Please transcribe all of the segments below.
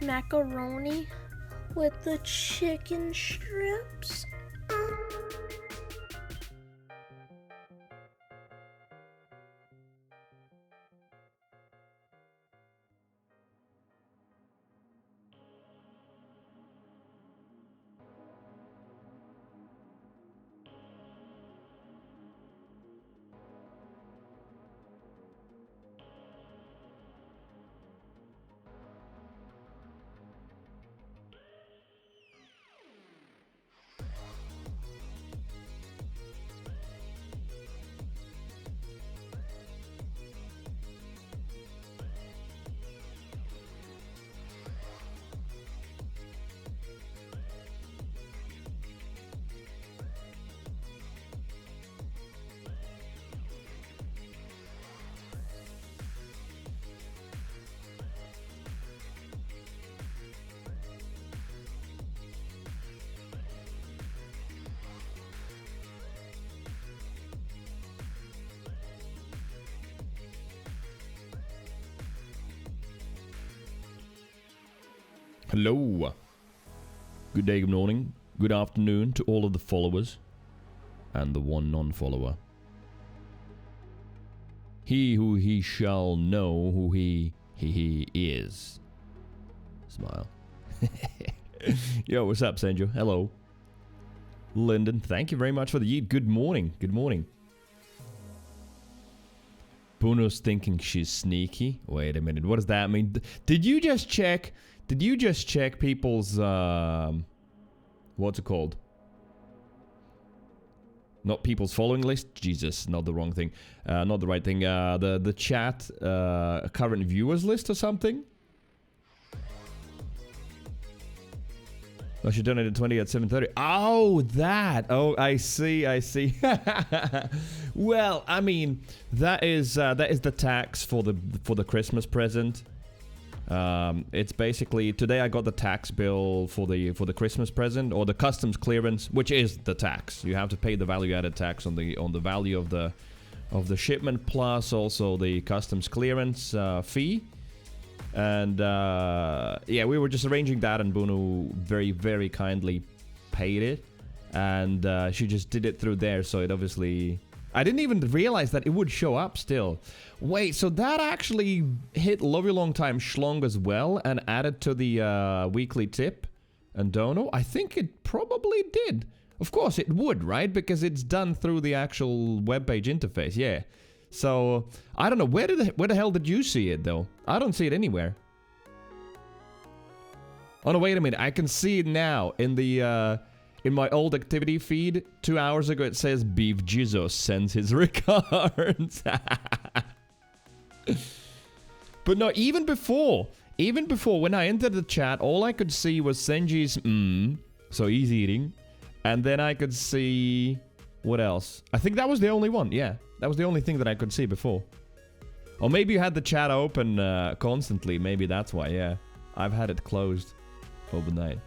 Macaroni with the chicken strips. Hello. Good day, good morning, good afternoon to all of the followers and the one non-follower. He who he shall know who he is. Smile. Yo, what's up, Sanjo? Hello. Lyndon, thank you very much for the yeet. Good morning. Good morning. Bruno's thinking she's sneaky. Wait a minute. What does that mean? Did you just check? Did you just check people's what's it called? Not people's following list. Jesus, not the wrong thing. Not the right thing. The chat current viewers list or something. Oh, she donated 20 at 7:30. Oh, that. Oh, I see. I see. Well, I mean, that is the tax for the Christmas present. It's basically today I got the tax bill for the Christmas present, or the customs clearance, which is the tax. You have to pay the value-added tax on the value of the shipment, plus also the customs clearance fee. And yeah, we were just arranging that, and Bunu very, very kindly paid it, and she just did it through there. So it obviously, I didn't even realize that it would show up still. Wait, so that actually hit Love You Long Time Schlong as well and added to the weekly tip and dono? I think it probably did. Of course it would, right? Because it's done through the actual webpage interface, yeah. So, I don't know, where the hell did you see it though? I don't see it anywhere. Oh no, wait a minute, I can see it now in the in my old activity feed. 2 hours ago it says Beef Jesus sends his regards. But no, even before when I entered the chat, all I could see was Senji's so he's eating. And then I could see, what else? I think that was the only one, yeah. That was the only thing that I could see before. Or maybe you had the chat open constantly, maybe that's why, yeah. I've had it closed overnight.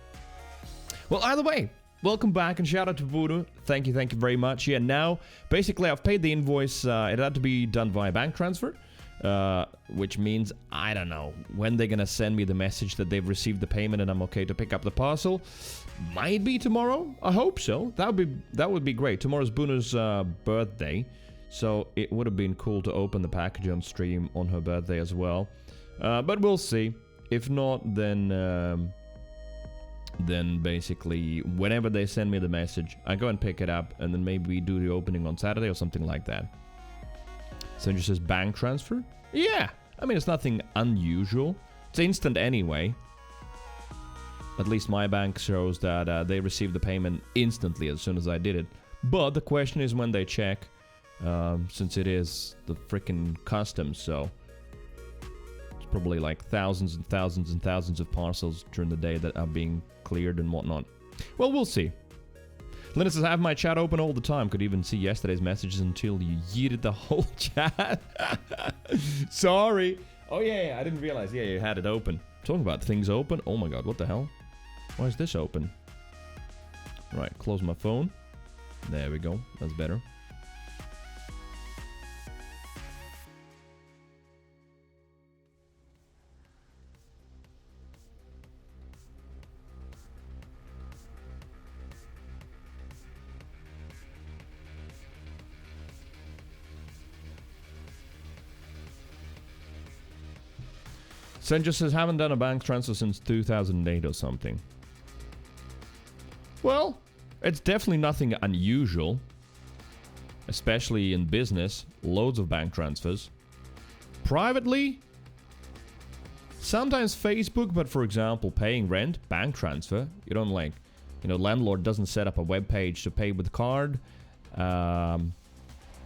Well, either way, welcome back and shout out to Voodoo. Thank you very much. Yeah, now, basically I've paid the invoice, it had to be done via bank transfer. Which means, I don't know, when they're gonna send me the message that they've received the payment and I'm okay to pick up the parcel. Might be tomorrow, I hope so. That would be great. Tomorrow's Bunu's birthday, so it would have been cool to open the package on stream on her birthday as well. But we'll see. If not, then basically, whenever they send me the message, I go and pick it up, and then maybe we do the opening on Saturday or something like that. So it just says bank transfer? Yeah! I mean, it's nothing unusual. It's instant anyway. At least my bank shows that they received the payment instantly as soon as I did it. But the question is when they check, since it is the frickin' customs, so it's probably like thousands and thousands and thousands of parcels during the day that are being cleared and whatnot. Well, we'll see. Linus says, I have my chat open all the time. Could even see yesterday's messages until you yeeted the whole chat. Sorry. Oh, yeah, I didn't realize. Yeah, you had it open. Talking about things open. Oh, my God. What the hell? Why is this open? Right, close my phone. There we go. That's better. Senja says, haven't done a bank transfer since 2008 or something. Well, it's definitely nothing unusual. Especially in business. Loads of bank transfers. Privately, sometimes Facebook, but for example, paying rent, bank transfer. You don't like, you know, landlord doesn't set up a web page to pay with card.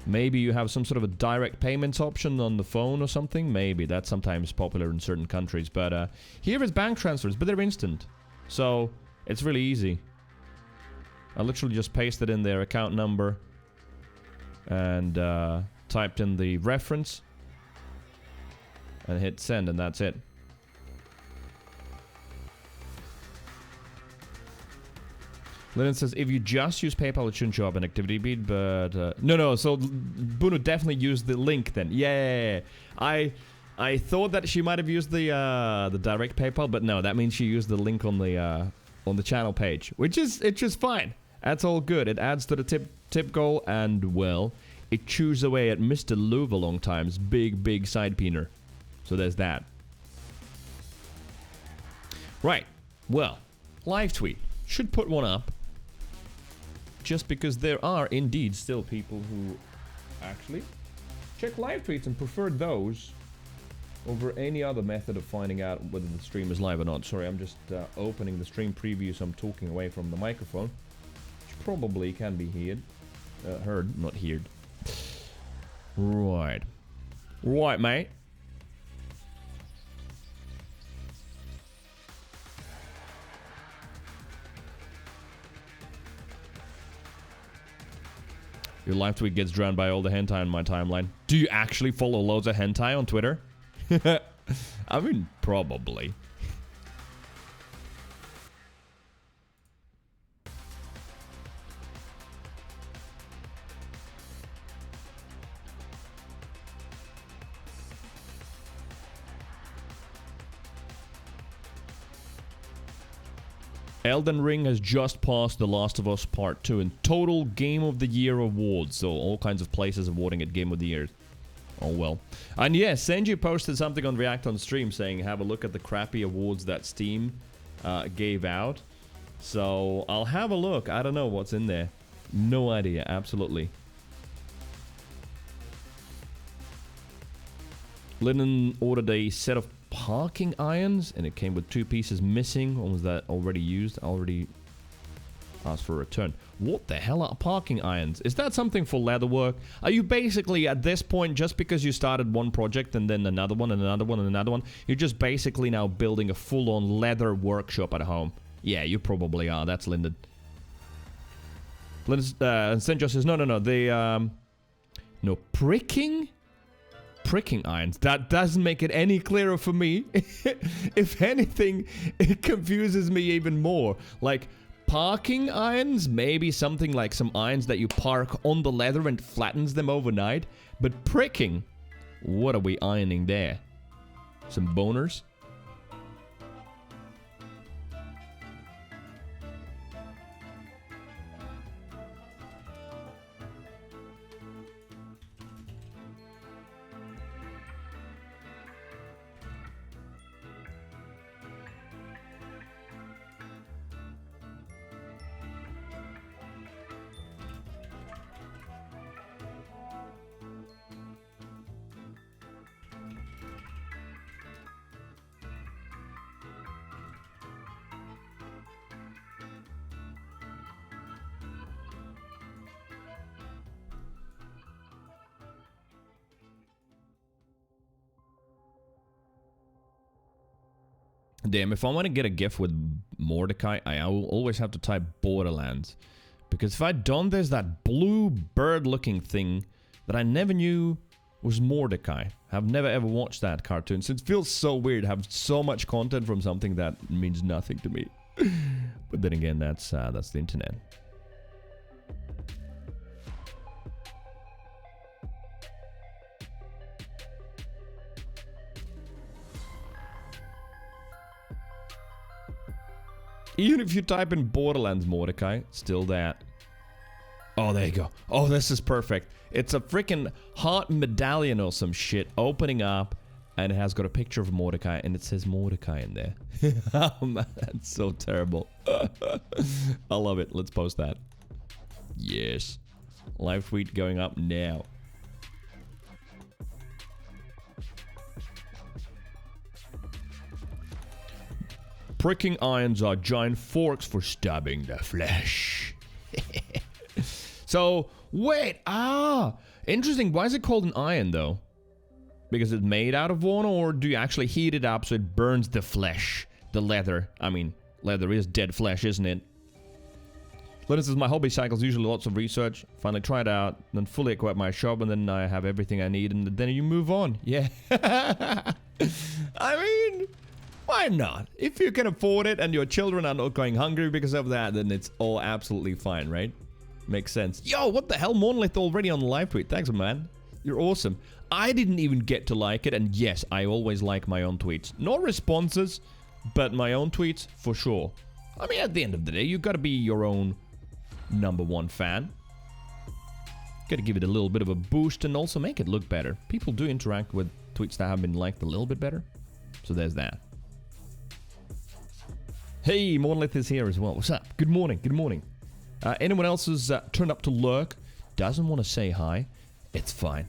Maybe you have some sort of a direct payments option on the phone or something. Maybe. That's sometimes popular in certain countries. But here is bank transfers, but they're instant. So, it's really easy. I literally just pasted in their account number and typed in the reference and hit send, and that's it. Lennon says, if you just use PayPal, it shouldn't show up in activity beat, but... No, so Bunu definitely used the link then. Yeah. I thought that she might have used the direct PayPal, but no, that means she used the link on the channel page, which is fine. That's all good. It adds to the tip goal, and, well, it chews away at Mr. Louva long time's big side peener. So there's that. Right. Well, live tweet. Should put one up. Just because there are indeed still people who actually check live tweets and prefer those over any other method of finding out whether the stream is live or not. Sorry, I'm just opening the stream preview, so I'm talking away from the microphone, which probably can be heard, not heard. Right, mate. Your live tweet gets drowned by all the hentai on my timeline. Do you actually follow loads of hentai on Twitter? I mean, probably. Elden Ring has just passed The Last of Us Part 2 in total Game of the Year awards. So all kinds of places awarding it Game of the Year. Oh well. And yeah, Senji posted something on React on stream saying have a look at the crappy awards that Steam gave out. So I'll have a look. I don't know what's in there. No idea. Absolutely. Linden ordered a set of parking irons, and it came with 2 pieces missing. One was that already used. I already asked for a return. What the hell are parking irons? Is that something for leather work? Are you basically, at this point, just because you started one project and then another one and another one and another one, you're just basically now building a full-on leather workshop at home? Yeah, you probably are. That's Linden. And Senjo says, no, no, pricking irons. That doesn't make it any clearer for me. If anything, it confuses me even more. Like, parking irons, maybe something like some irons that you park on the leather and flattens them overnight. But pricking, what are we ironing there? Some boners? Damn, if I want to get a GIF with Mordecai, I will always have to type Borderlands. Because if I don't, there's that blue bird-looking thing that I never knew was Mordecai. I've never ever watched that cartoon, so it feels so weird to have so much content from something that means nothing to me. But then again, that's the internet. Even if you type in Borderlands Mordecai, still that. Oh, there you go. Oh, this is perfect. It's a freaking heart medallion or some shit opening up, and it has got a picture of Mordecai, and it says Mordecai in there. Oh, man, that's so terrible. I love it. Let's post that. Yes. Live tweet going up now. Pricking irons are giant forks for stabbing the flesh. So, wait, interesting. Why is it called an iron, though? Because it's made out of one, or do you actually heat it up so it burns the flesh? The leather. I mean, leather is dead flesh, isn't it? Linus says, my hobby cycles usually lots of research. Finally try it out, then fully equip my shop, and then I have everything I need, and then you move on. Yeah. I mean, why not? If you can afford it and your children are not going hungry because of that, then it's all absolutely fine, right? Makes sense. Yo, what the hell? Monolith already on the live tweet. Thanks, man. You're awesome. I didn't even get to like it, and yes, I always like my own tweets. Not responses, but my own tweets, for sure. I mean, at the end of the day, you gotta be your own #1 fan. Gotta give it a little bit of a boost and also make it look better. People do interact with tweets that have been liked a little bit better. So there's that. Hey, Monolith is here as well. What's up? Good morning. Good morning. Anyone else who's turned up to lurk, doesn't want to say hi, it's fine.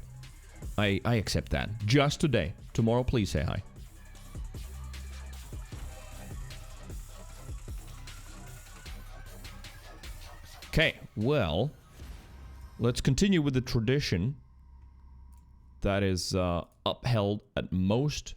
I accept that. Just today. Tomorrow, please say hi. Okay, well, let's continue with the tradition that is upheld at most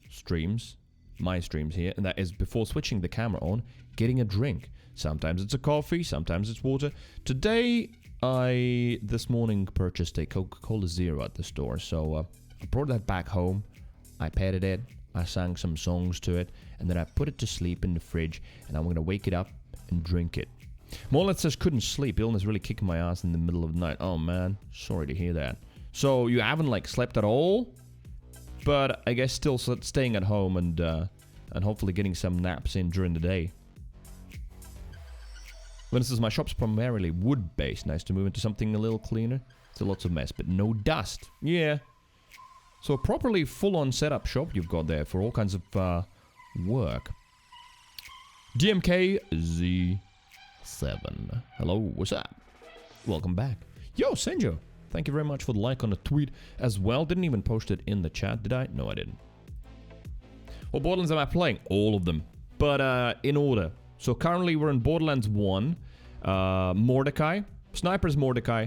streams my streams here, and that is before switching the camera on, getting a drink. Sometimes it's a coffee, sometimes it's water. Today, this morning purchased a Coca-Cola Zero at the store, so I brought that back home, I petted it, I sang some songs to it, and then I put it to sleep in the fridge, and I'm gonna wake it up and drink it. Morland says couldn't sleep, illness really kicking my ass in the middle of the night. Oh man, sorry to hear that. So you haven't like slept at all? But I guess still staying at home and hopefully getting some naps in during the day. When says my shop's primarily wood-based, nice to move into something a little cleaner. Still lots of mess, but no dust. Yeah. So a properly full-on setup shop you've got there for all kinds of work. DMKZ7. Hello, what's up? Welcome back. Yo, Senjo. Thank you very much for the like on the tweet as well. Didn't even post it in the chat, did I? No, I didn't. What Borderlands am I playing? All of them. But in order. So currently we're in Borderlands 1. Mordecai. Snipers Mordecai.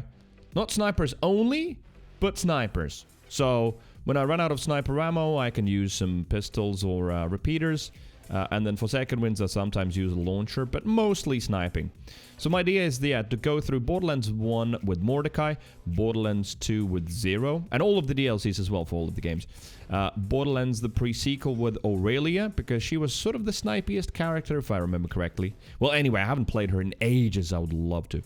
Not snipers only, but snipers. So when I run out of sniper ammo, I can use some pistols or repeaters. And then for second wins, I sometimes use a launcher, but mostly sniping. So my idea is to go through Borderlands 1 with Mordecai, Borderlands 2 with Zero, and all of the DLCs as well for all of the games. Borderlands, the pre-sequel with Aurelia, because she was sort of the snipiest character, if I remember correctly. Well, anyway, I haven't played her in ages, I would love to.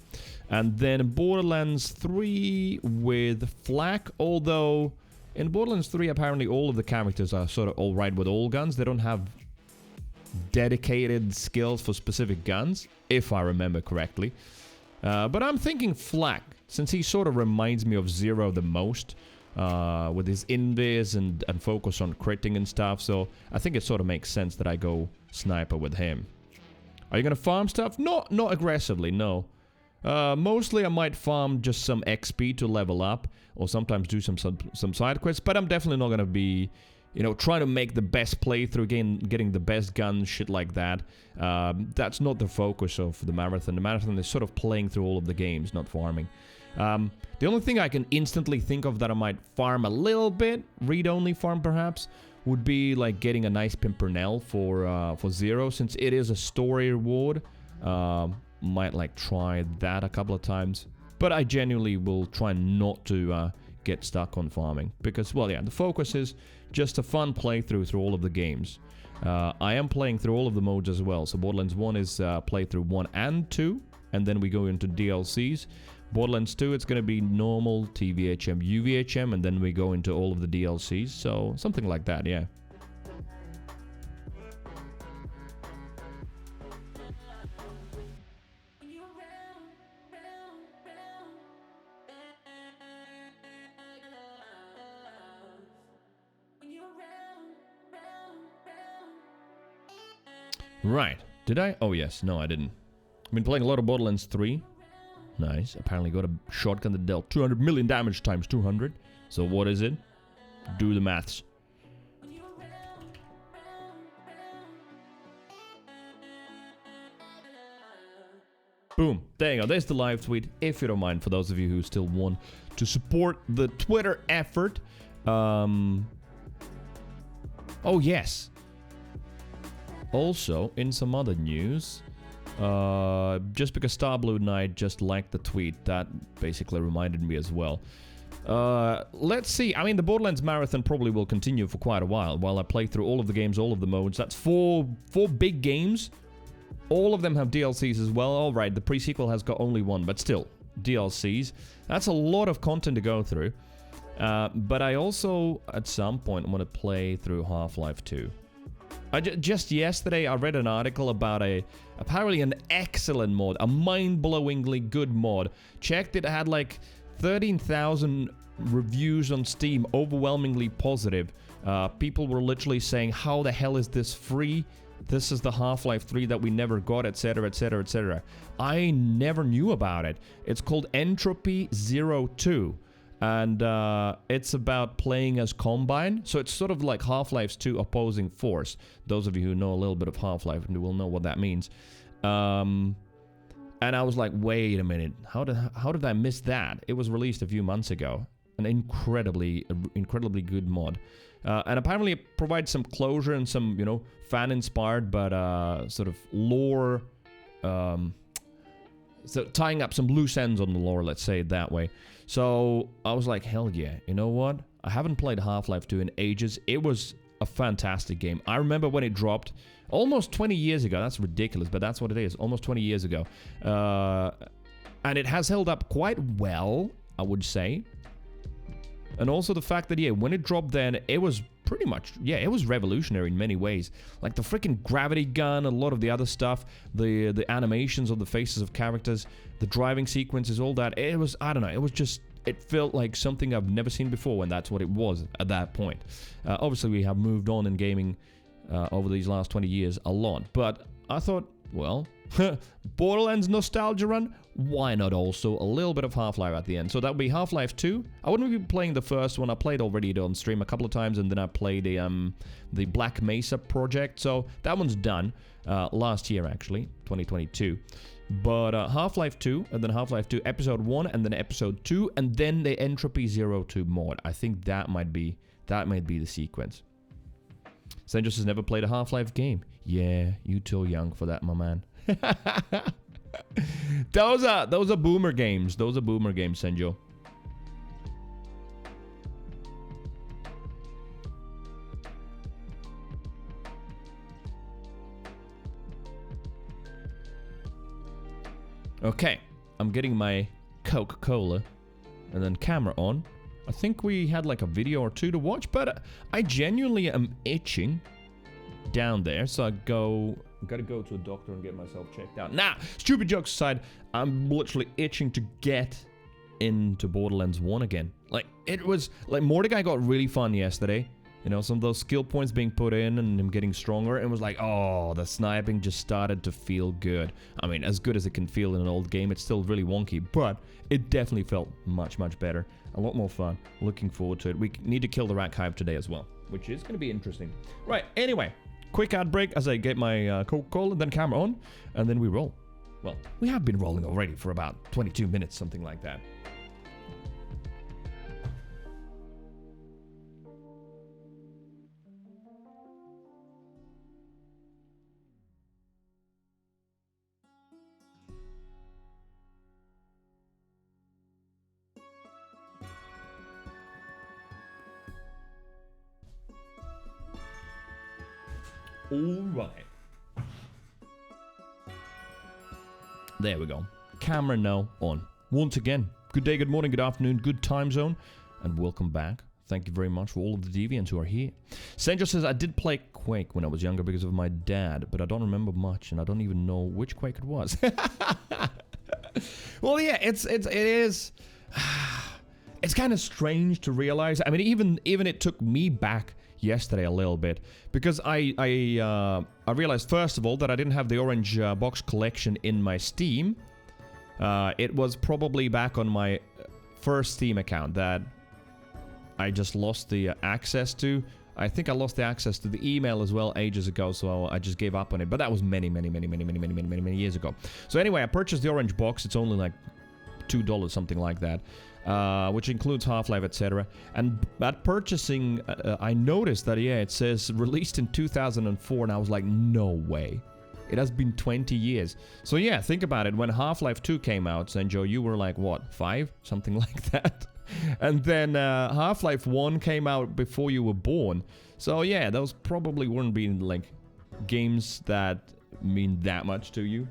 And then Borderlands 3 with Flak, although in Borderlands 3, apparently all of the characters are sort of alright with all guns. They don't have dedicated skills for specific guns, if I remember correctly. But I'm thinking Flak, since he sort of reminds me of Zero the most, with his invis and focus on critting and stuff, so I think it sort of makes sense that I go sniper with him. Are you gonna farm stuff? Not aggressively, no. Mostly I might farm just some XP to level up, or sometimes do some side quests, but I'm definitely not gonna be, you know, trying to make the best playthrough, getting the best guns, shit like that. That's not the focus of the marathon. The marathon is sort of playing through all of the games, not farming. The only thing I can instantly think of that I might farm a little bit, read-only farm perhaps, would be like getting a nice Pimpernel for Zero, since it is a story reward. Might like try that a couple of times, but I genuinely will try not to get stuck on farming, because, well, yeah, the focus is just a fun playthrough through all of the games. I am playing through all of the modes as well. So Borderlands 1 is playthrough 1 and 2, and then we go into DLCs. Borderlands 2, it's going to be normal, TVHM, UVHM, and then we go into all of the DLCs. So something like that, yeah. Right. Did I? Oh, yes. No, I didn't. I've been playing a lot of Borderlands 3. Nice. Apparently got a shotgun that dealt 200 million damage times 200. So what is it? Do the maths. Boom. There you go. There's the live tweet. If you don't mind, for those of you who still want to support the Twitter effort. Oh, yes. Also, in some other news, just because Starblue Knight just liked the tweet, that basically reminded me as well. Let's see. I mean, the Borderlands Marathon probably will continue for quite a while I play through all of the games, all of the modes. That's four big games. All of them have DLCs as well. All right, the pre-sequel has got only one, but still, DLCs. That's a lot of content to go through. But I also, at some point, want to play through Half-Life 2. Just yesterday, I read an article about apparently an excellent mod, a mind-blowingly good mod. Checked it had like 13,000 reviews on Steam, overwhelmingly positive. People were literally saying, how the hell is this free? This is the Half-Life 3 that we never got, etc, etc, etc. I never knew about it. It's called Entropy 02. And it's about playing as Combine. So it's sort of like Half-Life's 2 opposing force. Those of you who know a little bit of Half-Life will know what that means. And I was like, wait a minute. How did I miss that? It was released a few months ago. An incredibly good mod. And apparently it provides some closure and some, you know, fan-inspired but sort of lore, so tying up some loose ends on the lore, let's say it that way. So I was like, hell yeah, you know what? I haven't played Half-Life 2 in ages. It was a fantastic game. I remember when it dropped almost 20 years ago. That's ridiculous, but that's what it is. Almost 20 years ago. And it has held up quite well, I would say. And also the fact that, yeah, when it dropped then, it was pretty much, yeah, it was revolutionary in many ways. Like the freaking gravity gun, a lot of the other stuff, the animations of the faces of characters, the driving sequences, all that. It was, I don't know, it was just, it felt like something I've never seen before, and that's what it was at that point. Obviously, we have moved on in gaming over these last 20 years a lot, but I thought, well, Borderlands nostalgia run, why not also a little bit of Half-Life at the end? So that would be Half-Life 2. I wouldn't be playing the first one. I played already on stream a couple of times, and then I played the Black Mesa project. So that one's done last year, actually, 2022. But Half-Life 2, and then Half-Life 2 Episode 1, and then Episode 2, and then the Entropy 02 mod. I think that might be the sequence. Senjus has never played a Half-Life game. Yeah, you too young for that, my man. Those are boomer games. Those are boomer games, Senjo. Okay, I'm getting my Coca-Cola and then camera on. I think we had like a video or two to watch, but I genuinely am itching down there, so I gotta go to a doctor and get myself checked out. Nah, stupid jokes aside, I'm literally itching to get into Borderlands 1 again. Like, it was, like, Mordecai got really fun yesterday. You know, some of those skill points being put in and him getting stronger. It was like, oh, the sniping just started to feel good. I mean, as good as it can feel in an old game, it's still really wonky, but it definitely felt much, much better. A lot more fun. Looking forward to it. We need to kill the Rat Hive today as well, which is going to be interesting. Right, anyway, quick ad break as I get my Coca-Cola and then camera on, and then we roll. Well, we have been rolling already for about 22 minutes, something like that. Alright. There we go. Camera now on. Once again, good day, good morning, good afternoon, good time zone, and welcome back. Thank you very much for all of the deviants who are here. Senjo says, I did play Quake when I was younger because of my dad, but I don't remember much, and I don't even know which Quake it was. Well, yeah, it is... It's kind of strange to realize. I mean, even it took me back yesterday a little bit, because I realized first of all that I didn't have the orange box collection in my Steam. It was probably back on my first Steam account that I just lost the access to. I think I lost the access to the email as well ages ago, so I just gave up on it. But that was many years ago. So anyway, I purchased the orange box. It's only like $2, something like that. Which includes Half-Life, etc. And at purchasing, I noticed that, yeah, it says released in 2004, and I was like, no way. It has been 20 years. So yeah, think about it. When Half-Life 2 came out, Senjo, you were like, what, 5? Something like that. And then Half-Life 1 came out before you were born. So yeah, those probably wouldn't be like games that mean that much to you.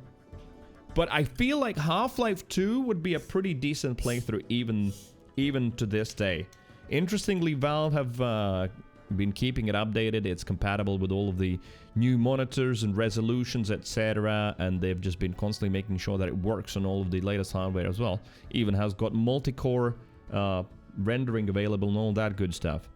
But I feel like Half-Life 2 would be a pretty decent playthrough even to this day. Interestingly, Valve have been keeping it updated. It's compatible with all of the new monitors and resolutions, etc. And they've just been constantly making sure that it works on all of the latest hardware as well. Even has got multi-core rendering available and all that good stuff.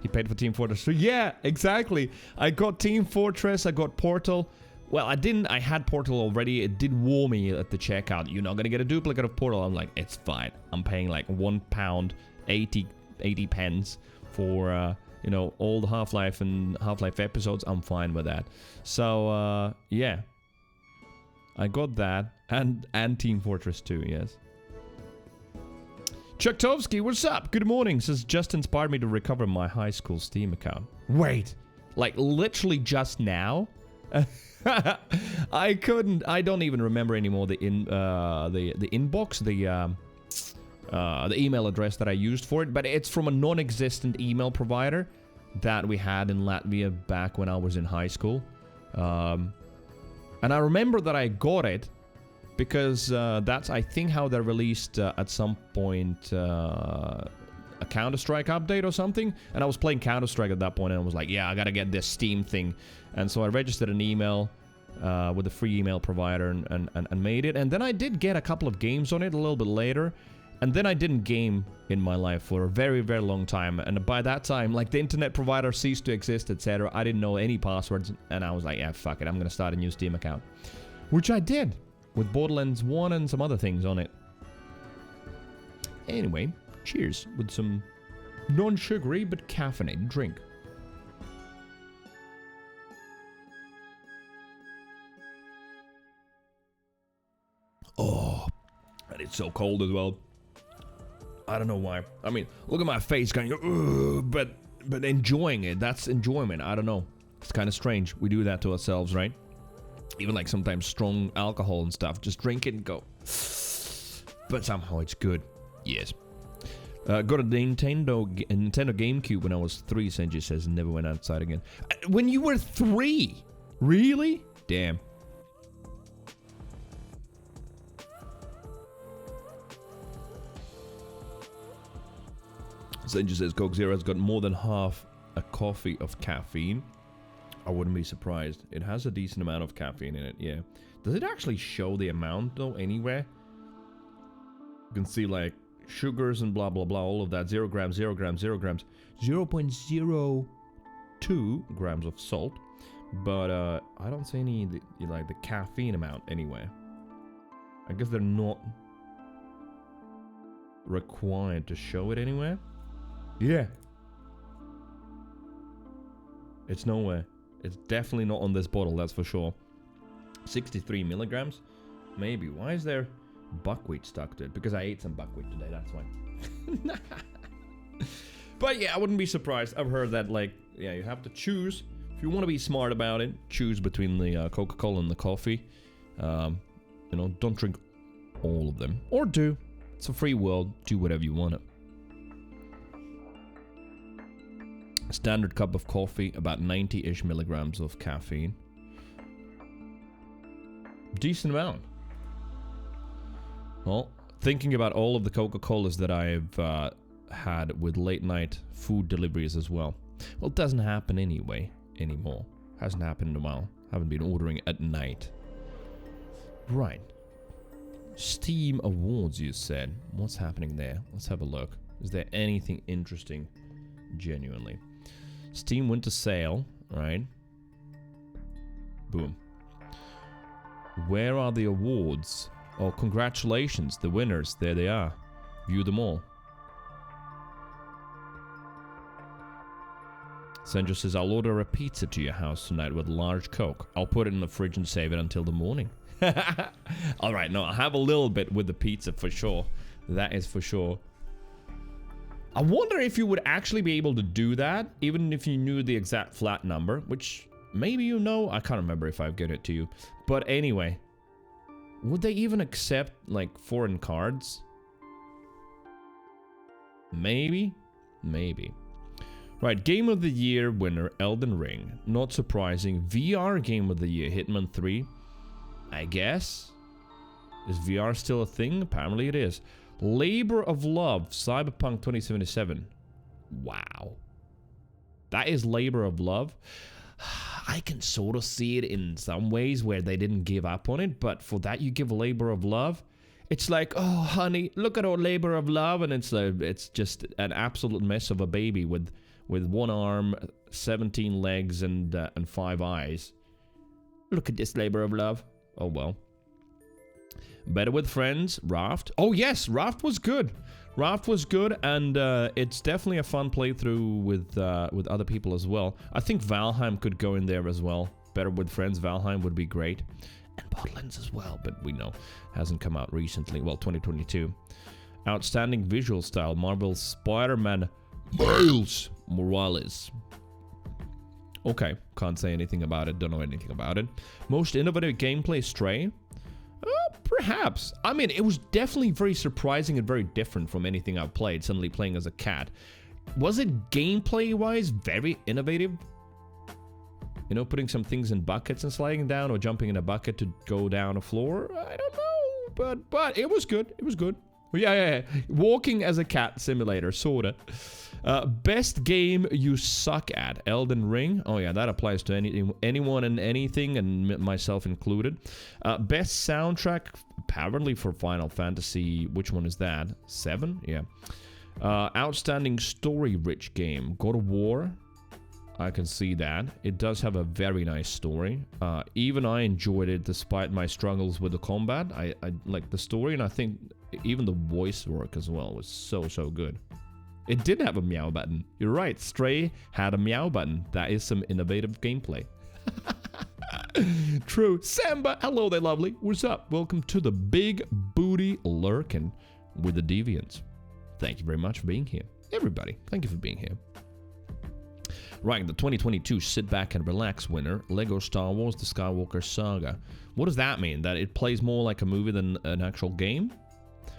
He paid for Team Fortress 3. Yeah, exactly. I got Team Fortress, I got Portal. Well, I didn't. I had Portal already. It did warn me at the checkout. You're not going to get a duplicate of Portal. I'm like, it's fine. I'm paying like £1, 80 pence for, you know, all the Half-Life and Half-Life episodes. I'm fine with that. So, yeah. I got that. And Team Fortress 2, yes. Chuktovsky, what's up? Good morning. Says just inspired me to recover my high school Steam account. Wait, like literally just now? I don't even remember anymore the inbox, the email address that I used for it, but it's from a non-existent email provider that we had in Latvia back when I was in high school. And I remember that I got it because that's, I think, how they released at some point a Counter-Strike update or something. And I was playing Counter-Strike at that point, and I was like, yeah, I gotta get this Steam thing. And so I registered an email with a free email provider and made it. And then I did get a couple of games on it a little bit later. And then I didn't game in my life for a very, very long time. And by that time, like, the internet provider ceased to exist, etc. I didn't know any passwords. And I was like, yeah, fuck it. I'm going to start a new Steam account. Which I did. With Borderlands 1 and some other things on it. Anyway, cheers with some non-sugary but caffeinated drink. Oh, and it's so cold as well. I don't know why. I mean, look at my face going, ugh, but enjoying it. That's enjoyment. I don't know. It's kind of strange. We do that to ourselves, right? Even like sometimes strong alcohol and stuff. Just drink it and go. But somehow it's good. Yes. Got a Nintendo GameCube when I was 3, Senji says, and never went outside again. When you were 3? Really? Damn. Senji says Coke Zero has got more than half a coffee of caffeine. I wouldn't be surprised. It has a decent amount of caffeine in it, yeah. Does it actually show the amount, though, anywhere? You can see, like, sugars and blah, blah, blah, all of that. 0 grams, 0 grams, 0 grams. 0.02 grams of salt. But, I don't see any, like, the caffeine amount anywhere. I guess they're not required to show it anywhere. Yeah. It's nowhere. It's definitely not on this bottle, that's for sure. 63 milligrams? Maybe. Why is there buckwheat stuck to it? Because I ate some buckwheat today, that's why. But yeah, I wouldn't be surprised. I've heard that, like, yeah, you have to choose. If you want to be smart about it, choose between the Coca-Cola and the coffee. You know, don't drink all of them. Or do. It's a free world. Do whatever you want. Standard cup of coffee, about 90-ish milligrams of caffeine. Decent amount. Well, thinking about all of the Coca-Colas that I've had with late-night food deliveries as well. Well, it doesn't happen anyway, anymore. Hasn't happened in a while. Haven't been ordering at night. Right. Steam Awards, you said. What's happening there? Let's have a look. Is there anything interesting? Genuinely. Steam Winter Sale, right? Boom. Where are the awards? Oh, congratulations, the winners. There they are. View them all. Sandra says, I'll order a pizza to your house tonight with large Coke. I'll put it in the fridge and save it until the morning. Alright, no, I'll have a little bit with the pizza for sure. That is for sure. I wonder if you would actually be able to do that, even if you knew the exact flat number, which maybe you know. I can't remember if I've given it to you. But anyway, would they even accept, like, foreign cards? Maybe? Maybe. Right, Game of the Year winner, Elden Ring. Not surprising. VR Game of the Year, Hitman 3. I guess? Is VR still a thing? Apparently it is. Labor of Love, Cyberpunk 2077. Wow. That is Labor of Love. I can sort of see it in some ways where they didn't give up on it, but for that you give Labor of Love. It's like, oh honey, look at our Labor of Love, and it's just an absolute mess of a baby with 1 arm, 17 legs, and 5 eyes. Look at this Labor of Love. Oh well. Better with Friends, Raft. Oh yes, Raft was good. Raft was good, and it's definitely a fun playthrough with other people as well. I think Valheim could go in there as well. Better with Friends, Valheim would be great. And Borderlands as well, but we know hasn't come out recently. Well, 2022. Outstanding visual style, Marvel's Spider-Man Miles Morales. Okay, can't say anything about it, don't know anything about it. Most innovative gameplay, Stray? Perhaps. I mean, it was definitely very surprising and very different from anything I've played, suddenly playing as a cat. Was it gameplay-wise very innovative? You know, putting some things in buckets and sliding down, or jumping in a bucket to go down a floor? I don't know, but it was good. It was good. Yeah. Walking as a cat simulator, sorta. Best game you suck at, Elden Ring. Oh yeah, that applies to anyone and anything, and myself included. Best soundtrack, apparently for Final Fantasy. Which one is that? 7? Yeah. Outstanding story-rich game, God of War. I can see that. It does have a very nice story. Even I enjoyed it despite my struggles with the combat. I like the story, and I think even the voice work as well was so good. It did have a meow button. You're right, Stray had a meow button. That is some innovative gameplay. True. Samba, hello there, lovely. What's up? Welcome to the Big Booty Lurkin with the Deviants. Thank you very much for being here. Everybody, thank you for being here. Right, the 2022 Sit Back and Relax winner, Lego Star Wars The Skywalker Saga. What does that mean? That it plays more like a movie than an actual game?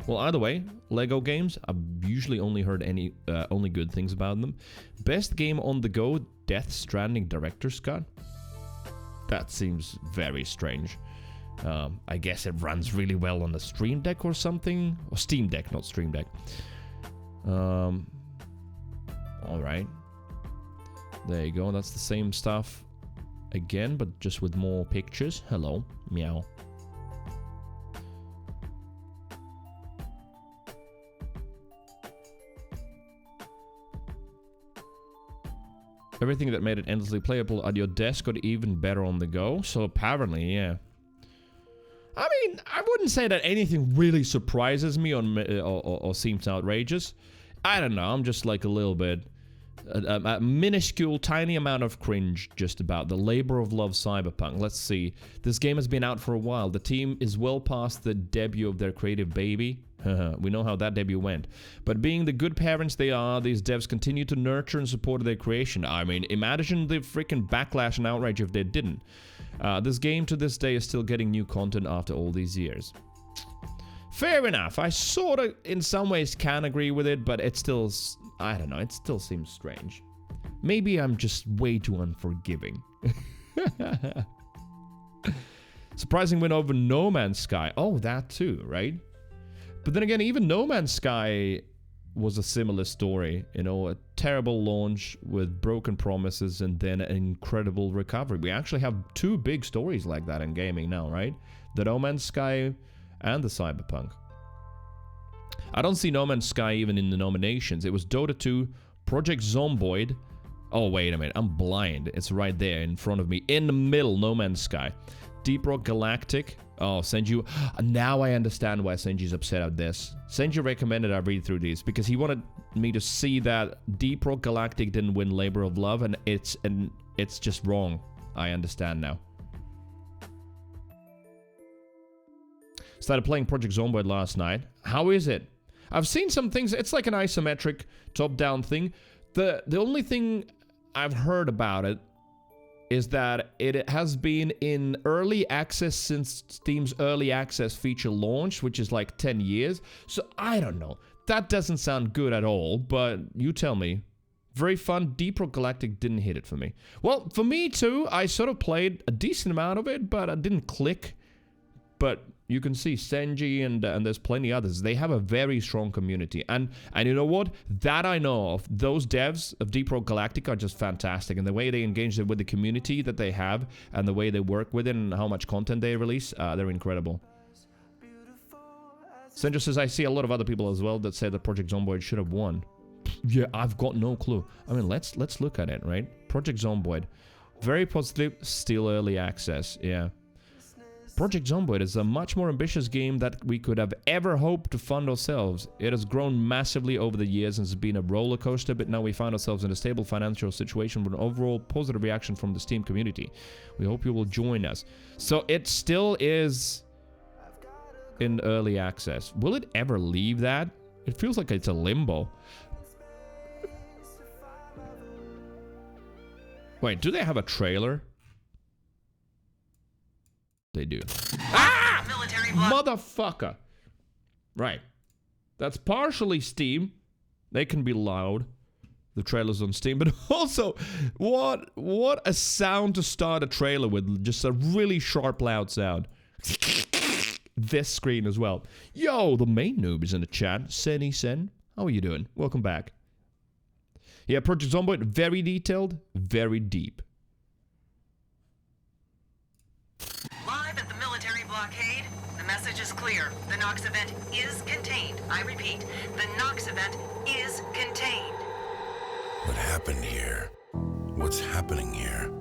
Well, either way, Lego games, I've usually only heard only good things about them. Best game on the go, Death Stranding Director's Cut. That seems very strange. I guess it runs really well on the Stream Deck or something. Or Steam Deck, not Stream Deck. Alright. There you go, that's the same stuff again, but just with more pictures. Hello, meow. Everything that made it endlessly playable at your desk got even better on the go, so apparently, yeah. I mean, I wouldn't say that anything really surprises me or seems outrageous. I don't know, I'm just like a little bit... A minuscule, tiny amount of cringe just about the labor of love Cyberpunk. Let's see. This game has been out for a while. The team is well past the debut of their creative baby. We know how that debut went. But being the good parents they are, these devs continue to nurture and support their creation. I mean, imagine the freaking backlash and outrage if they didn't. This game to this day is still getting new content after all these years. Fair enough. I sort of, in some ways, can agree with it, but it's still... I don't know, it still seems strange. Maybe I'm just way too unforgiving. Surprising win over No Man's Sky. Oh, that too, right? But then again, even No Man's Sky was a similar story. You know, a terrible launch with broken promises and then an incredible recovery. We actually have two big stories like that in gaming now, right? The No Man's Sky and the Cyberpunk. I don't see No Man's Sky even in the nominations. It was Dota 2, Project Zomboid. Oh, wait a minute. I'm blind. It's right there in front of me. In the middle, No Man's Sky. Deep Rock Galactic. Oh, Senju. Now I understand why Senju's upset at this. Senju recommended I read through these because he wanted me to see that Deep Rock Galactic didn't win Labor of Love, and it's just wrong. I understand now. Started playing Project Zomboid last night. How is it? I've seen some things. It's like an isometric top-down thing. The only thing I've heard about it is that it has been in early access since Steam's early access feature launch, which is like 10 years. So I don't know. That doesn't sound good at all, but you tell me. Very fun. Deep Rock Galactic didn't hit it for me. Well, for me too, I sort of played a decent amount of it, but I didn't click. But you can see Senji and there's plenty others. They have a very strong community. And you know what? That I know of. Those devs of Deep Rock Galactic are just fantastic. And the way they engage with the community that they have and the way they work with it and how much content they release, they're incredible. Senjo says, I see a lot of other people as well that say that Project Zomboid should have won. Yeah, I've got no clue. I mean, let's look at it, right? Project Zomboid. Very positive, still early access, yeah. Project Zomboid is a much more ambitious game that we could have ever hoped to fund ourselves. It has grown massively over the years and has been a roller coaster, but now we find ourselves in a stable financial situation with an overall positive reaction from the Steam community. We hope you will join us. So it still is in early access. Will it ever leave that? It feels like it's a limbo. Wait, do they have a trailer? They do. Ah! Motherfucker! Right. That's partially Steam. They can be loud. The trailer's on Steam, but also, what a sound to start a trailer with. Just a really sharp, loud sound. This screen as well. Yo, the main noob is in the chat. Sen. How are you doing? Welcome back. Yeah, Project Zomboid, very detailed, very deep. Live at the military blockade, the message is clear. The Nox event is contained. I repeat, the Nox event is contained. What happened here? What's happening here?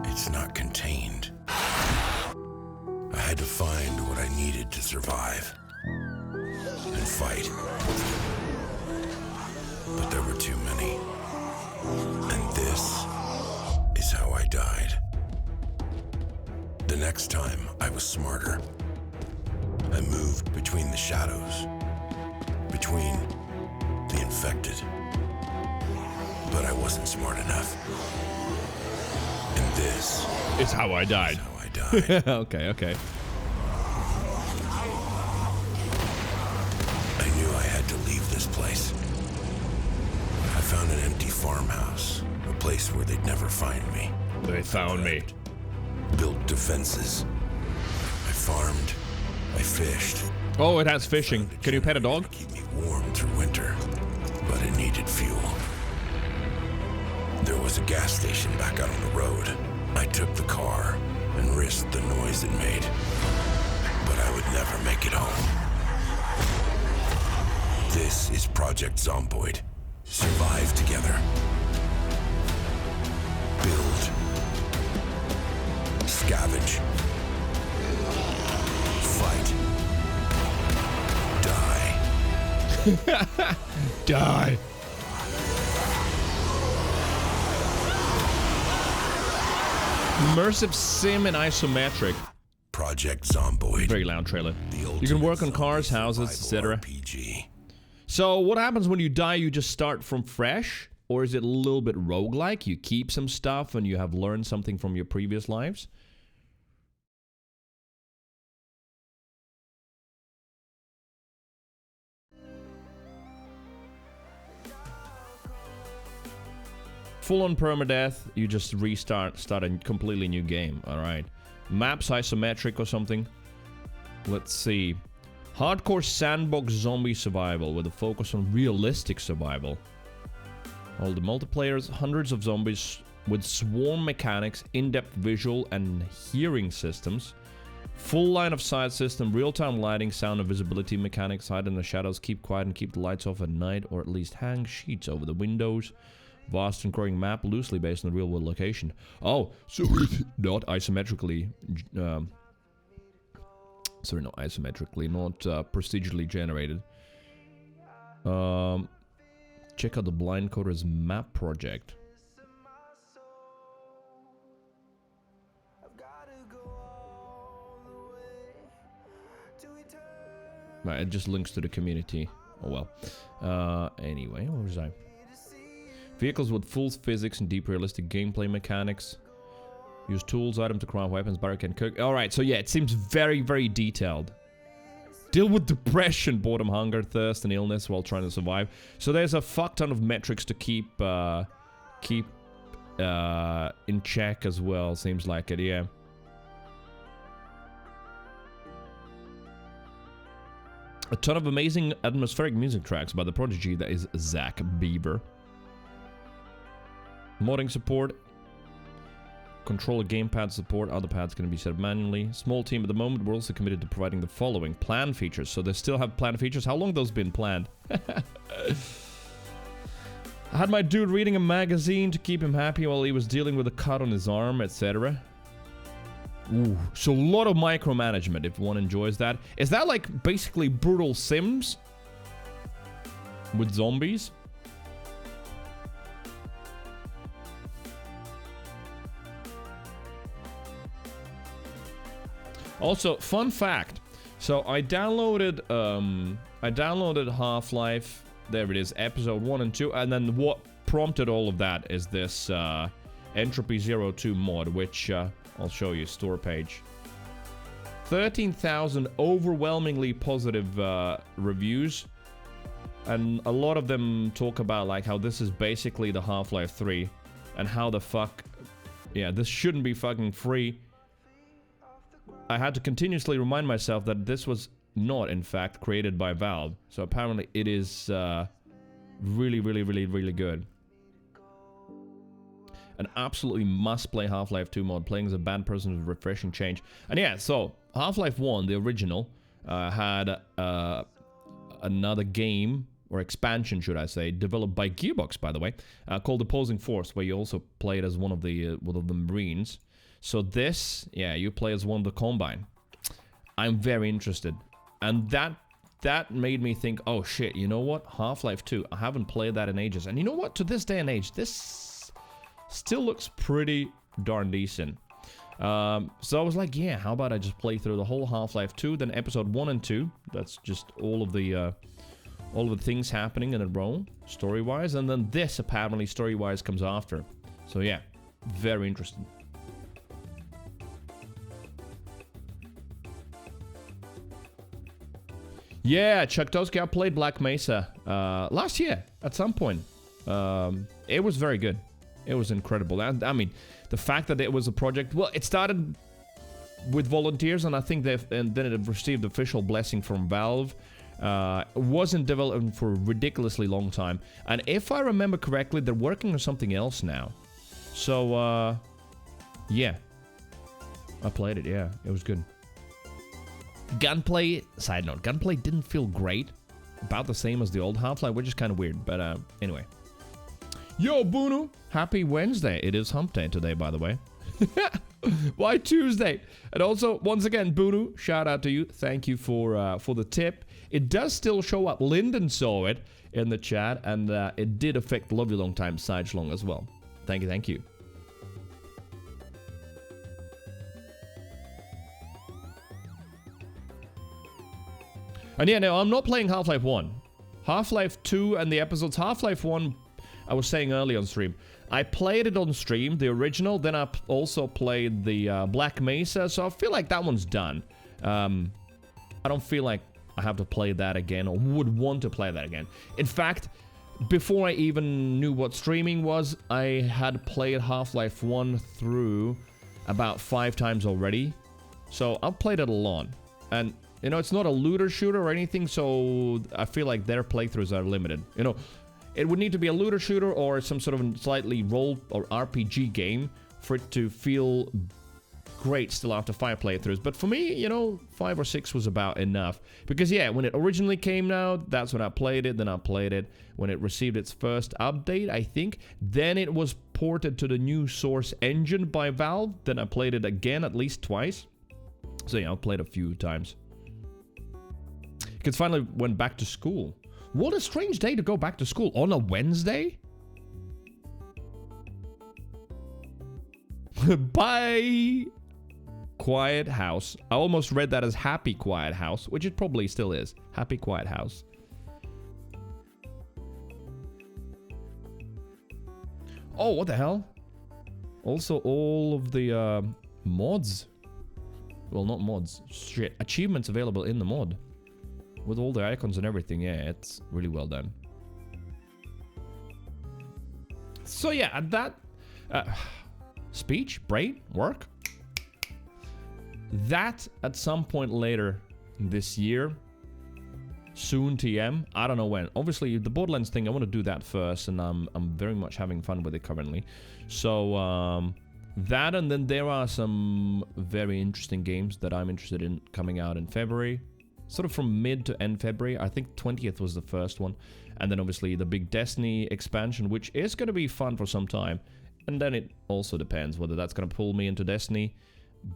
It's not contained. I had to find what I needed to survive and fight. But there were too many. And this is how I died. The next time, I was smarter. I moved between the shadows, between the infected. But I wasn't smart enough. And this is how I died. Is how I died. Okay. I knew I had to leave this place. I found an empty farmhouse, a place where they'd never find me. They found me. Built defenses. I farmed. I fished. Oh, it has fishing. Can you pet a dog? To keep me warm through winter, but it needed fuel. There was a gas station back out on the road. I took the car and risked the noise it made. But I would never make it home. This is Project Zomboid. Survive together. Build. Scavenge. Fight. Die. Die. Immersive sim and isometric. Project Zomboid. Very loud trailer. You can work on cars, houses, etc. So what happens when you die? You just start from fresh? Or is it a little bit roguelike? You keep some stuff and you have learned something from your previous lives? Full-on permadeath, you just start a completely new game, alright. Maps isometric or something. Let's see. Hardcore sandbox zombie survival with a focus on realistic survival. All the multiplayers, hundreds of zombies with swarm mechanics, in-depth visual and hearing systems. Full line of sight system, real-time lighting, sound and visibility mechanics, hide in the shadows, keep quiet and keep the lights off at night, or at least hang sheets over the windows. Vast and growing map, loosely based on the real-world location. Oh, so it's not isometrically... sorry, not isometrically, not procedurally generated. Check out the Blind Coder's map project. Right, it just links to the community. Oh well. Anyway, where was I? Vehicles with full physics and deep realistic gameplay mechanics. Use tools, items to craft weapons, barricade and cook. Alright, so yeah, it seems very, very detailed. Deal with depression, boredom, hunger, thirst, and illness while trying to survive. So there's a fuck ton of metrics to keep in check as well, seems like it, yeah. A ton of amazing atmospheric music tracks by the prodigy that is Zach Beaver. Modding support. Controller gamepad support. Other pads can be set up manually. Small team at the moment. We're also committed to providing the following plan features. So they still have plan features. How long have those been planned? I had my dude reading a magazine to keep him happy while he was dealing with a cut on his arm, etc. Ooh, so a lot of micromanagement if one enjoys that. Is that like basically brutal Sims? With zombies? Also, fun fact. So I downloaded Half-Life. There it is, episode 1 and 2, and then what prompted all of that is this Entropy 02 mod, which I'll show you, store page. 13,000 overwhelmingly positive reviews, and a lot of them talk about like how this is basically the Half-Life 3, and how the fuck, yeah, this shouldn't be fucking free. I had to continuously remind myself that this was not, in fact, created by Valve. So apparently it is really, really, really, really good. An absolutely must-play Half-Life 2 mod. Playing as a bad person is a refreshing change. And yeah, so Half-Life 1, the original, had another game, or expansion, should I say, developed by Gearbox, by the way, called Opposing Force, where you also played as one of the Marines. So this, yeah, you play as one of the Combine. I'm very interested. And that made me think, oh shit, you know what? Half-Life 2, I haven't played that in ages. And you know what? To this day and age, this still looks pretty darn decent. So I was like, yeah, how about I just play through the whole Half-Life 2, then episode 1 and 2. That's just all of the things happening in a row, story-wise. And then this, apparently, story-wise, comes after. So yeah, very interesting. Yeah, Chuck Toski, I played Black Mesa last year at some point. It was very good. It was incredible. And I mean, the fact that it was a project, well, it started with volunteers, and I think then it received official blessing from Valve. It wasn't developed for a ridiculously long time. And if I remember correctly, they're working on something else now. So, yeah. I played it, yeah. It was good. Gunplay, side note, gunplay didn't feel great. About the same as the old Half-Life, which is kind of weird, but anyway. Yo, Bunu! Happy Wednesday. It is hump day today, by the way. Why Tuesday? And also, once again, Bunu, shout out to you. Thank you for the tip. It does still show up. Lyndon saw it in the chat, and it did affect Love You Long Time Side Long as well. Thank you, thank you. And yeah, no, I'm not playing Half-Life 1. Half-Life 2 and the episodes. Half-Life 1, I was saying earlier on stream. I played it on stream, the original. Then I also played the Black Mesa. So I feel like that one's done. I don't feel like I have to play that again or would want to play that again. In fact, before I even knew what streaming was, I had played Half-Life 1 through about 5 times already. So I've played it a lot. And you know, it's not a looter shooter or anything, so I feel like their playthroughs are limited. You know, it would need to be a looter shooter or some sort of slightly role or RPG game for it to feel great still after 5 playthroughs. But for me, you know, 5 or 6 was about enough. Because yeah, when it originally came out, that's when I played it. Then I played it when it received its first update, I think. Then it was ported to the new Source engine by Valve. Then I played it again at least twice. So yeah, I played a few times. Kids finally went back to school. What a strange day to go back to school. On a Wednesday? Bye! Quiet House. I almost read that as Happy Quiet House, which it probably still is. Happy Quiet House. Oh, what the hell? Also, all of the mods. Well, not mods. Shit. Achievements available in the mod. With all the icons and everything, yeah, it's really well done. So yeah, at that... speech, brain, work. That, at some point later this year, soon TM, I don't know when. Obviously, the Borderlands thing, I want to do that first, and I'm very much having fun with it currently. So, that, and then there are some very interesting games that I'm interested in coming out in February. Sort of from mid to end February. I think 20th was the first one. And then obviously the big Destiny expansion, which is going to be fun for some time. And then it also depends whether that's going to pull me into Destiny.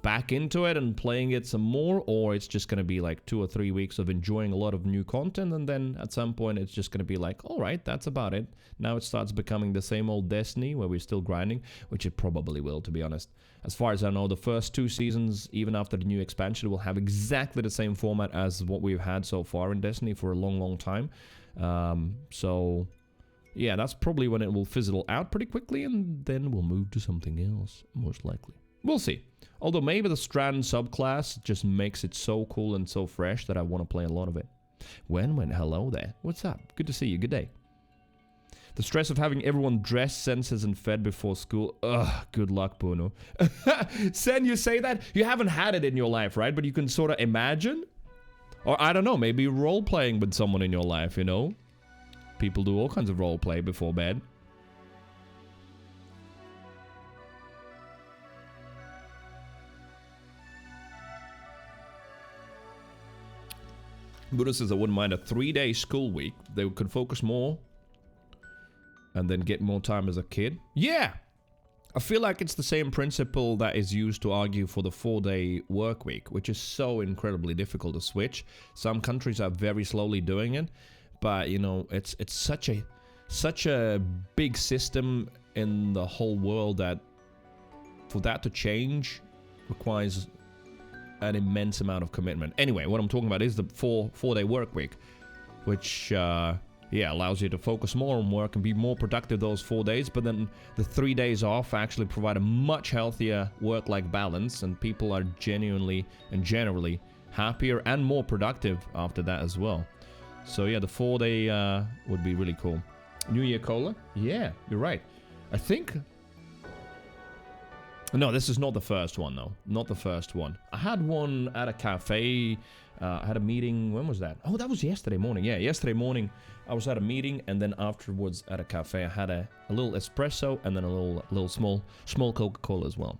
back into it and playing it some more, or it's just going to be like 2 or 3 weeks of enjoying a lot of new content, and then at some point it's just going to be like, all right, that's about it. Now it starts becoming the same old Destiny where we're still grinding, which it probably will, to be honest. As far as I know, the first 2 seasons, even after the new expansion, will have exactly the same format as what we've had so far in Destiny for a long, long time. So yeah, that's probably when it will fizzle out pretty quickly, and then we'll move to something else, most likely. We'll see. Although maybe the Strand subclass just makes it so cool and so fresh that I want to play a lot of it. Hello there. What's up? Good to see you. Good day. The stress of having everyone dressed, senses, and fed before school. Ugh, good luck, Bruno. Sen, you say that? You haven't had it in your life, right? But you can sort of imagine? Or I don't know, maybe role-playing with someone in your life, you know? People do all kinds of role-play before bed. Buddha says I wouldn't mind a 3-day school week. They could focus more and then get more time as a kid. Yeah! I feel like it's the same principle that is used to argue for the 4-day work week, which is so incredibly difficult to switch. Some countries are very slowly doing it, but you know, it's such a big system in the whole world that for that to change requires an immense amount of commitment. Anyway, what I'm talking about is the 4-day work week, which yeah, allows you to focus more on work and be more productive those 4 days, but then the 3 days off actually provide a much healthier work-life balance, and people are genuinely and generally happier and more productive after that as well. So yeah, the 4-day would be really cool. New Year Cola? Yeah, you're right. I think... No, this is not the first one, though. Not the first one. I had one at a cafe. I had a meeting. When was that? Oh, that was yesterday morning. Yeah, yesterday morning I was at a meeting, and then afterwards at a cafe I had a little espresso and then a little small Coca-Cola as well.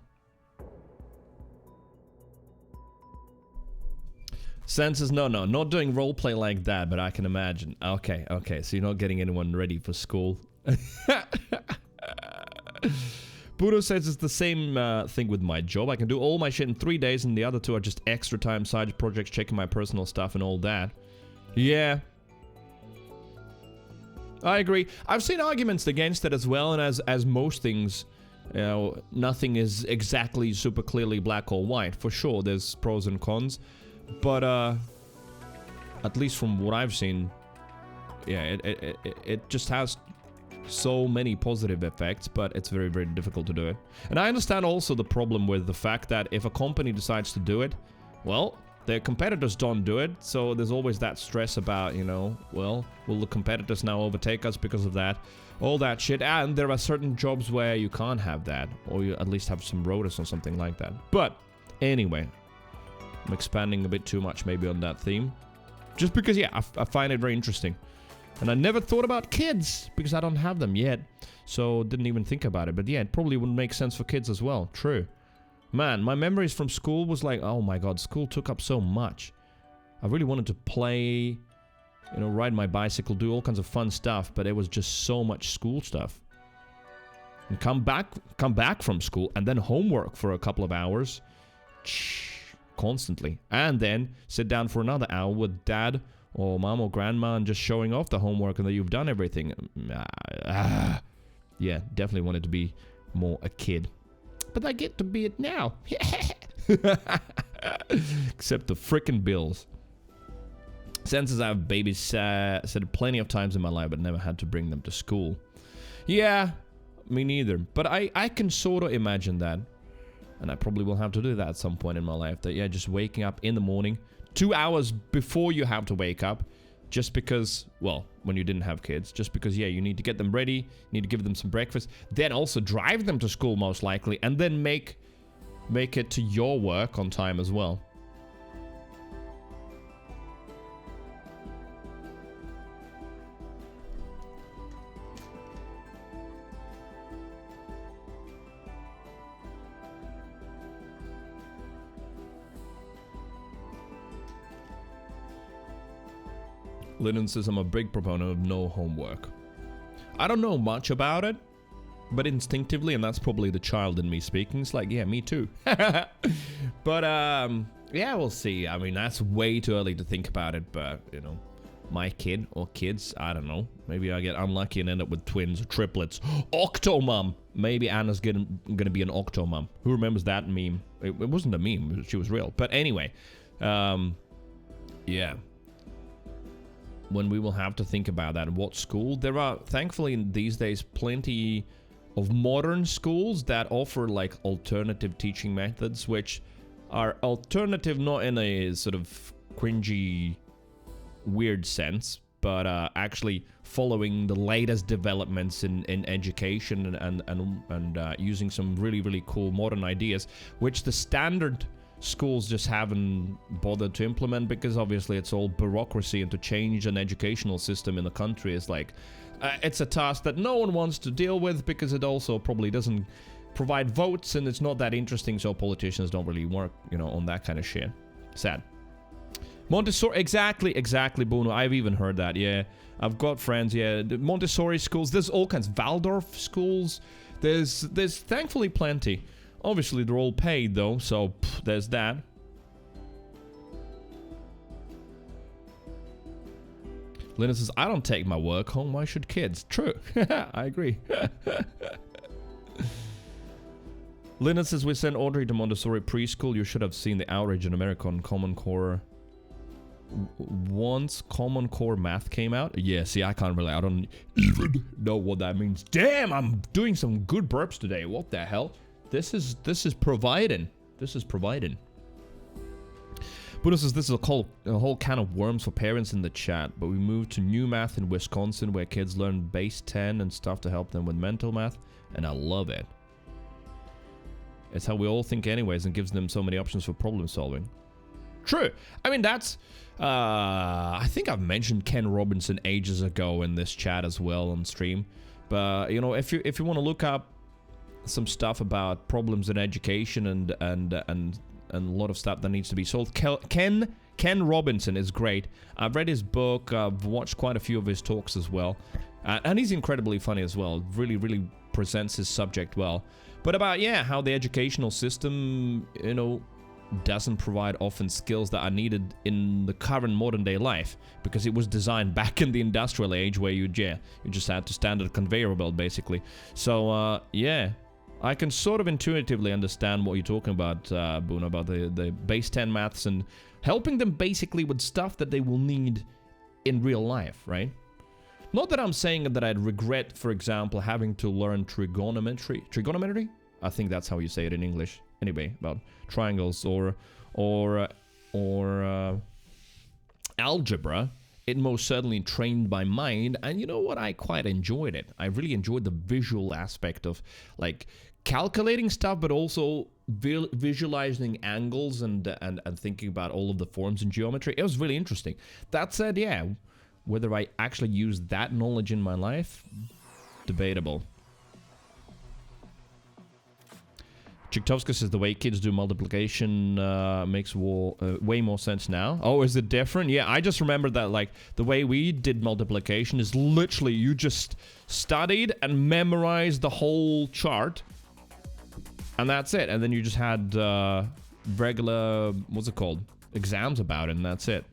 Senses, no, not doing roleplay like that, but I can imagine. Okay, so you're not getting anyone ready for school. Budo says it's the same thing with my job. I can do all my shit in 3 days, and the other 2 are just extra time side projects, checking my personal stuff and all that. Yeah. I agree. I've seen arguments against it as well, and as most things, you know, nothing is exactly super clearly black or white. For sure, there's pros and cons. But, at least from what I've seen, yeah, it just has so many positive effects, but it's very, very difficult to do it. And I understand also the problem with the fact that if a company decides to do it, well, their competitors don't do it, so there's always that stress about, you know, well, will the competitors now overtake us because of that? All that shit. And there are certain jobs where you can't have that, or you at least have some rotas or something like that. But anyway, I'm expanding a bit too much maybe on that theme, just because, yeah, I find it very interesting. And I never thought about kids, because I don't have them yet. So didn't even think about it. But yeah, it probably would make sense for kids as well. True. Man, my memories from school was like, oh my god, school took up so much. I really wanted to play, you know, ride my bicycle, do all kinds of fun stuff. But it was just so much school stuff. And come back from school and then homework for a couple of hours. Constantly. And then sit down for another hour with dad or mom or grandma and just showing off the homework and that you've done everything. Yeah, definitely wanted to be more a kid. But I get to be it now. Except the frickin' bills. Senses I've babysat plenty of times in my life, but never had to bring them to school. Yeah, me neither. But I can sort of imagine that. And I probably will have to do that at some point in my life. That, yeah, just waking up in the morning, 2 hours before you have to wake up, just because, well, when you didn't have kids, just because, yeah, you need to get them ready, you need to give them some breakfast, then also drive them to school most likely, and then make it to your work on time as well. Lennon says I'm a big proponent of no homework. I don't know much about it, But instinctively, and that's probably the child in me speaking, it's like, yeah, me too. But, yeah, we'll see. I mean, that's way too early to think about it, but, you know, my kid or kids, I don't know. Maybe I get unlucky and end up with twins or triplets. Octomum! Maybe Anna's gonna be an Octomum. Who remembers that meme? It wasn't a meme, she was real. But anyway, yeah. When we will have to think about that. What school? There are, thankfully, these days, plenty of modern schools that offer, like, alternative teaching methods, which are alternative not in a sort of cringy, weird sense, but actually following the latest developments in education and using some really, really cool modern ideas, which the standard schools just haven't bothered to implement, because obviously it's all bureaucracy, and to change an educational system in the country is like, it's a task that no one wants to deal with, because it also probably doesn't provide votes, and it's not that interesting, so politicians don't really work, you know, on that kind of shit. Sad. Montessori, exactly, Bruno. I've even heard that, yeah. I've got friends, yeah. The Montessori schools, there's all kinds. Waldorf schools, there's thankfully plenty. Obviously, they're all paid, though, so there's that. Lena says, I don't take my work home, why should kids? True, I agree. Lena says, we sent Audrey to Montessori preschool. You should have seen the outrage in America on Common Core. Once Common Core math came out, yeah, see, I don't even know what that means. Damn, I'm doing some good burps today. What the hell? This is providing. This is providing. Buddha says, this is a whole can of worms for parents in the chat, but we moved to new math in Wisconsin where kids learn base 10 and stuff to help them with mental math, and I love it. It's how we all think anyways, and gives them so many options for problem solving. True. I mean, that's... I think I've mentioned Ken Robinson ages ago in this chat as well on stream. But, you know, if you want to look up some stuff about problems in education and a lot of stuff that needs to be solved, Ken Robinson is great. I've read his book. I've watched quite a few of his talks as well. And he's incredibly funny as well. Really, really presents his subject well. But about, yeah, how the educational system, you know, doesn't provide often skills that are needed in the current modern day life, because it was designed back in the industrial age where you just had to stand at a conveyor belt basically. So yeah, I can sort of intuitively understand what you're talking about, Boone, about the base 10 maths and helping them basically with stuff that they will need in real life, right? Not that I'm saying that I'd regret, for example, having to learn trigonometry? I think that's how you say it in English. Anyway, about triangles or algebra. It most certainly trained my mind, and you know what? I quite enjoyed it. I really enjoyed the visual aspect of, like, calculating stuff, but also visualizing angles and thinking about all of the forms in geometry. It was really interesting. That said, yeah, whether I actually use that knowledge in my life, debatable. Chiktovska says the way kids do multiplication makes way more sense now. Oh, is it different? Yeah, I just remember that, like, the way we did multiplication is literally you just studied and memorized the whole chart, and that's it. And then you just had regular, what's it called, exams about it, and that's it.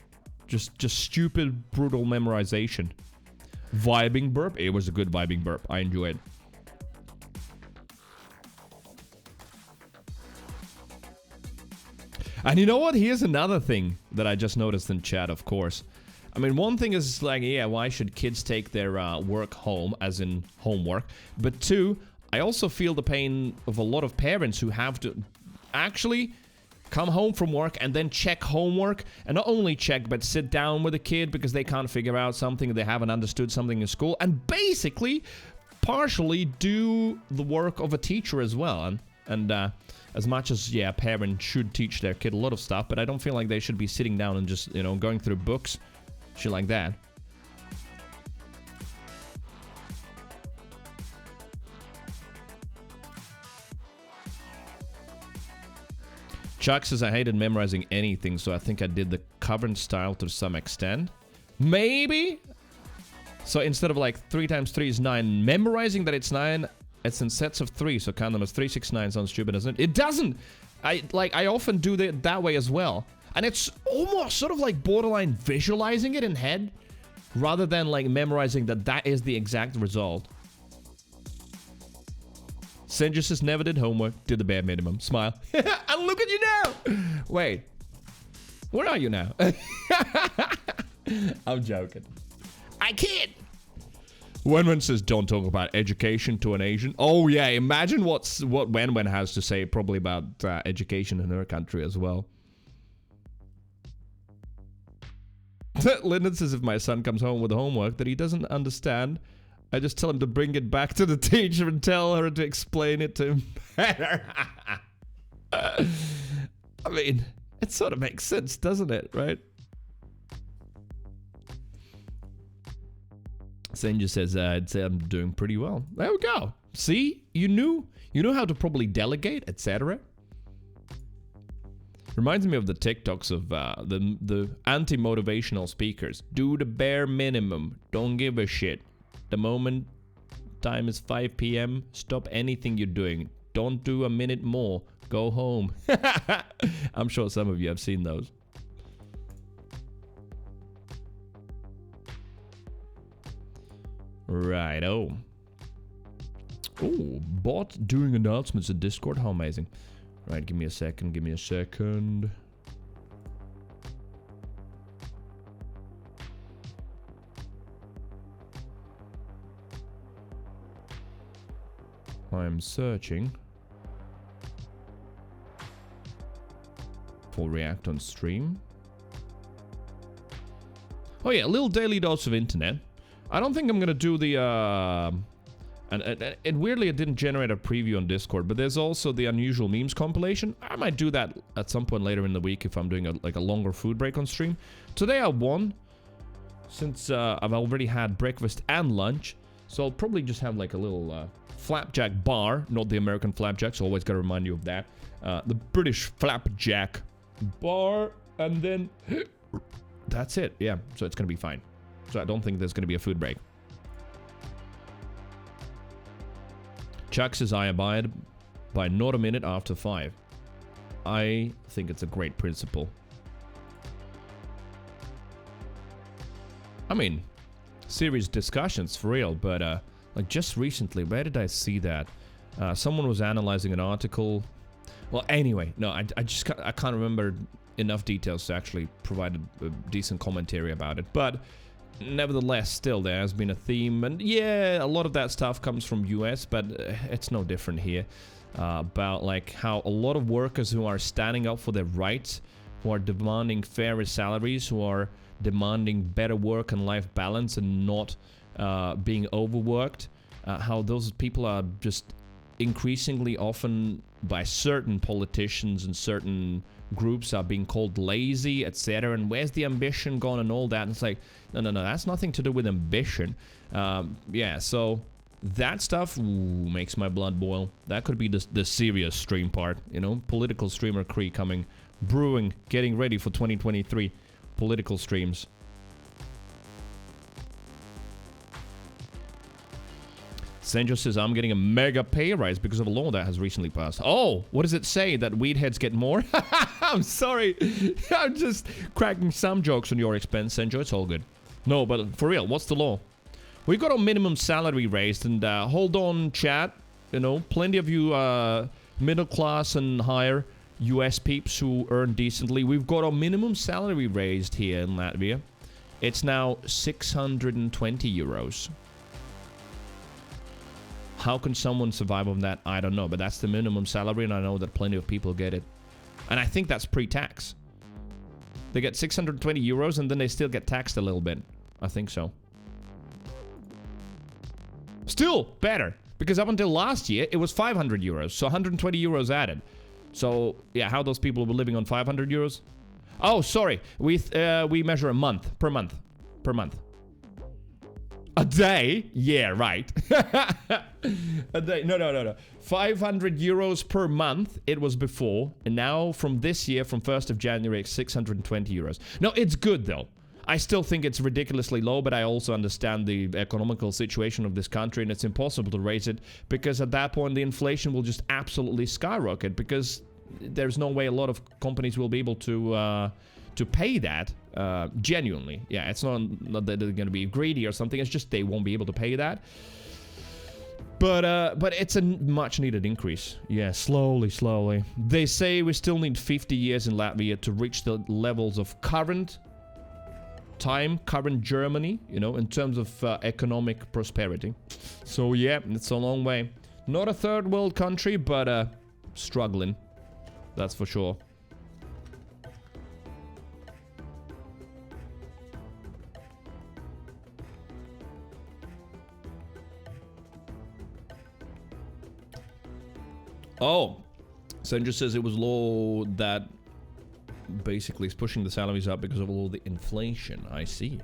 Just stupid, brutal memorization. Vibing burp. It was a good vibing burp. I enjoyed it. And you know what? Here's another thing that I just noticed in chat, of course. I mean, one thing is like, yeah, why should kids take their work home, as in homework? But two, I also feel the pain of a lot of parents who have to actually come home from work and then check homework. And not only check, but sit down with a kid because they can't figure out something, they haven't understood something in school. And basically, partially do the work of a teacher as well. And as much as, yeah, parents should teach their kid a lot of stuff, but I don't feel like they should be sitting down and just, you know, going through books, shit like that. Chuck says, I hated memorizing anything, so I think I did the current style to some extent. Maybe? So instead of like 3 times 3 is 9, memorizing that it's 9, It's in sets of 3, so count them as 3, 6, 9. Sounds stupid, doesn't it? It doesn't! I often do that way as well. And it's almost sort of like borderline visualizing it in head, rather than like memorizing that is the exact result. Senju says never did homework, did the bare minimum. Smile. And look at you now! Wait. Where are you now? I'm joking. I can't! Wenwen says don't talk about education to an Asian. Oh yeah, imagine what Wenwen has to say probably about education in her country as well. Lyndon says if my son comes home with homework that he doesn't understand, I just tell him to bring it back to the teacher and tell her to explain it to him better. I mean, it sort of makes sense, doesn't it, right? Senju says, I'd say I'm doing pretty well. There we go. See? You knew how to probably delegate, etc. Reminds me of the TikToks of the anti-motivational speakers. Do the bare minimum. Don't give a shit. The moment time is 5 p.m., stop anything you're doing. Don't do a minute more. Go home. I'm sure some of you have seen those. Righto. Oh, bot doing announcements in Discord. How amazing. Right, give me a second. Give me a second. I'm searching for React on stream. Oh yeah, a little daily dose of internet. I don't think I'm gonna do the and weirdly it didn't generate a preview on Discord, but there's also the unusual memes compilation. I might do that at some point later in the week if I'm doing a longer food break on stream. Today I won, since I've already had breakfast and lunch, so I'll probably just have like a little flapjack bar, not the American flapjack, so always gotta remind you of that. The British flapjack bar, and then that's it. Yeah, so it's gonna be fine. So I don't think there's gonna be a food break. Chuck says I abide by not a minute after 5. I think it's a great principle. I mean, serious discussions for real, but like just recently, where did I see that? Someone was analyzing an article. Well, anyway, no, I can't remember enough details to actually provide a decent commentary about it. But nevertheless, still there has been a theme, and yeah, a lot of that stuff comes from US, but it's no different here. About like how a lot of workers who are standing up for their rights, who are demanding fairer salaries, who are demanding better work and life balance and not being overworked, how those people are just increasingly often by certain politicians and certain groups are being called lazy, etc. And where's the ambition gone and all that? And it's like, no, that's nothing to do with ambition. Yeah, so that stuff makes my blood boil. That could be the serious stream part, you know, political streamer Cree coming, brewing, getting ready for 2023 political streams. Senjo says, I'm getting a mega pay rise because of a law that has recently passed. Oh, what does it say? That weed heads get more? I'm sorry. I'm just cracking some jokes on your expense, Senjo. It's all good. No, but for real, what's the law? We got our minimum salary raised, and hold on, chat. You know, plenty of you middle class and higher US peeps who earn decently. We've got our minimum salary raised here in Latvia. It's now 620 euros. How can someone survive on that? I don't know, but that's the minimum salary, and I know that plenty of people get it. And I think that's pre-tax. They get 620 euros, and then they still get taxed a little bit. I think so. Still better, because up until last year, it was 500 euros, so 120 euros added. So, yeah, how those people were living on 500 euros? Oh, sorry. We measure a month, per month. A day? Yeah, right. A day. No. 500 euros per month it was before. And now from this year, from 1st of January, it's 620 euros. No, it's good though. I still think it's ridiculously low, but I also understand the economical situation of this country, and it's impossible to raise it because at that point the inflation will just absolutely skyrocket because there's no way a lot of companies will be able to pay that genuinely. Yeah, it's not that they're going to be greedy or something. It's just they won't be able to pay that. But it's a much needed increase. Yeah, slowly. They say we still need 50 years in Latvia to reach the levels of current Germany, you know, in terms of economic prosperity. So yeah, it's a long way. Not a third world country, but struggling. That's for sure. Oh, Sandra says it was law that basically is pushing the salaries up because of all the inflation. I see.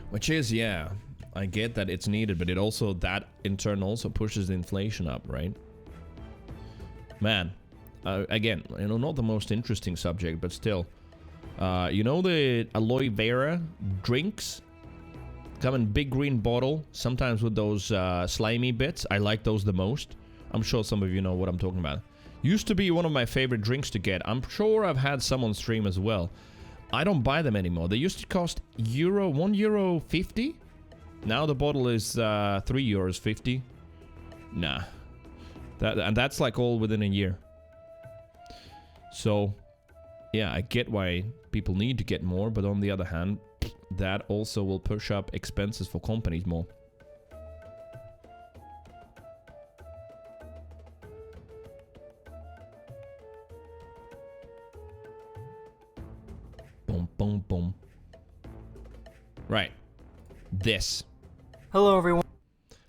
Which is, yeah, I get that it's needed, but it also, that in turn also pushes the inflation up, right? Man, again, you know, not the most interesting subject, but still. You know the aloe vera drinks? Come in big green bottle, sometimes with those slimy bits. I like those the most. I'm sure some of you know what I'm talking about. Used to be one of my favorite drinks to get. I'm sure I've had some on stream as well. I don't buy them anymore. They used to cost €1.50. Now the bottle is €3.50. Nah. And that's like all within a year. So, yeah, I get why people need to get more, but on the other hand, that also will push up expenses for companies more. Boom, boom, boom. Right. This. Hello, everyone.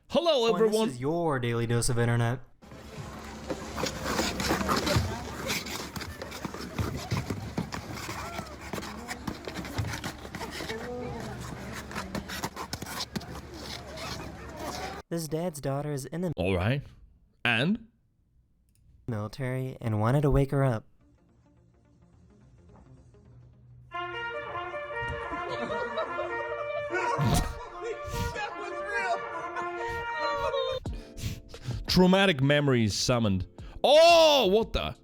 Hello, everyone. This is your daily dose of internet. This dad's daughter is in the Alright. And? military and wanted to wake her up. Traumatic memories summoned. Oh, what the?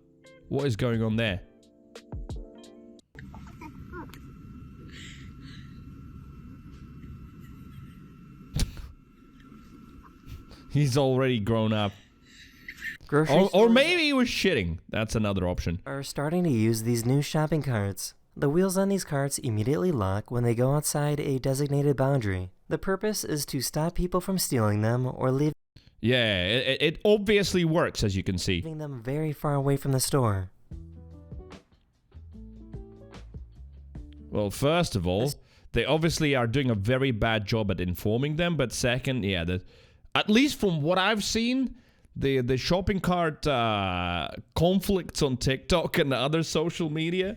What is going on there? He's already grown up. Or maybe he was shitting. That's another option. Are starting to use these new shopping carts. The wheels on these carts immediately lock when they go outside a designated boundary. The purpose is to stop people from stealing them or leaving Yeah, it obviously works, as you can see. them very far away from the store. Well, first of all, they obviously are doing a very bad job at informing them. But second, yeah, at least from what I've seen, the shopping cart conflicts on TikTok and other social media,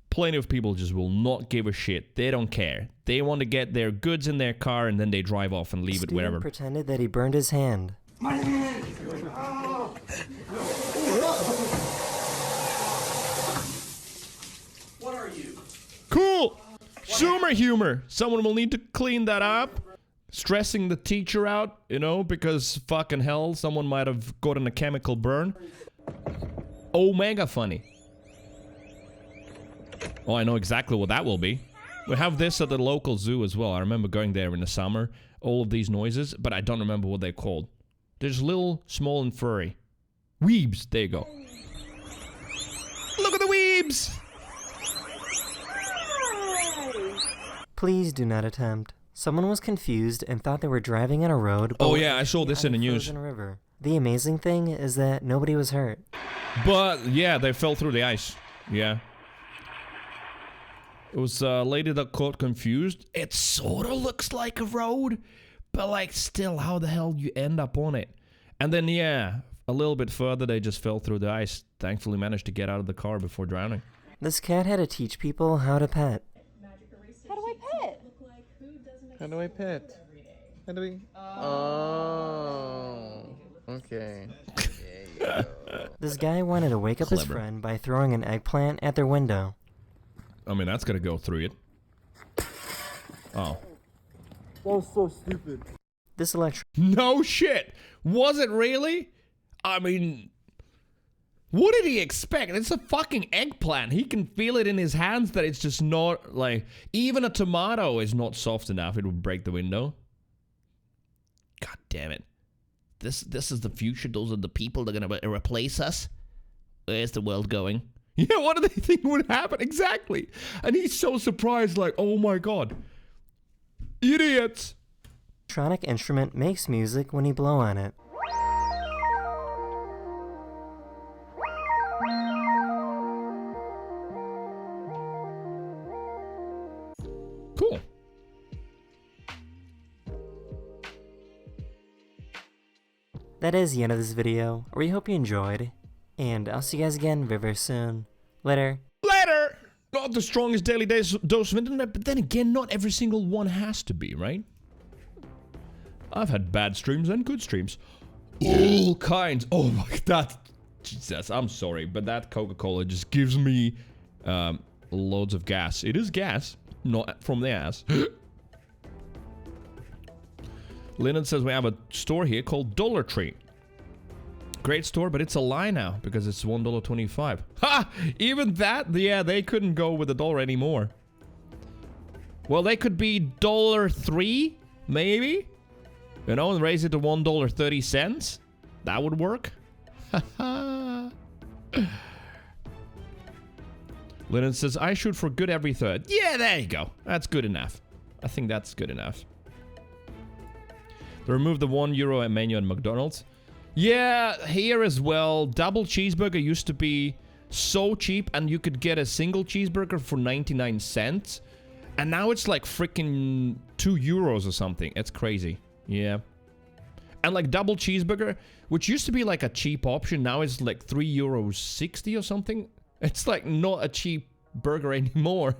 plenty of people just will not give a shit. They don't care. They want to get their goods in their car and then they drive off and leave it wherever. The student pretended that he burned his hand. My hand! What are you? Cool! Zoomer humor! Someone will need to clean that up. Stressing the teacher out, you know, because fucking hell, someone might have gotten a chemical burn. Omega funny. Oh, I know exactly what that will be. We have this at the local zoo as well. I remember going there in the summer. All of these noises, but I don't remember what they're called. They're just little, small, and furry. Weebs. There you go. Look at the weebs! Please do not attempt. Someone was confused and thought they were driving on a road. Oh yeah, I saw this in the news. River. The amazing thing is that nobody was hurt. But yeah, they fell through the ice. Yeah. It was a lady that got confused. It sort of looks like a road, but like still, how the hell you end up on it? And then yeah, a little bit further, they just fell through the ice. Thankfully managed to get out of the car before drowning. This cat had to teach people how to pet. How do I pet? How do I pet? How do we? Oh, okay. This guy wanted to wake up his Clever. friend by throwing an eggplant at their window. I mean, that's gonna go through it. Oh. That was so stupid. This electric No shit! Was it really? I mean... What did he expect? It's a fucking eggplant. He can feel it in his hands that it's just not, like... Even a tomato is not soft enough. It would break the window. God damn it. This is the future. Those are the people that are gonna replace us. Where's the world going? Yeah, what do they think would happen? Exactly. And he's so surprised, like, oh my god. Idiots! electronic instrument makes music when you blow on it. Cool. That is the end of this video. We hope you enjoyed, and I'll see you guys again very, very soon. Later. Later! Not the strongest daily dose of internet, but then again, not every single one has to be, right? I've had bad streams and good streams. All kinds. Oh my god. Jesus, I'm sorry, but that Coca-Cola just gives me loads of gas. It is gas, not from the ass. Lennon says we have a store here called Dollar Tree. Great store, but it's a lie now because it's $1.25. Ha! Even that? Yeah, they couldn't go with $1 anymore. Well, they could be $3, maybe? You know, and raise it to $1.30. That would work. Lennon says, I shoot for good every third. Yeah, there you go. That's good enough. I think that's good enough. They removed the €1 menu at McDonald's. Yeah, here as well. Double cheeseburger used to be so cheap, and you could get a single cheeseburger for 99 cents. And now it's like freaking €2 or something. It's crazy. Yeah. And like double cheeseburger, which used to be like a cheap option, now it's like €3.60 or something. It's like not a cheap burger anymore.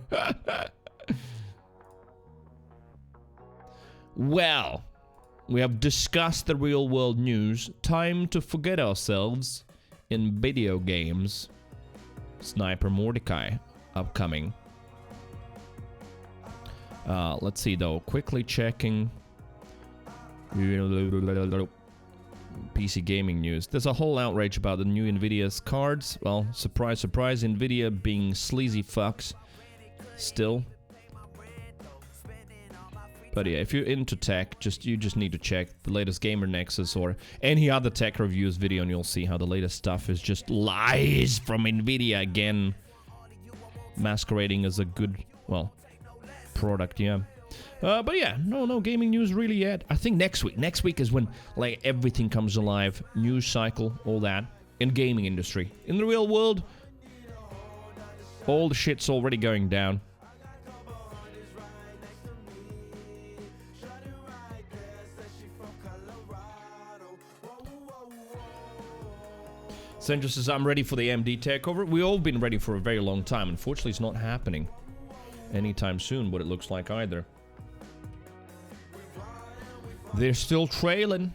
Well, we have discussed the real world news. Time to forget ourselves in video games. Sniper Mordecai upcoming. Let's see though. Quickly checking PC gaming news. There's a whole outrage about the new Nvidia's cards. Well, surprise, surprise, Nvidia being sleazy fucks still. But yeah, if you're into tech, you just need to check the latest Gamer Nexus or any other tech reviews video, and you'll see how the latest stuff is just lies from Nvidia again, masquerading as a good, well, product. Yeah. But yeah, no gaming news really yet. I think next week is when like everything comes alive, news cycle, all that in gaming industry. In the real world, all the shit's already going down. Sandra says, I'm ready for the AMD takeover. We've all been ready for a very long time. Unfortunately, it's not happening anytime soon, what it looks like either. They're still trailing.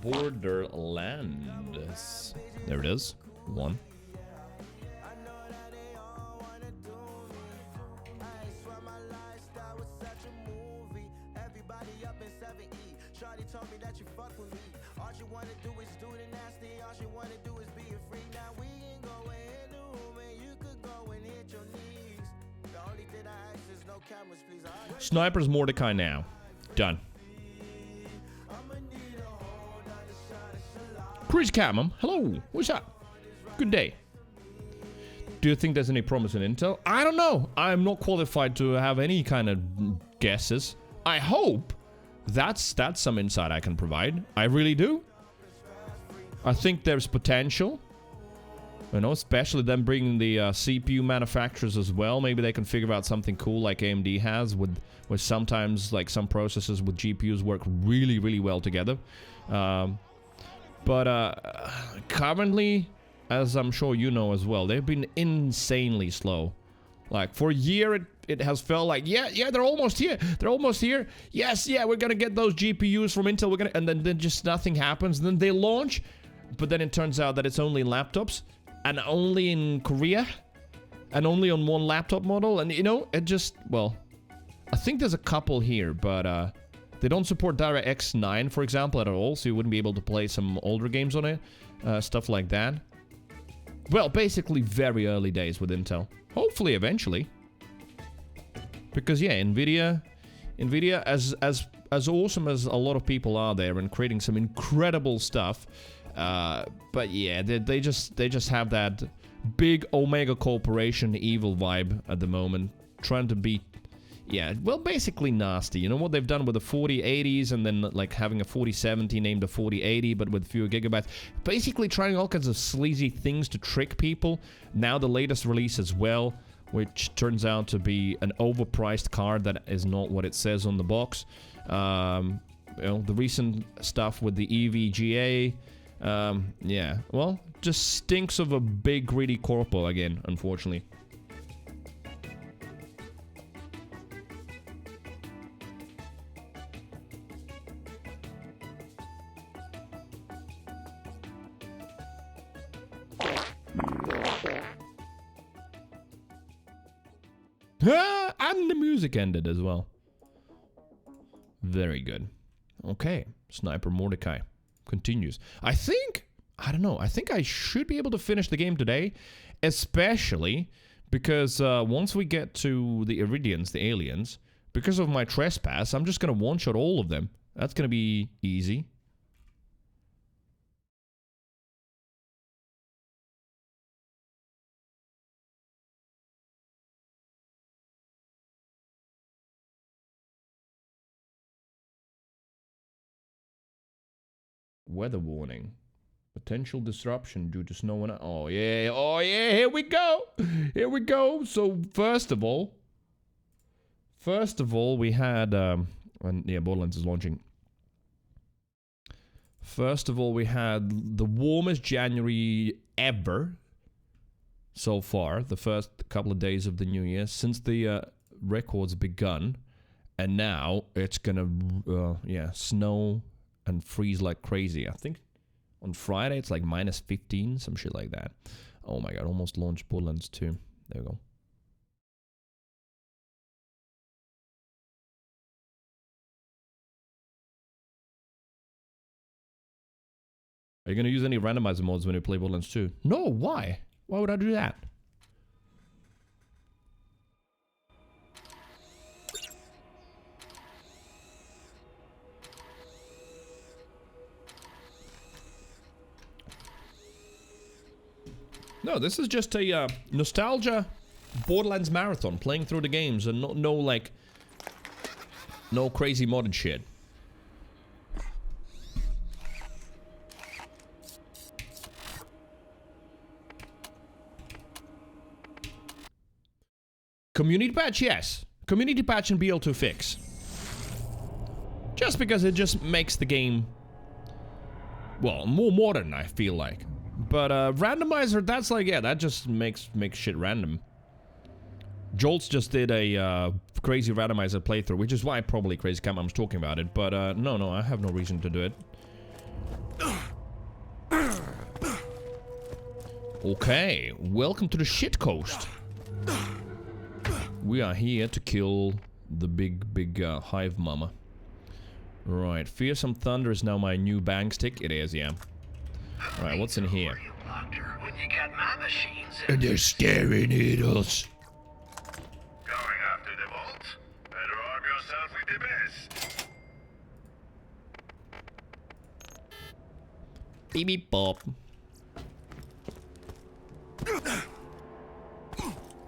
Borderlands. There it is. One. Sniper's Mordecai now. Done. Chris Cameron, hello. What's up? Good day. Do you think there's any promise in Intel? I don't know. I'm not qualified to have any kind of guesses. I hope that's some insight I can provide. I really do. I think there's potential. You know, especially them bringing the CPU manufacturers as well. Maybe they can figure out something cool like AMD has with sometimes like some processors with GPUs work really, really well together. But currently, as I'm sure you know as well, they've been insanely slow. Like for a year, it has felt like, yeah, they're almost here. They're almost here. Yes, yeah, we're gonna get those GPUs from Intel. And then just nothing happens. And then they launch, but then it turns out that it's only laptops. and only in Korea, and only on one laptop model. And you know, it just, well, I think there's a couple here, but they don't support DirectX 9, for example, at all, so you wouldn't be able to play some older games on it, stuff like that. Well, basically very early days with Intel. Hopefully eventually. Because yeah, Nvidia as awesome as a lot of people are there and creating some incredible stuff, but yeah, they just have that big Omega Corporation evil vibe at the moment, trying to be, yeah, well, basically nasty. You know what they've done with the 4080s, and then like having a 4070 named a 4080 but with fewer gigabytes, basically trying all kinds of sleazy things to trick people. Now the latest release as well, which turns out to be an overpriced card that is not what it says on the box. You know, the recent stuff with the EVGA, yeah, well, just stinks of a big greedy corpo again, unfortunately. And the music ended as well. Very good. Okay, Sniper Mordecai continues. I don't know, I think I should be able to finish the game today, especially because once we get to the Iridians, the aliens, because of my trespass, I'm just going to one-shot all of them. That's going to be easy. Weather warning. Potential disruption due to snow and... Oh, yeah. Oh, yeah. Here we go. Here we go. So, first of all, we had... yeah, Borderlands is launching. First of all, we had the warmest January ever so far. The first couple of days of the new year since the record's begun. And now it's gonna, yeah, snow and freeze like crazy. I think on Friday it's like minus 15, some shit like that. Oh my god, almost launched Borderlands 2. There we go. Are you gonna use any randomizer mods when you play Borderlands 2? No, why? Why would I do that? No, this is just a nostalgia Borderlands marathon, playing through the games and no crazy modded shit. Community patch, yes. Community patch and BL2 fix. Just because it just makes the game, well, more modern, I feel like. But randomizer, that's like, yeah, that just makes shit random. Jolts just did a crazy randomizer playthrough, which is why probably Crazy Cam was talking about it. But no, I have no reason to do it. Okay, welcome to the shit coast. We are here to kill the big hive mama. Right, Fearsome Thunder is now my new bang stick. It is, yeah. Alright, what's in here? And they're staring at us. Going after the vault? Better arm yourself with the best. Beep beep bop.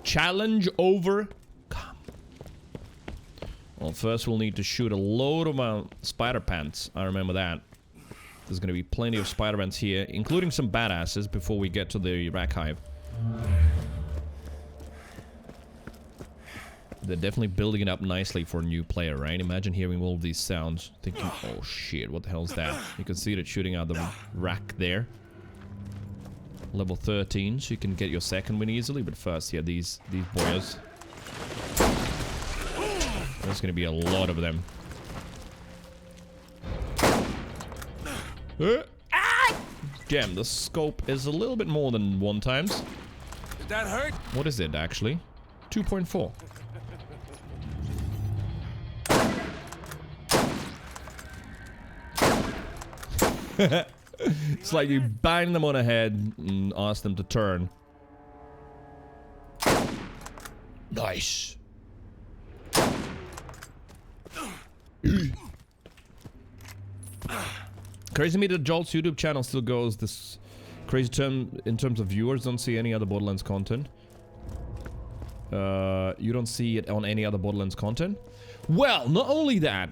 Challenge over. Come. Well, first we'll need to shoot a load of spider pants. I remember that. There's gonna be plenty of spider ants here, including some badasses before we get to the rack hive. They're definitely building it up nicely for a new player, right? Imagine hearing all of these sounds, thinking, oh shit, what the hell's that? You can see it shooting out the rack there. Level 13, so you can get your second win easily, but first, yeah, these boys. There's gonna be a lot of them. Damn, the scope is a little bit more than 1 times. Did that hurt? What is it, actually? 2.4. It's like you bang them on the head and ask them to turn. Nice. Crazy to me that Jolt's YouTube channel still goes this crazy term in terms of viewers. Don't see any other Borderlands content. You don't see it on any other Borderlands content? Well, not only that,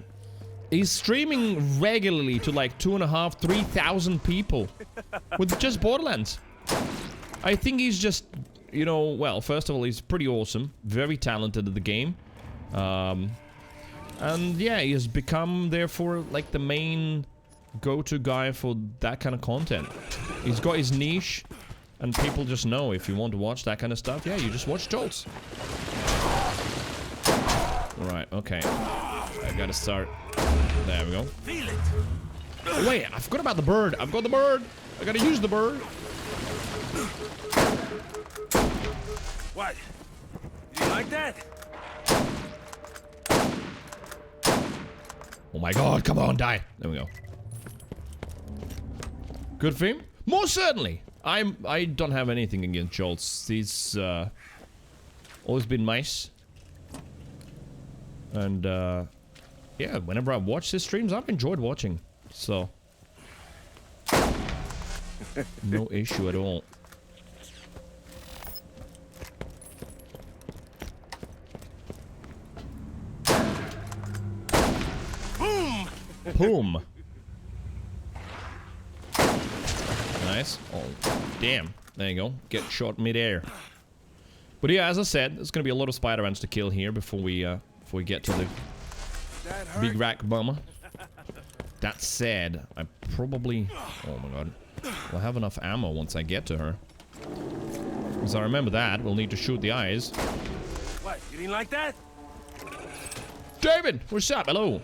he's streaming regularly to like 2,500, 3,000 people with just Borderlands. I think he's just, you know, well, first of all, he's pretty awesome, very talented at the game. And yeah, he has become, therefore, like the main go-to guy for that kind of content. He's got his niche, and people just know if you want to watch that kind of stuff, yeah, you just watch Jolts. Right, okay. I gotta start. There we go. Feel it. Oh, wait, I forgot about the bird. I've got the bird. I gotta use the bird. What? You like that? Oh my god, come on, die. There we go. Good for him? Most certainly. I don't have anything against Jolts. He's always been nice. And yeah, whenever I watch his streams, I've enjoyed watching. So no issue at all. Boom! Boom. Nice. Oh, damn. There you go. Get shot mid-air. But yeah, as I said, there's gonna be a lot of spider ants to kill here before we get to the big rack bomber. That said, I probably... Oh my god. We'll have enough ammo once I get to her. Because I remember that, we'll need to shoot the eyes. What? You didn't like that? David! What's up? Hello!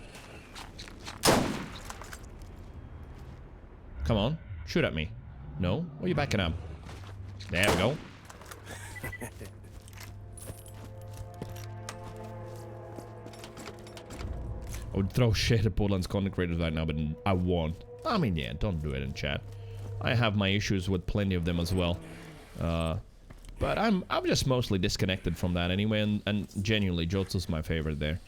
Come on. Shoot at me. No? Why are you backing up? There we go. I would throw shit at Borderlands content creators right now, but I won't. I mean, yeah, don't do it in chat. I have my issues with plenty of them as well. But I'm just mostly disconnected from that anyway, and genuinely, Jolts is my favorite there.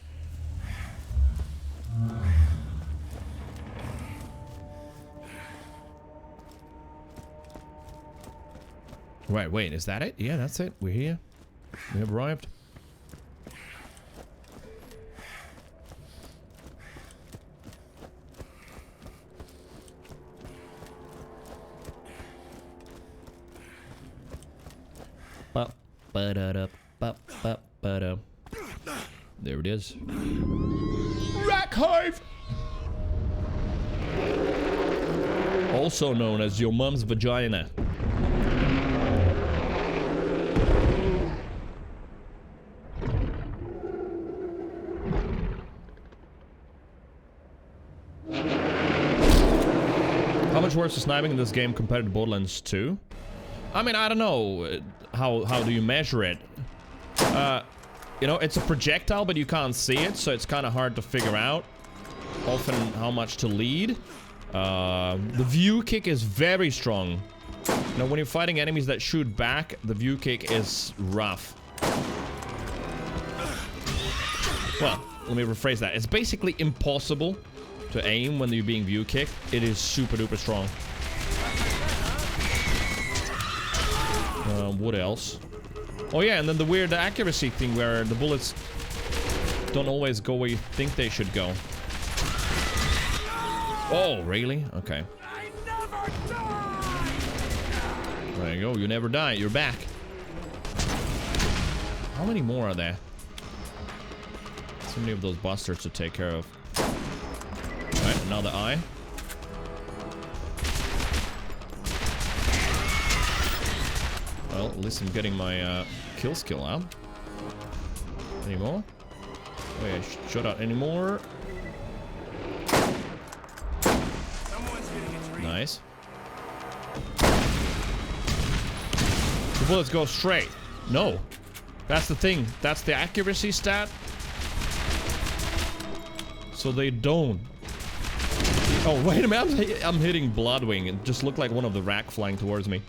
Right, wait, is that it? Yeah, that's it. We're here. We have arrived. There it is. Rack Hive! Also known as your mom's vagina. How much worse is sniping in this game compared to Borderlands 2? I mean, I don't know. How do you measure it? You know, it's a projectile, but you can't see it, so it's kind of hard to figure out often how much to lead. The view kick is very strong. You know, when you're fighting enemies that shoot back, the view kick is rough. Well, let me rephrase that. It's basically impossible to aim when you're being view kicked. It is super duper strong. What else? Oh yeah, and then the weird accuracy thing where the bullets don't always go where you think they should go. Oh, really? Okay. There you go, you never die, you're back. How many more are there? So many of those bastards to take care of. Alright, another eye. Well, at least I'm getting my kill skill out. Any more? Wait, I shot out any more? Nice. bullets go straight. No. That's the thing. That's the accuracy stat. So they don't. Oh, wait a minute. I'm hitting Bloodwing. It just looked like one of the rack flying towards me.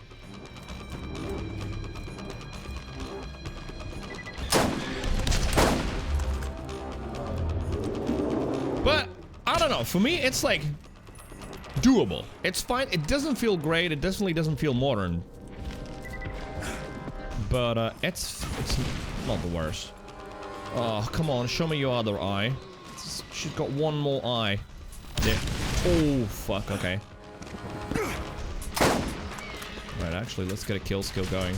But, I don't know. For me, it's like doable. It's fine. It doesn't feel great. It definitely doesn't feel modern. But, it's not the worst. Oh, come on. Show me your other eye. She's got one more eye. There. Oh, fuck. Okay. Right, actually, let's get a kill skill going.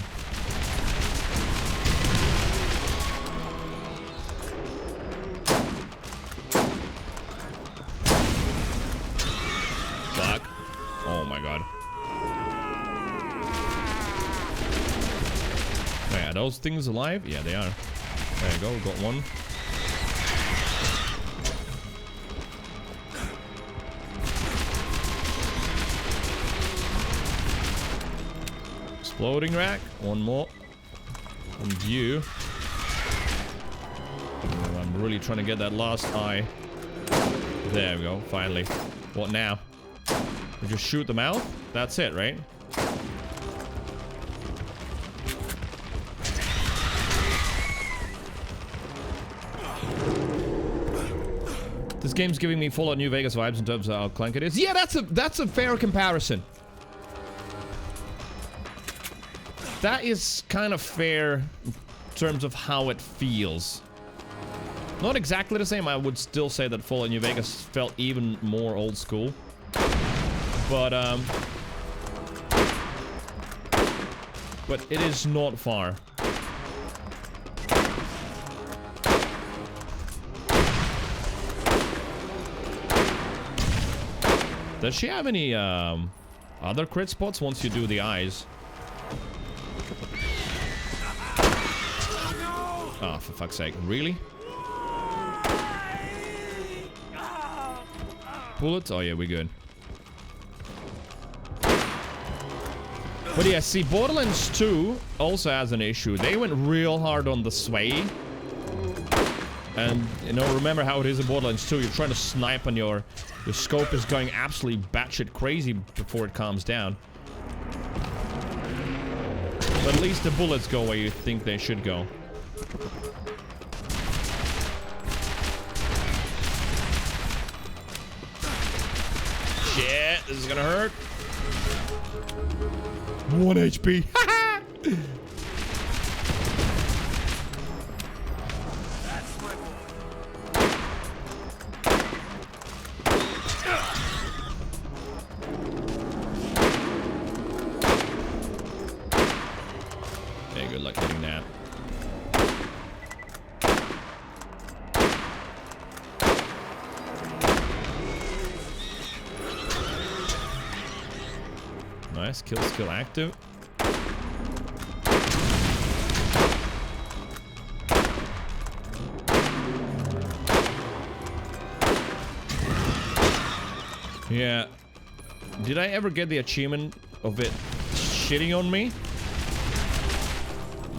Fuck. Oh my god. Wait, are those things alive? Yeah, they are. There you go, got one. Exploding rack. One more. And you. Oh, I'm really trying to get that last eye. There we go, finally. What now? We just shoot them out? That's it, right? This game's giving me Fallout New Vegas vibes in terms of how clank it is. Yeah, that's a fair comparison. That is kind of fair in terms of how it feels. Not exactly the same. I would still say that Fallout New Vegas felt even more old school. But it is not far. Does she have any other crit spots once you do the eyes? Oh, for fuck's sake. Really? Bullets? Oh yeah, we're good. But yeah, see, Borderlands 2 also has an issue. They went real hard on the sway. And, you know, remember how it is in Borderlands 2. You're trying to snipe and your scope is going absolutely batshit crazy before it calms down. But at least the bullets go where you think they should go. Shit, this is gonna hurt. 1 HP. Yeah, good luck hitting that. Nice, kill skill active. Yeah. Did I ever get the achievement of it shitting on me?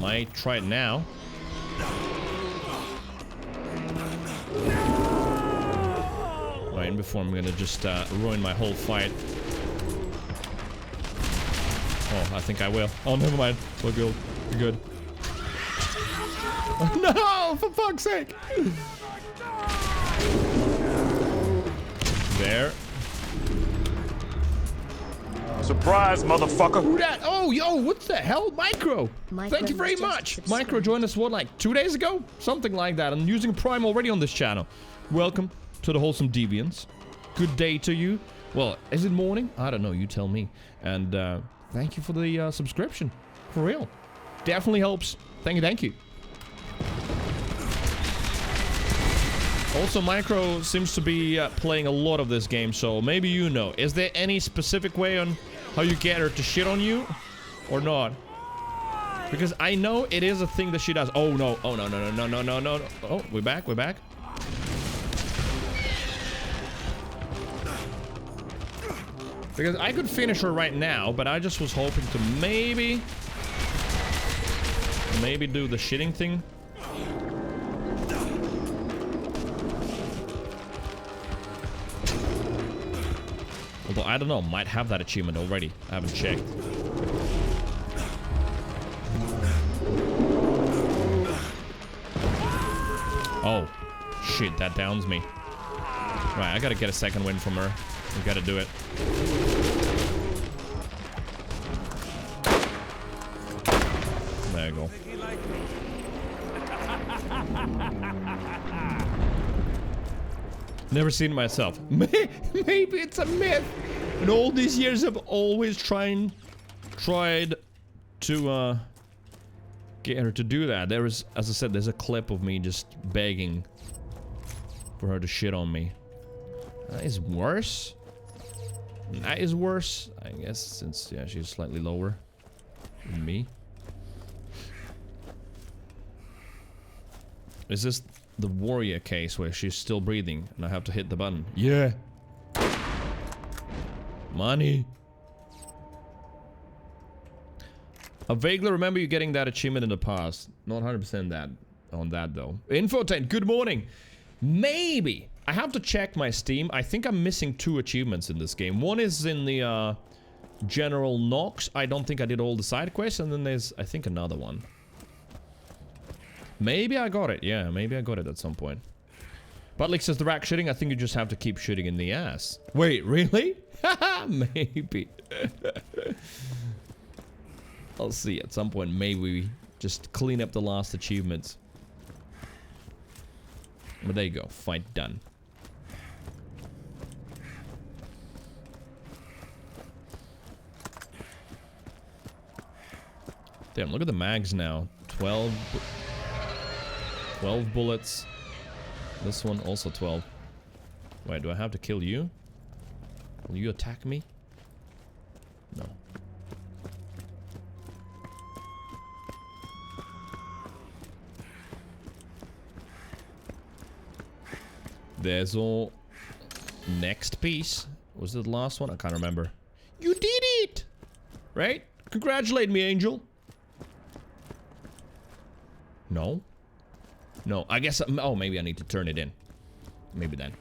Might try it now. Right, before I'm gonna just ruin my whole fight. Oh, I think I will. Oh, never mind. We're good. We're good. No! For fuck's sake! There. Surprise, motherfucker! Who that? Oh, yo, what the hell? Micro! Thank you very much! Micro joined us, what, like 2 days ago? Something like that. I'm using Prime already on this channel. Welcome to the Wholesome Deviants. Good day to you. Well, is it morning? I don't know, you tell me. And, thank you for the subscription. For real. Definitely helps. Thank you, thank you. Also, Micro seems to be playing a lot of this game, so maybe you know. Is there any specific way on how you get her to shit on you? Or not? Because I know it is a thing that she does. Oh, no. Oh, no, no, no, no, no, no, no. Oh, we're back, we're back. Because I could finish her right now, but I just was hoping to maybe maybe do the shitting thing. Although, I don't know, might have that achievement already. I haven't checked. Oh, shit, that downs me. Right, I gotta get a second win from her. We gotta do it. There you go. Never seen it myself. Maybe it's a myth. In all these years, I've always tried to get her to do that. There is, as I said, there's a clip of me just begging for her to shit on me. That is worse. That is worse, I guess, since yeah, she's slightly lower than me. Is this the warrior case where she's still breathing and I have to hit the button? Yeah. Money. I vaguely remember you getting that achievement in the past. Not 100% that on that though. Infotainment, good morning. Maybe. I have to check my Steam. I think I'm missing 2 achievements in this game. One is in the General Knox. I don't think I did all the side quests, and then there's, I think, another one. Maybe I got it. Yeah, maybe I got it at some point. But like says the rack shooting, I think you just have to keep shooting in the ass. Wait, really? Maybe. I'll see at some point. Maybe we just clean up the last achievements. But there you go. Fight done. Damn, look at the mags now. 12 bullets. This one also 12. Wait, do I have to kill you? Will you attack me? No. There's all next piece. Was it the last one? I can't remember. You did it! Right? Congratulate me, Angel. No? No, I guess... oh, maybe I need to turn it in. Maybe then.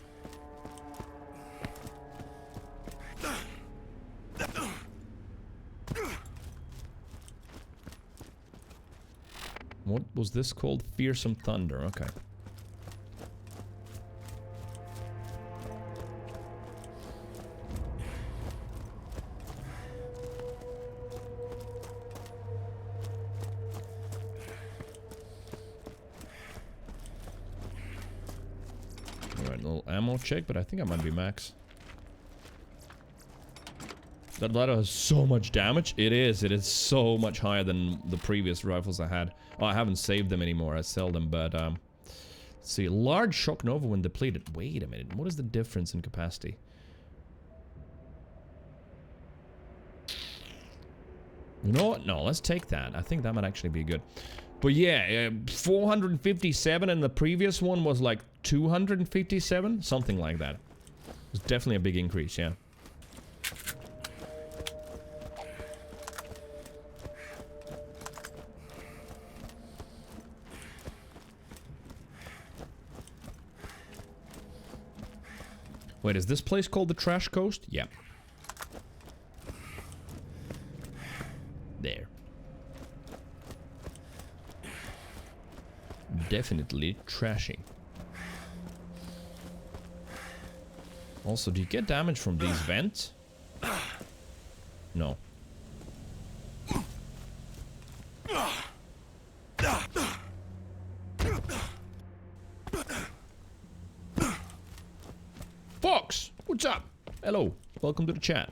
What was this called? Fearsome Thunder. Okay. Ammo check, but I think I might be max. That ladder has so much damage. It is so much higher than the previous rifles I had. Oh, I haven't saved them anymore. I sell them, but let's see. Large shock nova when depleted. Wait a minute. What is the difference in capacity? You know what? No, let's take that. I think that might actually be good. But yeah, 457 and the previous one was like 257, something like that. It's definitely a big increase, yeah. Wait, is this place called the Trash Coast? Yeah. There. Definitely trashy. Also, do you get damage from these vents? No. Fox, what's up? Hello, welcome to the chat.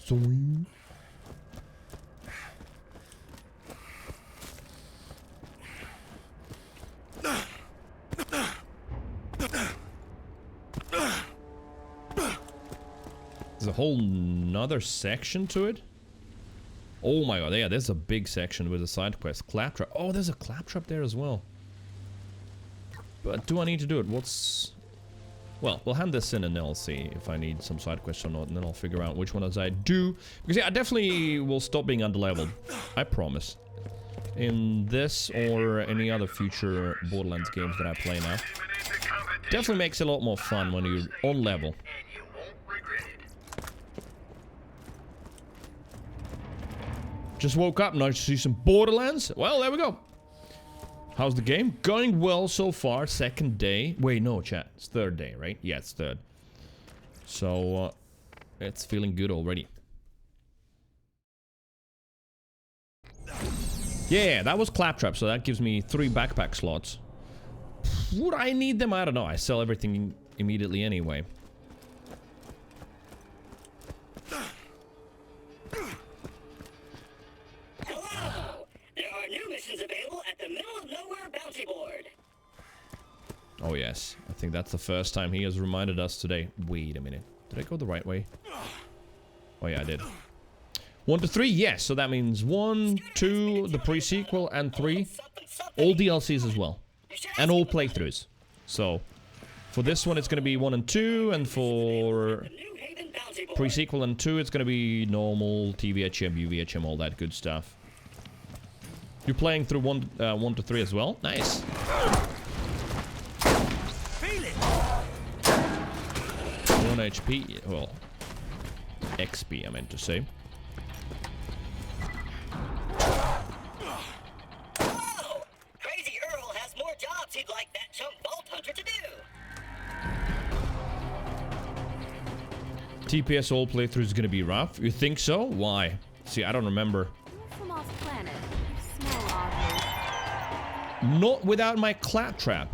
Zoing. There's a whole nother section to it. Oh my god, yeah, there's a big section with a side quest. Claptrap. Oh, there's a claptrap there as well. But do I need to do it? What's... Well, we'll hand this in and then I'll see if I need some side quests or not, and then I'll figure out which ones I do. Because yeah, I definitely will stop being underleveled. I promise. In this or any other future Borderlands games that I play now. Definitely makes it a lot more fun when you're on level. Just woke up, nice to see some Borderlands. Well, there we go. How's the game? Going well so far. Second day. Wait, no, chat. It's third day, right? Yeah, it's third. So, it's feeling good already. Yeah, that was Claptrap, so that gives me 3 backpack slots. Would I need them? I don't know. I sell everything immediately anyway. Hello! There are new missions available at the Middle of Nowhere Bounty Board. Oh, yes. I think that's the first time he has reminded us today. Wait a minute. Did I go the right way? Oh, yeah, I did. 1 to 3, yes. So that means 1, 2, the pre-sequel, and 3. All DLCs as well. And all playthroughs. So, for this one, it's going to be 1 and 2, and for pre-sequel and 2, it's going to be normal, TVHM, UVHM, all that good stuff. You're playing through 1 to 3 as well? Nice. 1 HP, well, XP I meant to say. Whoa! Crazy Earl has more jobs he'd like that chump Vault Hunter to do. TPS all playthrough is gonna be rough. You think so? Why? See, I don't remember. You're from off planet. You smell oddly. Not without my Claptrap.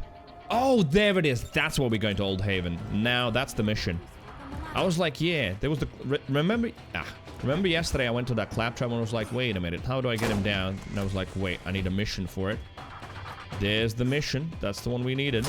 Oh, there it is. That's why we're going to Old Haven. Now, that's the mission. I was like, yeah, there was the... Remember yesterday I went to that Claptrap and I was like, wait a minute, how do I get him down? And I was like, wait, I need a mission for it. There's the mission. That's the one we needed.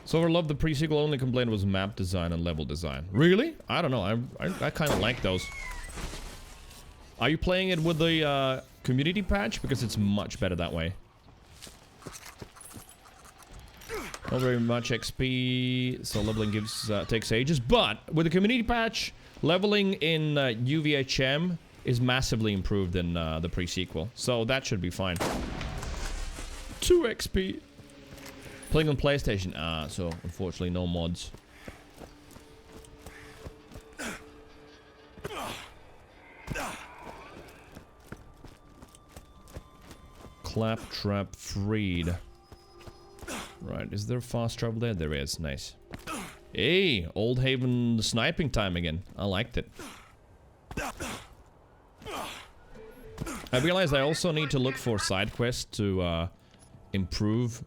So I love the pre-sequel, only complaint was map design and level design. Really? I don't know. I kind of like those. Are you playing it with the community patch? Because it's much better that way. Not very much XP, so leveling takes ages. But with the community patch, leveling in UVHM is massively improved in the pre-sequel. So that should be fine. 2 XP. Playing on PlayStation. So unfortunately no mods. Claptrap freed. Right, is there fast travel there? There is, nice. Hey, Old Haven sniping time again. I liked it. I realized I also need to look for side quests to improve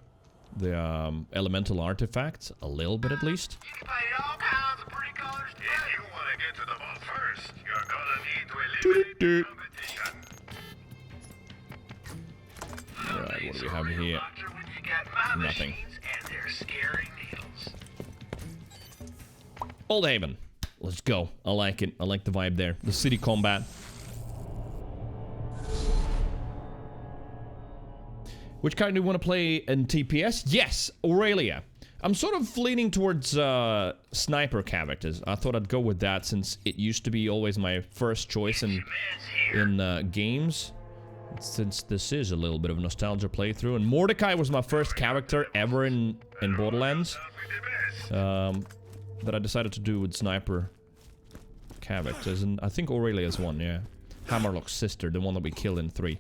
the elemental artifacts a little bit at least. You can find all kinds of pretty colors. If you want to get to the vault first, you're gonna need to eliminate competition. Alright, what do we have here? Nothing. And they're scary needles. Old Haven. Let's go. I like it. I like the vibe there. The city combat. Which character do you want to play in TPS? Yes, Aurelia. I'm sort of leaning towards sniper characters. I thought I'd go with that since it used to be always my first choice in games. Since this is a little bit of a nostalgia playthrough. And Mordecai was my first character ever in Borderlands. That I decided to do with sniper characters. And I think Aurelia's one, yeah. Hammerlock's sister, the one that we killed in 3.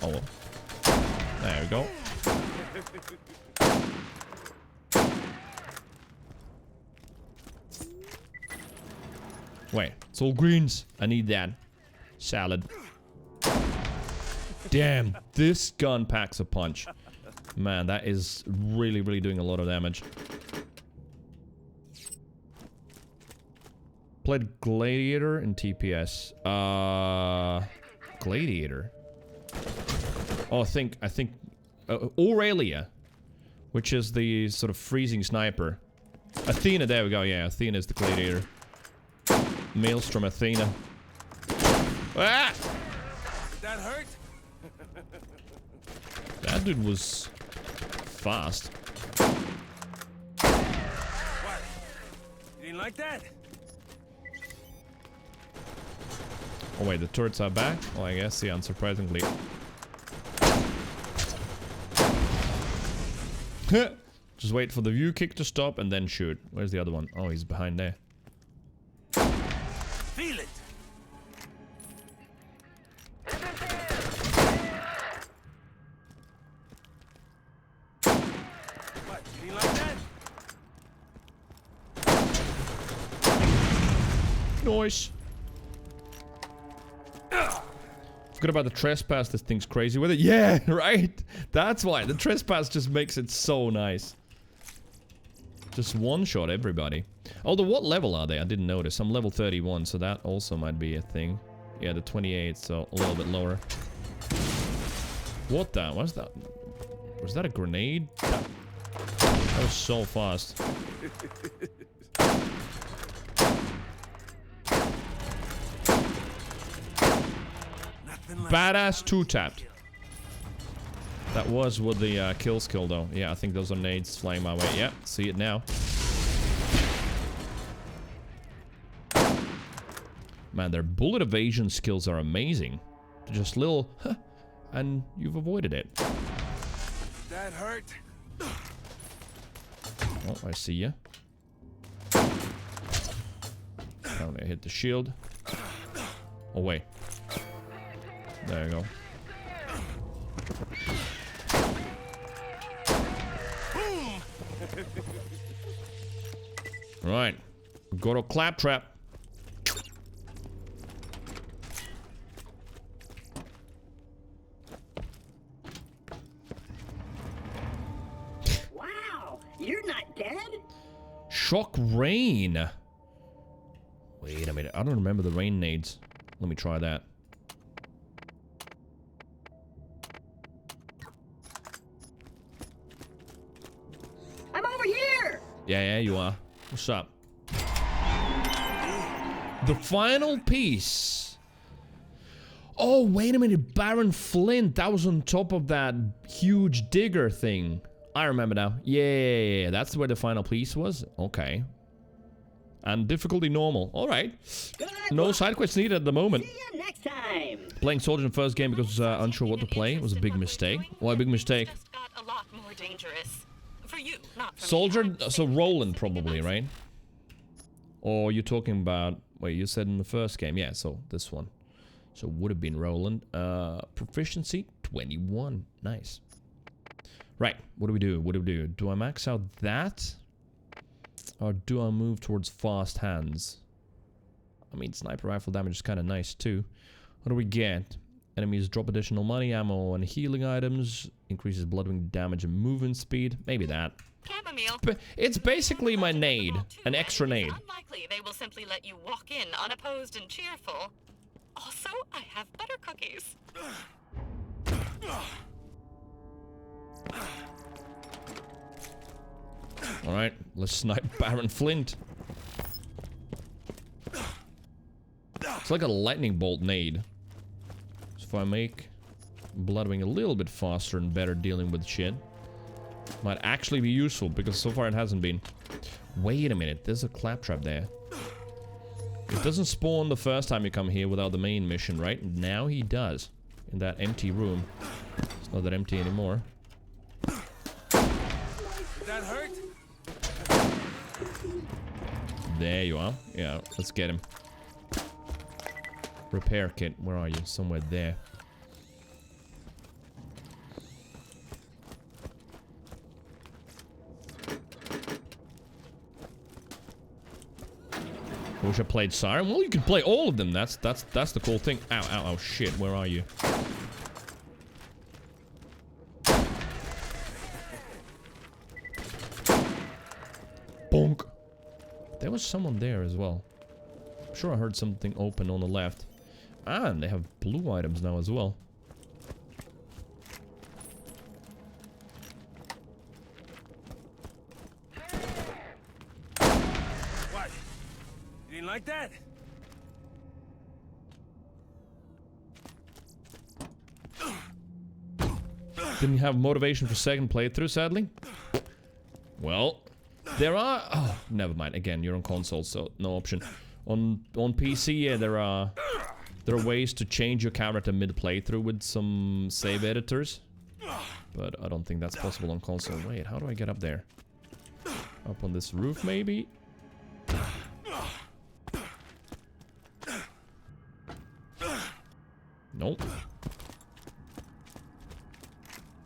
Oh. There we go. Wait, it's all greens. I need that. Salad. Damn, this gun packs a punch. Man, that is really, really doing a lot of damage. played Gladiator and TPS. Gladiator. Oh, I think Aurelia, which is the sort of freezing sniper. Athena, there we go. Yeah, Athena is the Gladiator. Maelstrom Athena. Ah! Did that hurt? That dude was fast. What? You didn't like that? Oh wait, the turrets are back? Well, I guess, yeah, unsurprisingly. Just wait for the view kick to stop and then shoot. Where's the other one? Oh, he's behind there. Feel it. What? You didn't like that? Nice. Forgot about the trespass. This thing's crazy with it. Yeah, right? That's why. The trespass just makes it so nice. Just one-shot everybody. Although, what level are they? I didn't notice. I'm level 31, so that also might be a thing. Yeah, the 28, so a little bit lower. What the? What's that? Was that a grenade? That was so fast. Badass 2-tapped. That was with the kill skill though. Yeah, I think those are nades flying my way. Yeah, see it now. Man, their bullet evasion skills are amazing. They're just little, and you've avoided it. That hurt. Oh, I see ya. Oh, they hit the shield. Oh, wait. There you go. Right. Go to claptrap. Wow, you're not dead? Shock rain. Wait a minute. I don't remember the rain nades. Let me try that. I'm over here! Yeah, you are. What's up? The final piece. Oh, wait a minute. Baron Flint. That was on top of that huge digger thing. I remember now. Yeah. That's where the final piece was. Okay. And difficulty normal. All right. No side quests needed at the moment. See you next time! Playing Soldier in the first game because unsure what to play was a big mistake. Why a big mistake? Just got a lot more dangerous. For you, not for me. Soldier, so Roland probably, right? Or you're talking about, wait, you said in the first game, yeah, so this one. So would have been Roland. Proficiency, 21, nice. Right, what do we do? Do I max out that? Or do I move towards fast hands? I mean, sniper rifle damage is kind of nice too. What do we get? Enemies drop additional money, ammo, and healing items. Increases bloodwing damage and movement speed. Maybe that. Chamomile. But it's basically my nade. An extra nade. It's unlikely they will simply let you walk in unopposed and cheerful. Also, I have butter cookies. Alright, let's snipe Baron Flint. It's like a lightning bolt nade. So if I make Bloodwing a little bit faster and better dealing with shit, might actually be useful, because so far it hasn't been. Wait a minute, there's a claptrap there. It doesn't spawn the first time you come here without the main mission, right? Now he does. In that empty room. It's not that empty anymore. Did that hurt? There you are. Yeah, let's get him. Repair kit, where are you? Somewhere there. I wish I played Siren. Well, you can play all of them. That's the cool thing. Ow, shit. Where are you? Bonk. There was someone there as well. sure I heard something open on the left. Ah, and they have blue items now as well. What? You didn't like that? Didn't have motivation for second playthrough, sadly. Well, there are... Oh, never mind. Again, you're on console, so no option. On PC, yeah, there are ways to change your character mid-playthrough with some save editors. But I don't think that's possible on console. Wait, how do I get up there? Up on this roof, maybe? Nope.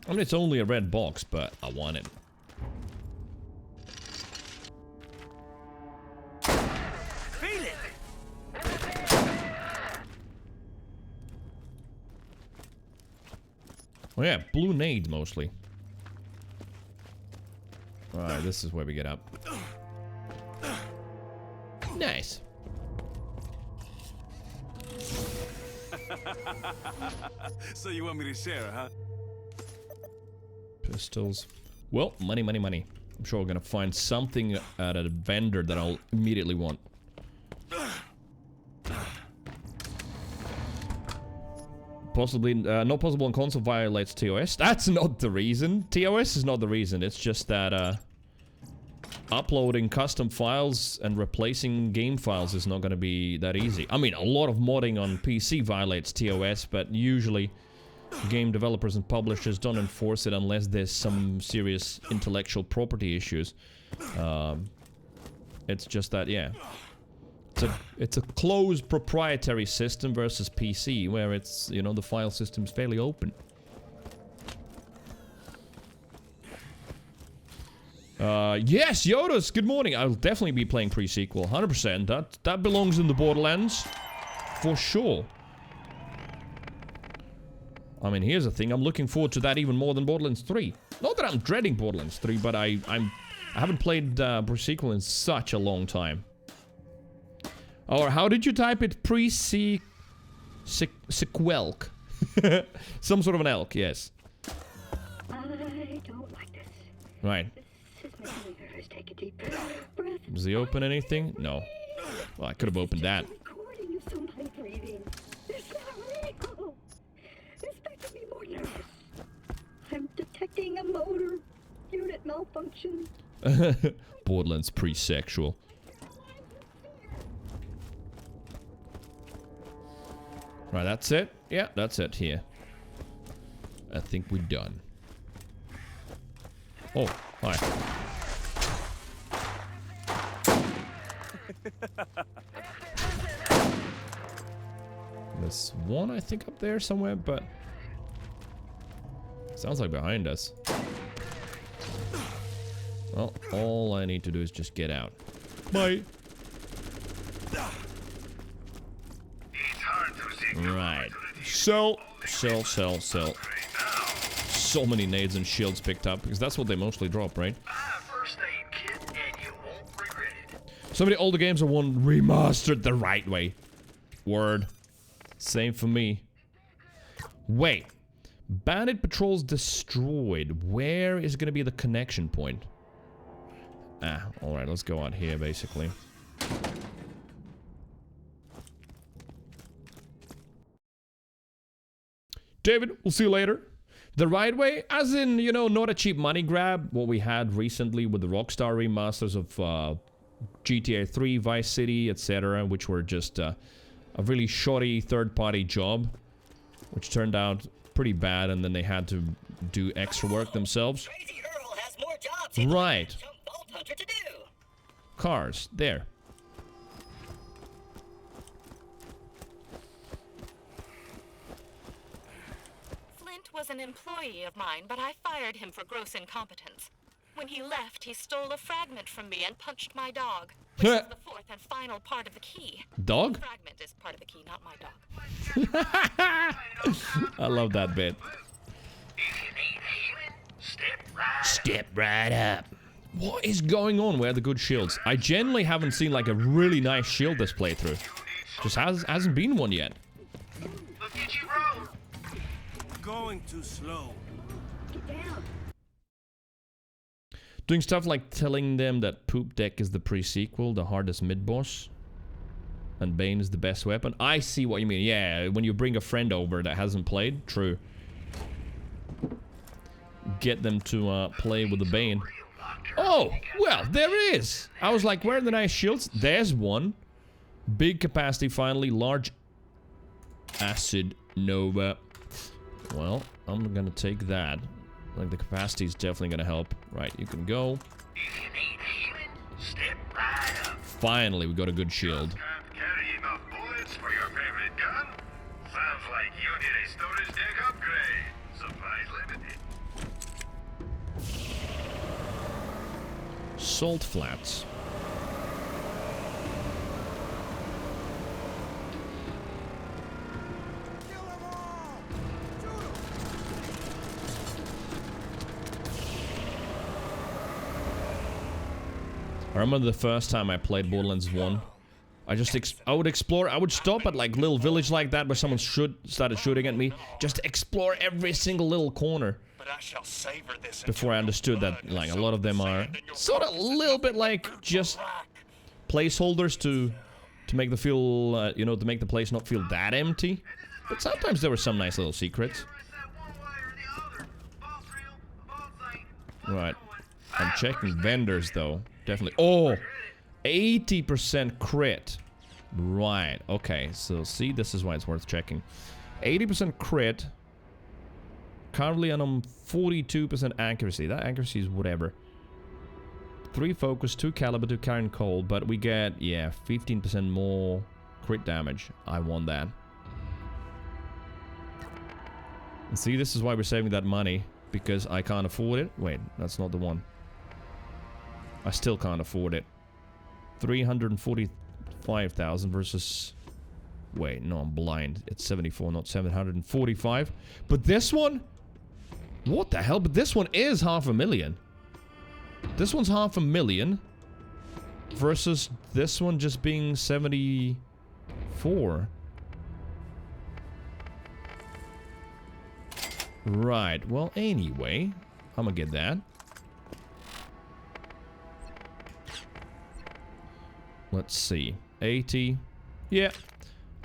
I mean, it's only a red box, but I want it. Feel it! Oh yeah, blue nades mostly. Alright, this is where we get up. Nice. So you want me to share, huh? Pistols. Well, money, money, money. I'm sure we're gonna find something at a vendor that I'll immediately want. Possibly, not possible on console violates TOS. That's not the reason. TOS is not the reason. It's just that, uploading custom files and replacing game files is not gonna be that easy. I mean, a lot of modding on PC violates TOS, but usually game developers and publishers don't enforce it unless there's some serious intellectual property issues. It's just that, yeah. It's a closed proprietary system versus PC, where it's, you know, the file system's fairly open. Yes, Yodas, good morning. I'll definitely be playing pre-sequel, 100%. That belongs in the Borderlands, for sure. I mean, here's the thing, I'm looking forward to that even more than Borderlands 3. Not that I'm dreading Borderlands 3, but I haven't played pre-sequel in such a long time. Or how did you type it? Sequelk. Some sort of an elk, yes. I don't like this. Right. This is making me nervous. Take a deep breath. Does he open anything? No. Well, I could have opened that. Recording of somebody breathing. It's not real. It's making me more nervous. I'm detecting a motor unit malfunction. Borderlands pre-sexual. Right, that's it? Yeah, that's it here. I think we're done. Oh, hi. There's one, I think, up there somewhere, but... sounds like behind us. Well, all I need to do is just get out. Bye! Right. Sell. So many nades and shields picked up, because that's what they mostly drop, right? So many older games are one remastered the right way. Word. Same for me. Wait. Bandit patrols destroyed. Where is going to be the connection point? Ah, alright, let's go out here, basically. David, we'll see you later. The right way, as in, you know, not a cheap money grab, what we had recently with the Rockstar remasters of GTA 3, Vice City, etc., which were just a really shoddy third-party job, which turned out pretty bad, and then they had to do extra work themselves. Crazy Earl has more jobs Right. some Vault Hunter to do. Cars, there. Was an employee of mine, but I fired him for gross incompetence. When he left, he stole a fragment from me and punched my dog, which is the fourth and final part of the key. Dog? The fragment is part of the key, not my dog. I love that bit. Step right up. What is going on? Where are the good shields? I generally haven't seen like a really nice shield this playthrough. Just hasn't been one yet. Look at you roll. Going too slow. Get down. Doing stuff like telling them that Poop Deck is the pre-sequel, the hardest mid-boss, and Bane is the best weapon. I see what you mean. Yeah, when you bring a friend over that hasn't played, true. Get them to play with the Bane. Oh, well, there is. I was like, where are the nice shields? There's one. Big capacity, finally. Large acid nova. Well, I'm gonna take that. Like, the capacity is definitely gonna help. Right, you can go. If you need healing, step right up. Finally, we got a good shield. Can't carry enough bullets for your favorite gun? Sounds like you need a storage deck upgrade. Supplies limited. Salt flats. I remember the first time I played Borderlands 1. I would explore. I would stop at like little village like that where someone started shooting at me. Just explore every single little corner. But I shall savor this Before I understood that like a lot of them are sort of a little bit like just placeholders to make the feel you know, to make the place not feel that empty. But sometimes there were some nice little secrets. Right. I'm checking vendors though. Definitely. Oh, 80% crit. Right. Okay. So see, this is why it's worth checking. 80% crit. Currently on 42% accuracy. That accuracy is whatever. 3 focus, 2 caliber, 2 carrying cold, but we get, yeah, 15% more crit damage. I want that. And see, this is why we're saving that money, because I can't afford it. Wait, that's not the one. I still can't afford it. 345,000 versus... Wait, no, I'm blind. It's 74, not 745. But this one? What the hell? But this one is 500,000. This one's 500,000 versus this one just being 74. Right. Well, anyway, I'm gonna get that. Let's see. 80. Yeah.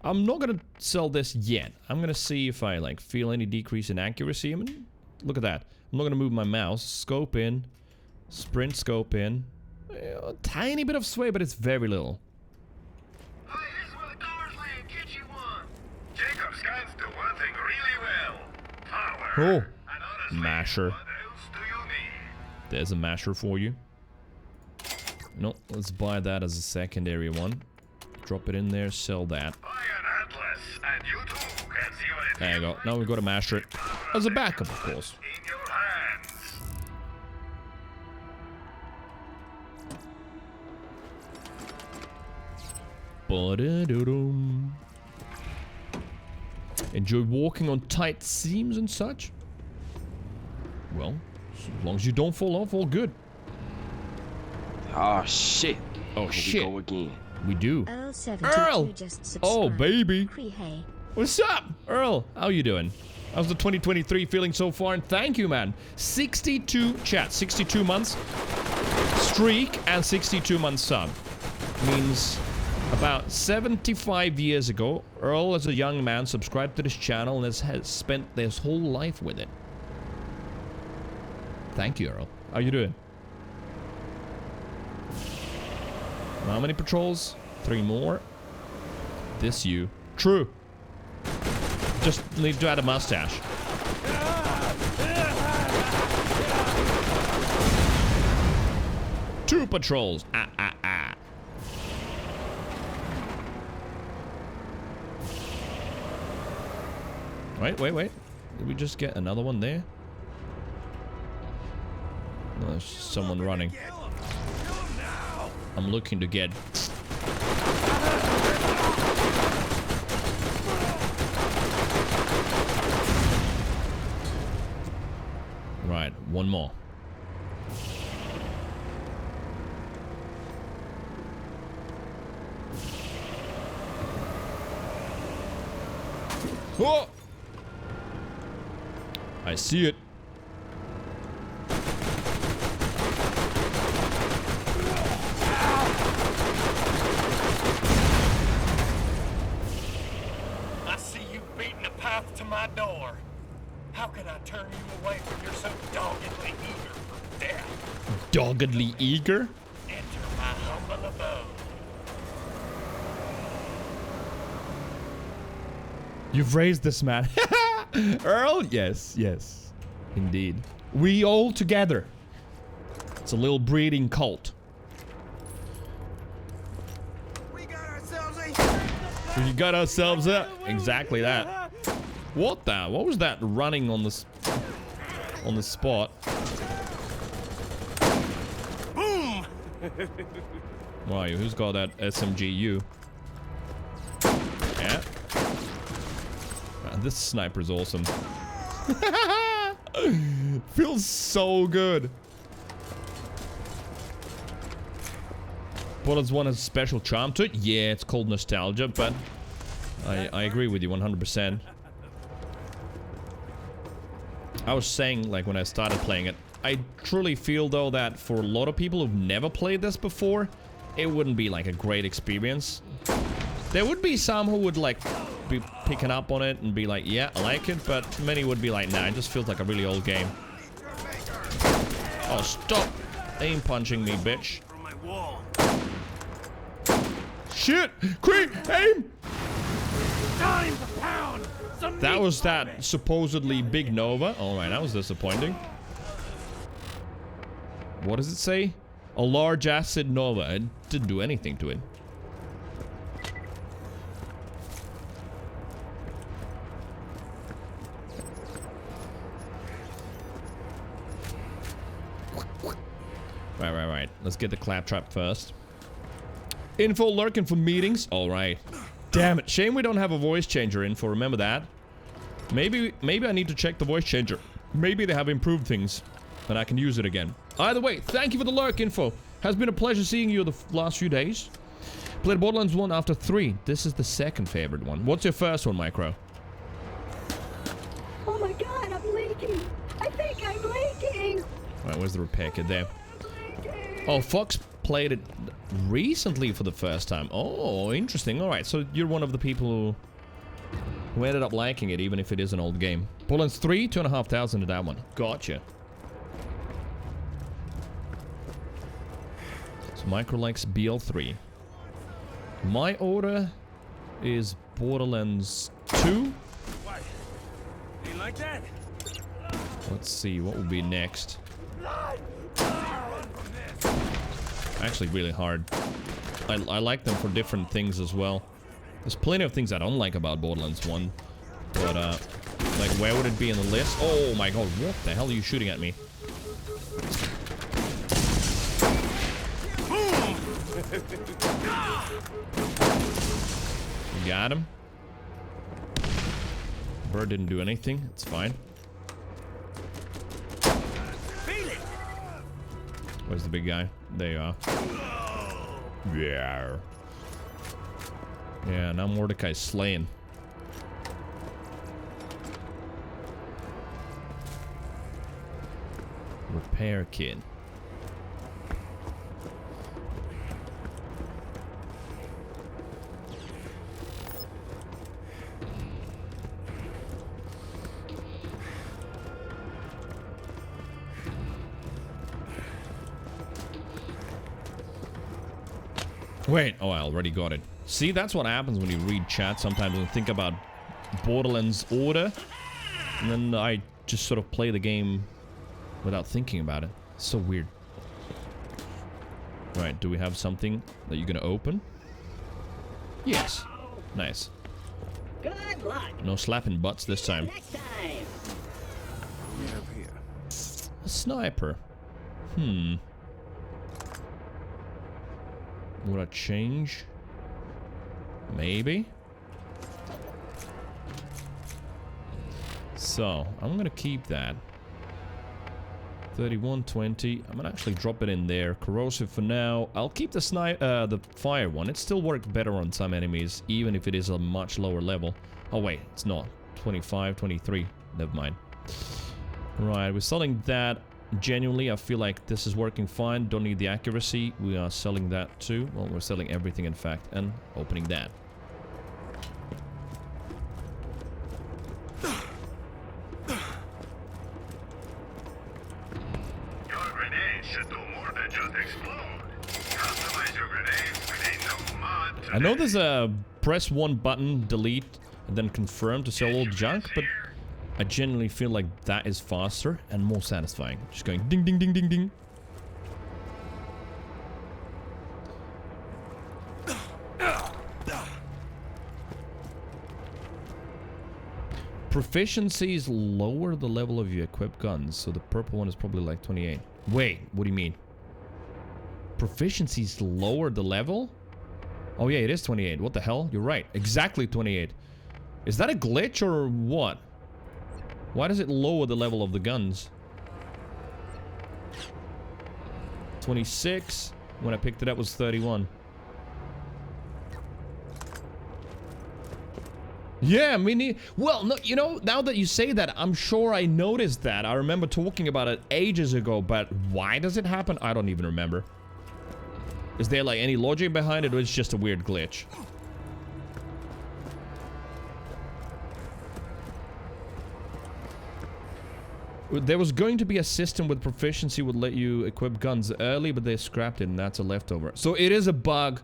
I'm not gonna sell this yet. I'm gonna see if I like feel any decrease in accuracy. I mean, look at that. I'm not gonna move my mouse. Scope in. Sprint scope in. A tiny bit of sway, but it's very little. Hey, this is where the cars land. Get you one. Jacob scans do one thing really well. Power. Oh. And honestly, Masher. what else do you need? There's a masher for you. No, let's buy that as a secondary one. Drop it in there, sell that. Buy an Atlas, and you too can see what it There you go. Now we've got to masher it. As a backup, of course. in your hands. Ba-da-da-dum. Enjoy walking on tight seams and such? Well, as long as you don't fall off, all good. Oh shit. Oh Here shit. we go again. We do. Earl 72 Earl! just Oh, subscribed. baby. Hey. What's up, Earl? How you doing? How's the 2023 feeling so far? And thank you, man. 62 chat, 62 months streak and 62 months sub. Means about 75 years ago, Earl, as a young man, subscribed to this channel and has spent his whole life with it. Thank you, Earl. How you doing? How many patrols? 3 more. This you. True. Just need to add a mustache. Two patrols. Wait. Did we just get another one there? No, there's someone running. I'm looking to get... Right, one more. Whoa! I see it. I see you beating a path to my door. How can I turn you away when you're so doggedly eager for death? Doggedly eager? Enter my humble abode. You've raised this man. Earl? Yes, yes. Indeed. We all together. It's a little breeding cult. We got ourselves a... Exactly that. What the? What was that running on the spot? Boom! Why? Who's got that SMGU? Yeah. Man, this sniper's awesome. Feels so good. Borderlands 1 has a special charm to it. Yeah, it's called nostalgia, but I agree with you 100%. I was saying, like, when I started playing it, I truly feel, though, that for a lot of people who've never played this before, it wouldn't be, like, a great experience. There would be some who would, like, be picking up on it and be like, yeah, I like it, but many would be like, nah, it just feels like a really old game. Oh, stop aim punching me, bitch. From my wall. Shit! Quick! Aim! Time to pound! That was that supposedly big Nova. Alright, that was disappointing. What does it say? A large acid Nova. It didn't do anything to it. Right. Let's get the claptrap first. Info lurking for meetings. Alright. Damn it. Shame we don't have a voice changer info. Remember that? Maybe I need to check the voice changer. Maybe they have improved things and I can use it again. Either way, thank you for the lurk info. Has been a pleasure seeing you the last few days. Played Borderlands 1 after 3. This is the second favorite one. What's your first one, Micro? Oh my god, I'm leaking. I think I'm leaking. Alright, where's the repair kit there? Oh, Fox played it recently for the first time. Oh, interesting. Alright, so you're one of the people who ended up liking it, even if it is an old game. Borderlands 3, 2,500 to that one. Gotcha. So Micro likes BL3. My order is Borderlands 2. What? Ain't like that? Let's see, what will be next? Actually really hard. I like them for different things as well. There's plenty of things I don't like about Borderlands 1. But, like, where would it be in the list? Oh my god, what the hell are you shooting at me? You got him. Bird didn't do anything. It's fine. Where's the big guy? There you are. Yeah. Yeah, now Mordecai's slaying. Repair kit. Wait, oh, I already got it. See, that's what happens when you read chat sometimes and think about Borderlands order. And then I just sort of play the game without thinking about it. It's so weird. Right, do we have something that you're gonna open? Yes. Nice. Good luck. No slapping butts this time. Next time. We have here. A sniper. Would I change? Maybe. So, I'm gonna keep that. 3120. I'm gonna actually drop it in there. Corrosive for now. I'll keep the fire one. It still works better on some enemies, even if it is a much lower level. Oh wait, it's not. 25, 23. Never mind. Right, we're selling that. Genuinely, I feel like this is working fine. Don't need the accuracy. We are selling that too. Well, we're selling everything, in fact, and opening that. Your grenades should do more than just explode. Customize your grenades with a new mod. I know there's a press 1 button, delete, and then confirm to sell all junk, but I genuinely feel like that is faster and more satisfying. Just going ding, ding, ding, ding, ding. Proficiencies lower the level of your equipped guns, so the purple one is probably like 28. Wait, what do you mean? Proficiencies lower the level? Oh yeah, it is 28. What the hell? You're right. Exactly 28. Is that a glitch or what? Why does it lower the level of the guns? 26. When I picked it up was 31. Yeah, I mean, well, no, you know, now that you say that, I'm sure I noticed that. I remember talking about it ages ago, but why does it happen? I don't even remember. Is there like any logic behind it, or it's just a weird glitch? There was going to be a system with proficiency would let you equip guns early, but they scrapped it, and that's a leftover. So it is a bug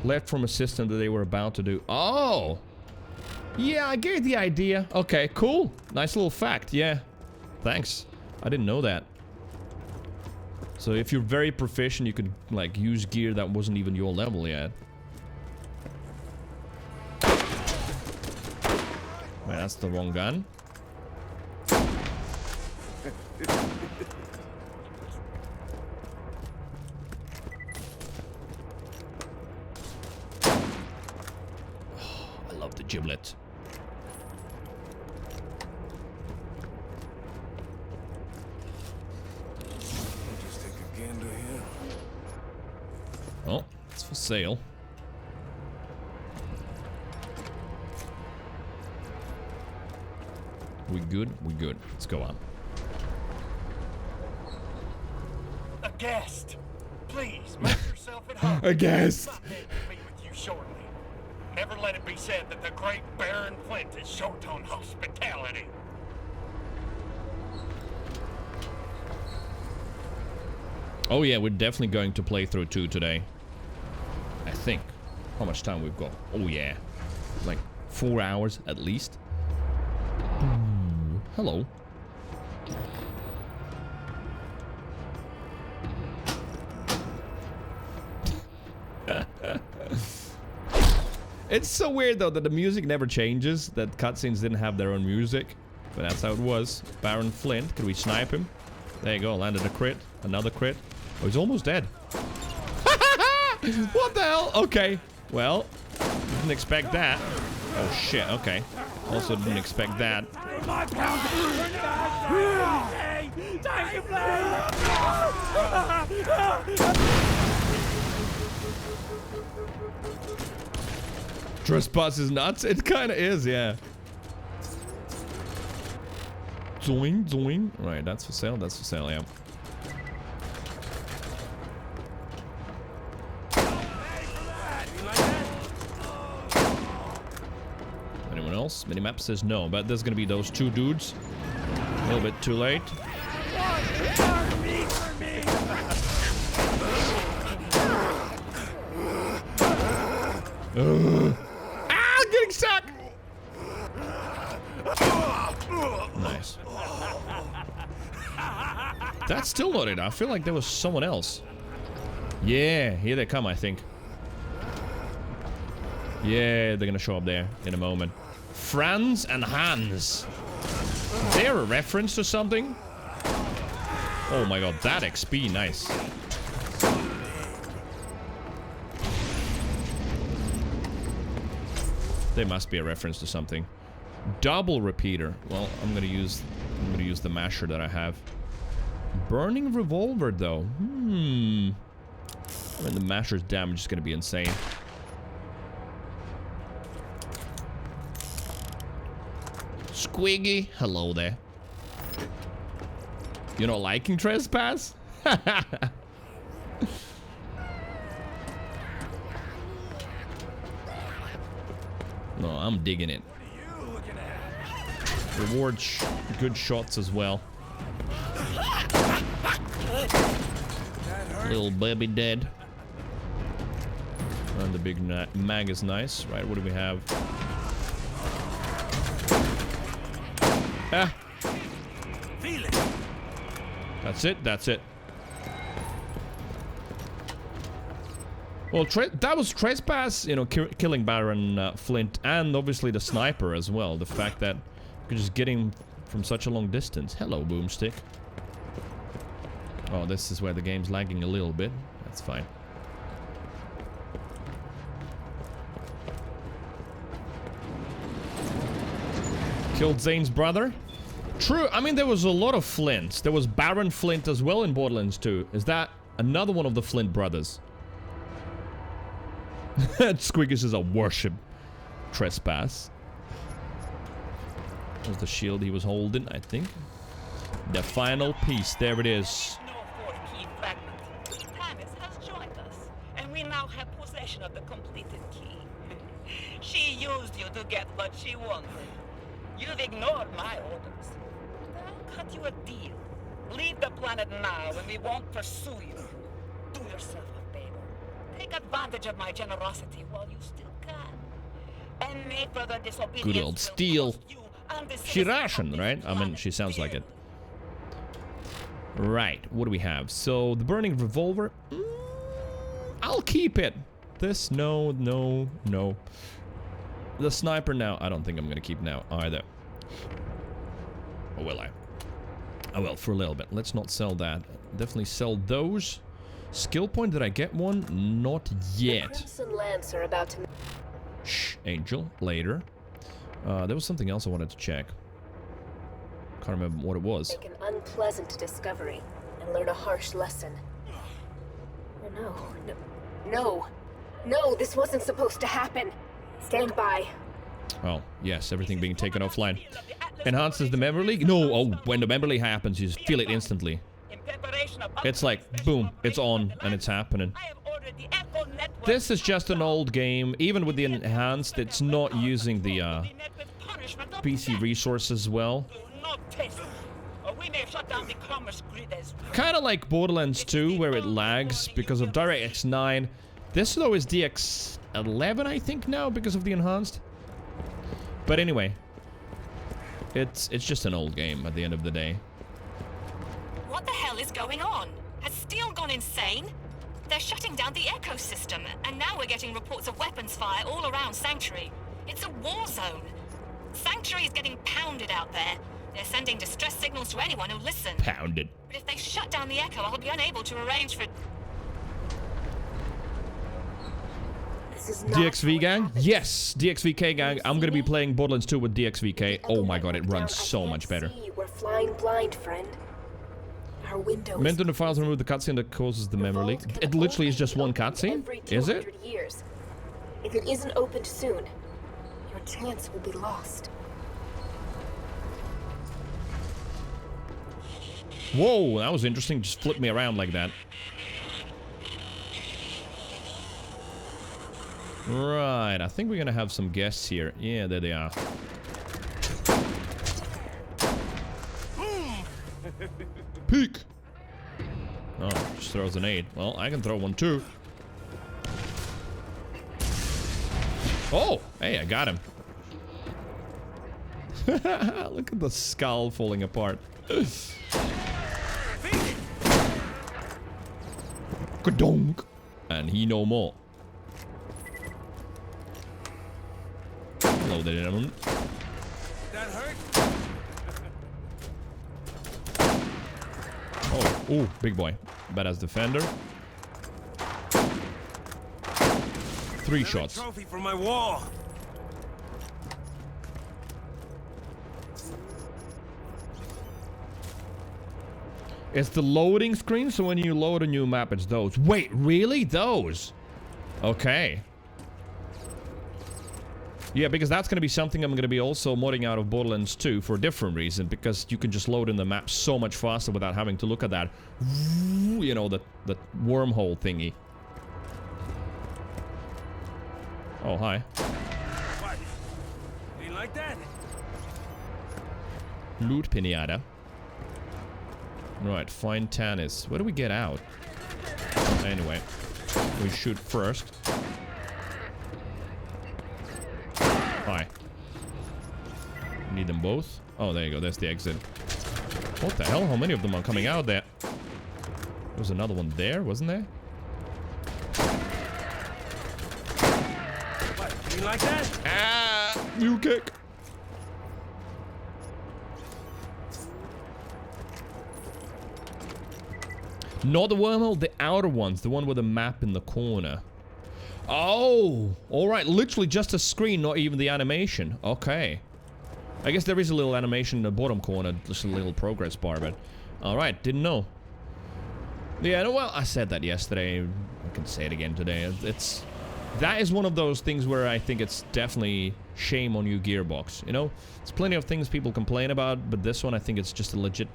left from a system that they were about to do. Oh! Yeah, I get the idea. Okay, cool. Nice little fact, yeah. Thanks. I didn't know that. So if you're very proficient, you could, like, use gear that wasn't even your level yet. Wait, that's the wrong gun. Oh, I love the giblet. Just take a gander here. Oh, it's for sale. We good? We good. Let's go on. A guest. Please, make yourself at home. A guest. My men will be with you shortly. Never let it be said that the great Baron Flint is short on hospitality. Oh yeah, we're definitely going to play through 2 today. I think. How much time we've got? Oh yeah. Like 4 hours at least. Hello. It's so weird though that the music never changes, that cutscenes didn't have their own music. But that's how it was. Baron Flint, could we snipe him? There you go, landed a crit. Another crit. Oh, he's almost dead. What the hell? Okay. Well, didn't expect that. Oh shit, okay. Also didn't expect that. Trespass is nuts? It kinda is, yeah. Zoing, zoing. Right, that's for sale, yeah. Anyone else? Minimap says no, but there's gonna be those 2 dudes. A little bit too late. I'm getting stuck! Nice. That's still not it. I feel like there was someone else. Yeah, here they come, I think. Yeah, they're gonna show up there in a moment. Franz and Hans. Is there a reference to something? Oh my god, that XP, nice. There must be a reference to something. Double repeater. Well, I'm gonna use the masher that I have. Burning revolver though. I mean, the masher's damage is gonna be insane. Squiggy, hello there. You're not liking trespass? No, I'm digging it. Reward good shots as well. Little baby dead. And the big mag is nice. Right, what do we have? Ah. That's it, that's it. Well, that was trespass, you know, killing Baron Flint, and obviously the sniper as well. The fact that you could just get him from such a long distance. Hello, Boomstick. Oh, this is where the game's lagging a little bit. That's fine. Killed Zane's brother. True, I mean, there was a lot of Flints. There was Baron Flint as well in Borderlands 2. Is that another one of the Flint brothers? Squiggus is a worship trespass. There's the shield he was holding, I think. The final piece, there it is. Tanis has joined us, and we now have possession of the completed key. She used you to get what she wanted. You've ignored my orders. I'll cut you a deal. Leave the planet now, and we won't pursue you. Do yourself a favor. Take advantage of my generosity while you still can. And make for the disobedience. Good old Steel. She Russian, right? I mean, she sounds like it. Right, what do we have? So, the burning revolver. I'll keep it. This, no, no, no. The sniper now, I don't think I'm gonna keep now either. Or will I? I will, for a little bit. Let's not sell that. Definitely sell those. Skill point, did I get one? Not yet. The Crimson Lance are about to... Shh, Angel, later. There was something else I wanted to check. Can't remember what it was. Make an unpleasant discovery and learn a harsh lesson. No, this wasn't supposed to happen. Stand by. Oh, yes, everything being taken offline. Enhances the memory leak? No, oh, when the memory leak happens, you just feel it instantly. It's like, boom, it's on, and it's happening. This is just an old game. Even with the enhanced, it's not using the PC resources as well. Kind of like Borderlands 2, where it lags because of DirectX 9. This though is DX11, I think now, because of the enhanced. But anyway, it's just an old game at the end of the day. What the hell is going on? Has Steel gone insane? They're shutting down the ecosystem, and now we're getting reports of weapons fire all around Sanctuary. It's a war zone. Sanctuary is getting pounded out there. They're sending distress signals to anyone who'll listen. Pounded. But if they shut down the Echo, I'll be unable to arrange for... DXV gang? Yes, DXVK gang. I'm gonna be playing Borderlands 2 with DXVK. Oh my god, it runs so much better. We're flying blind, friend. Our window. Maintain the files, remove the cutscene that causes the memory leak. It literally is just one cutscene? Is it? Years. If it isn't opened soon, your chance will be lost. Whoa, that was interesting. Just flip me around like that. Right, I think we're gonna have some guests here. Yeah, there they are. Peek! Oh, just throws an 8. Well, I can throw one too. Oh! Hey, I got him. Look at the skull falling apart. Kadonk! And he no more. Hello there, gentlemen. That hurt? Oh, ooh, big boy. Badass defender. 3 shots. Trophy from my wall. It's the loading screen, so when you load a new map, it's those. Wait, really? Those? Okay. Yeah, because that's going to be something I'm going to be also modding out of Borderlands 2 for a different reason, because you can just load in the map so much faster without having to look at that, you know, the wormhole thingy. Oh, hi. What? Ain't like that? Loot pinata. Right, find Tannis. Where do we get out? Anyway, we shoot first. Hi. Need them both? Oh, there you go. There's the exit. What the hell? How many of them are coming out there? There was another one there, wasn't there? What? Ain't like that? Ah! You kick! Not the wormhole, the outer ones. The one with the map in the corner. Oh! Alright, literally just a screen, not even the animation. Okay. I guess there is a little animation in the bottom corner, just a little progress bar, but... Alright, didn't know. Yeah, well, I said that yesterday. I can say it again today. It's... That is one of those things where I think it's definitely shame on you, Gearbox. You know? There's plenty of things people complain about, but this one I think it's just a legit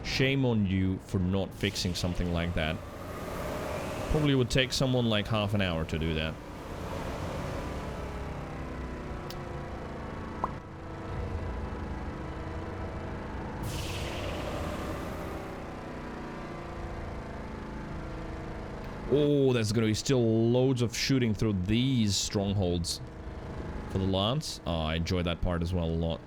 shame on you for not fixing something like that. Probably would take someone like half an hour to do that. Oh, there's gonna be still loads of shooting through these strongholds for the Lance. Oh, I enjoyed that part as well a lot.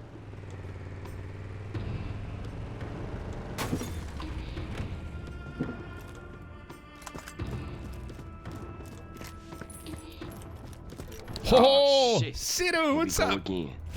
Oh, shit. Sidhu, what's up?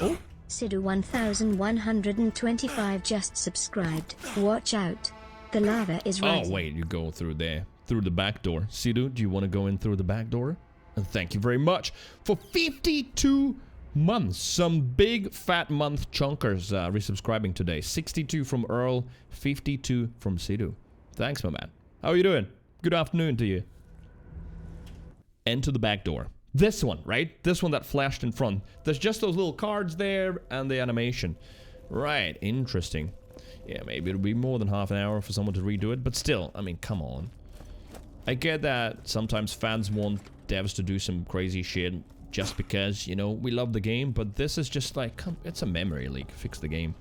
Oh. Sidhu 1125 just subscribed. Watch out. The lava is rising. Oh, wait, you go through there. Through the back door. Sidhu, do you want to go in through the back door? And thank you very much for 52 months. Some big fat month chunkers resubscribing today. 62 from Earl, 52 from Sidhu. Thanks, my man. How are you doing? Good afternoon to you. Enter the back door. This one, right? This one that flashed in front. There's just those little cards there and the animation. Right, interesting. Yeah, maybe it'll be more than half an hour for someone to redo it, but still, I mean, come on. I get that sometimes fans want devs to do some crazy shit just because, you know, we love the game, but this is just like, come, it's a memory leak. Fix the game.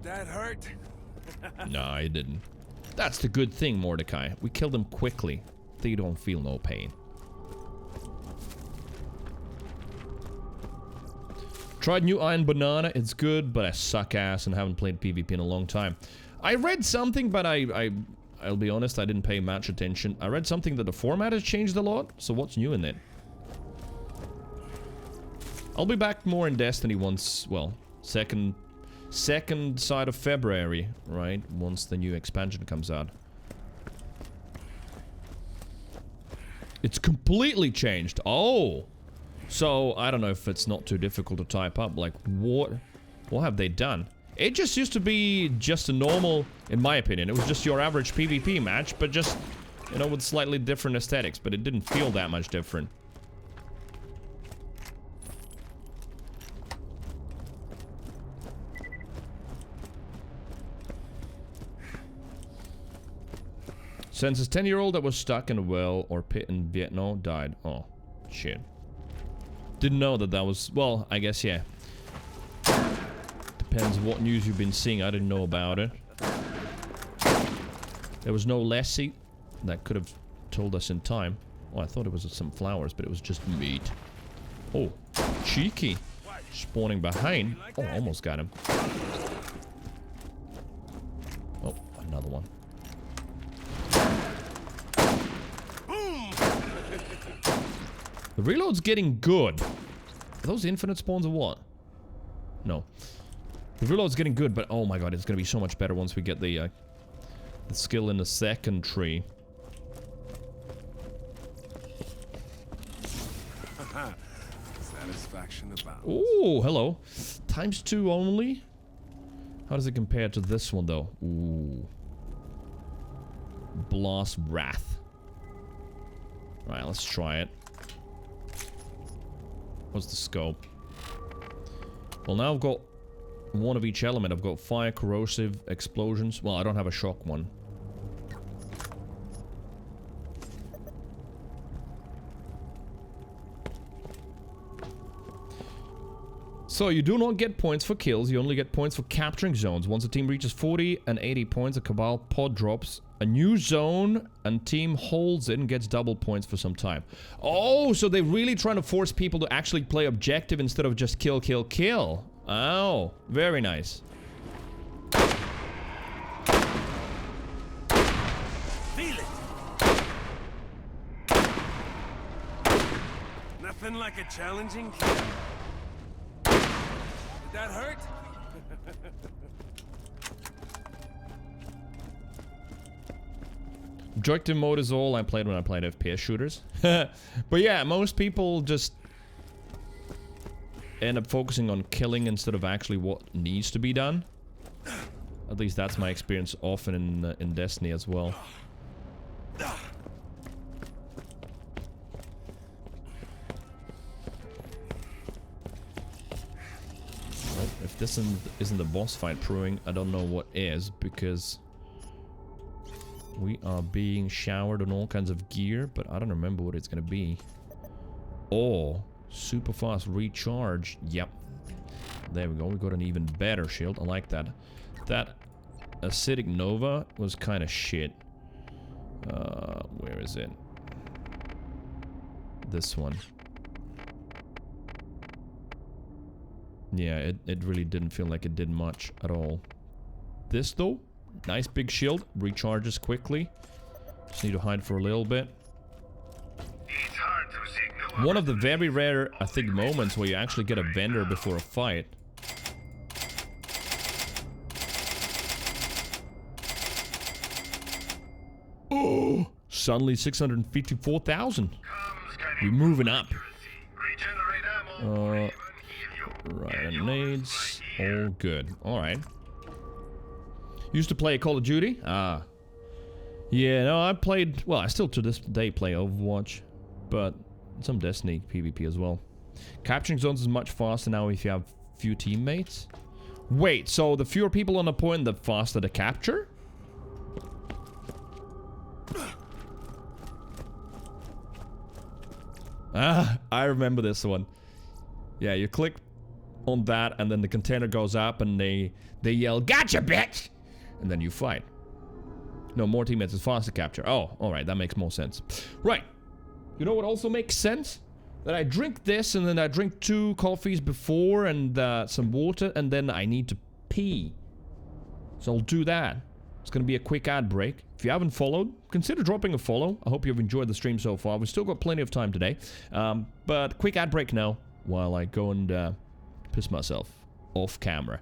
That hurt? No, it didn't. That's the good thing, Mordecai. We killed them quickly. They don't feel no pain. Tried new Iron Banana. It's good, but I suck ass and haven't played PvP in a long time. I read something, but I'll be honest, I didn't pay much attention. I read something that the format has changed a lot. So what's new in it? I'll be back more in Destiny once, well, second side of February, right? Once the new expansion comes out. It's completely changed. Oh! So, I don't know if it's not too difficult to type up. Like, what have they done? It just used to be just a normal, in my opinion, it was just your average PvP match, but just, you know, with slightly different aesthetics, but it didn't feel that much different. Since his 10-year-old that was stuck in a well or pit in Vietnam died. Oh, shit. Didn't know that was... Well, I guess, yeah. Depends what news you've been seeing. I didn't know about it. There was no Lassie that could have told us in time. Oh, I thought it was some flowers, but it was just meat. Oh, cheeky. Spawning behind. Oh, almost got him. Oh, another one. The reload's getting good. Are those infinite spawns or what? No. The reload's getting good, but oh my god, it's gonna be so much better once we get the skill in the second tree. Satisfaction. fraction the balance. Ooh, hello. ×2 only? How does it compare to this one, though? Ooh. Blast Wrath. Alright, let's try it. What's the scope? Well, now I've got one of each element. I've got fire, corrosive, explosions. Well, I don't have a shock one. So you do not get points for kills, you only get points for capturing zones. Once a team reaches 40 and 80 points, a Cabal pod drops a new zone and team holds it and gets double points for some time. Oh, so they're really trying to force people to actually play objective instead of just kill, kill, kill. Oh, very nice. Feel it. Nothing like a challenging kill. Did that hurt? Objective mode is all I played when I played FPS shooters. But yeah, most people just end up focusing on killing instead of actually what needs to be done. At least that's my experience often in Destiny as well. If this isn't the boss fight brewing, I don't know what is, because we are being showered on all kinds of gear, but I don't remember what it's gonna be. Oh, super fast recharge. Yep. There we go. We got an even better shield. I like that. That acidic nova was kind of shit. Where is it? This one. Yeah, it really didn't feel like it did much at all. This though, nice big shield, recharges quickly. Just need to hide for a little bit. One of the very rare, I think, moments where you actually get a vendor before a fight. Oh, suddenly 654,000. We're moving up. Right, nades, all good. Alright. Used to play Call of Duty? Ah. Yeah, no, I played... Well, I still to this day play Overwatch. But some Destiny PvP as well. Capturing zones is much faster now if you have few teammates. Wait, so the fewer people on a point, the faster the capture? Ah, I remember this one. Yeah, you click on that and then the container goes up and they yell, "Gotcha, bitch!" And then you fight. No, more teammates is faster capture. Oh, alright, that makes more sense. Right. You know what also makes sense? That I drink this and then I drink 2 coffees before and some water and then I need to pee. So I'll do that. It's gonna be a quick ad break. If you haven't followed, consider dropping a follow. I hope you've enjoyed the stream so far. We've still got plenty of time today. But quick ad break now while I go and piss myself off camera.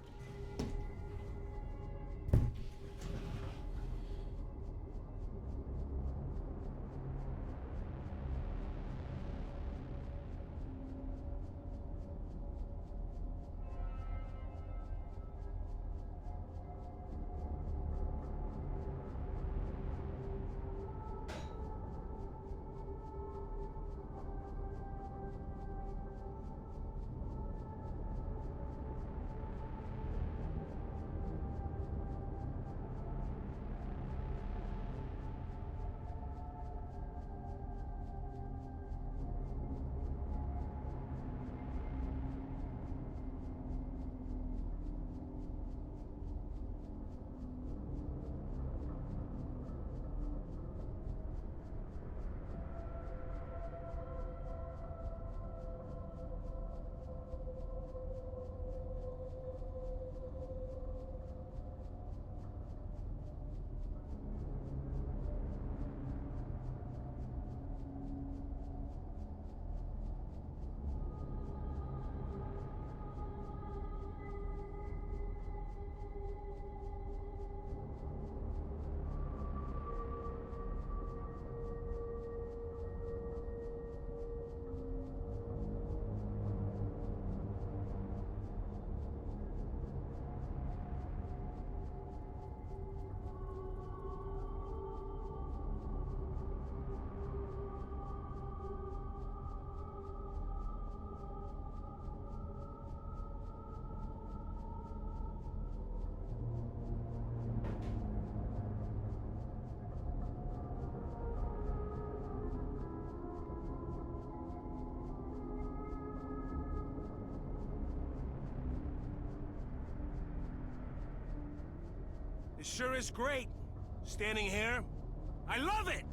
It sure is great. Standing here. I love it!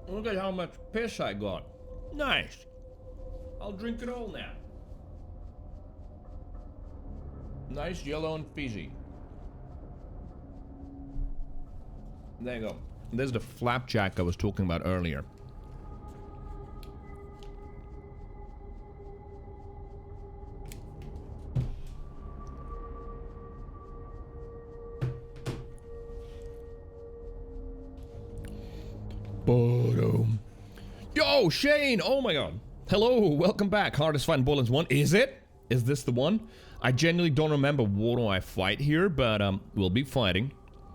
Look at how much piss I got. Nice. I'll drink it all now. Nice, yellow, and fizzy. There you go. There's the flapjack I was talking about earlier. Yo, Shane! Oh my god. Hello, welcome back. Hardest fight in Borderlands 1. Is it? Is this the one? I genuinely don't remember what do I fight here, but we'll be fighting.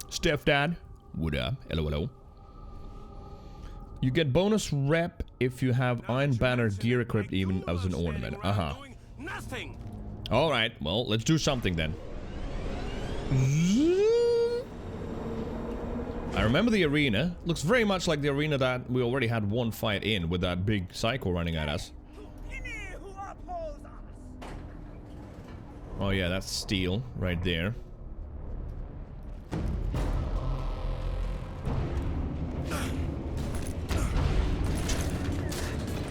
Steph Dad. What up? Hello, hello. You get bonus rep if you have Iron Banner gear equipped even as an ornament. Uh-huh. Alright, well, let's do something then. I remember the arena. Looks very much like the arena that we already had one fight in with that big psycho running at us. Oh yeah, that's steel right there.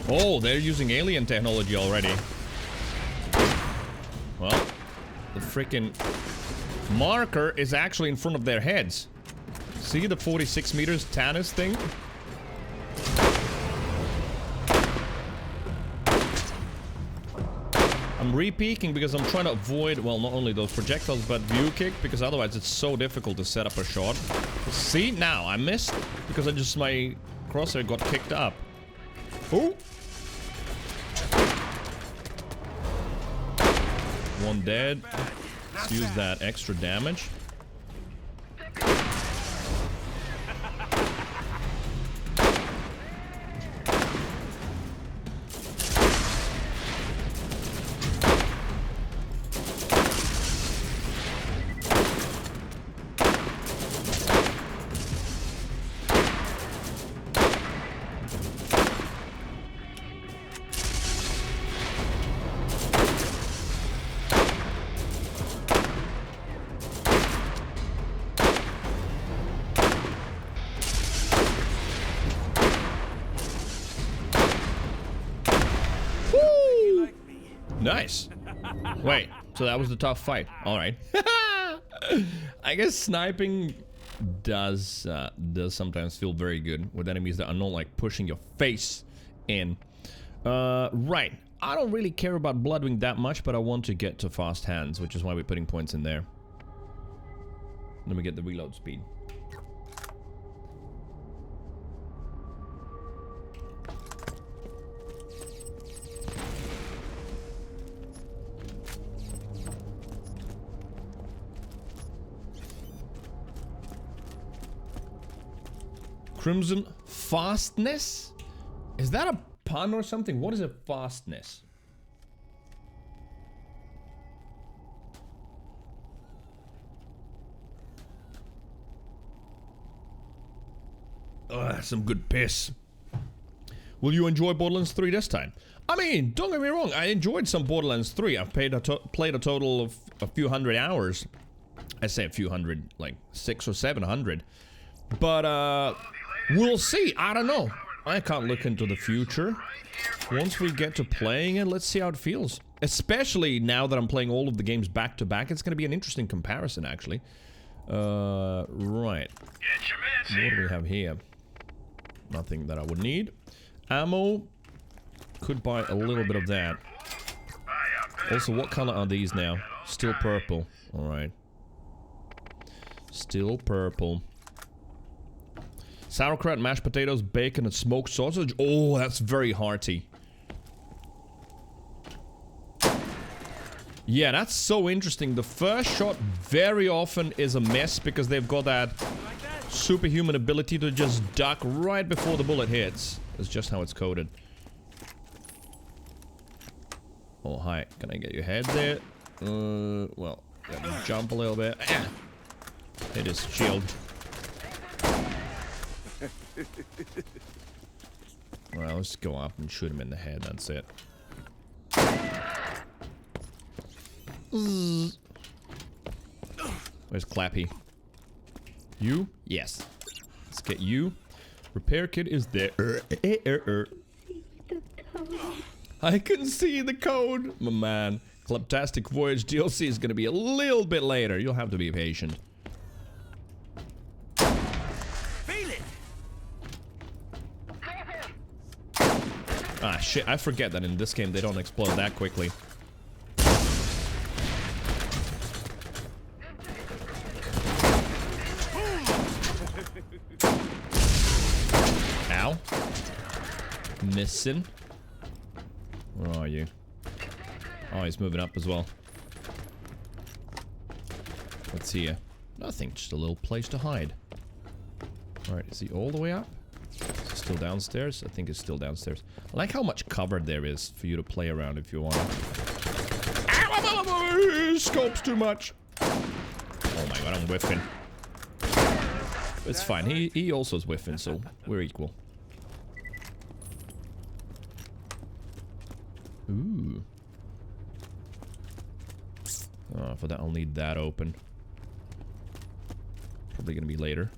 Oh, they're using alien technology already. Well, the freaking marker is actually in front of their heads. See the 46 meters Tannis thing? I'm re-peeking because I'm trying to avoid, well, not only those projectiles, but view kick, because otherwise it's so difficult to set up a shot. See, now I missed because my crosshair got kicked up. Oh! One dead. Let's use that extra damage. Nice. Wait, so that was the tough fight. All right. I guess sniping does sometimes feel very good with enemies that are not like pushing your face in. Right. I don't really care about Bloodwing that much, but I want to get to fast hands, which is why we're putting points in there. Let me get the reload speed. Crimson fastness? Is that a pun or something? What is a fastness? Ugh, some good piss. Will you enjoy Borderlands 3 this time? I mean, don't get me wrong, I enjoyed some Borderlands 3. I've played a total of a few hundred hours. I say a few hundred, like 600 or 700. But, we'll see. I don't know. I can't look into the future. Once we get to playing it, let's see how it feels. Especially now that I'm playing all of the games back to back, it's going to be an interesting comparison, actually. Right. What do we have here? Nothing that I would need. Ammo. Could buy a little bit of that. Also, what color are these now? Still purple. Alright. Still purple. Sauerkraut, mashed potatoes, bacon, and smoked sausage. Oh, that's very hearty. Yeah, that's so interesting. The first shot very often is a miss because they've got that superhuman ability to just duck right before the bullet hits. That's just how it's coded. Oh, hi. Can I get your head there? Well, let me jump a little bit. Ah. It is chilled. Well, let's go up and shoot him in the head. That's it. Where's Clappy? You? Yes. Let's get you. Repair kit is there. I can see the code, my man. Clubtastic Voyage DLC is going to be a little bit later. You'll have to be patient. Feel it. Ah, shit. I forget that in this game they don't explode that quickly. Ow. Missing. Where are you? Oh, he's moving up as well. What's here? Nothing, just a little place to hide. Alright, is he all the way up? Is he still downstairs? I think it's still downstairs. I like how much cover there is for you to play around if you want. Scope's too much. Oh my god, I'm whiffing. It's fine, he also is whiffing, so we're equal. Ooh. Oh, for that I'll need that open. Probably gonna be later.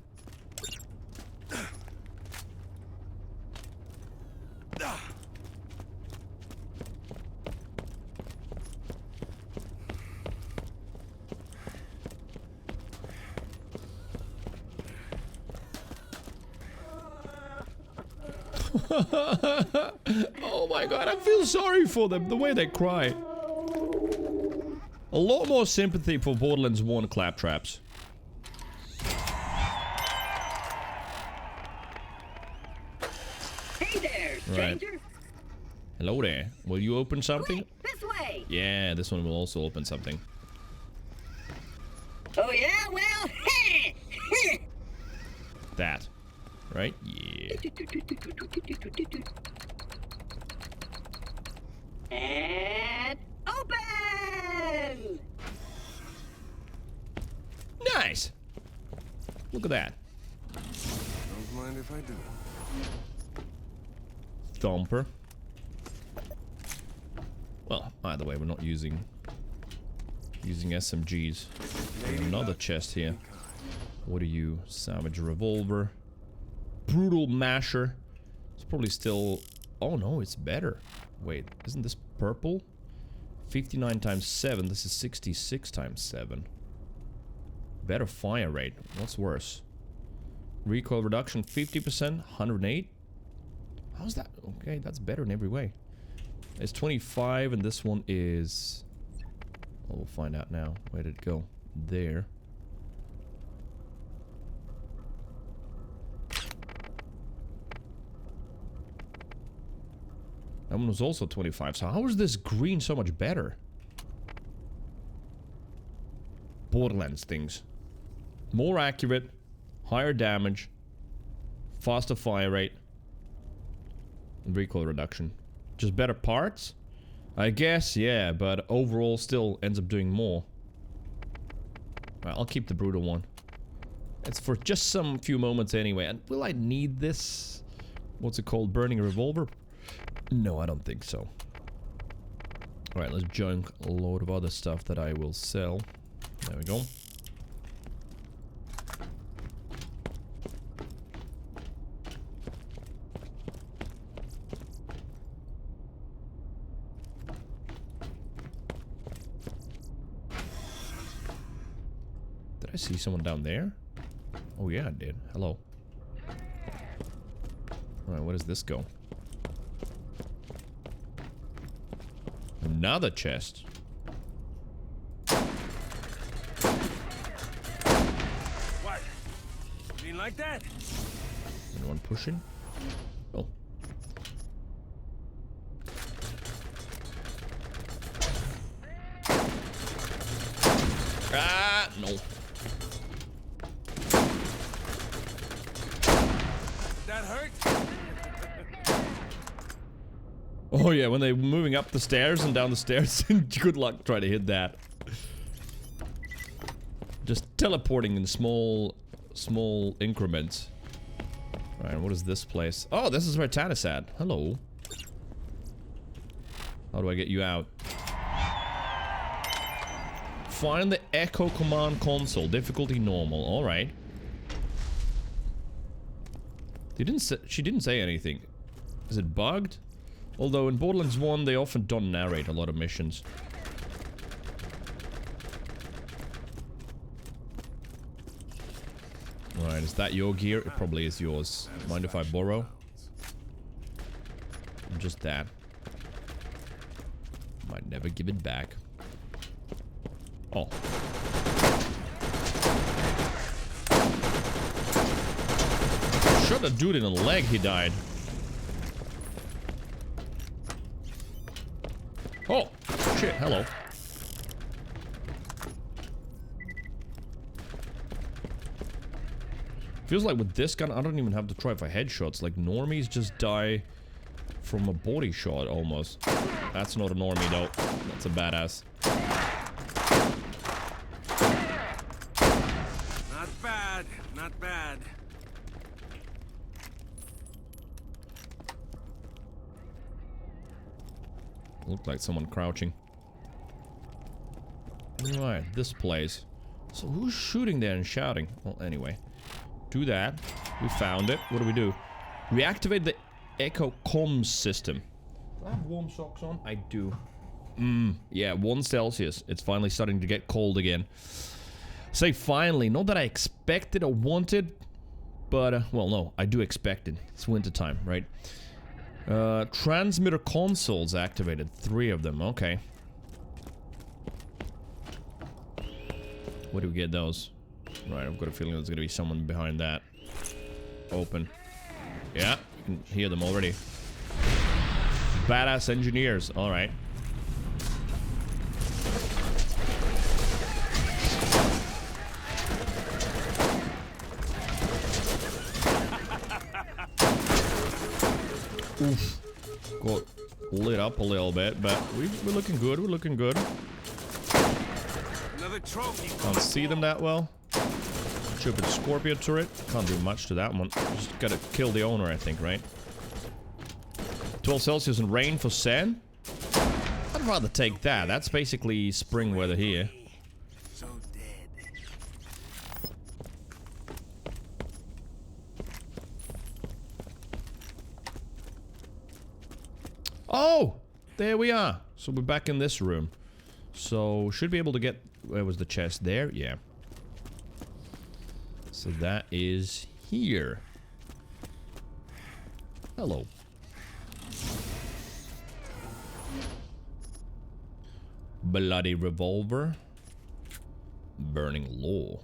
Oh my god, I feel sorry for them, the way they cry. A lot more sympathy for Borderlands 1 claptraps. Hey there, stranger. Right. Hello there. Will you open something? Wait, this way. Yeah, this one will also open something. Oh yeah, well, That. Right? Yeah. And open! Nice! Look at that. Don't mind if I do. Thumper. Well, either way, we're not using SMGs. Another chest here. What are you? Savage revolver. Brutal masher. It's probably still... Oh no, it's better. Wait, isn't this purple? 59 times 7. This is 66 times 7. Better fire rate. What's worse? Recoil reduction 50%. 108. How's that? Okay, that's better in every way. It's 25 and this one is... Well, we'll find out now. Where did it go? There. That one was also 25. So how is this green so much better? Borderlands things. More accurate, higher damage, faster fire rate, and recoil reduction. Just better parts? I guess, yeah, but overall still ends up doing more. Right, I'll keep the brutal one. It's for just some few moments anyway. And will I need this? What's it called? Burning revolver? No, I don't think so. Alright, let's junk a load of other stuff that I will sell. There we go. I see someone down there? Oh yeah, I did. Hello. Alright, where does this go? Another chest. What? You didn't like that? Anyone pushing? Oh. Ah, no. That hurt? Oh yeah, when they're moving up the stairs and down the stairs, good luck trying to hit that. Just teleporting in small increments. Right, what is this place? Oh, this is where Tannis at. Hello. How do I get you out? Find the Echo Command Console. Difficulty normal. Alright. She didn't say anything. Is it bugged? Although in Borderlands 1 they often don't narrate a lot of missions. Alright, is that your gear? It probably is yours. Mind if I borrow? Just that. Might never give it back. Oh. Shot a dude in the leg, he died. Oh, shit, hello. Feels like with this gun, I don't even have to try for headshots. Like, normies just die from a body shot, almost. That's not a normie, though. That's a badass. Not bad, not bad. Looked like someone crouching. Alright, this place. So who's shooting there and shouting? Well, anyway. Do that. We found it. What do? Reactivate the Echo Comms system. Do I have warm socks on? I do. Yeah, 1 Celsius. It's finally starting to get cold again. Say finally. Not that I expected or wanted. But, well, no. I do expect it. It's wintertime, right? Transmitter consoles activated. 3 of them. Okay. Where do we get those? Right, I've got a feeling there's gonna be someone behind that. Open. Yeah, you can hear them already. Badass engineers. Alright. Oof. Got lit up a little bit, but we're looking good. We're looking good. Another trophy. Can't see them that well. Stupid Scorpio turret. Can't do much to that one. Just gotta kill the owner, I think, right? 12 Celsius and rain for sand? I'd rather take that. That's basically spring weather here. So dead. Oh! There we are. So we're back in this room. So, should be able to get... Where was the chest? There? Yeah. So that is here. Hello. Bloody revolver. Burning law.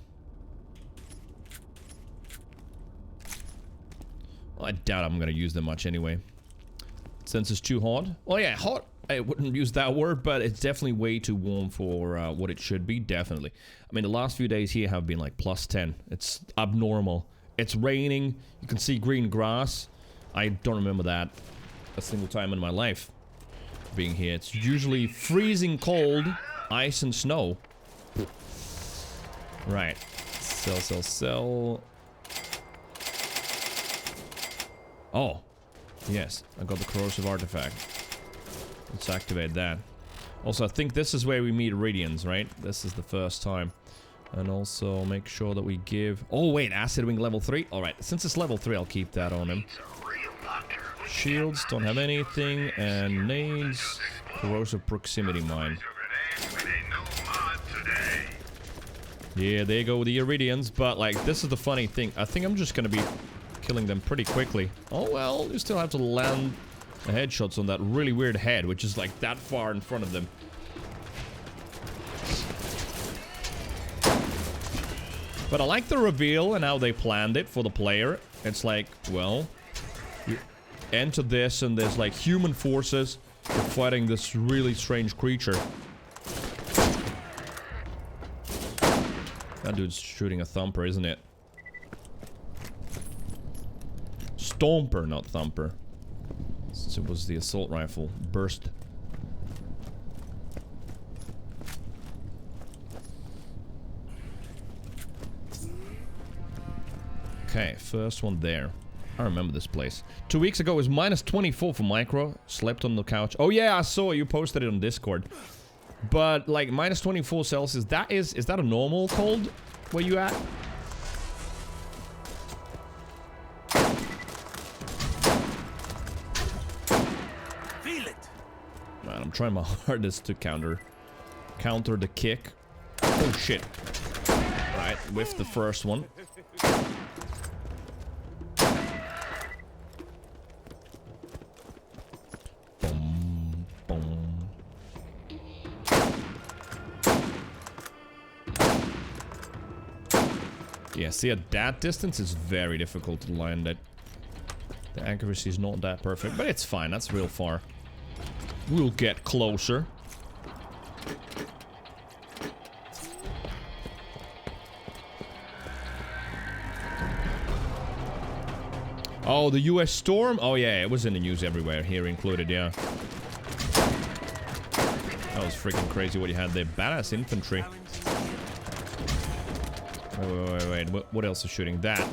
Well, I doubt I'm gonna use them much anyway. Since it's too hot. Oh yeah, hot. I wouldn't use that word, but it's definitely way too warm for what it should be, definitely. I mean, the last few days here have been like plus 10. It's abnormal. It's raining. You can see green grass. I don't remember that a single time in my life being here. It's usually freezing cold, ice and snow. Right. Sell. Oh. Yes, I got the corrosive artifact. Let's activate that. Also, I think this is where we meet Iridians, right? This is the first time. And also make sure that we give... Oh, wait, Acid Wing level 3? Alright, since it's level 3, I'll keep that on him. Shields, don't have anything. And nades, corrosive proximity mine. Yeah, there go the Iridians, but like, this is the funny thing. I think I'm just gonna be killing them pretty quickly. Oh well, you still have to land the headshots on that really weird head, which is like that far in front of them. But I like the reveal and how they planned it for the player. It's like, well, you enter this and there's like human forces fighting this really strange creature. That dude's shooting a thumper, isn't it? Stomper, not thumper. So it was the assault rifle. Burst. Okay, first one there. I remember this place. 2 weeks ago it was minus 24 for Micro. Slept on the couch. Oh yeah, I saw it. You posted it on Discord. But like minus 24 Celsius, is that a normal cold where you at? Feel it. Man, I'm trying my hardest to counter the kick. Oh shit. Right, whiffed the first one. Boom, boom. Yeah, see, at that distance, it's very difficult to land it. The accuracy is not that perfect, but it's fine. That's real far. We'll get closer. Oh, the US storm? Oh yeah, it was in the news everywhere, here included, yeah. That was freaking crazy what you had there. Badass infantry. Wait. What else is shooting? That.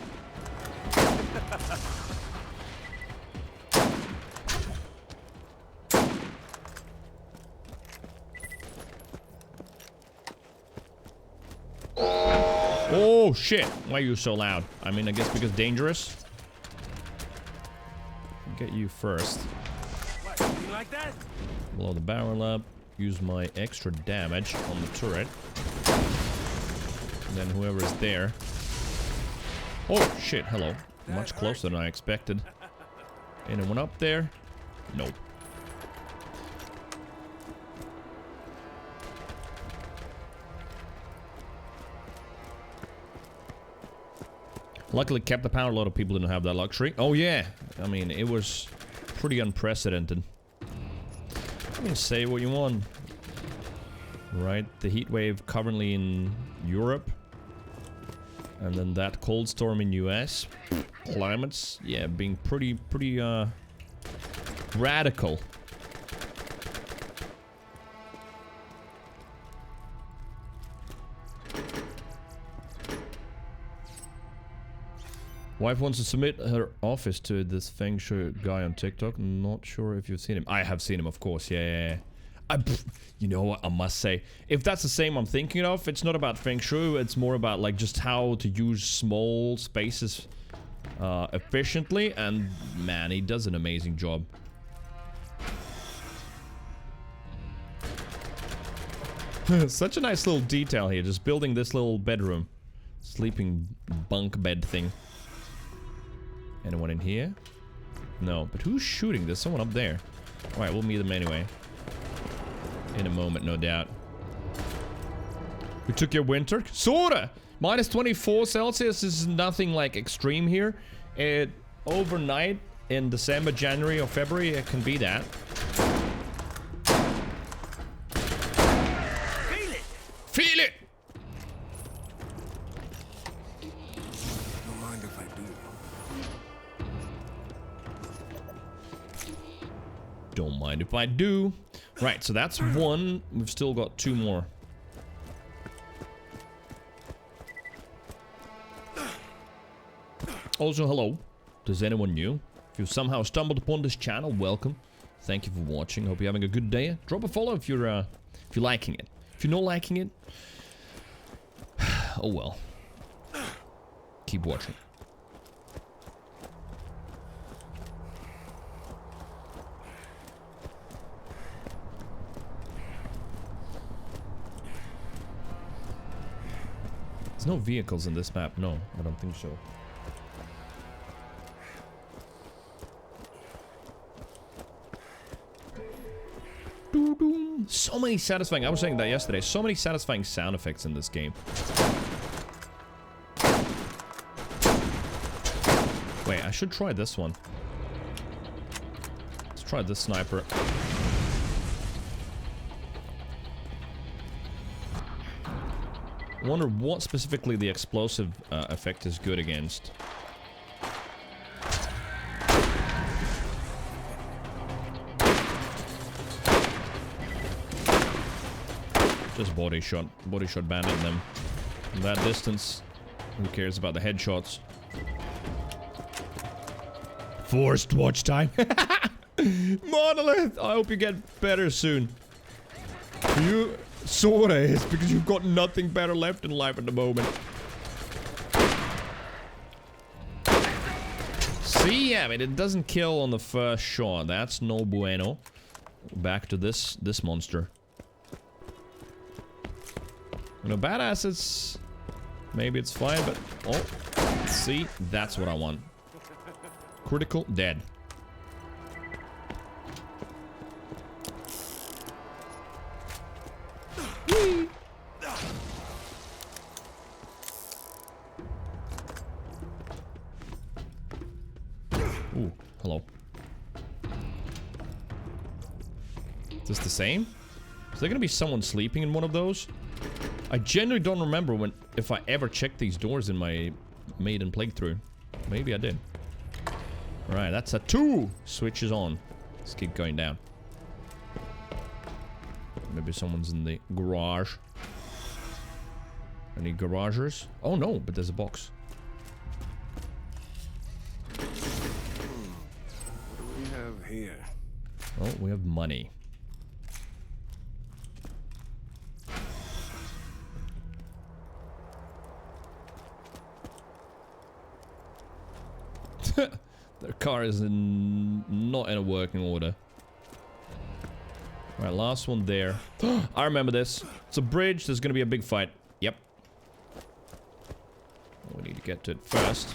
Oh shit! Why are you so loud? I mean, I guess because dangerous. Get you first. What, you like that? Blow the barrel up. Use my extra damage on the turret. And then whoever is there. Oh shit! Hello. Much closer than I expected. Anyone up there? Nope. Luckily kept the power. A lot of people didn't have that luxury. Oh yeah, I mean it was pretty unprecedented. I mean, say what you want. Right, the heat wave currently in Europe, and then that cold storm in US. Climates, yeah, being pretty radical. Wife wants to submit her office to this Feng Shui guy on TikTok. Not sure if you've seen him. I have seen him, of course. Yeah. You know what? I must say, if that's the same I'm thinking of, it's not about Feng Shui. It's more about like just how to use small spaces efficiently. And man, he does an amazing job. Such a nice little detail here. Just building this little bedroom, sleeping bunk bed thing. Anyone in here? No, but who's shooting? There's someone up there. Alright, we'll meet them anyway. In a moment, no doubt. We took your winter? Sorta! Minus 24 Celsius is nothing like extreme here. Overnight in December, January, or February, it can be that. Feel it! Feel it! Don't mind if I do. Don't mind if I do. Right, so that's one. We've still got two more. Also, hello. Does anyone new? If you somehow stumbled upon this channel, welcome. Thank you for watching. Hope you're having a good day. Drop a follow if you're liking it. If you're not liking it, oh well. Keep watching. There's no vehicles in this map. No, I don't think so. So many satisfying, I was saying that yesterday, so many satisfying sound effects in this game. Wait, I should try this one. Let's try this sniper. I wonder what specifically the explosive effect is good against. Just body shot banding them. From that distance, who cares about the headshots? Forced watch time. Monolith, I hope you get better soon. You sorta is, because you've got nothing better left in life at the moment. See, yeah, but it doesn't kill on the first shot. That's no bueno. Back to this monster. You know, badasses, maybe it's fine, but oh, see, that's what I want. Critical, dead. Ooh, hello. Is this the same? Is there gonna be someone sleeping in one of those? I genuinely don't remember if I ever checked these doors in my maiden playthrough. Maybe I did. Alright, that's a 2! Switch is on. Let's keep going down. Maybe someone's in the garage. Any garagers? Oh no, but there's a box. What do we have here? Oh, we have money. Their car is not in a working order. Alright, last one there. I remember this. It's a bridge. There's gonna be a big fight. Yep. We need to get to it first.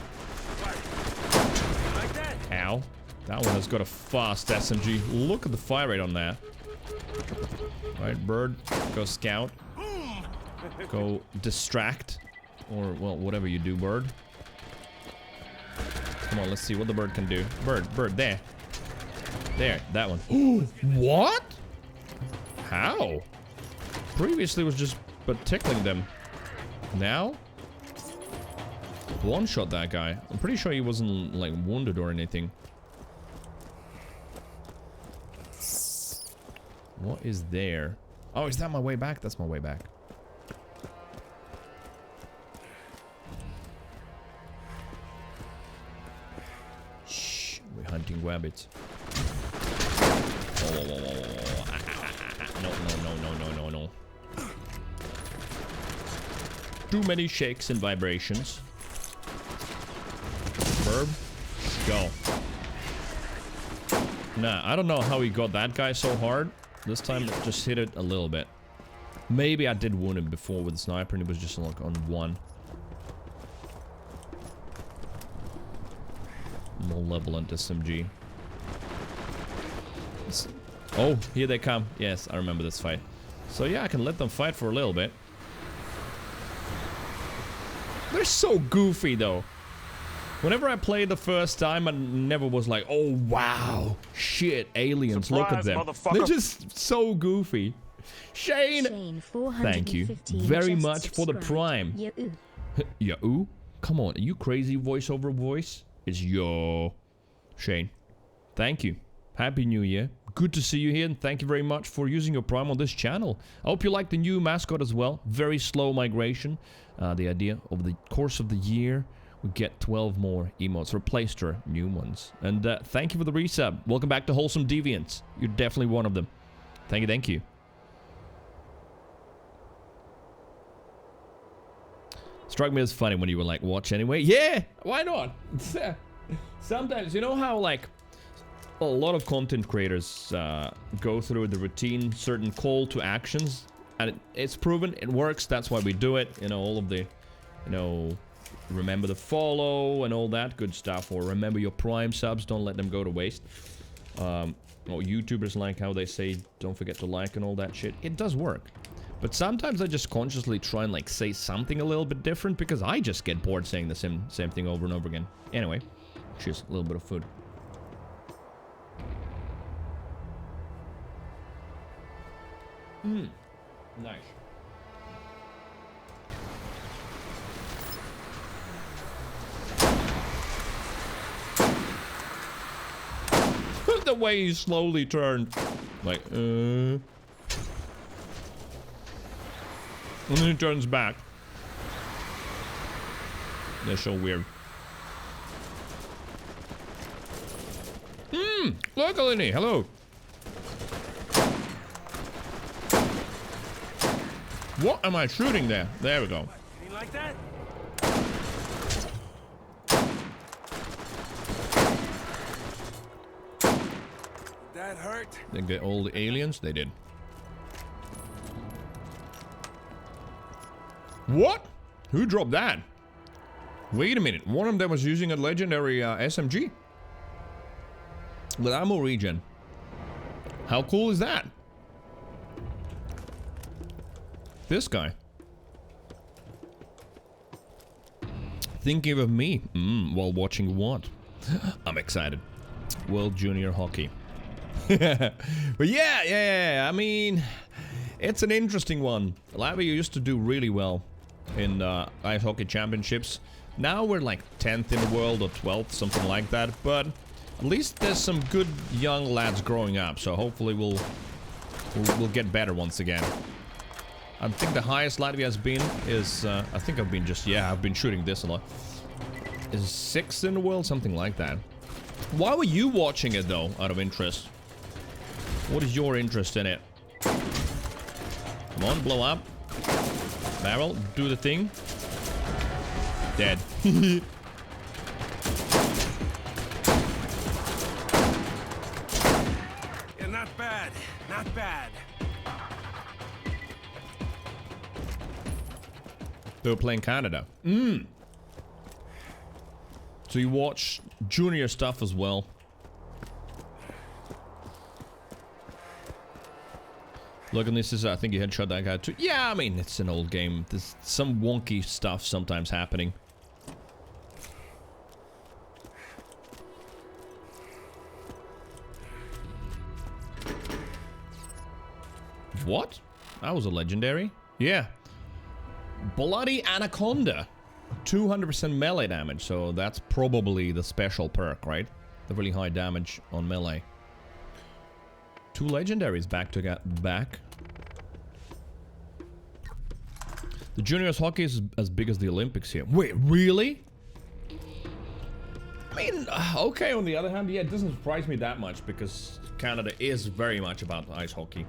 Ow. That one has got a fast SMG. Look at the fire rate on that. Alright, bird. Go scout. Go distract. Or, well, whatever you do, bird. Come on, let's see what the bird can do. Bird, there. There, that one. What? How? Previously was just but tickling them. Now? One-shot that guy. I'm pretty sure he wasn't, like, wounded or anything. What is there? Oh, is that my way back? That's my way back. Hunting rabbits. No. Too many shakes and vibrations. Verb. Go. Nah, I don't know how he got that guy so hard. This time it just hit it a little bit. Maybe I did wound him before with the sniper and it was just like on one. Malevolent SMG. Oh, here they come. Yes, I remember this fight. So yeah, I can let them fight for a little bit. They're so goofy though. Whenever I played the first time, I never was like, oh wow, shit, aliens, surprise, look at them. They're just so goofy. Shane, thank you very much for the prime. Yahoo? Come on, are you crazy voiceover voice? It's yo. Shane, thank you. Happy New Year. Good to see you here, and thank you very much for using your Prime on this channel. I hope you like the new mascot as well. Very slow migration. The idea of the course of the year, we get 12 more emotes. Replaced her new ones. And thank you for the resub. Welcome back to Wholesome Deviants. You're definitely one of them. Thank you, thank you. Struck me as funny when you were like, watch anyway. Yeah, why not? Sometimes, you know how like a lot of content creators go through the routine, certain call to actions, and it's proven it works. That's why we do it. You know, all of the you know, remember to follow and all that good stuff, or remember your Prime subs, don't let them go to waste. Or YouTubers like how they say don't forget to like and all that shit. It does work. But sometimes I just consciously try and like say something a little bit different because I just get bored saying the same thing over and over again. Anyway, cheers, a little bit of food. Nice. The way he slowly turned. Like, And then he turns back. That's so weird. Look, Alini, hello. What am I shooting there? There we go. Anything like that? That hurt? They get all the aliens? They did. What? Who dropped that? Wait a minute. One of them was using a legendary SMG. With ammo regen. How cool is that? This guy. Thinking of me while watching what? I'm excited. World Junior Hockey. But yeah, I mean, it's an interesting one. Latvia used to do really well in ice hockey championships. Now we're like 10th in the world or 12th, something like that. But at least there's some good young lads growing up. So hopefully we'll get better once again. I think the highest Latvia has been is, I think I've been I've been shooting this a lot. Is 6th in the world, something like that. Why were you watching it though, out of interest? What is your interest in it? Come on, blow up. Barrel, do the thing. Dead. Yeah, not bad. Not bad. They were playing Canada. So you watch junior stuff as well. Look, and this is, I think you headshot that guy too. Yeah, I mean, it's an old game. There's some wonky stuff sometimes happening. What? That was a legendary? Yeah. Bloody Anaconda. 200% melee damage, so that's probably the special perk, right? The really high damage on melee. 2 legendaries back to get back. The juniors hockey is as big as the Olympics here. Wait, really? I mean, okay, on the other hand, yeah, it doesn't surprise me that much because Canada is very much about ice hockey.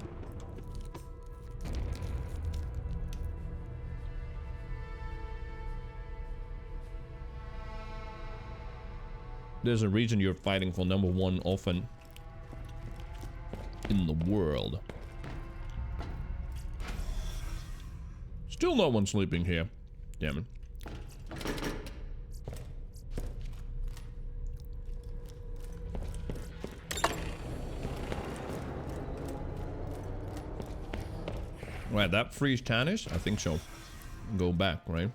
There's a reason you're fighting for #1 often in the world. Still no one sleeping here. Damn it. Right, that freeze Tannish? I think so. Go back, right?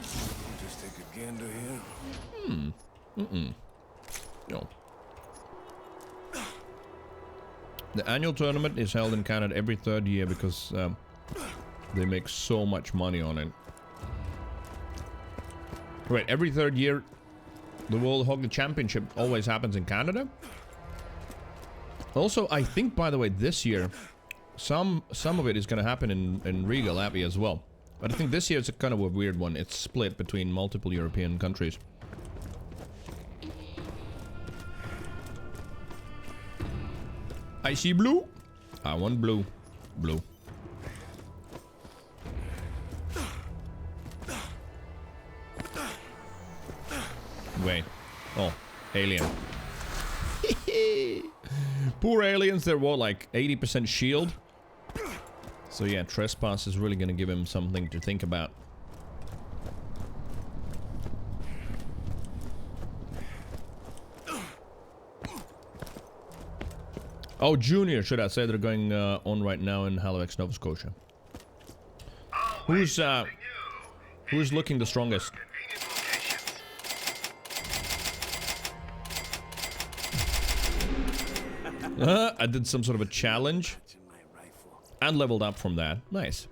Just take a gander here. No. The annual tournament is held in Canada every 3rd year because they make so much money on it. Wait, every 3rd year the World Hockey Championship always happens in Canada? Also, I think, by the way, this year some of it is going to happen in Riga, Latvia as well. But I think this year it's a kind of a weird one. It's split between multiple European countries. I see blue. I want blue. Blue. Wait. Oh, alien. Poor aliens, they're what, like 80% shield? So yeah, trespass is really gonna give him something to think about. Oh, Junior, should I say, they're going on right now in Halifax, Nova Scotia. Who's looking the strongest? I did some sort of a challenge and leveled up from that. Nice.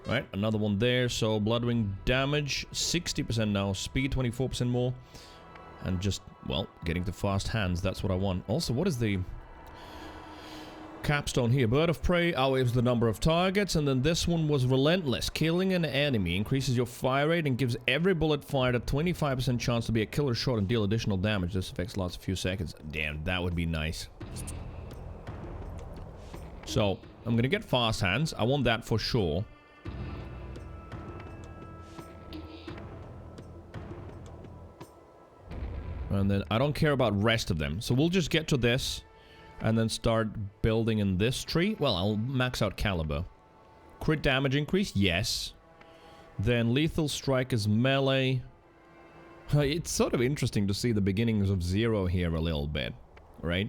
Right, another one there. So Bloodwing damage 60% now, speed 24% more, and just, well, getting to fast hands. That's what I want. Also, what is the capstone here? Bird of Prey outweighs the number of targets, and then this one was Relentless. Killing an enemy increases your fire rate and gives every bullet fired a 25% chance to be a killer shot and deal additional damage. This effect lasts a few seconds. Damn, that would be nice. So, I'm gonna get fast hands. I want that for sure. And then I don't care about rest of them. So we'll just get to this and then start building in this tree. Well, I'll max out caliber. Crit damage increase? Yes. Then lethal strike is melee. It's sort of interesting to see the beginnings of Zero here a little bit, right?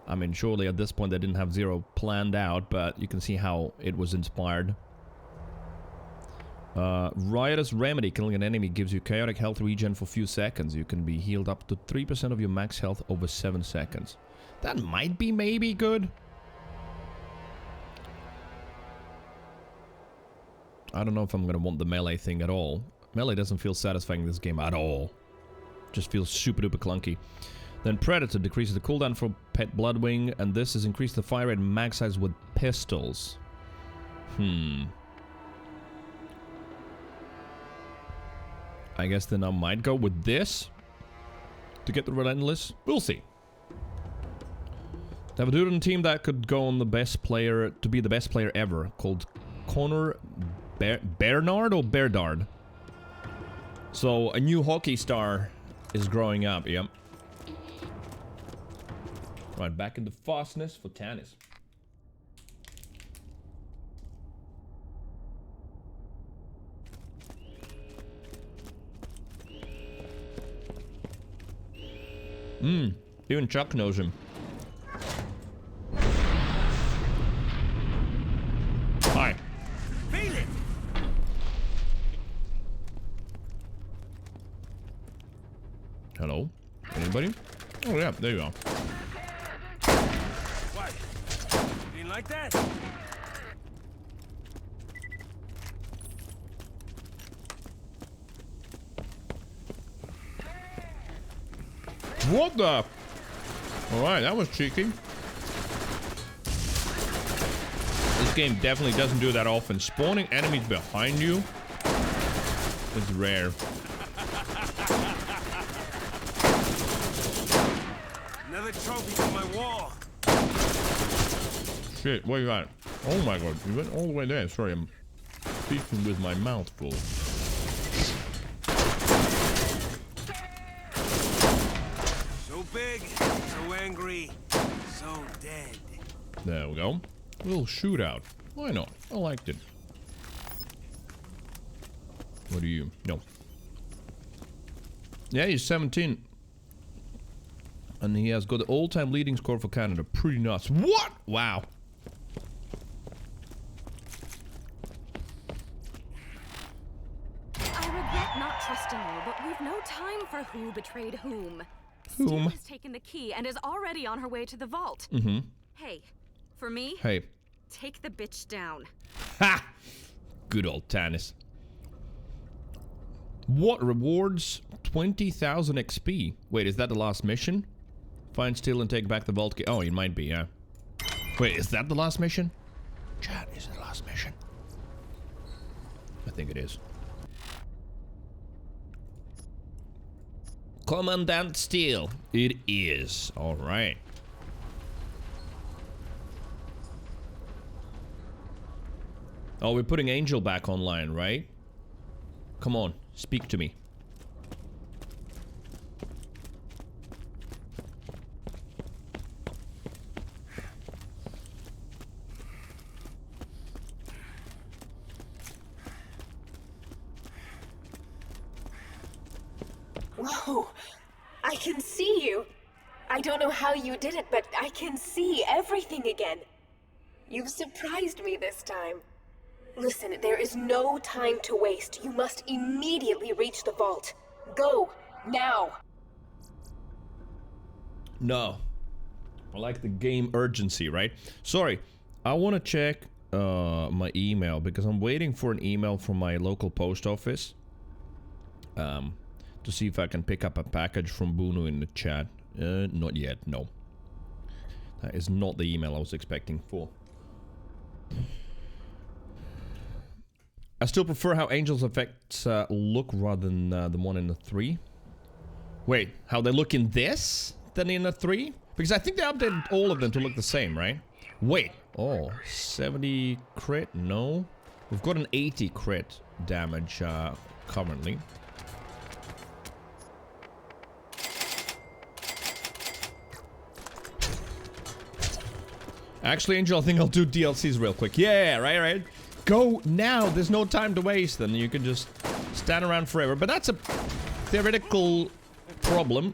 I mean, surely at this point they didn't have Zero planned out, but you can see how it was inspired. Riotous Remedy. Killing an enemy gives you chaotic health regen for a few seconds. You can be healed up to 3% of your max health over 7 seconds. That might be maybe good. I don't know if I'm going to want the melee thing at all. Melee doesn't feel satisfying in this game at all. Just feels super duper clunky. Then Predator decreases the cooldown for Pet Bloodwing, and this is increased the fire rate and max size with pistols. I guess then I might go with this to get the Relentless. We'll see. They have a dude on the team that could go on the best player, to be the best player ever, called Connor Bernard or Berdard. So a new hockey star is growing up, yep. Right, back into fastness for Tannis. Even Chuck knows him. Hi. Feel it. Hello? Anybody? Oh yeah, there you are. What? You didn't like that? What the? Alright, that was cheeky. This game definitely doesn't do that often. Spawning enemies behind you is rare. Another trophy on my wall. Shit, where you at? Oh my god, you went all the way there. Sorry, I'm speaking with my mouth full. Big, so angry, so dead. There we go. Little shootout. Why not? I liked it. What do you? No. Yeah, he's 17. And he has got the all-time leading score for Canada. Pretty nuts. What? Wow. I regret not trusting you, but we've no time for who betrayed whom. Whom? Steel has taken the key and is already on her way to the vault. Mm-hmm. Hey, for me, Hey. take the bitch down. Ha! Good old Tannis. What rewards 20,000 XP? Wait, is that the last mission? Find Steel and take back the vault key. Oh, it might be, yeah. Wait, is that the last mission? Chat, is it the last mission? I think it is. Commandant Steel. It is. Alright. Oh, we're putting Angel back online, right? Come on, speak to me. Whoa! I can see you! I don't know how you did it, but I can see everything again. You've surprised me this time. Listen, there is no time to waste. You must immediately reach the vault. Go, now! No. I like the game urgency, right? Sorry, I want to check my email because I'm waiting for an email from my local post office to see if I can pick up a package from Bunu in the chat. Not yet, no. That is not the email I was expecting for. I still prefer how Angel's effects look rather than the one in the 3. Wait, how they look in this than in the 3? Because I think they updated all of them to look the same, right? Wait, oh, 70 crit? No. We've got an 80 crit damage currently. Actually, Angel, I think I'll do DLCs real quick. Yeah, right. Go now. There's no time to waste. Then you can just stand around forever. But that's a theoretical problem.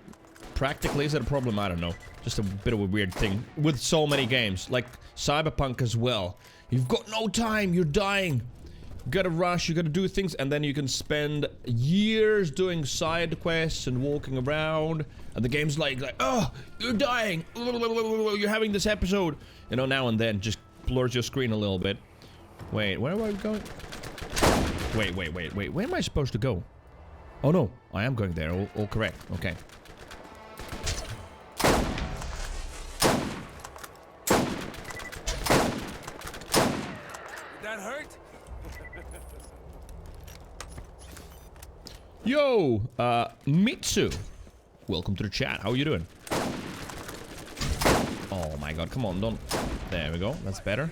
Practically, is it a problem? I don't know. Just a bit of a weird thing with so many games, like Cyberpunk as well. You've got no time. You're dying. You gotta rush. You gotta do things, and then you can spend years doing side quests and walking around. And the game's like, oh, you're dying. You're having this episode. You know, now and then just blurs your screen a little bit. Wait, where am I going? Wait. Where am I supposed to go? Oh no, I am going there. All correct. Okay. That hurt? Yo, Mitsu. Welcome to the chat. How are you doing? Oh my god, come on, don't. There we go, that's better.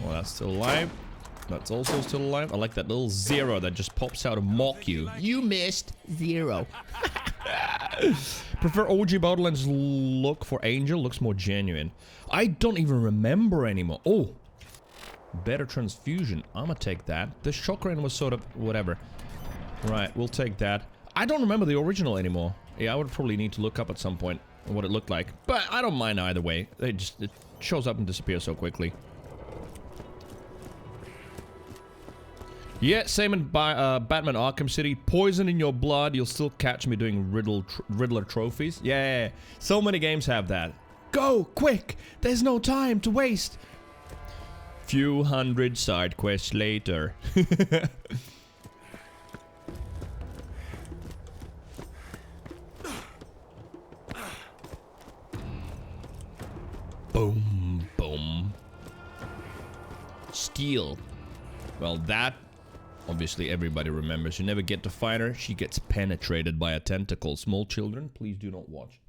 Well, that's still alive. That's also still alive. I like that little 0 that just pops out to mock you. You missed 0. Prefer OG Borderlands look for Angel. Looks more genuine. I don't even remember anymore. Oh, better transfusion. I'ma take that. The Chakran was sort of whatever. Right, we'll take that. I don't remember the original anymore. Yeah, I would probably need to look up at some point what it looked like. But I don't mind either way. It shows up and disappears so quickly. Yeah, same in Batman Arkham City. Poison in your blood. You'll still catch me doing Riddler trophies. Yeah, so many games have that. Go, quick! There's no time to waste. Few hundred side quests later. Boom, boom. Steel. Well, that obviously everybody remembers. You never get to fight her. She gets penetrated by a tentacle. Small children, please do not watch.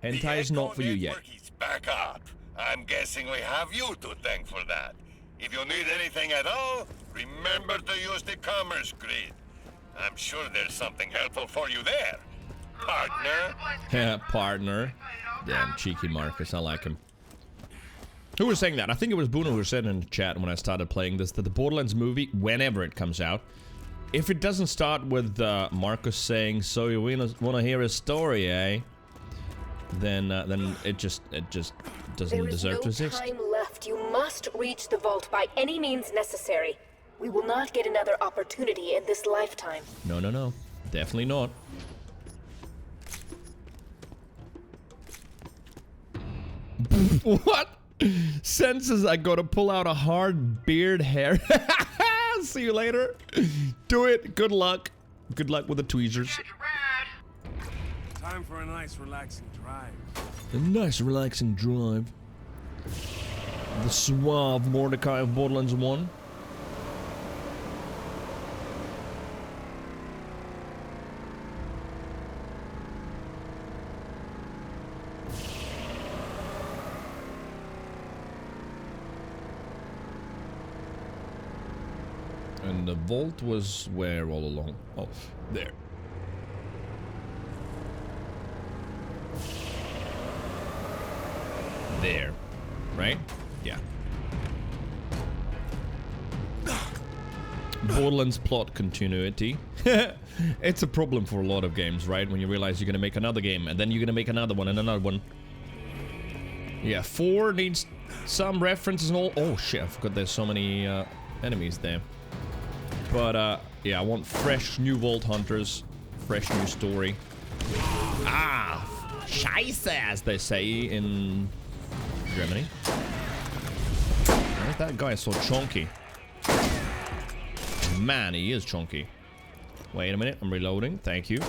Hentai is not for you yet. Is back up. I'm guessing we have you to thank for that. If you need anything at all, remember to use the commerce grid. I'm sure there's something helpful for you there, partner. Yeah, partner. Damn, cheeky Marcus. I like him. Who was saying that? I think it was Bruno who said in the chat when I started playing this that the Borderlands movie, whenever it comes out, if it doesn't start with Marcus saying, "So you want to hear a story, eh?" Then it just doesn't deserve to exist. There is no time left. You must reach the vault by any means necessary. We will not get another opportunity in this lifetime. No. Definitely not. What? Senses I gotta pull out a hard beard hair. See you later. Do it. Good luck. Good luck with the tweezers. Time for a nice relaxing drive. A nice relaxing drive. The suave Mordecai of Borderlands 1. And the vault was where all along? Oh, there. There. Right? Yeah. Borderlands plot continuity. It's a problem for a lot of games, right? When you realize you're gonna make another game, and then you're gonna make another one, and another one. Yeah, 4 needs some references and all. Oh shit, I forgot there's so many enemies there. But yeah, I want fresh new Vault Hunters, fresh new story. Ah, Scheiße, as they say in Germany. Why is that guy so chunky? Man, he is chunky. Wait a minute, I'm reloading. Thank you.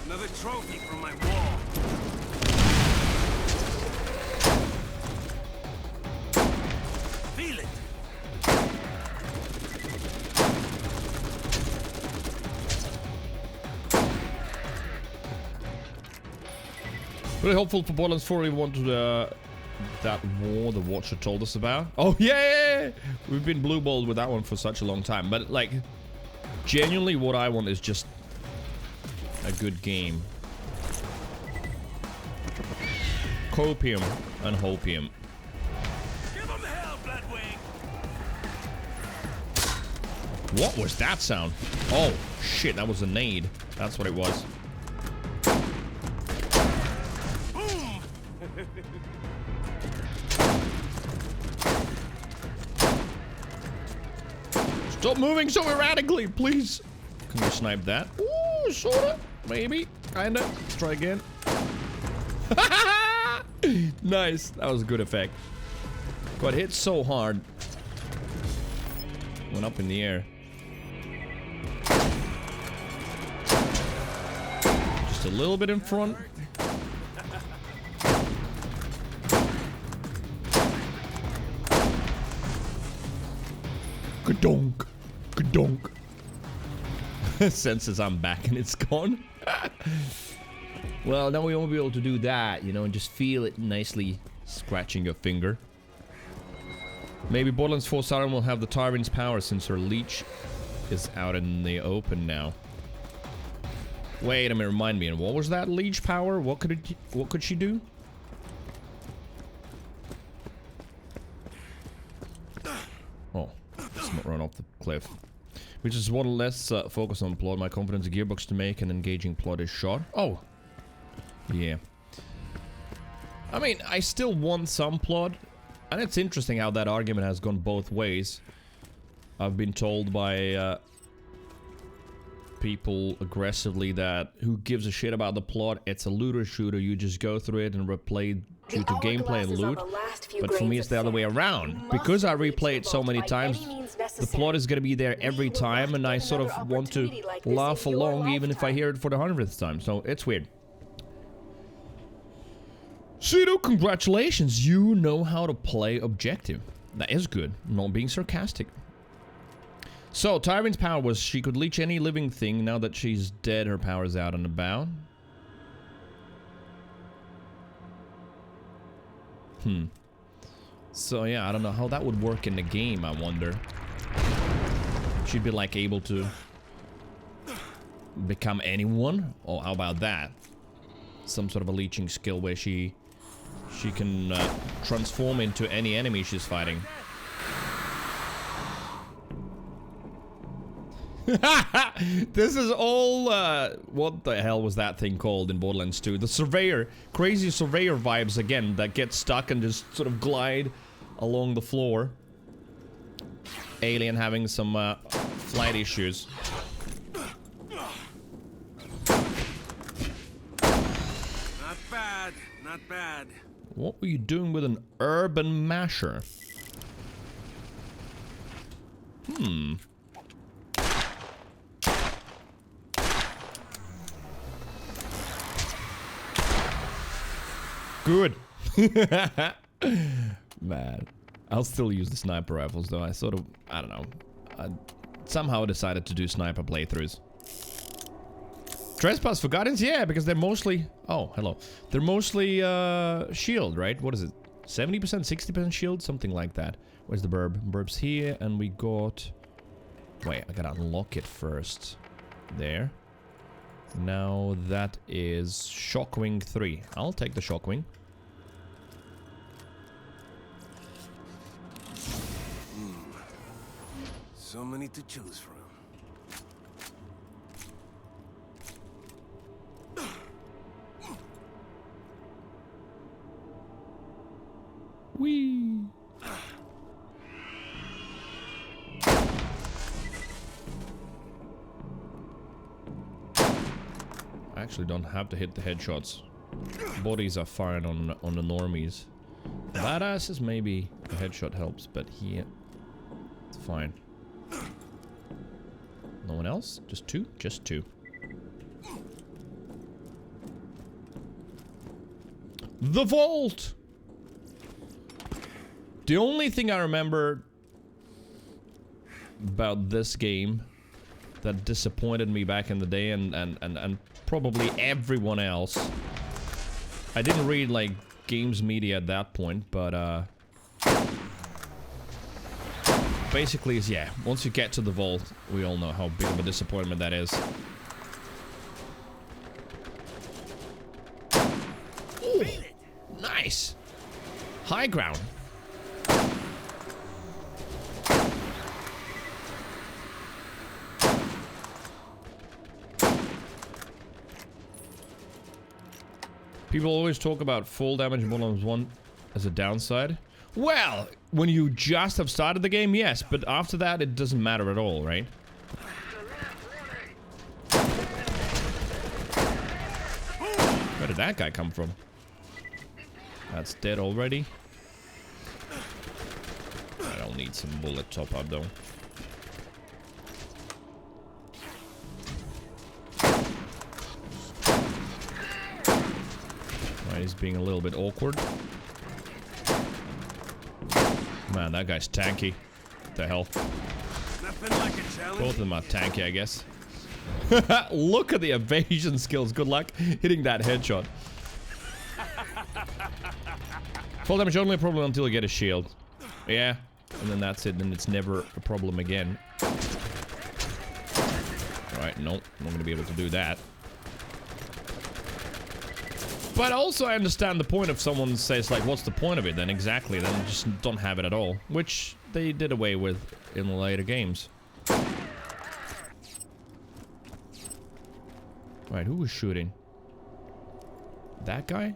Another trophy from my wall. Feel it. Really hopeful for Borderlands 4. We want to that war the Watcher told us about. Oh yeah! We've been blue-balled with that one for such a long time. But like, genuinely what I want is just a good game. Copium and hopium. Give him hell, Bloodwing. What was that sound? Oh shit, that was a nade. That's what it was. Boom. Stop moving so erratically, please. Can we snipe that? Ooh, sorta. Maybe. Kinda. Let's try again. Nice. That was a good effect. Got hit so hard. Went up in the air. Just a little bit in front. Ka-donk. Ka-donk. Senses I'm back and it's gone. Well, now we won't be able to do that, you know, and just feel it nicely scratching your finger. Maybe Borderlands 4 Siren will have the Tyrant's power since her leech is out in the open now. Wait a minute, remind me, and what was that leech power? What could she do? Oh, let's not run off the cliff. Which is what less focus on plot. My confidence in Gearbox to make an engaging plot is shot. Oh. Yeah. I mean, I still want some plot. And it's interesting how that argument has gone both ways. I've been told by people aggressively that who gives a shit about the plot? It's a looter shooter. You just go through it and replay due to gameplay and loot. But for me, it's the other way around. Because I replay it so many times, the plot is going to be there every time, and I sort of want to laugh along even if I hear it for the 100th time. So it's weird. Pseudo, congratulations. You know how to play objective. That is good. Not being sarcastic. So, Tyrant's power was she could leech any living thing. Now that she's dead, her power is out and about. So, yeah, I don't know how that would work in the game, I wonder. She'd be, like, able to become anyone? Or how about that? Some sort of a leeching skill where she can transform into any enemy she's fighting. This is all, what the hell was that thing called in Borderlands 2? The Surveyor. Crazy Surveyor vibes again, that get stuck and just sort of glide along the floor. Alien having some flight issues. Not bad, not bad. What were you doing with an urban masher? Good. Man. I'll still use the sniper rifles though. I sort of, I don't know. I somehow decided to do sniper playthroughs. Trespass for Guardians? Yeah, because they're mostly... Oh, hello. They're mostly shield, right? What is it? 70%, 60% shield? Something like that. Where's the burb? Burb's here, and we got... Wait, I gotta unlock it first. There. Now that is Shockwing 3. I'll take the Shockwing. So many to choose from. Whee! I actually don't have to hit the headshots. Bodies are firing on the normies. Badasses, maybe the headshot helps, but here it's fine. No one else? Just two? Just two. The vault! The only thing I remember about this game that disappointed me back in the day and probably everyone else. I didn't read like games media at that point, but basically is yeah, once you get to the vault, we all know how big of a disappointment that is. Ooh, nice. High ground. People always talk about full damage in Borderlands 1 as a downside. Well, when you just have started the game, yes, but after that, it doesn't matter at all, right? Where did that guy come from? That's dead already. I don't need some bullet top up though. He's being a little bit awkward. Man, that guy's tanky. What the hell? Like both of them are tanky, I guess. Look at the evasion skills. Good luck hitting that headshot. Full damage only a problem until you get a shield. Yeah, and then that's it. Then it's never a problem again. Alright, nope. I'm not gonna be able to do that. But also I understand the point if someone says like, what's the point of it then? Exactly, then just don't have it at all. Which they did away with in the later games. Right, who was shooting? That guy?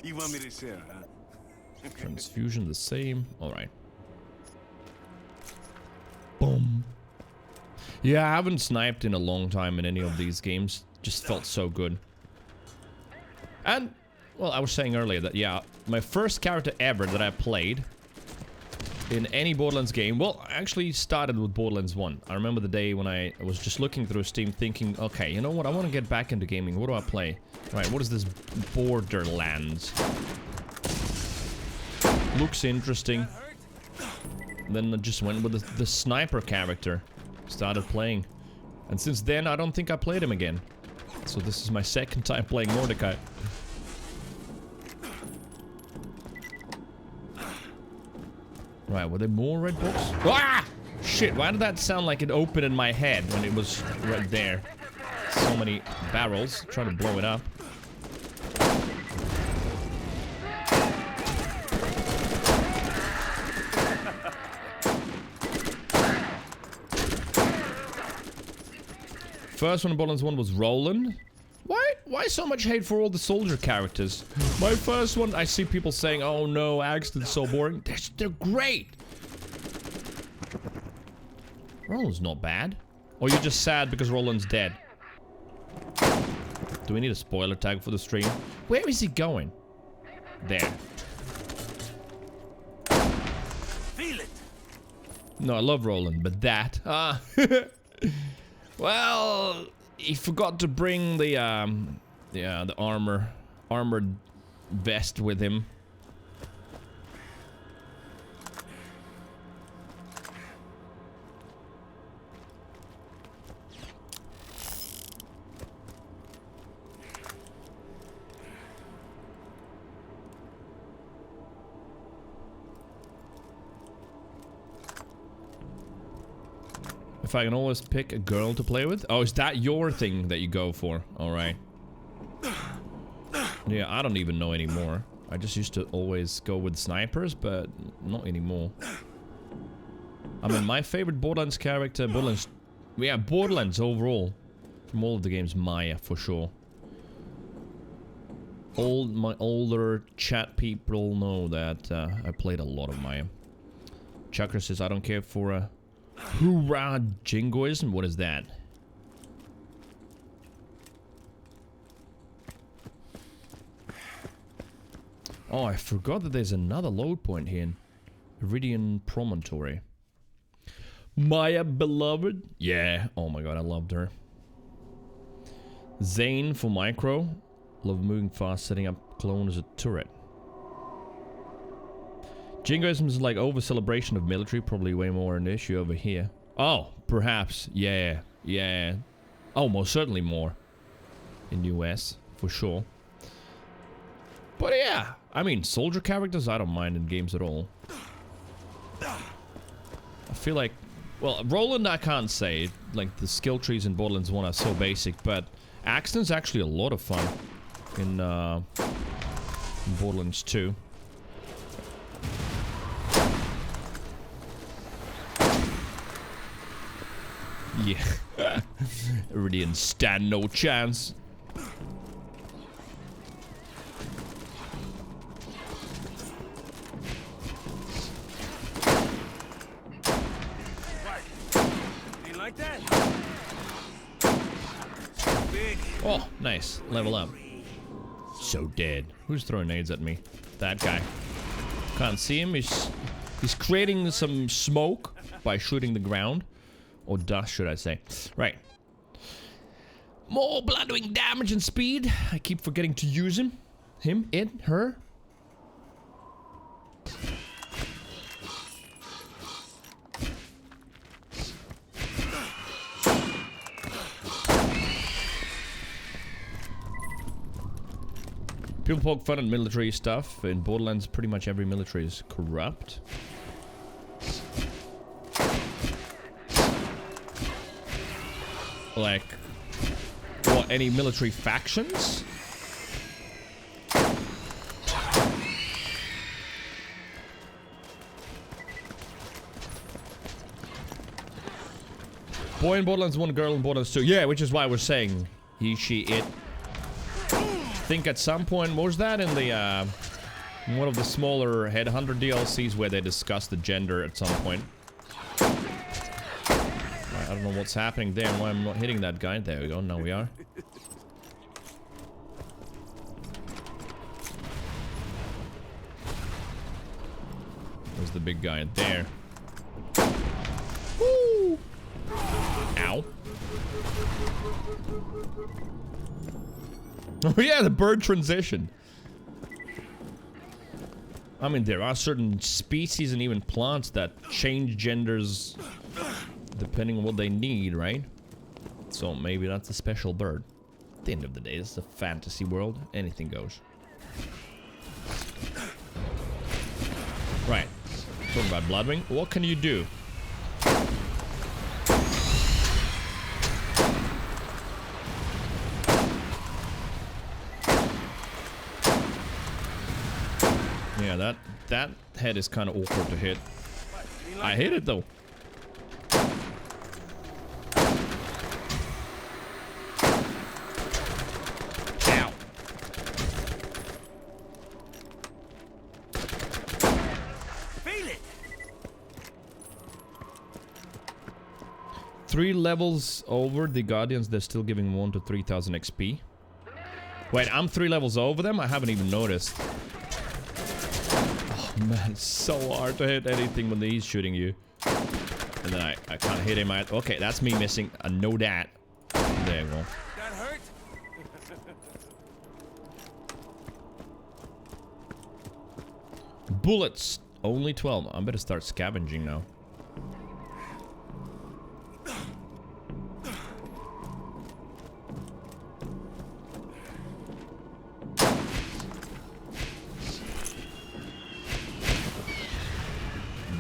You want me to share, huh? Transfusion the same. Alright. Boom. Yeah, I haven't sniped in a long time in any of these games. Just felt so good. And, well, I was saying earlier that, yeah, my first character ever that I played in any Borderlands game, well, I actually started with Borderlands 1. I remember the day when I was just looking through Steam thinking, okay, you know what, I want to get back into gaming. What do I play? Right, what is this Borderlands? Looks interesting. Then I just went with the sniper character. Started playing. And since then, I don't think I played him again. So this is my second time playing Mordecai. Right, were there more red books? Ah! Shit, why did that sound like it opened in my head when it was right there? So many barrels. Trying to blow it up. First one in Borderlands 1 was Roland. Why so much hate for all the soldier characters? My first one, I see people saying, oh no, Axton's so boring. They're great. Roland's not bad. Or you're just sad because Roland's dead. Do we need a spoiler tag for the stream? Where is he going? There. Feel it. No, I love Roland, but that. Well, he forgot to bring the armored vest with him. If I can always pick a girl to play with? Oh, is that your thing that you go for? Alright. Yeah, I don't even know anymore. I just used to always go with snipers, but not anymore. I mean, my favorite Borderlands character, Borderlands overall, from all of the games, Maya, for sure. My older chat people know that I played a lot of Maya. Chucker says, I don't care for a hoorah jingoism. What is that? Oh, I forgot that there's another load point here in Iridian Promontory. Maya beloved? Yeah. Oh my god, I loved her. Zane for micro. Love moving fast, setting up clone as a turret. Jingoism is like over celebration of military, probably way more an issue over here. Oh, perhaps. Yeah. Yeah. Oh, most certainly more. In US, for sure. But yeah, I mean, soldier characters I don't mind in games at all. I feel like, well, Roland I can't say, like the skill trees in Borderlands 1 are so basic, but Axton's actually a lot of fun in Borderlands 2. Yeah. Iridian stand no chance. Oh, nice. Level up. So dead. Who's throwing nades at me? That guy. Can't see him. He's creating some smoke by shooting the ground. Or dust, should I say. Right. More blood-doing damage and speed. I keep forgetting to use him. Him, it, her. People poke fun at military stuff. In Borderlands, pretty much every military is corrupt. Like, what, any military factions? Boy in Borderlands 1, girl in Borderlands 2. Yeah, which is why we're saying he, she, it. I think at some point, what was that in the, one of the smaller Headhunter DLCs where they discuss the gender at some point? I don't know what's happening there and why I'm not hitting that guy. There we go, now we are. There's the big guy there. Woo! Ow. Oh yeah, the bird transition. I mean, there are certain species and even plants that change genders depending on what they need, right? So maybe that's a special bird. At the end of the day, this is a fantasy world. Anything goes. Right. Talking about Bloodwing. What can you do? Yeah, that head is kind of awkward to hit. I hit it though. Ow. Feel it. 3 levels over the Guardians, they're still giving 1 to 3,000 XP. Wait, I'm 3 levels over them? I haven't even noticed. Man, it's so hard to hit anything when he's shooting you. And then I can't hit him. Okay, that's me missing. I know that. There we go. That hurt? Bullets. Only 12. I better start scavenging now.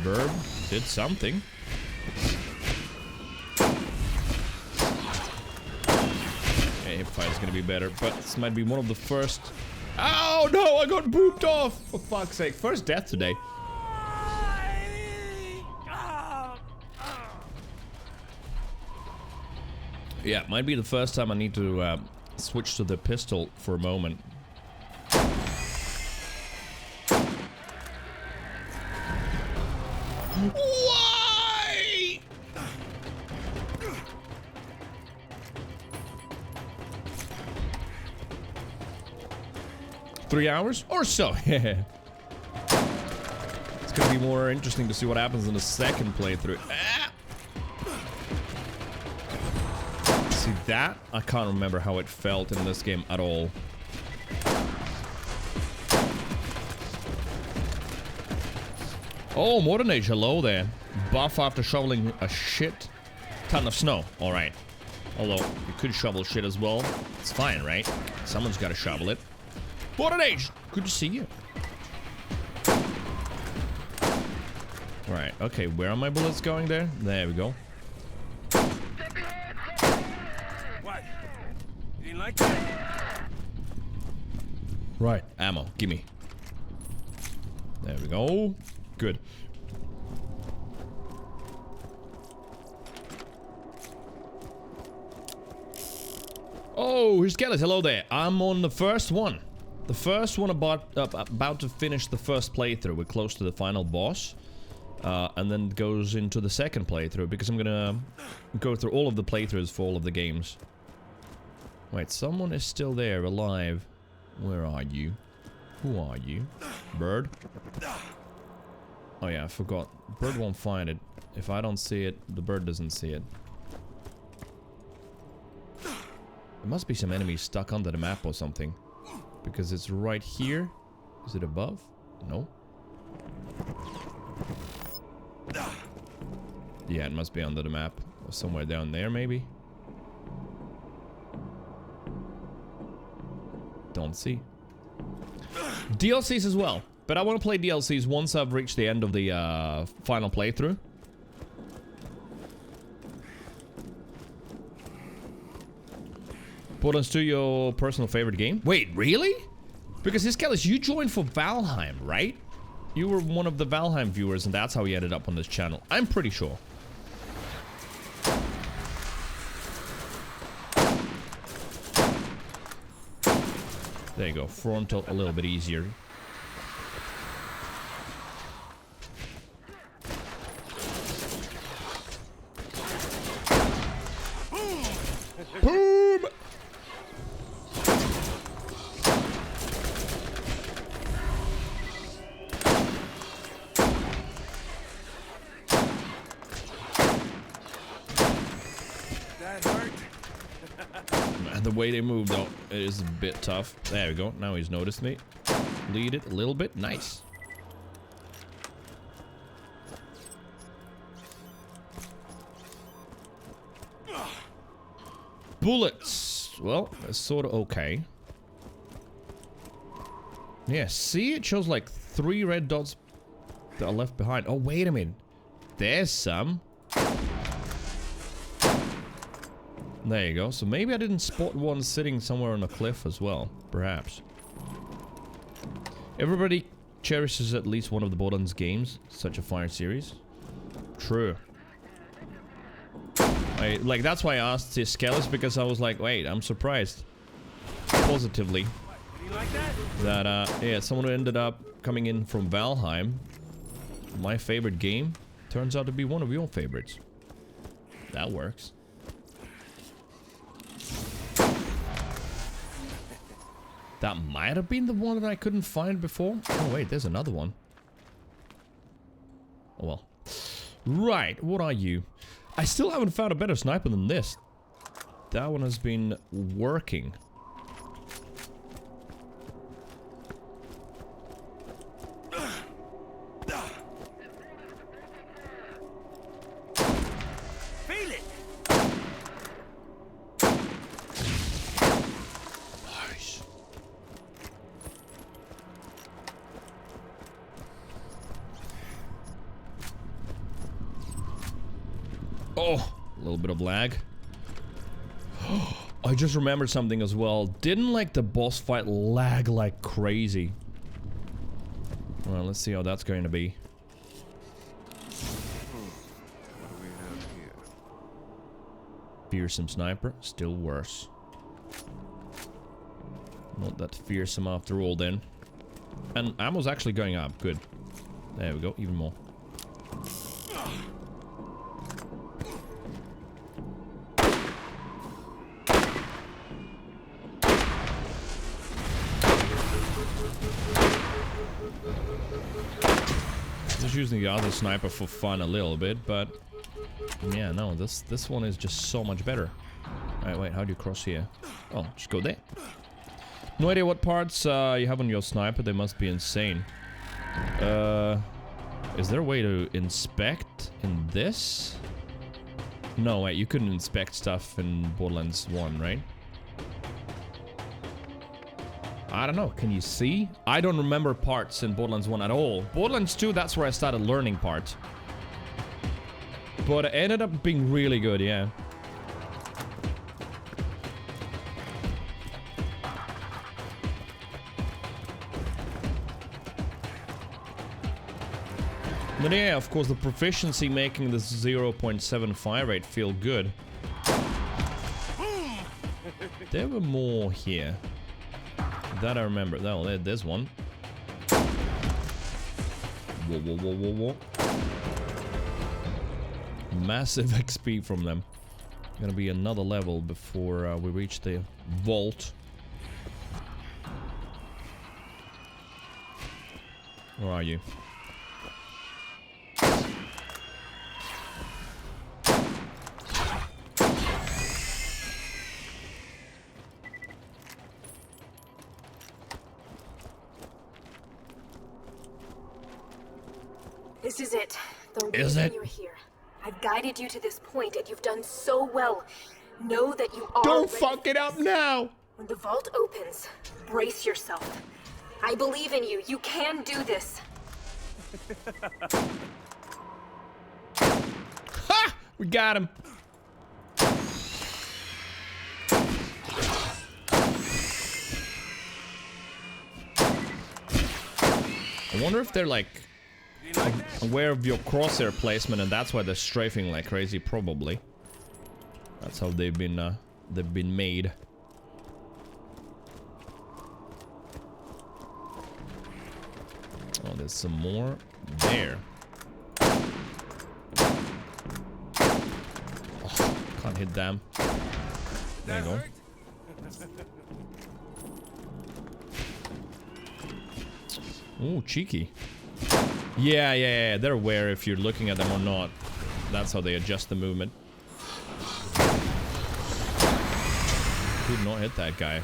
Verb did something. Yeah, hip fight is gonna be better, but this might be one of the first Oh no, I got booped off! For fuck's sake. First death today. Yeah, might be the first time I need to switch to the pistol for a moment. Why? 3 hours or so. Yeah. It's gonna be more interesting to see what happens in the second playthrough. Ah! See that? I can't remember how it felt in this game at all. Oh, Modern Age, hello there. Buff after shoveling a shit ton of snow. Alright. Although, you could shovel shit as well. It's fine, right? Someone's gotta shovel it. Modern Age, good to see you. Right, okay, where are my bullets going there? There we go. What? You didn't like that? Right, ammo, gimme. There we go. Good. Oh, here's Skellet. Hello there. I'm on the first one. The first one about to finish the first playthrough. We're close to the final boss. And then goes into the second playthrough because I'm gonna go through all of the playthroughs for all of the games. Wait, someone is still there, alive. Where are you? Who are you? Bird? Oh yeah, I forgot. Bird won't find it. If I don't see it, the bird doesn't see it. There must be some enemies stuck under the map or something. Because it's right here. Is it above? No. Yeah, it must be under the map. Or somewhere down there, maybe. Don't see. DLCs as well. But I want to play DLCs once I've reached the end of the final playthrough. Borderlands 2, your personal favorite game? Wait, really? Because this Kellis, you joined for Valheim, right? You were one of the Valheim viewers, and that's how you ended up on this channel. I'm pretty sure. There you go. Frontal a little bit easier. Boom! That hurt. The way they move, though, it is a bit tough. There we go. Now he's noticed me. Lead it a little bit. Nice. Bullets. Well, that's sort of okay. Yeah, see? It shows like 3 red dots that are left behind. Oh, wait a minute. There's some. There you go. So maybe I didn't spot one sitting somewhere on a cliff as well. Perhaps. Everybody cherishes at least one of the Borderlands games. Such a fire series. True. Like, that's why I asked Skellis, because I was like, wait, I'm surprised. Positively. That, yeah, someone who ended up coming in from Valheim. My favorite game. Turns out to be one of your favorites. That works. That might have been the one that I couldn't find before. Oh, wait, there's another one. Oh, well. Right, what are you? I still haven't found a better sniper than this. That one has been working. Feel it. Nice. Oh, a little bit of lag. I just remembered something as well. Didn't like the boss fight lag like crazy. Well, let's see how that's going to be. What do we have here? Fearsome sniper, still worse. Not that fearsome after all then. And ammo's actually going up, good. There we go, even more. Just using the other sniper for fun a little bit, but yeah, no, this one is just so much better. Alright, wait, how do you cross here? Oh, just go there. No idea what parts you have on your sniper, they must be insane. Is there a way to inspect in this? No, wait, you couldn't inspect stuff in Borderlands 1, right? I don't know, can you see? I don't remember parts in Borderlands 1 at all. Borderlands 2, that's where I started learning parts. But it ended up being really good, yeah. But yeah, of course, the proficiency making this 0.7 fire rate feel good. There were more here. That I remember. Oh, there's one. Whoa, whoa, whoa, whoa, whoa. Massive XP from them. Gonna be another level before we reach the vault. Where are you? This is it. The Is reason it? you're here. I've guided you to this point, and you've done so well. Know that you are. Don't ready. fuck it up now! When the vault opens, brace yourself. I believe in you. You can do this. Ha! We got him. I wonder if they're like aware of your crosshair placement, and that's why they're strafing like crazy. Probably. That's how they've been made. Oh, there's some more there. Oh, can't hit them. There you go. Ooh, cheeky. Yeah. They're aware if you're looking at them or not. That's how they adjust the movement. Could not hit that guy.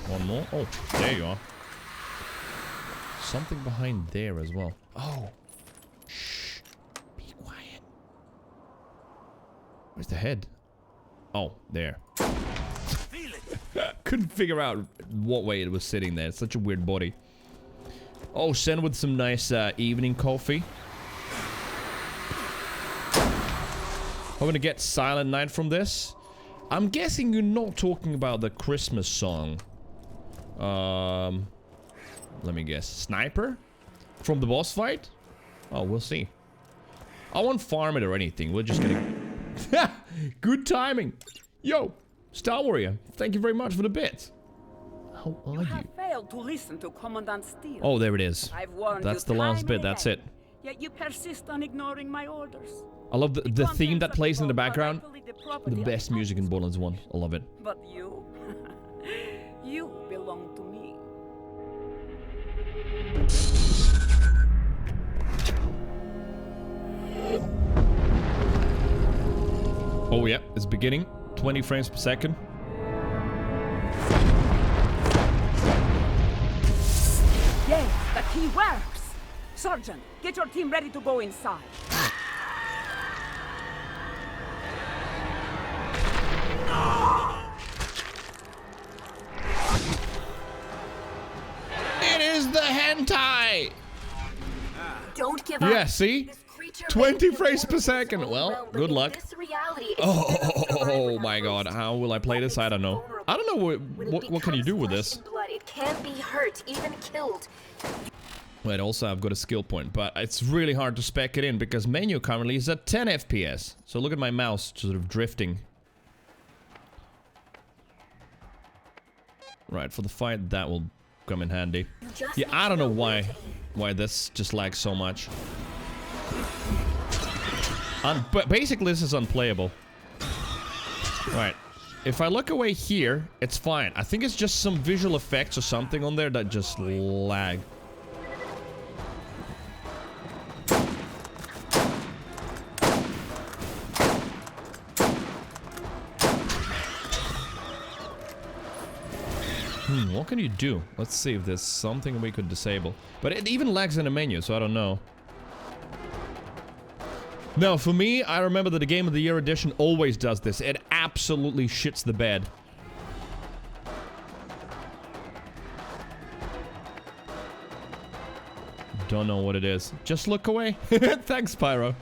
One more. Oh, there you are. Something behind there as well. Oh. Shh. Be quiet. Where's the head? Oh, there. Couldn't figure out what way it was sitting there. It's such a weird body. Oh, send with some nice evening coffee. Hoping to get Silent Night from this. I'm guessing you're not talking about the Christmas song. Let me guess. Sniper? From the boss fight? Oh, we'll see. I won't farm it or anything. We're just gonna... Good timing. Yo, Star Warrior, thank you very much for the bit. How are you? have failed to listen to Commandant Steele. Oh, there it is. I've warned That's you the last time bit. and That's again, it. Yet you persist on ignoring my orders. I love the theme that plays in the background. The The best music in Borderlands 1. I love it. But you, you belong to me. Oh yeah, it's beginning. 20 frames per second. Yes, the key works. Sergeant, get your team ready to go inside. It is the hentai! Don't Don't give up. Yeah, see? 20 frames per second. Well, good luck. Oh my god, how will I play this? I don't know. I don't know what can you do with this? It can be hurt, even killed. Wait, also I've got a skill point, but it's really hard to spec it in because menu currently is at 10 FPS. So look at my mouse sort of drifting. Right, for the fight that will come in handy. Yeah, I don't know why this just lags so much. But basically this is unplayable. Right. If I look away here, it's fine. I think it's just some visual effects or something on there that just lag. What can you do? Let's see if there's something we could disable. But it even lags in the menu, so I don't know. No, for me, I remember that the Game of the Year edition always does this. It absolutely shits the bed. Don't know what it is. Just look away. Thanks, Pyro.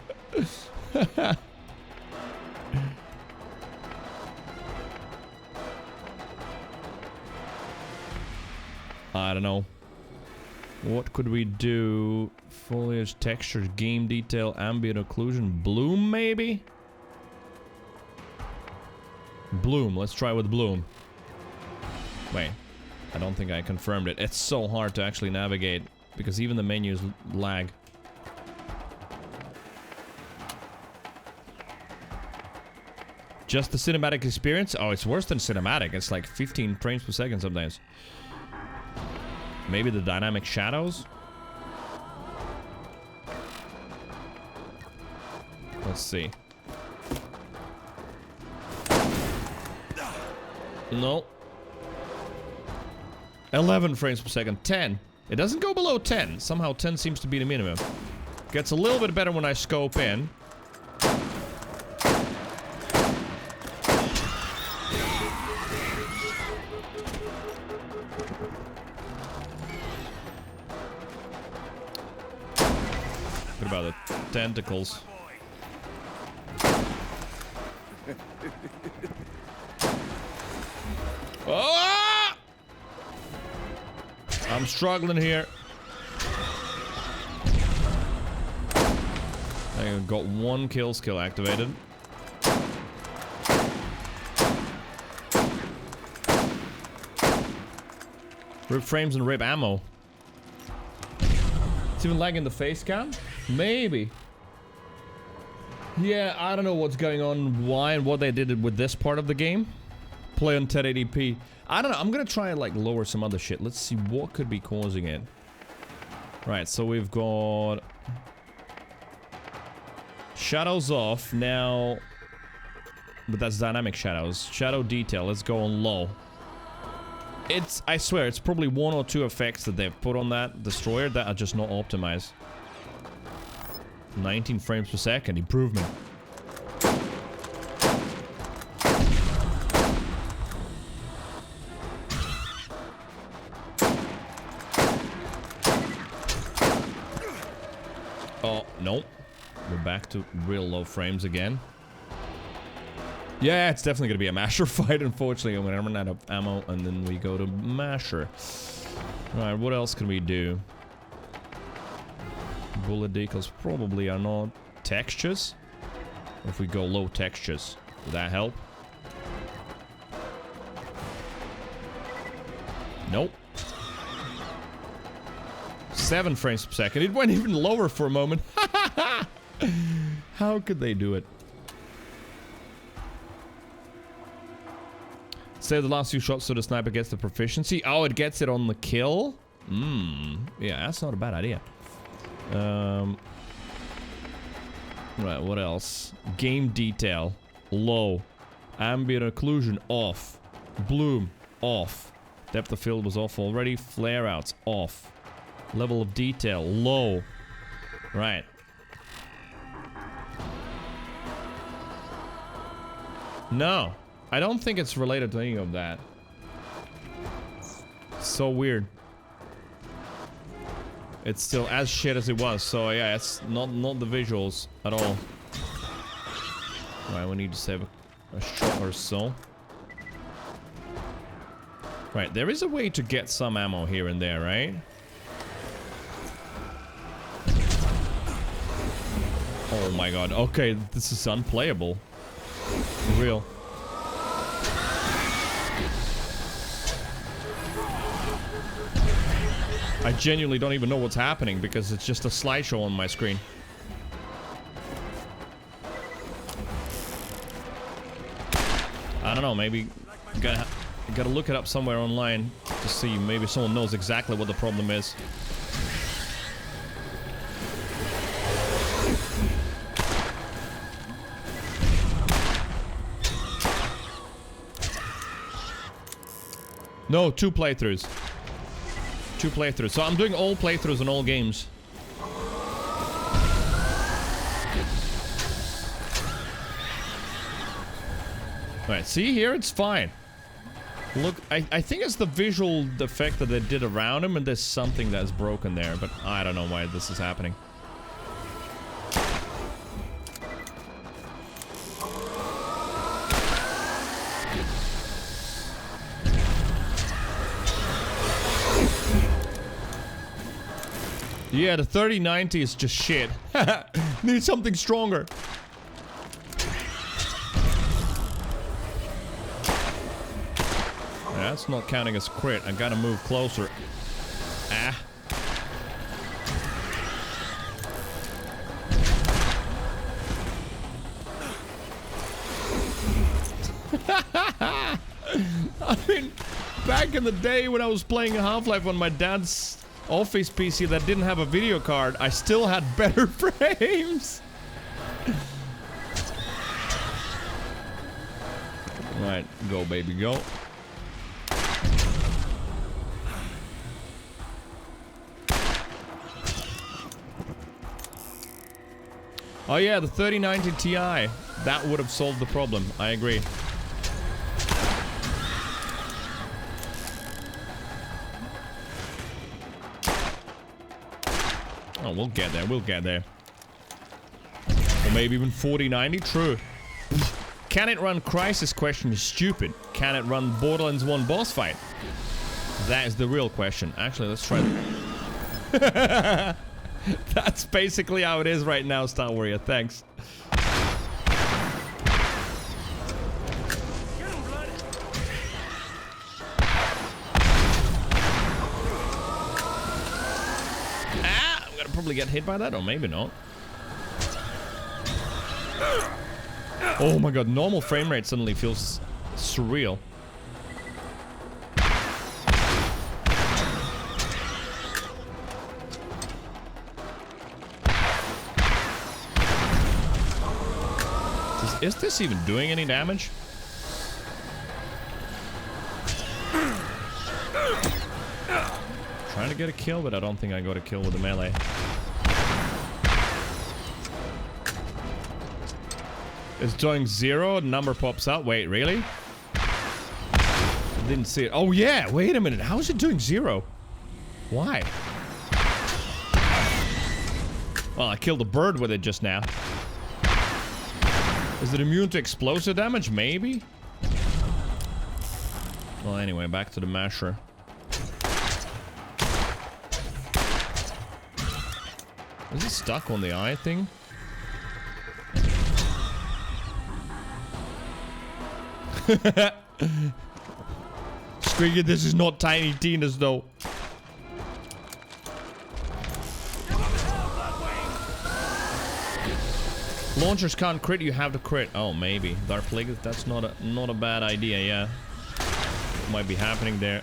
I don't know. What could we do? Foliage, textures, game detail, ambient occlusion, bloom maybe? Bloom, let's try with bloom. Wait, I don't think I confirmed it. It's so hard to actually navigate because even the menus lag. Just the cinematic experience? Oh, it's worse than cinematic. It's like 15 frames per second sometimes. Maybe the dynamic shadows? Let's see. No. 11 frames per second. 10. It doesn't go below 10. Somehow 10 seems to be the minimum. Gets a little bit better when I scope in. What about the tentacles? Oh! I'm struggling here. I got one kill skill activated. Rip frames and rip ammo. It's even lagging the face cam? Maybe. Yeah, I don't know what's going on, why and what they did with this part of the game. Play on 1080p. I don't know, I'm gonna try and like lower some other shit. Let's see what could be causing it. Right, so we've got shadows off now, but that's dynamic shadows. Shadow detail, let's go on low. It's, I swear, it's probably one or two effects that they've put on that destroyer that are just not optimized. 19 frames per second, improvement. Oh, nope. We're back to real low frames again. Yeah, it's definitely gonna be a masher fight, unfortunately. I'm gonna run out of ammo, and then we go to masher. Alright, what else can we do? Bullet decals probably are not. Textures? If we go low textures, would that help? Nope. 7 frames per second. It went even lower for a moment. How could they do it? Save the last few shots so the sniper gets the proficiency. Oh, it gets it on the kill? Yeah, that's not a bad idea. Right, what else? Game detail, low. Ambient occlusion, off. Bloom, off. Depth of field was off already. Flare outs, off. Level of detail, low. Right. No. I don't think it's related to any of that. So weird. it's still as shit as it was. So yeah, it's not the visuals at all. Right, we need to save a shot or so. Right, there is a way to get some ammo here and there, right? Oh my god. Okay, this is unplayable. For real. I genuinely don't even know what's happening because it's just a slideshow on my screen. I don't know, maybe gotta look it up somewhere online to see. Maybe someone knows exactly what the problem is. No, 2 playthroughs. 2 playthroughs. So I'm doing all playthroughs on all games. Alright, see here, it's fine. Look, I think it's the visual effect that they did around him, and there's something that's broken there, but I don't know why this is happening. Yeah, the 3090 is just shit. Need something stronger. That's not counting as crit. I gotta move closer. Ah. I mean, back in the day when I was playing Half-Life on my dad's office PC that didn't have a video card, I still had better frames. Right, go baby, go. Oh yeah, the 3090 Ti. That would have solved the problem. I agree. Oh, we'll get there. We'll get there. Or maybe even 4090. True. Can it run Crisis? Question is stupid. Can it run Borderlands 1 boss fight? That is the real question. Actually, let's try that. That's basically how it is right now, Star Warrior. Thanks. I'm gonna probably get hit by that, or maybe not. Oh my god, normal frame rate suddenly feels surreal. Is this even doing any damage? Trying to get a kill, but I don't think I got a kill with the melee. It's doing 0, number pops up. Wait, really? I didn't see it. Oh yeah, wait a minute. How is it doing 0? Why? Well, I killed a bird with it just now. Is it immune to explosive damage? Maybe? Well, anyway, back to the masher. Is it stuck on the eye thing? Squiggy, this is not Tiny Tina's though. Launchers can't crit, you have to crit. Oh, maybe. Dark Plague, that's not a bad idea, yeah. Might be happening there.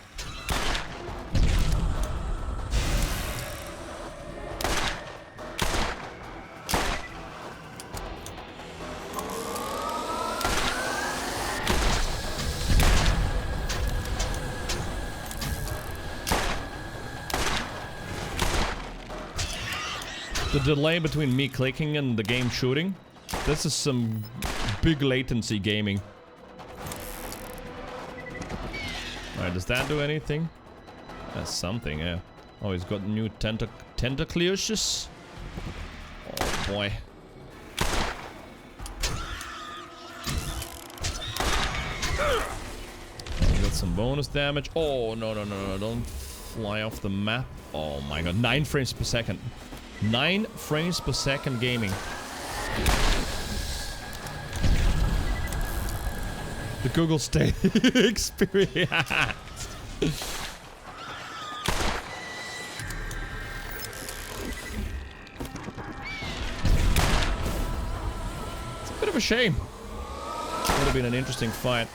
The delay between me clicking and the game shooting. This is some big latency gaming. Alright, does that do anything? That's something, yeah. Oh, he's got new tentacles. Oh boy. Got some bonus damage. Oh, no, don't fly off the map. Oh my god, 9 frames per second. 9 frames per second gaming. The Google State experience. It's a bit of a shame. Would have been an interesting fight.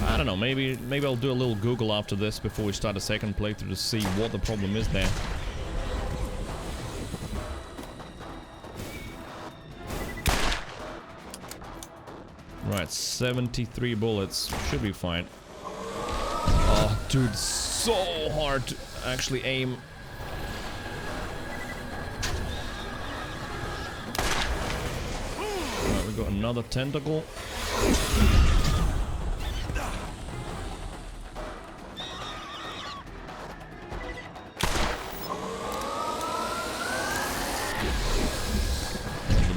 I don't know, maybe I'll do a little Google after this before we start a second playthrough to see what the problem is there. Right, 73 bullets. Should be fine. Oh, dude, so hard to actually aim. Right, we got another tentacle.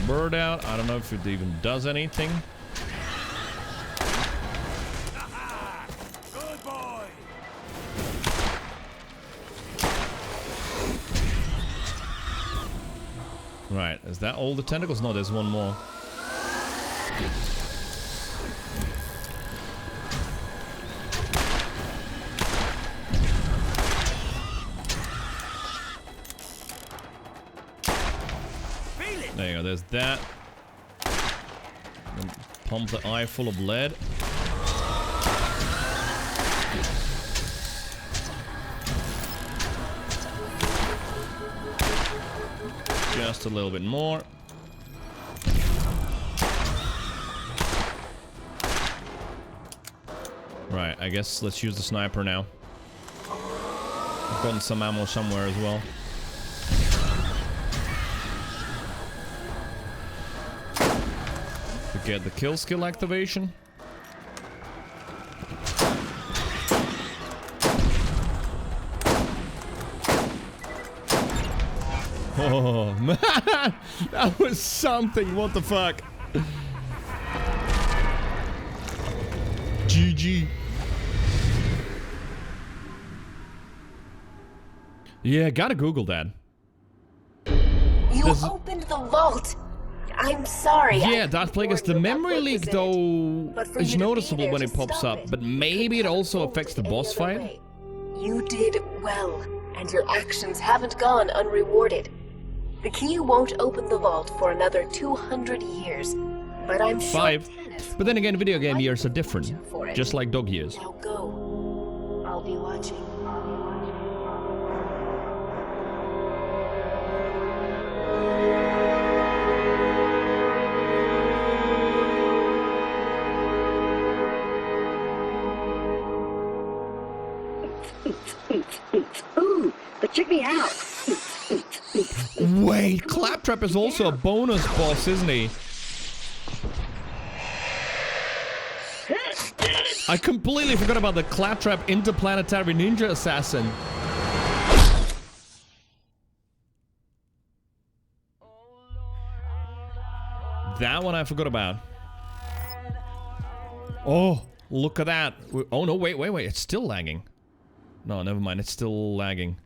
Bird out. I don't know if it even does anything. Good boy. Right, is that all the tentacles? No, there's one more. There you go, there's that. And pump the eye full of lead. Just a little bit more. Right, I guess let's use the sniper now. I've gotten some ammo somewhere as well. Get the kill skill activation. Oh man, that was something. What the fuck? GG. Yeah, gotta Google that. You opened the vault. I'm sorry. Yeah, Darth Plagueis, the memory leak though is noticeable when it pops up, but maybe it also affects the boss fight. You did well, and your actions haven't gone unrewarded. The key won't open the vault for another 200 years, but I'm sure 5. But then again, video game years are different, just like dog years. Now go. I'll be watching. Ooh, but check me out. Wait, Claptrap is also a bonus boss, isn't he? I completely forgot about the Claptrap Interplanetary Ninja Assassin. That one I forgot about. Oh, look at that. Oh no, wait. It's still lagging. No, never mind. It's still lagging.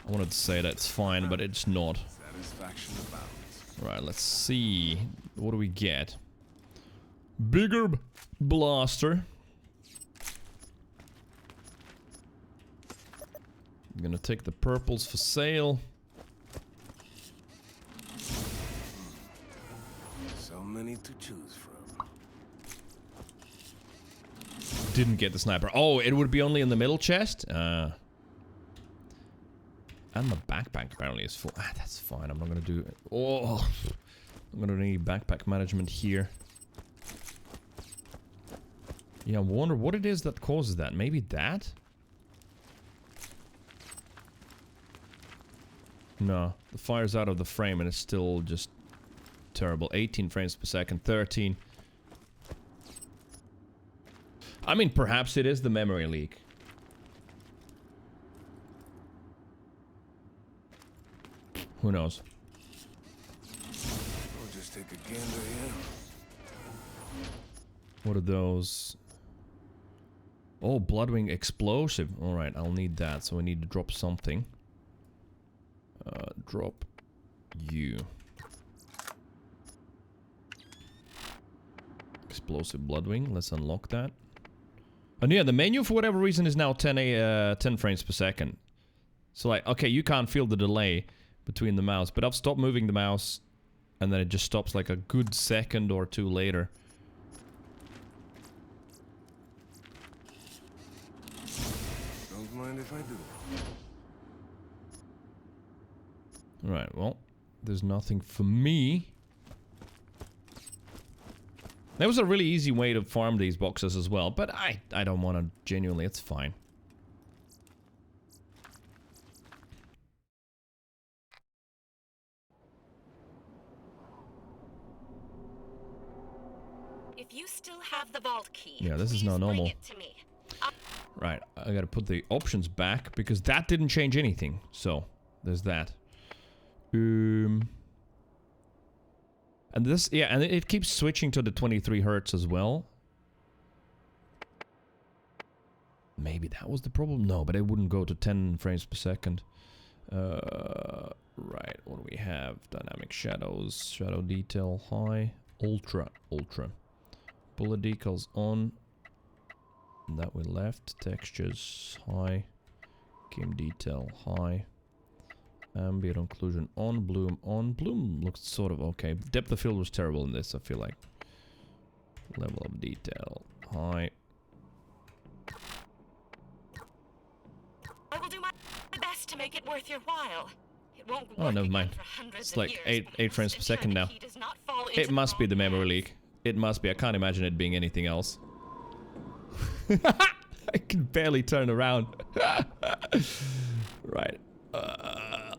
I wanted to say that's fine, but it's not. Right, let's see. What do we get? Bigger blaster. I'm gonna take the purples for sale. So many to choose from. Didn't get the sniper. Oh, it would be only in the middle chest? And the backpack apparently is full. Ah, that's fine. I'm not gonna do it. Oh, I'm gonna need backpack management here. Yeah, I wonder what it is that causes that. Maybe that? No, the fire's out of the frame and it's still just terrible. 18 frames per second, 13. I mean, perhaps it is the memory leak. Who knows? We'll just take a gander here. What are those? Oh, Bloodwing explosive. Alright, I'll need that. So I need to drop something. Drop you. Explosive Bloodwing. Let's unlock that. And yeah, the menu for whatever reason is now 10 frames per second. So like, okay, you can't feel the delay between the mouse, but I've stopped moving the mouse and then it just stops like a good second or two later. Don't mind if I do. Alright, well, there's nothing for me. There was a really easy way to farm these boxes as well, but I don't want to genuinely, it's fine. If you still have the vault key, Yeah, this is please not normal. bring it to me. Right, I gotta put the options back because that didn't change anything. So, there's that. And this, yeah, and it keeps switching to the 23 hertz as well. Maybe that was the problem. No, but it wouldn't go to 10 frames per second. Right, what do we have? Dynamic shadows, shadow detail high, ultra. Bullet decals on. That we left. Textures high. Game detail high. Ambient occlusion on. Bloom on. Bloom looks sort of okay. Depth of field was terrible in this, I feel like. Level of detail high. I will do my best to make it worth your while. It won't Oh, work never again mind. for hundreds It's of like years, but 8 frames per ensure second the now. key does not fall It into must be the wrong memory hands. leak. It must be. I can't imagine it being anything else. I can barely turn around. Right.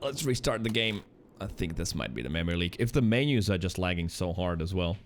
Let's restart the game. I think this might be the memory leak. If the menus are just lagging so hard as well.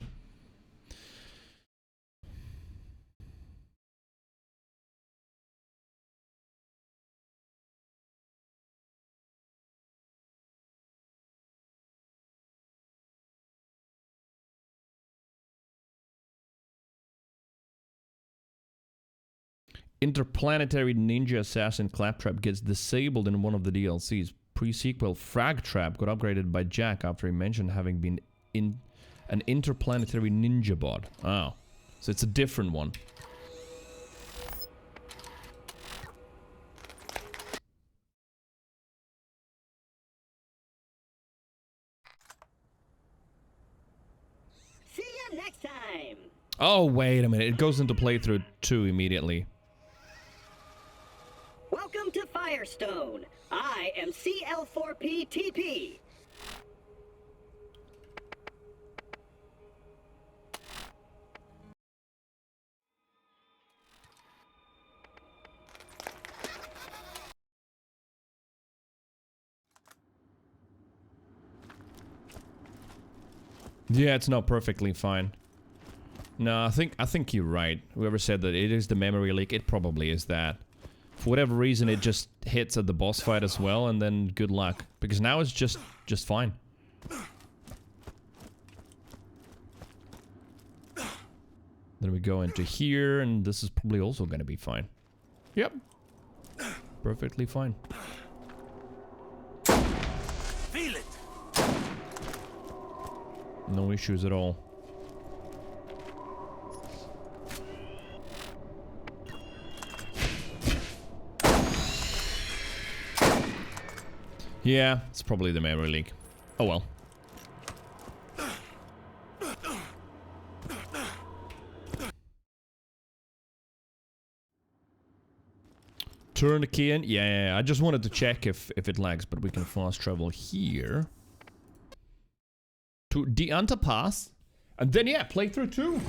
Interplanetary Ninja Assassin Claptrap gets disabled in one of the DLCs. Pre-sequel Frag Trap got upgraded by Jack after he mentioned having been in an interplanetary ninja bot. Oh, so it's a different one. See you next time. Oh, wait a minute. It goes into playthrough 2 immediately. Welcome to Firestone. I am CL4P-TP. Yeah, it's not perfectly fine. No, I think you're right. Whoever said that it is the memory leak, it probably is that. For whatever reason, it just hits at the boss fight as well, and then good luck. Because now it's just fine. Then we go into here, and this is probably also gonna be fine. Yep. Perfectly fine. Feel it. No issues at all. Yeah, it's probably the memory leak. Oh well. Turn the key in. Yeah, I just wanted to check if it lags, but we can fast travel here to the Underpass, and then yeah, playthrough 2.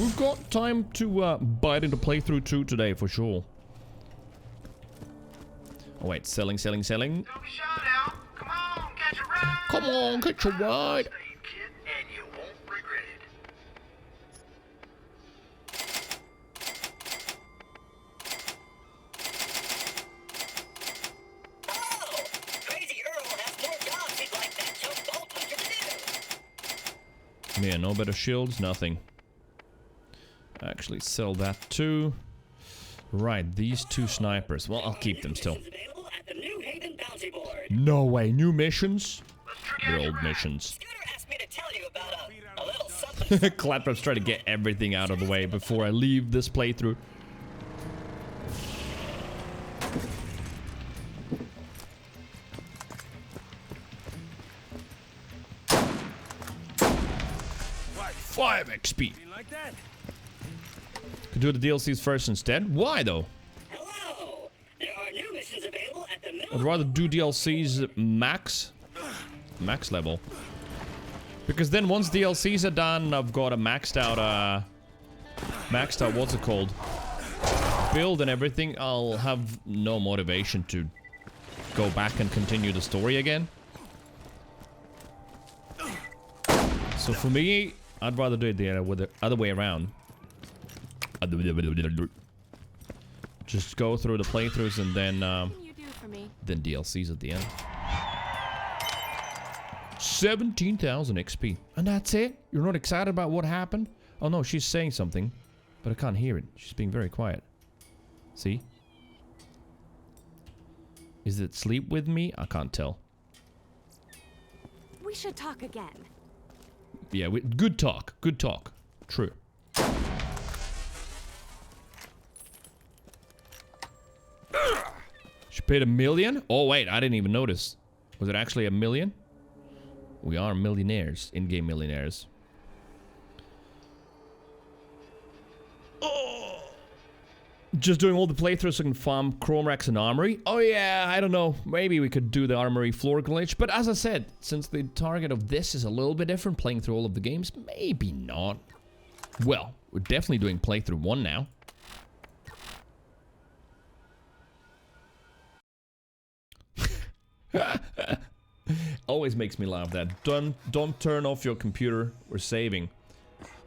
We've got time to bite into playthrough 2 today for sure. Oh wait, selling. Don't be shy now. Come on, catch a ride. Come on, catch a ride. Save, kid, and you won't regret Yeah, no better shields, nothing. Actually, sell that too. Right, these 2 snipers. Well, I'll keep them still. No way, new missions? They're old missions. Claptrap's trying to get everything out of the way before I leave this playthrough. Five XP. Could do the DLCs first instead. Why though? Hello. There are new missions available at the I'd rather do DLCs max level. Because then once DLCs are done, I've got a maxed out what's it called? Build and everything. I'll have no motivation to go back and continue the story again. So for me, I'd rather do it the other way around. Just go through the playthroughs and then DLCs at the end. 17,000 XP. And that's it? You're not excited about what happened? Oh no, she's saying something, but I can't hear it. She's being very quiet. See? Is it sleep with me? I can't tell. We should talk again. Yeah, good talk. Good talk. True. She paid $1 million? Oh wait, I didn't even notice. Was it actually $1 million? We are millionaires. In-game millionaires. Oh. Just doing all the playthroughs so I can farm Chrome Racks and Armory? Oh yeah, I don't know. Maybe we could do the Armory floor glitch. But as I said, since the target of this is a little bit different, playing through all of the games, maybe not. Well, we're definitely doing playthrough 1 now. Always makes me laugh that don't turn off your computer. We're saving.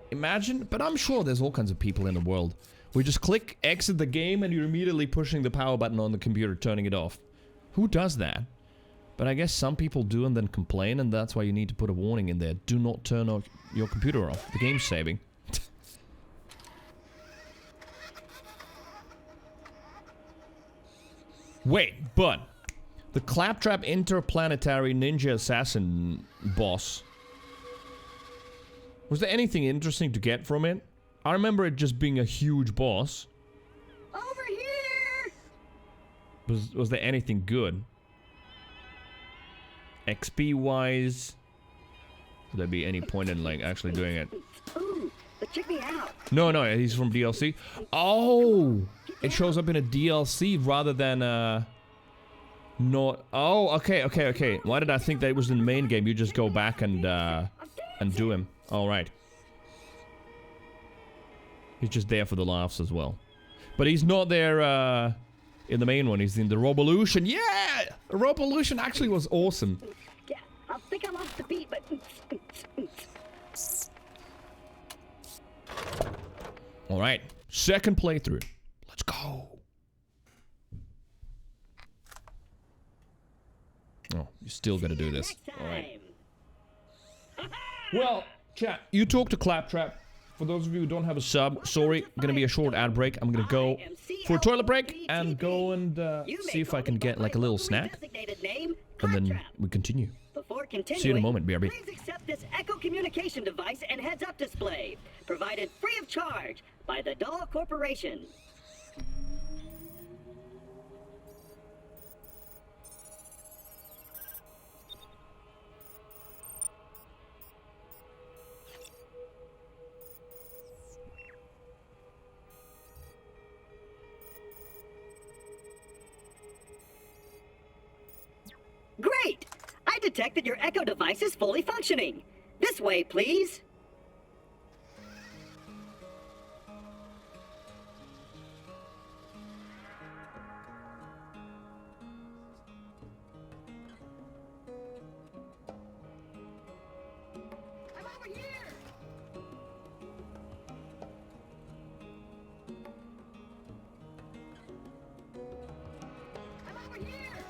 Imagine, but I'm sure there's all kinds of people in the world. We just click exit the game and you're immediately pushing the power button on the computer, turning it off. Who does that? But I guess some people do and then complain, and that's why you need to put a warning in there. Do not turn off your computer off. The game's saving. Wait, but the Claptrap Interplanetary Ninja Assassin boss. Was there anything interesting to get from it? I remember it just being a huge boss. Over here. Was there anything good? XP wise, would there be any point in like actually doing it? Ooh, but check me out. No, he's from DLC. Oh, it shows up in a DLC rather than not. Oh, okay. Why did I think that it was in the main game? You just go back and do him. All right. He's just there for the laughs as well. But he's not there in the main one. He's in the Revolution. Yeah! The Revolution actually was awesome. Yeah, I think I lost the beat, but... Alright. Second playthrough. Let's go. Oh, you still gotta do this. Alright. Well, chat, you talk to Claptrap. For those of you who don't have a sub, sorry, gonna be a short ad break. I'm gonna go for a toilet break and go and see if I can get like a little snack. And then we continue. See you in a moment, BRB. Please accept this Echo communication device and heads-up display, provided free of charge by the Dahl Corporation. Great! I detect that your Echo device is fully functioning. This way, please. I'm over here! I'm over here!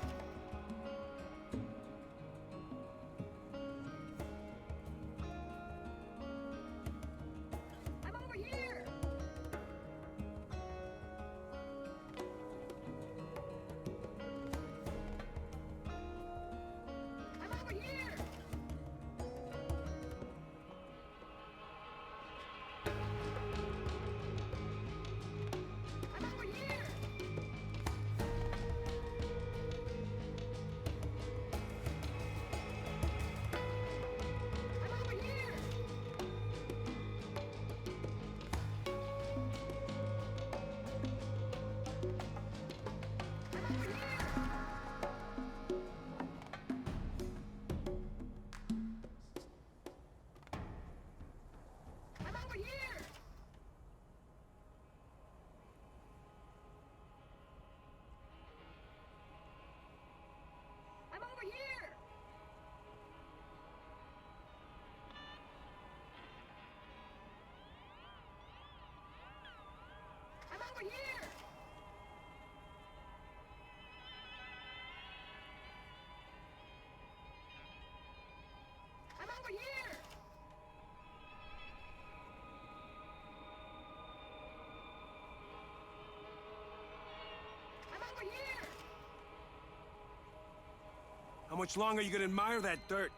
How much longer are you gonna admire that dirt?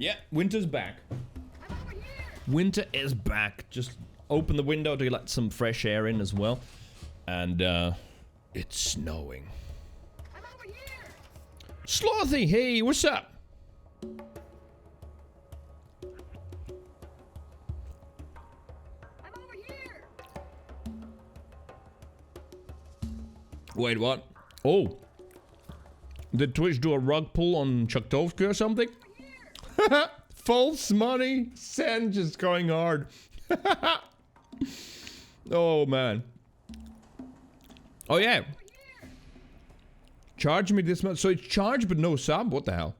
Yeah, winter's back. Winter is back. Just open the window to let some fresh air in as well. And, it's snowing. Slothy, hey, what's up? Wait, what? Oh. Did Twitch do a rug pull on Chuktovsky or something? False money. Send just going hard. Oh, man. Oh, yeah. Charge me this much. So it's charged but no sub? What the hell?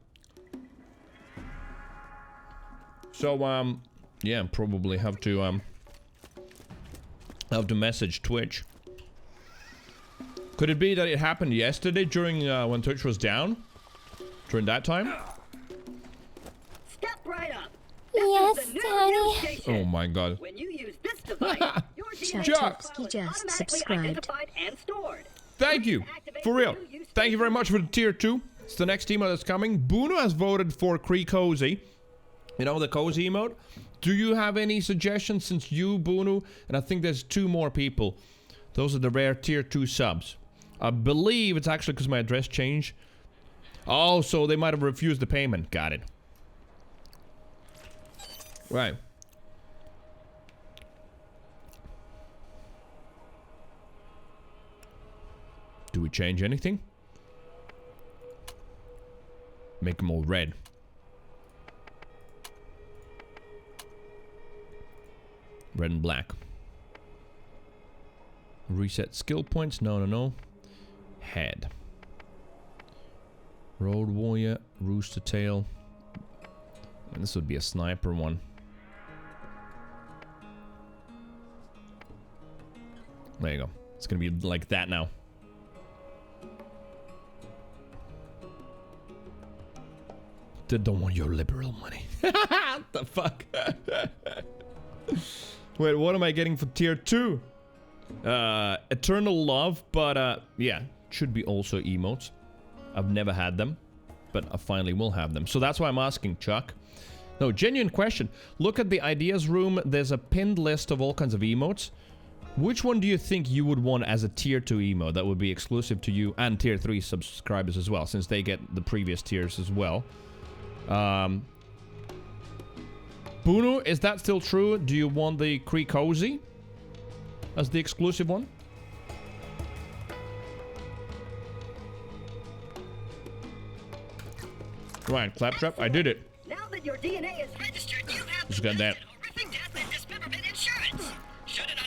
So, yeah, probably have to message Twitch. Could it be that it happened yesterday during, when Twitch was down? During that time? Step right up. Yes, Daddy. Oh my god. When you use this device, your Chuktovsky just subscribed. and stored. Thank you. For real. Thank you very much for the tier 2. It's the next emote that's coming. Bruno has voted for Cree Cozy. You know, the cozy emote. Do you have any suggestions since you, Bunu, and I think there's 2 more people. Those are the rare tier 2 subs. I believe it's actually because my address changed. Oh, so they might have refused the payment. Got it. Right. Do we change anything? Make them all red. Red and black. Reset skill points. No, no, no. Head. Road warrior. Rooster tail. And this would be a sniper one. There you go. It's gonna be like that now. They don't want your liberal money. What the fuck? Wait, what am I getting for tier 2? Eternal love, but yeah, should be also emotes. I've never had them, but I finally will have them. So that's why I'm asking, Chuck. No, genuine question. Look at the ideas room. There's a pinned list of all kinds of emotes. Which one do you think you would want as a tier 2 emote that would be exclusive to you and tier 3 subscribers as well, since they get the previous tiers as well? Bunu, is that still true? Do you want the Cree Cozy as the exclusive one? Right, Claptrap, I did it. Now that your DNA is registered, you have Just got that. horrific death and dismemberment insurance. Should it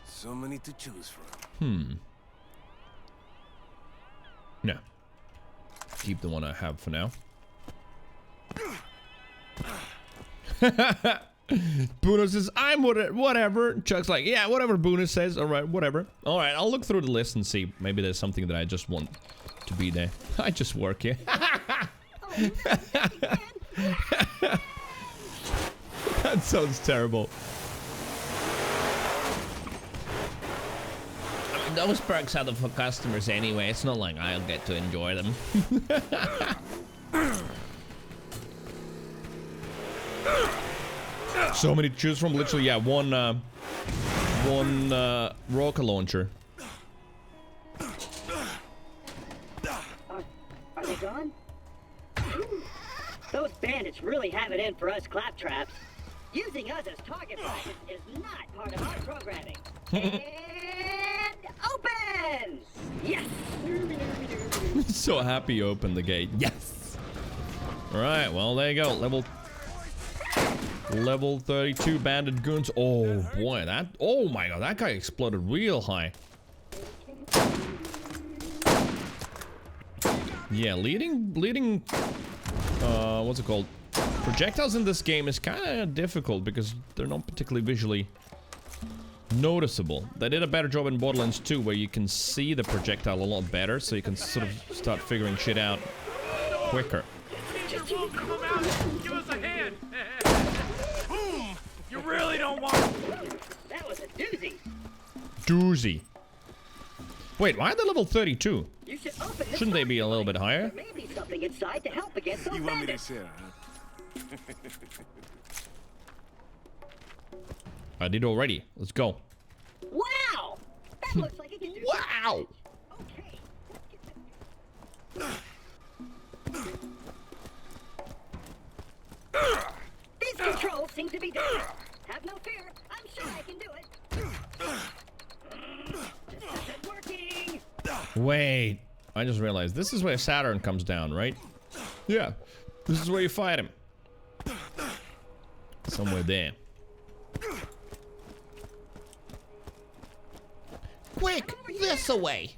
So many to choose from. No. Keep the one I have for now. Boona says, I'm whatever. Chuck's like, yeah, whatever Boona says. Alright, whatever. Alright, I'll look through the list and see. Maybe there's something that I just want to be there. I just work here. That sounds terrible. those perks are for customers anyway. It's not like I'll get to enjoy them. So many to choose from. Literally, yeah, one rocket launcher. Are they gone? Those bandits really have it in for us claptraps. Using us as target practice is not part of our programming. And open! Yes! So happy you opened the gate. Yes! Alright, well, there you go. Level 32 bandit goons. Oh, boy, that... Oh, my God, that guy exploded real high. Yeah, leading... what's it called? Projectiles in this game is kind of difficult because they're not particularly visually noticeable. They did a better job in Borderlands 2 where you can see the projectile a lot better, so you can sort of start figuring shit out quicker. Give us a hand. Boom! You really don't want. That was a doozy. Doozy. Wait, why are they level 32? You should open this. Shouldn't they be a little bit higher? There may be something inside to help against those You want me to bandits. sit, huh? I did already. Let's go. Wow! That looks like it can do. Wow! Okay. These controls seem to be different. Have no fear. I'm sure I can do it. This isn't working. Wait. I just realized this is where Saturn comes down, right? Yeah. This is where you fight him. Somewhere there. Quick! This away!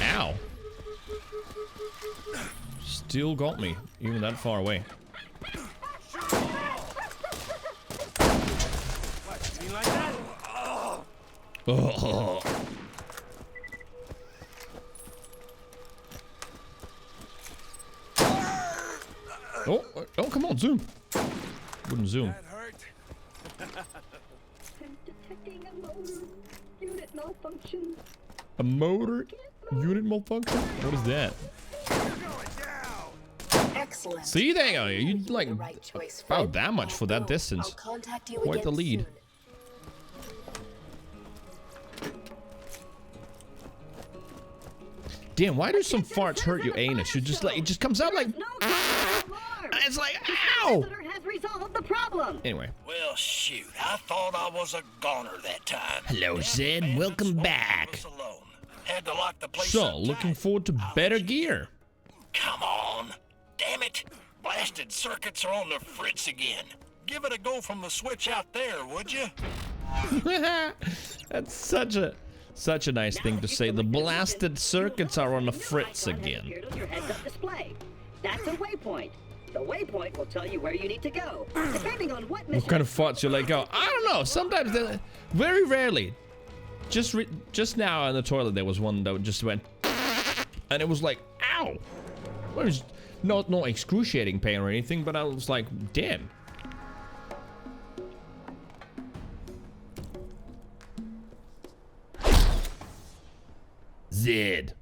Ow. Still got me, even that far away. What, you mean like that? Oh. Oh, come on, zoom. Wouldn't zoom. That hurt. I'm detecting a motor unit malfunction. A motor unit malfunction? What is that? Excellent. See, there you go. You like right choice, about Fred. that much for that distance. I'll contact you Quite the again lead. soon. Damn, why do some farts hurt your anus? You just like, it just comes out like, it's like, ow! Has resolved the problem. Anyway. Well, shoot. I thought I was a goner that time. Hello, Sid. Welcome back. Had to lock the place So, up looking forward to better gear. Come on. Damn it. Blasted circuits are on the fritz again. Give it a go from the switch out there, would you? That's such a nice thing to say. The blasted circuits are on the fritz again. Your heads-up display. That's a waypoint. The waypoint will tell you where you need to go, depending on what mission. What kind of farts you let go? I don't know. Sometimes, very rarely. Just now in the toilet, there was one that just went, and it was like, ow. It was not excruciating pain or anything, but I was like, damn. Zed's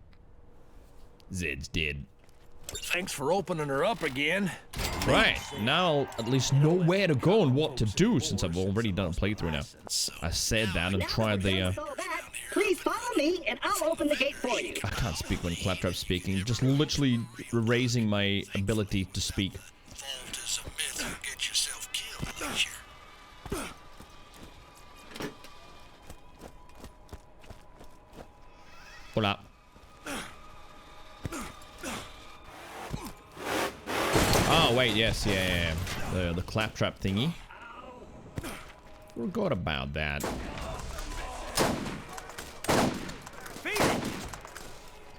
dead. Thanks for opening her up again. Right, now at least know where to go and what to do, since I've already done a playthrough now. I said that and tried the, Please follow me and I'll open the gate for you. I can't speak when Claptrap's speaking, just literally erasing my ability to speak. Hola. Oh, wait, yes, yeah. The claptrap thingy. Forgot about that.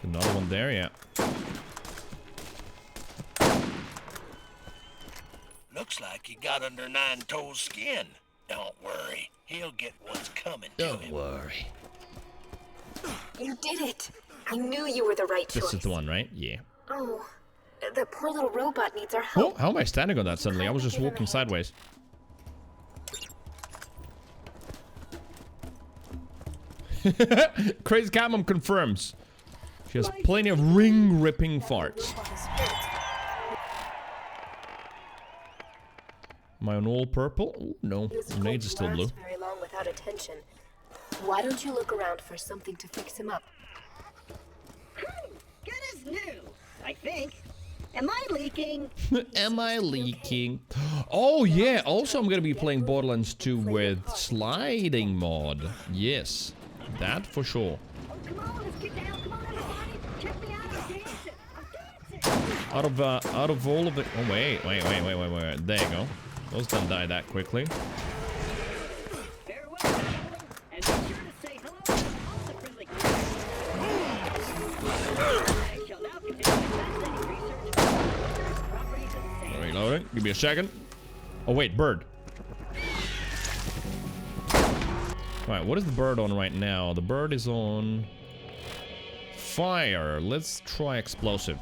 Another one there, yeah. Looks like he got under Nine Toes' skin. Don't worry. He'll get what's coming to him. Don't worry. You did it. I knew you were the right choice. This is the one, right? Yeah. Oh, the poor little robot needs our help. Oh, how am I standing on that suddenly? I was just walking sideways. Crazy Catmom confirms. She has plenty of ring-ripping farts. Am I on all purple? Ooh, no, grenades are still blue. Very long without attention. Why don't you look around for something to fix him up? Good as new, I think. Am I leaking? Am I leaking? Oh yeah, also I'm gonna be playing Borderlands 2 with sliding mod. Yes, that for sure. Out of all of the... Oh, wait. There you go. Those don't die that quickly. Reloading. Give me a second. Oh, wait. Bird. Alright, what is the bird on right now? The bird is on... fire. Let's try explosive.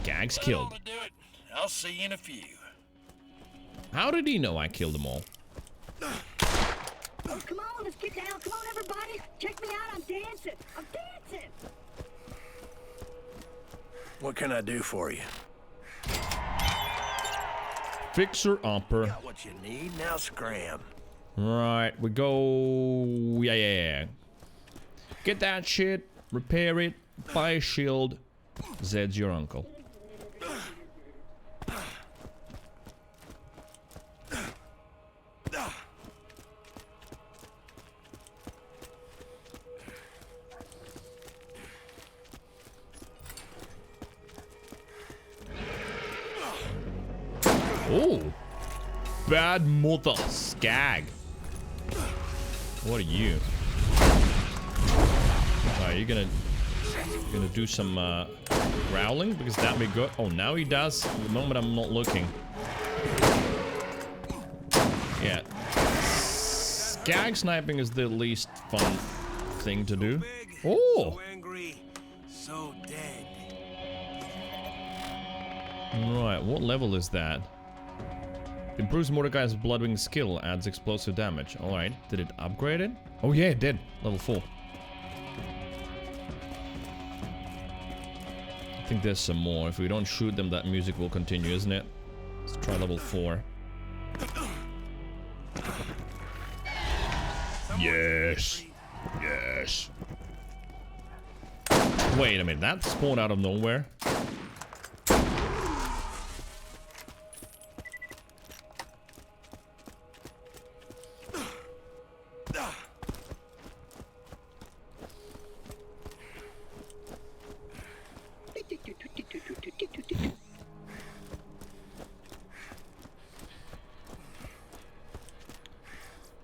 Skag's killed. I'll see you in a few. How did he know I killed them all? Oh, come on, let's get down. Come on, everybody. Check me out. I'm dancing. I'm dancing. What can I do for you? Fixer upper. Got what you need, now scram. Right, we go... Yeah. Get that shit, repair it, buy a shield. Zed's your uncle. Oh, bad mother Skag. What are you? Are you gonna do some growling? Because that'd be good. Oh, now he does. At the moment I'm not looking. Yeah. Skag sniping is the least fun thing to do. Oh! So dead. Right, what level is that? Improves Mordecai's Bloodwing skill, adds explosive damage. Alright, did it upgrade it? Oh yeah, it did. Level 4. I think there's some more. If we don't shoot them, that music will continue, isn't it? Let's try level 4. Yes. Yes. Wait a minute, that spawned out of nowhere?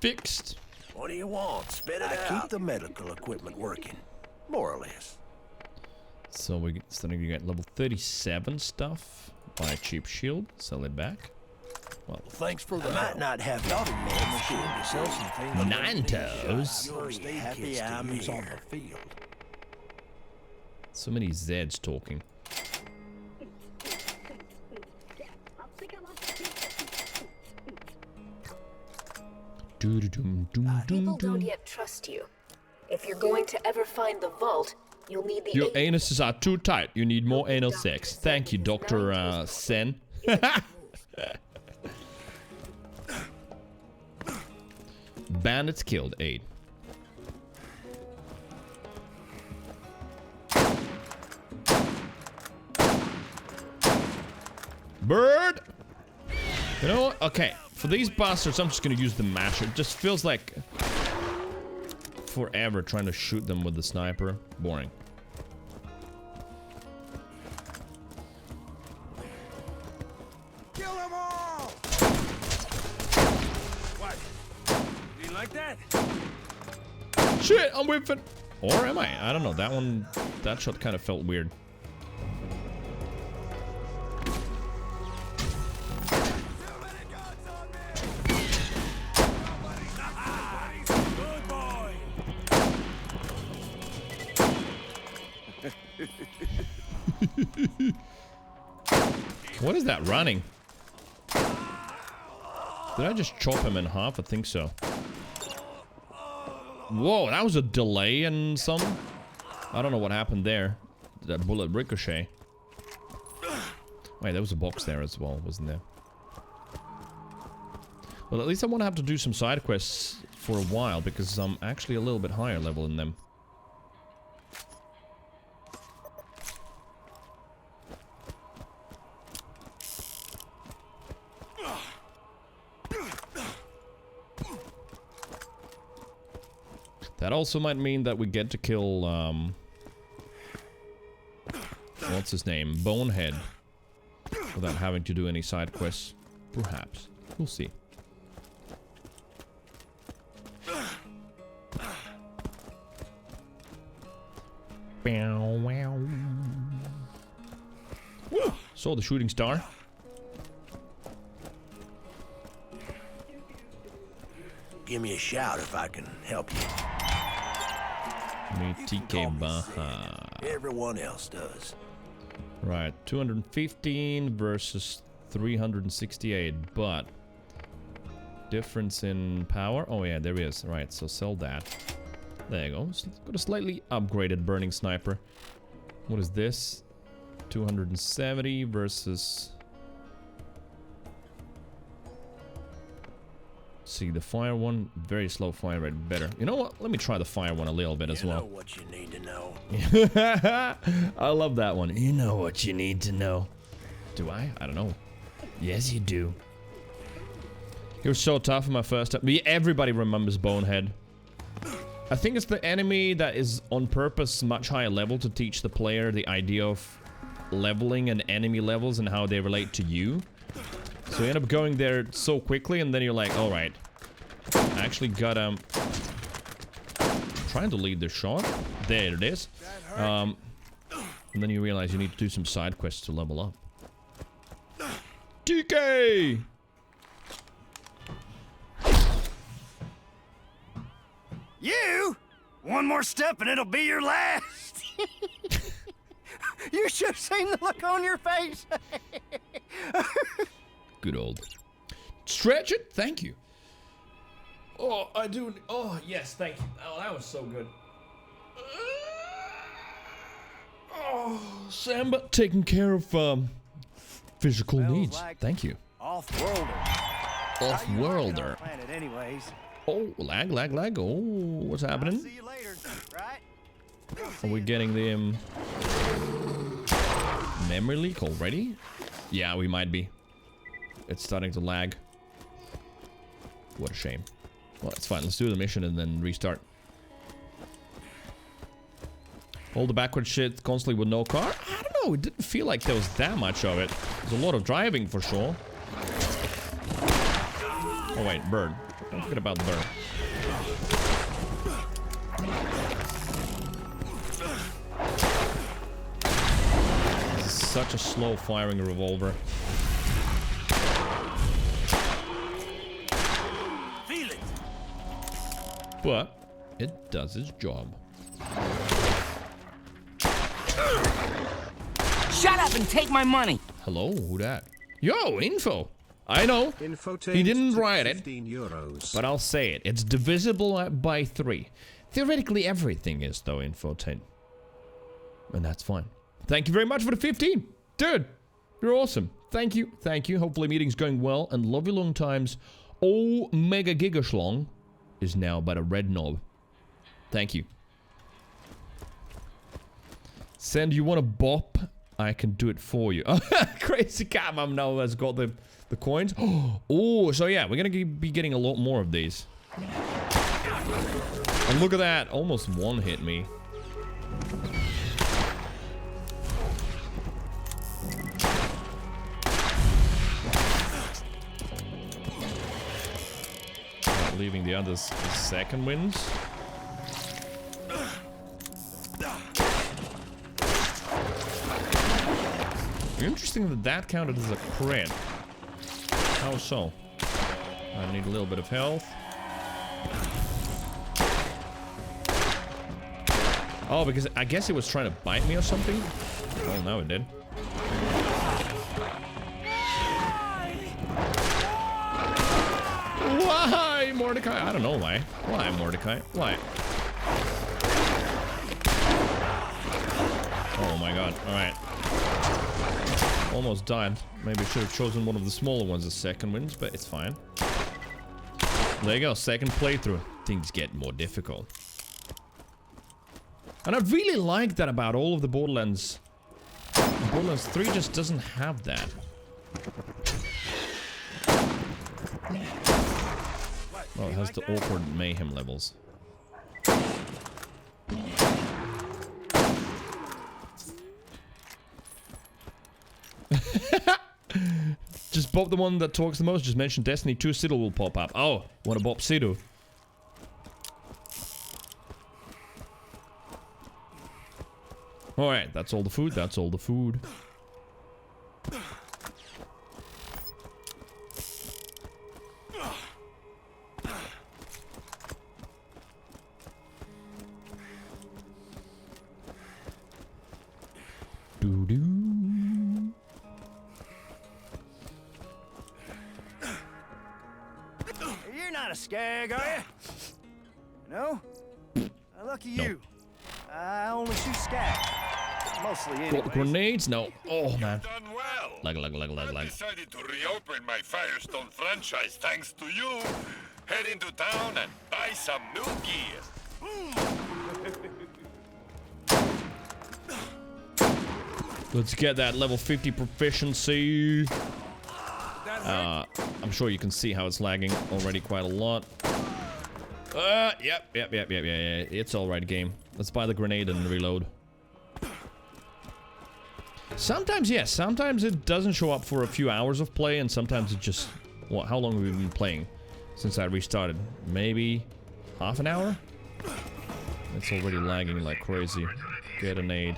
Fixed. What do you want? Spit it out. Keep the medical equipment working, more or less. So we're starting to get level 37 stuff. Buy a cheap shield, sell it back. Well, thanks for the might not have daughter men machine to sell some things. Nine toes. Happy items on the field. So many Zeds talking. People don't yet trust you. If you're going to ever find the vault, you'll need the... Your anuses are too tight. You need more anal sex. Thank you, Dr. Sen. Bandits killed 8. Bird! You know what? Okay, for these bastards, I'm just gonna use the masher. It just feels like forever trying to shoot them with the sniper. Boring. Kill them all! What? You didn't like that? Shit, I'm whipping. Or am I? I don't know. That shot kind of felt weird. What is that running? Did I just chop him in half? I think so. Whoa, that was a delay and some. I don't know what happened there. That bullet ricochet. Wait, there was a box there as well, wasn't there? Well, at least I won't have to do some side quests for a while because I'm actually a little bit higher level in them. That also might mean that we get to kill, what's his name? Bonehead. Without having to do any side quests. Perhaps. We'll see. Woo! Saw the shooting star. Give me a shout if I can help you. Me TK Baha. Everyone else does. Right, 215 versus 368, but difference in power. Oh yeah, there is. Right, so sell that. There you go. Got a slightly upgraded burning sniper. What is this? 270 versus. See, the fire one, very slow fire rate, better. You know what? Let me try the fire one a little bit as well. You know what you need to know. I love that one. You know what you need to know. Do I? I don't know. Yes, you do. He was so tough in my first time. Everybody remembers Bonehead. I think it's the enemy that is on purpose much higher level to teach the player the idea of leveling and enemy levels and how they relate to you. So you end up going there so quickly, and then you're like, all right, I actually got trying to lead the shot. There it is. And then you realize you need to do some side quests to level up. TK! You? One more step and it'll be your last. You should have seen the look on your face. Good old. Stretch it. Thank you. Oh, I do. Oh, yes. Thank you. Oh, that was so good. Oh, Samba taking care of physical needs. Like thank you. Off-worlder. Off-worlder. Anyways. Oh, lag, lag, lag. Oh, what's happening? See you later, right? Are we getting the memory leak already? Yeah, we might be. It's starting to lag. What a shame. Well, it's fine. Let's do the mission and then restart. All the backward shit constantly with no car? I don't know. It didn't feel like there was that much of it. There's a lot of driving for sure. Oh, wait. Bird. Don't forget about the bird. This is such a slow firing revolver. But it does its job. Shut up and take my money. Hello, who that? Yo, info. I know. He didn't write it, but I'll say it. It's divisible by 3. Theoretically, everything is, though, Infotain. And that's fine. Thank you very much for the 15. Dude, you're awesome. Thank you. Thank you. Hopefully meeting's going well. And love you long times. Oh, mega gigashlong is now but a red knob. Thank you. Send, you want a bop? I can do it for you. Crazy cat mom now has got the coins. Oh, so yeah, we're gonna be getting a lot more of these. And look at that, almost one hit me. Leaving the others second wins. Interesting that that counted as a crit. How so? I need a little bit of health. Oh, because I guess it was trying to bite me or something? Well, now it did. Mordecai? I don't know why. Why, Mordecai? Why? Oh my god. Alright. Almost died. Maybe I should have chosen one of the smaller ones as second wins, but it's fine. There you go. Second playthrough. Things get more difficult. And I really like that about all of the Borderlands. Borderlands 3 just doesn't have that. Oh, it has the awkward mayhem levels. Just bop the one that talks the most. Just mention Destiny 2, Siddle will pop up. Oh, want to bop Siddle? Alright, that's all the food. That's all the food. Doo-doo. You're not a skag, are you? No? Lucky you. I only shoot skag. Mostly anyway. Grenades? No. Oh, man. Done well. Lag. I decided to reopen my Firestone franchise thanks to you. Head into town and buy some new gear. Let's get that level 50 proficiency. I'm sure you can see how it's lagging already quite a lot. Yep. It's alright, game. Let's buy the grenade and reload. Sometimes, yes. Sometimes it doesn't show up for a few hours of play, and sometimes it just... What? How long have we been playing since I restarted? Maybe half an hour? It's already lagging like crazy. Get a nade.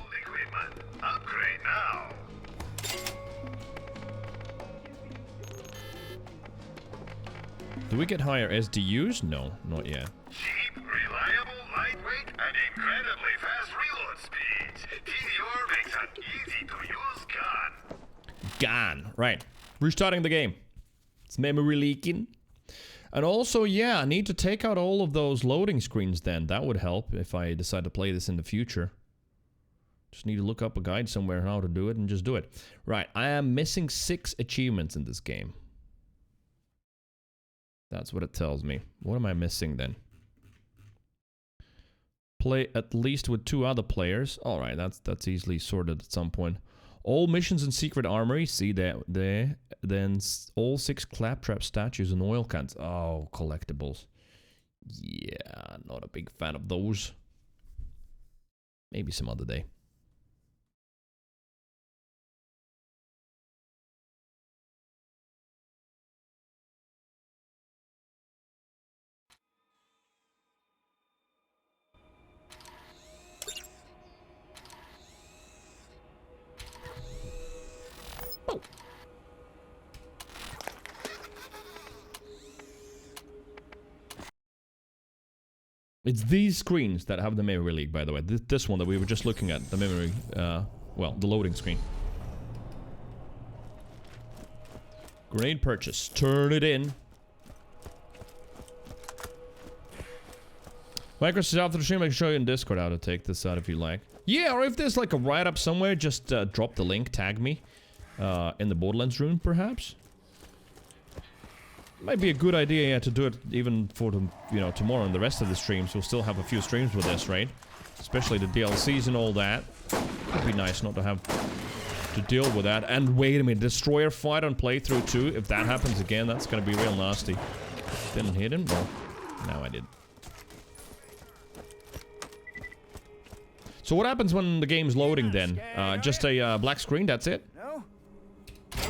Do we get higher SDUs? No, not yet. Cheap, reliable, lightweight, and incredibly fast reload speeds. TDR makes an easy-to-use gun. Gun. Right. Restarting the game. It's memory leaking. And also, yeah, I need to take out all of those loading screens then. That would help if I decide to play this in the future. Just need to look up a guide somewhere how to do it and just do it. Right. I am missing 6 achievements in this game. That's what it tells me. What am I missing then? Play at least with 2 other players. Alright, that's easily sorted at some point. All missions in Secret Armory. See that there. Then all 6 claptrap statues and oil cans. Oh, collectibles. Yeah, not a big fan of those. Maybe some other day. It's these screens that have the memory leak, by the way. This one that we were just looking at, the memory, well, the loading screen. Grenade purchase. Turn it in. Microsoft after the stream, I can show you in Discord how to take this out if you like. Yeah, or if there's like a write-up somewhere, just drop the link, tag me in the Borderlands room, perhaps. Might be a good idea, yeah, to do it even for the, you know, tomorrow and the rest of the streams. We'll still have a few streams with this, right? Especially the DLCs and all that. Would be nice not to have to deal with that. And wait a minute, Destroyer fight on playthrough 2. If that happens again, that's gonna be real nasty. Didn't hit him? No. No, I did. So what happens when the game's loading then? Just a black screen, that's it? No?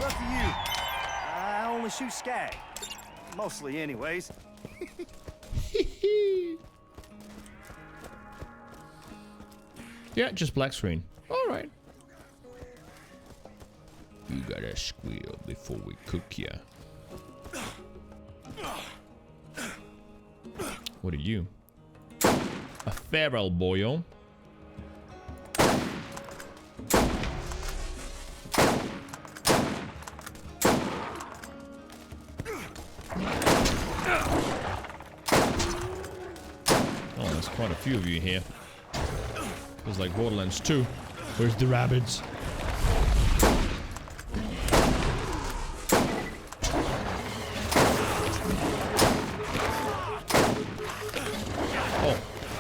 Lucky you. I only shoot skag. Mostly anyways. Yeah, just black screen. Alright. You gotta squeal before we cook ya. What are you? A feral boyo. there's quite a few of you here. Feels like Borderlands 2. Where's the rabbits? Oh,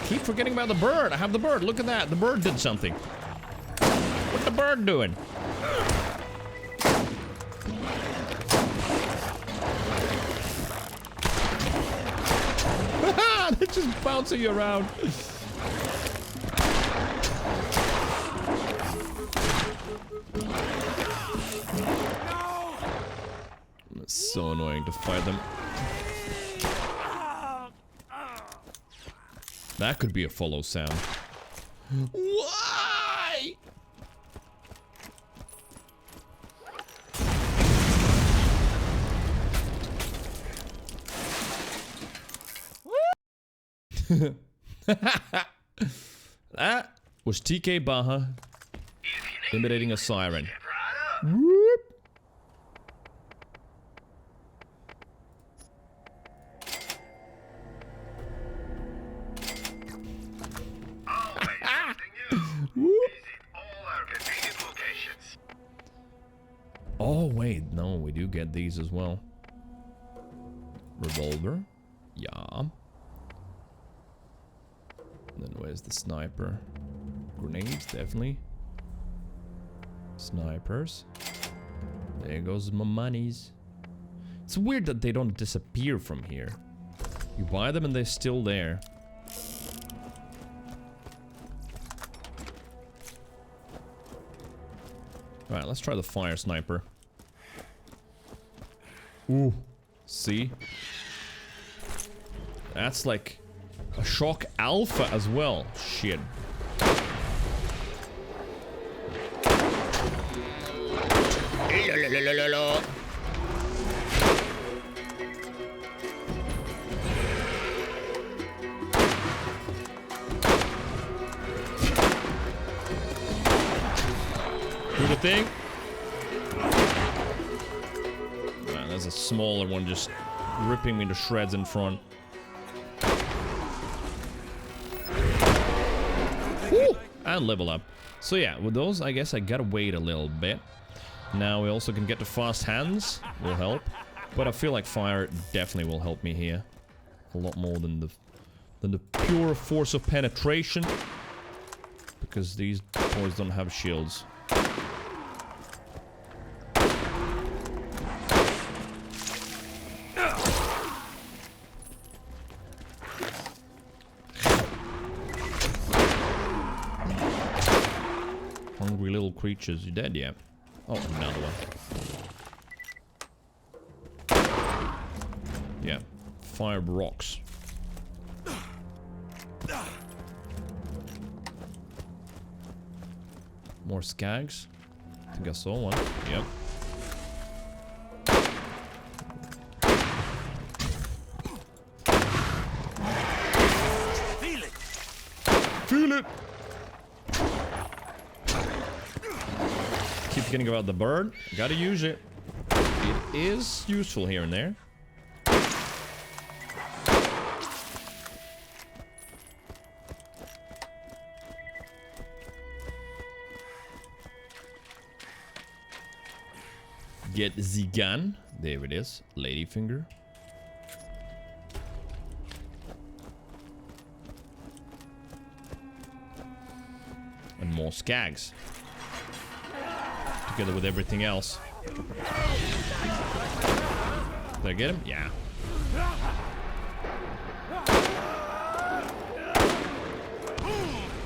keep forgetting about the bird. I have the bird. Look at that. The bird did something. What's the bird doing? They're just bouncing you around. It's so annoying to fight them. That could be a follow sound. Why? That was TK Baha imitating a siren. Whoop. Oh wait, no, we do get these as well. Revolver, yeah. Then where's the sniper? Grenades, definitely. Snipers. There goes my monies. It's weird that they don't disappear from here. You buy them and they're still there. Alright, let's try the fire sniper. Ooh. See? That's like a shock alpha as well. Shit. Do the thing. Man, there's a smaller one just ripping me to shreds in front. Woo! And level up. So yeah, with those, I guess I gotta wait a little bit. Now we also can get the fast hands. Will help. But I feel like fire definitely will help me here. A lot more than the pure force of penetration. Because these boys don't have shields. Hungry little creatures. You dead yet? Oh, another one. Yeah. Fire rocks. More skags. I think I saw one. Yep. Feel it. Feel it. Keep forgetting about the bird. Gotta use it. It is useful here and there. Get the gun. There it is. Ladyfinger. And more skags. Together with everything else. Did I get him? Yeah.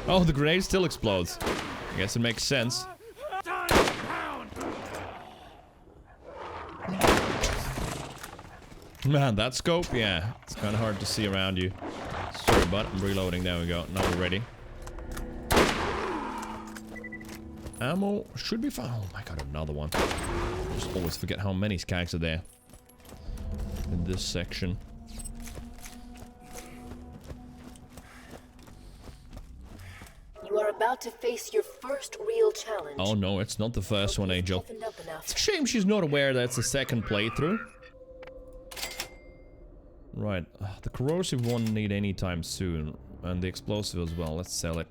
Oh, the grenade still explodes. I guess it makes sense. Man, that scope, yeah. It's kind of hard to see around you. Sorry, but I'm reloading. There we go. Now we're ready. Ammo should be fine. Oh my god, another one. Just always forget how many skags are there in this section. You are about to face your first real challenge. Oh no, it's not the first one, Angel. It's a shame she's not aware that it's the second playthrough. Right, the corrosive won't need any time soon. And the explosive as well. Let's sell it.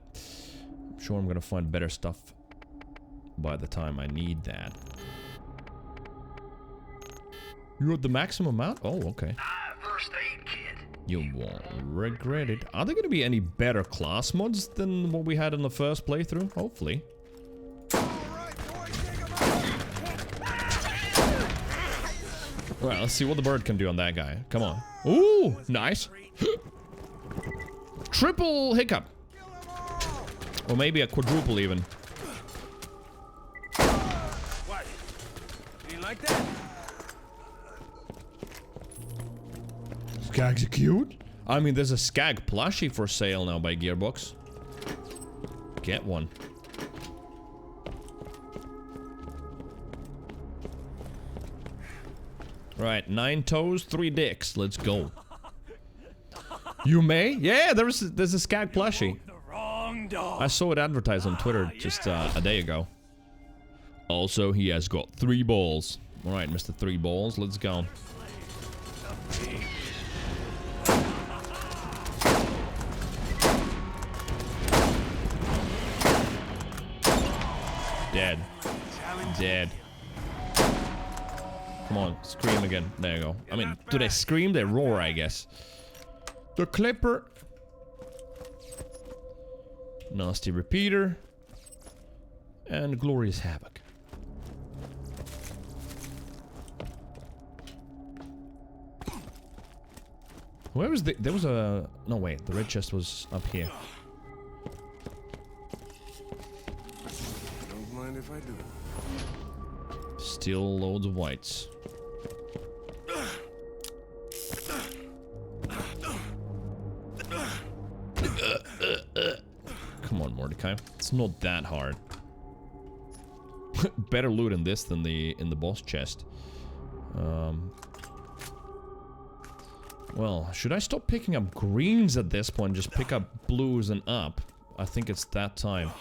I'm sure I'm gonna find better stuff by the time I need that. You got the maximum amount? Oh, okay. First aid kit. You won't regret it. Are there gonna be any better class mods than what we had in the first playthrough? Hopefully. Alright, let's see what the bird can do on that guy. Come on. Ooh, nice. Triple hiccup. Or maybe a quadruple even. What? You like that? Skags are cute. I mean, there's a Skag plushie for sale now by Gearbox. Get one. Right, 9 toes, 3 dicks. Let's go. You may? Yeah, there's a Skag plushie. I saw it advertised on Twitter just a day ago. Also, he has got 3 balls. Alright, Mr. 3 balls, let's go. Dead. Dead. Come on, scream again. There you go. I mean, do they scream? They roar, I guess. The Clipper. Nasty Repeater. And Glorious Havoc. Where was the... There was a... No, wait. The red chest was up here. Don't mind if I do. Still loads of whites. Come on, Mordecai. It's not that hard. Better loot in this than in the boss chest. Well, should I stop picking up greens at this point? Just pick up blues and up. I think it's that time.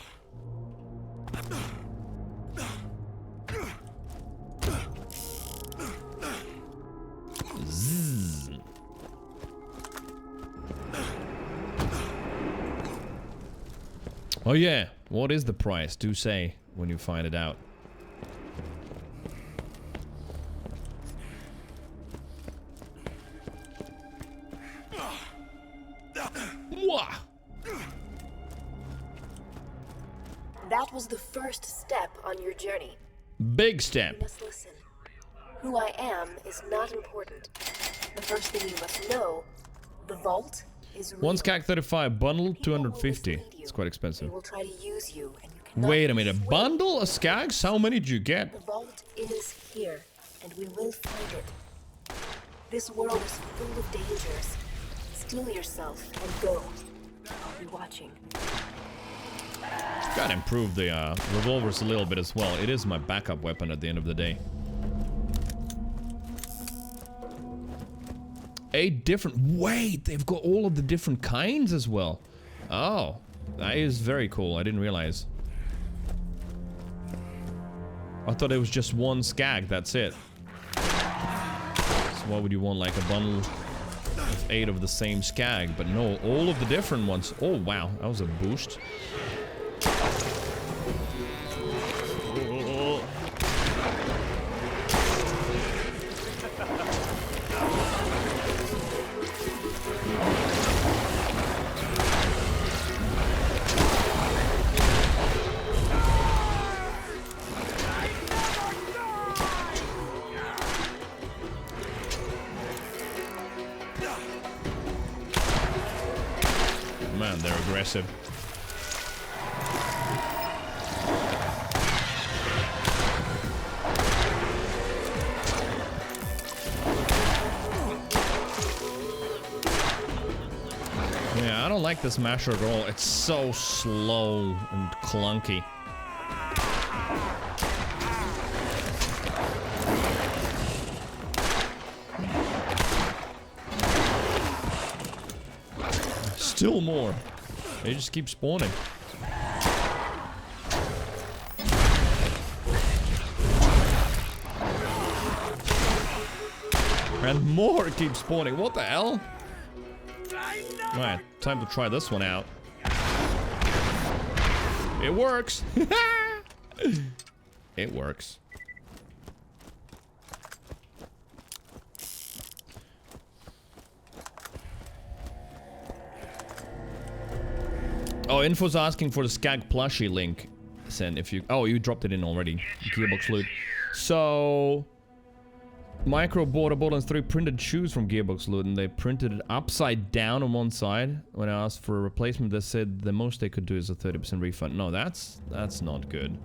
Zzz. Oh yeah, what is the price? Do say when you find it out. Mwah! That was the first step on your journey. Big step. You must listen. Who I am is not important. The first thing you must know, the vault is real. One Skag 35 bundle, 250. It's quite expensive. They will try to use you, and you cannot Wait a minute, a bundle of Skags? How many did you get? The vault is here, and we will find it. This world is full of dangers. Steel yourself and go. I'll be watching. Gotta improve the revolvers a little bit as well. It is my backup weapon at the end of the day. 8 different... Wait, they've got all of the different kinds as well. Oh, that is very cool. I didn't realize. I thought it was just one Skag, that's it. So why would you want like a bundle of 8 of the same Skag? But no, all of the different ones. Oh wow, that was a boost. Man, they're aggressive. Yeah, I don't like this masher at all. It's so slow and clunky. Still more. They just keep spawning. And more keep spawning. What the hell? Alright, time to try this one out. It works! It works. Oh, Info's asking for the Skag plushie link. Send if you... Oh, you dropped it in already. Gearbox Loot. So... Micro bought Borderlands 3 printed shoes from Gearbox Loot, and they printed it upside down on one side. When I asked for a replacement, they said the most they could do is a 30% refund. No, that's not good.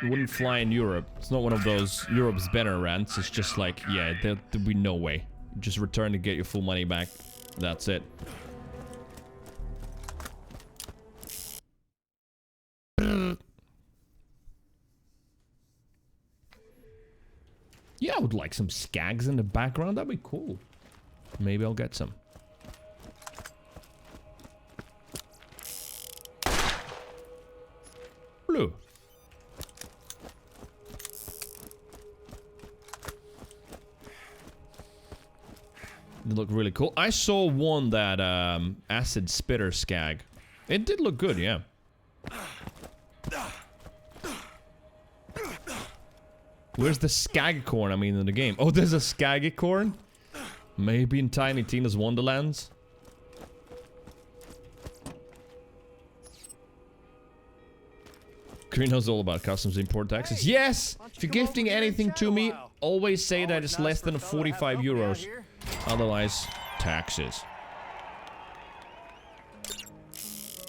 Wouldn't fly in Europe. It's not one of those Europe's better rants. It's just like, yeah, there'd be no way. Just return to get your full money back. That's it. Yeah, I would like some skags in the background. That'd be cool. Maybe I'll get some. Blue. They look really cool. I saw one that acid spitter skag. It did look good, yeah. Where's the Skagacorn, I mean, in the game? Oh, there's a Skagacorn? Maybe in Tiny Tina's Wonderlands? Green knows all about customs import taxes. Yes! If you're gifting anything to me, always say that it's less than 45 euros. Otherwise, taxes.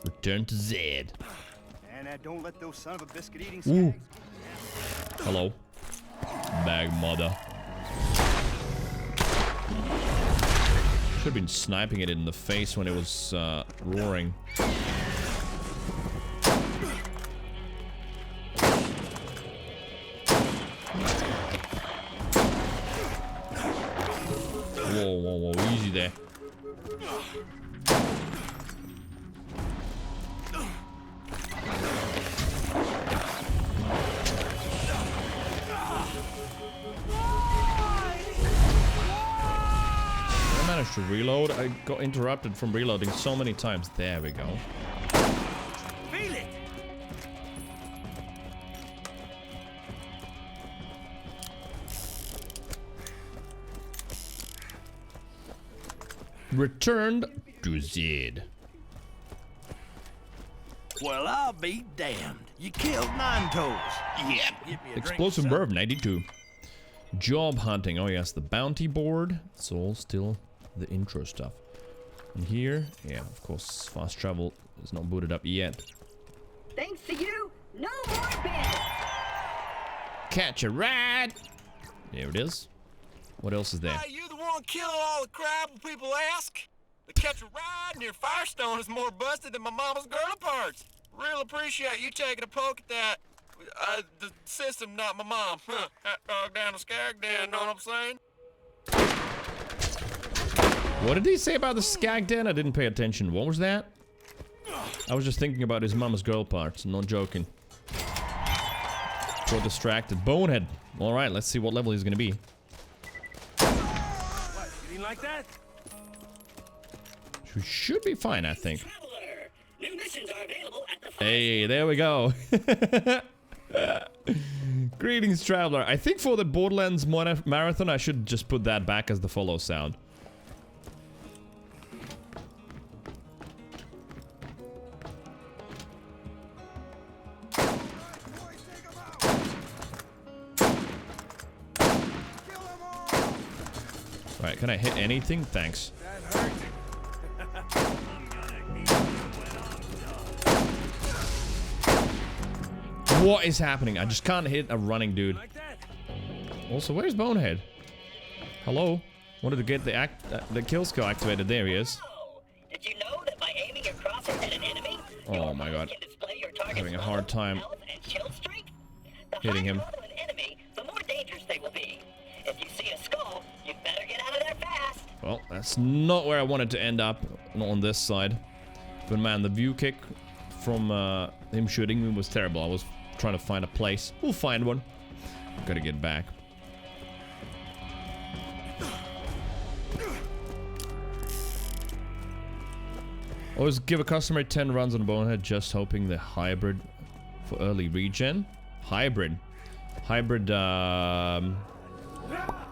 Return to Z. And don't let those son of a biscuit eating Ooh. Hello. Bag mother. Should have been sniping it in the face when it was roaring. Whoa, whoa, whoa, easy there. I managed to reload. I got interrupted from reloading so many times. There we go. Feel it. Returned to Zed. Well, I'll be damned. You killed Nine Toes. Yeah. Explosive Burb 92. Job hunting. Oh yes, the bounty board. It's all still the intro stuff. And here, yeah, of course, fast travel is not booted up yet. Thanks to you, no more bandits. Catch a ride. There it is. What else is there? You the one killing all the crap when people ask? The catch a ride near Firestone is more busted than my mama's girl parts. Real appreciate you taking a poke at that. The system, not my mom. Huh. Hot dog down the skag den, know what I'm saying? What did he say about the skag den? I didn't pay attention. What was that? I was just thinking about his mama's girl parts. Not joking. So distracted. Bonehead. Alright, let's see what level he's gonna be. What, you didn't like that? We should be fine, I think. New missions are available at the Hey, there we go. Greetings, traveler. I think for the Borderlands marathon, I should just put that back as the follow sound. Alright, can I hit anything? Thanks. What is happening? I just can't hit a running dude. Also, where's Bonehead? Hello? Wanted to get the kill skill activated. There he is. Did you know that by aiming your crosshair at an enemy, oh my god. Having a hard time hitting him. An enemy, the more dangerous they will be. If you see a skull, you better get out of there fast. Well, that's not where I wanted to end up. Not on this side. But man, the view kick from him shooting me was terrible. I was trying to find a place. We'll find one. Gotta get back. Always give a customer 10 runs on Bonehead, just hoping the hybrid for early regen. Hybrid.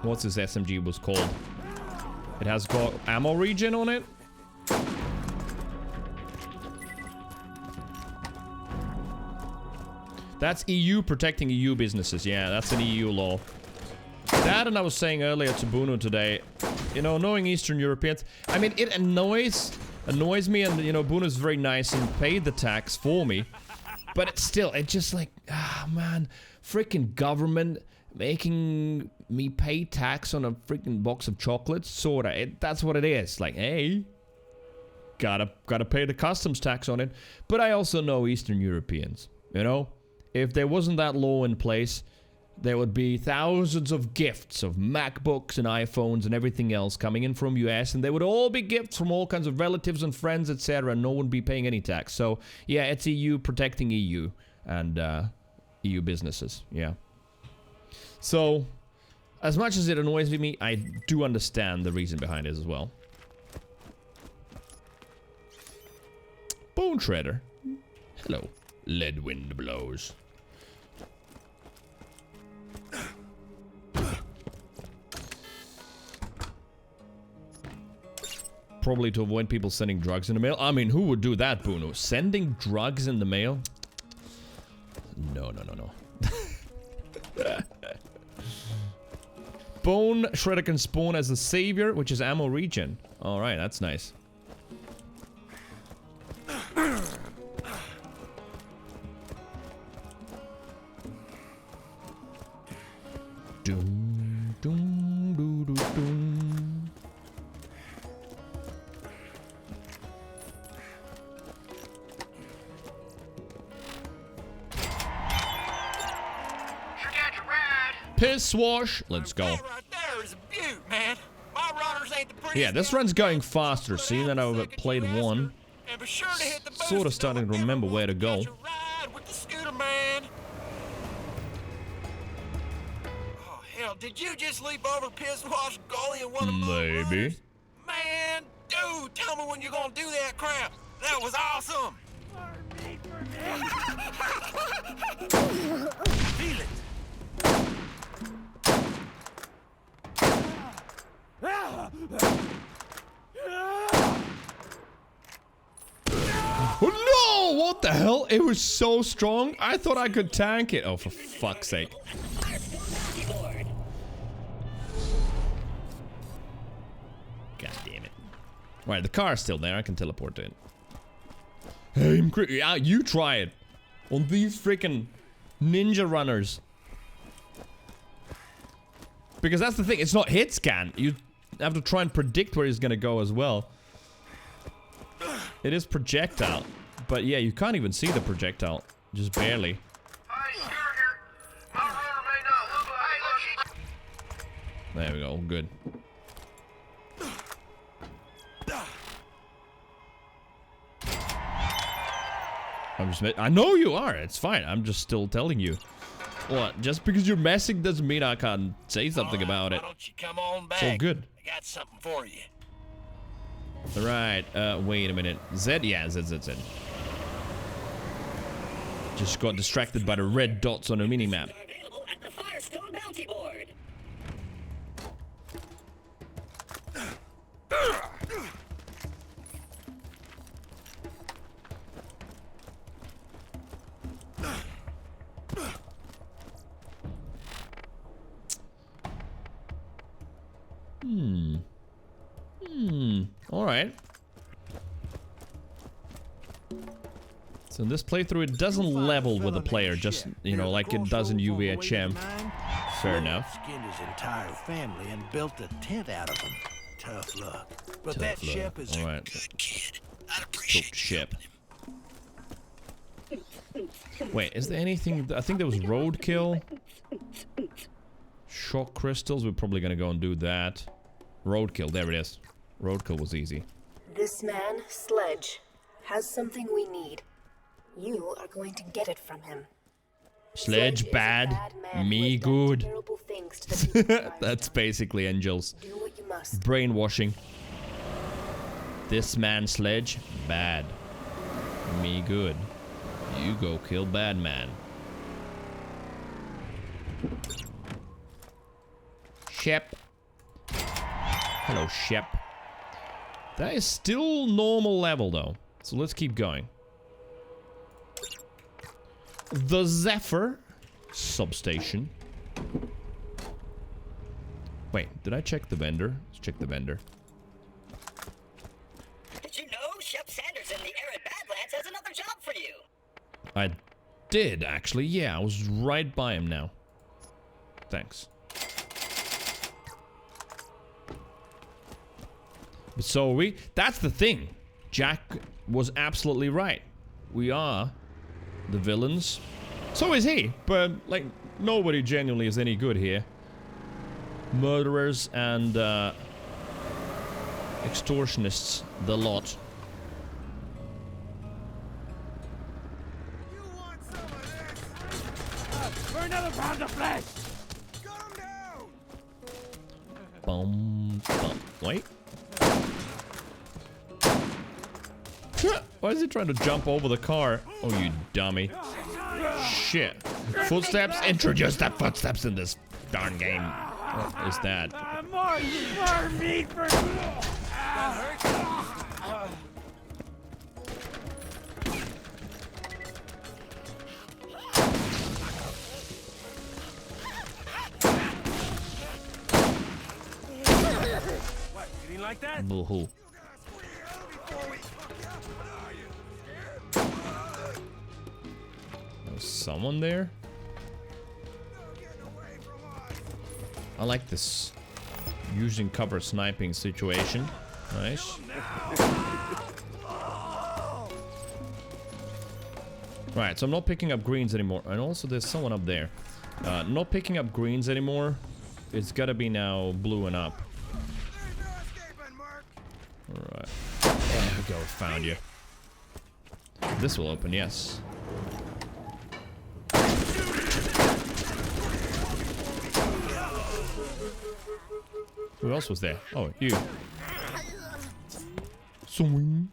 What's this SMG was called? It has got ammo regen on it. That's EU protecting EU businesses. Yeah, that's an EU law. That, and I was saying earlier to Bruno today, you know, knowing Eastern Europeans, I mean, it annoys me, and you know, Bruno's very nice and paid the tax for me, but it's still, it's just like, man, freaking government making me pay tax on a freaking box of chocolates, sorta. That's what it is. Like, hey, gotta pay the customs tax on it. But I also know Eastern Europeans, you know. If there wasn't that law in place, there would be thousands of gifts of MacBooks and iPhones and everything else coming in from US, and they would all be gifts from all kinds of relatives and friends, etc. No one would be paying any tax. So, yeah, it's EU protecting EU and EU businesses, yeah. So, as much as it annoys me, I do understand the reason behind it as well. Bone Shredder. Hello. Lead wind blows. Probably to avoid people sending drugs in the mail. I mean, who would do that, Bruno? Sending drugs in the mail? No. Bone Shredder can spawn as a savior, which is ammo regen. Alright, that's nice. Doom, doom, doo, doo, doom. Piss wash. Let's go. Right there is a beaut, man. My runners ain't the prettiest. Yeah, this run's going faster. Seeing that I've played one, And be sure to hit the sort of starting to remember where to go. ride with the scooter man. Oh hell, did you just leap over piss wash Gully in one of my Maybe. runners? Man, dude, tell me when you're gonna do that crap. That was awesome. Feel it. Oh no! What the hell? It was so strong. I thought I could tank it. Oh, for fuck's sake. God damn it. Right, the car's still there. I can teleport to it. Hey, yeah, you try it. On these freaking ninja runners. Because that's the thing. It's not hit scan. You have to try and predict where he's going to go as well. It is projectile. But yeah, you can't even see the projectile. Just barely. There we go. Good. I know you are. It's fine. I'm just still telling you. What? Just because you're messing doesn't mean I can't say something about it. Why don't you come on back? It's all good. I got something for you. Right. Wait a minute. Z? Yeah, Z. Just got distracted by the red dots on a mini-map. Available at the Firestone Bounty Board. Alright. So in this playthrough, it doesn't level with the player, just, you know, like it does in UVHM. Fair enough. Skinned his entire family and built a tent out of them. Tough luck. But Tough that luck. ship is Alright. good kid. I'd Cool appreciate ship. Wait, is there anything? I think there was roadkill. Shock crystals. We're probably gonna go and do that. Roadkill. There it is. Roadkill was easy. This man, Sledge, has something we need. You are going to get it from him. Sledge bad, me good. That's basically Angel's brainwashing. This man Sledge bad, me good. You go kill bad man. Shep. Hello, Shep. That is still normal level though, so let's keep going. The Zephyr substation. Wait, did I check the vendor? Let's check the vendor. Did you know Shep Sanders in the arid Badlands has another job for you? I did, actually. Yeah, I was right by him now. Thanks. But so are we. That's the thing. Jack was absolutely right. We are the villains. So is he. But, like, nobody genuinely is any good here. Murderers and, extortionists. The lot. For another pound of flesh! Bum, bum. Wait. Why is he trying to jump over the car? Oh, you dummy. Shit. Footsteps? Introduce the footsteps in this darn game. What is that? More meat for What, you didn't like that? Boo-hoo. There's someone there? I like this using cover sniping situation. Nice. Right, so I'm not picking up greens anymore. And also there's someone up there. Not picking up greens anymore. It's gotta be now blue and up. Alright. There we go, found you. This will open, yes. Who else was there? Oh, you. Swing.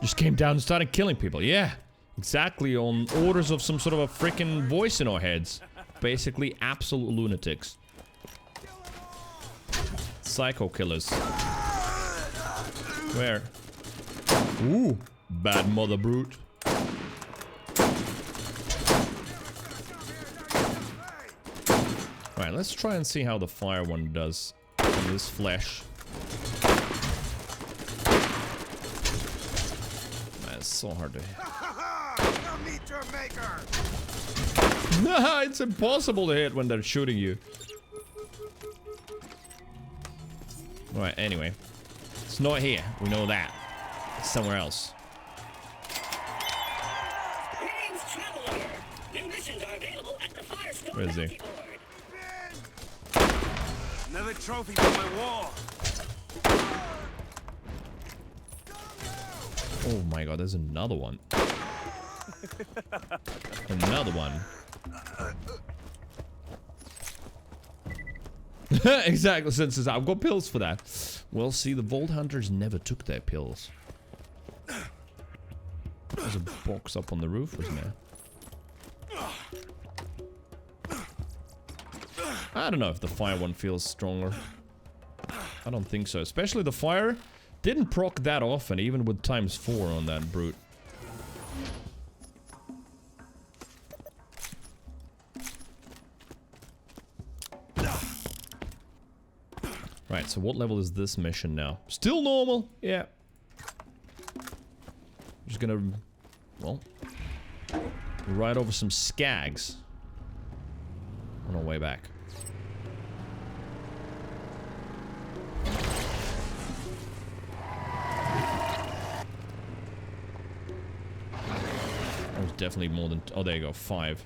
Just came down and started killing people. Yeah, exactly, on orders of some sort of a freaking voice in our heads. Basically, absolute lunatics. Psycho killers. Where? Ooh, bad mother brute. Alright, let's try and see how the fire one does on this flesh. That's so hard to hit. Nah, it's impossible to hit when they're shooting you. Alright, anyway. It's not here. We know that. It's somewhere else. Where is he? Another trophy on my wall. Oh my god, there's another one. Another one. Exactly, since I've got pills for that. Well, see, the Vault Hunters never took their pills. There's a box up on the roof, wasn't there? I don't know if the fire one feels stronger. I don't think so. Especially the fire didn't proc that often, even with ×4 on that brute. Right, so what level is this mission now? Still normal, yeah. Just gonna, well, ride over some skags on our way back. That was definitely more than, oh, there you go, 5.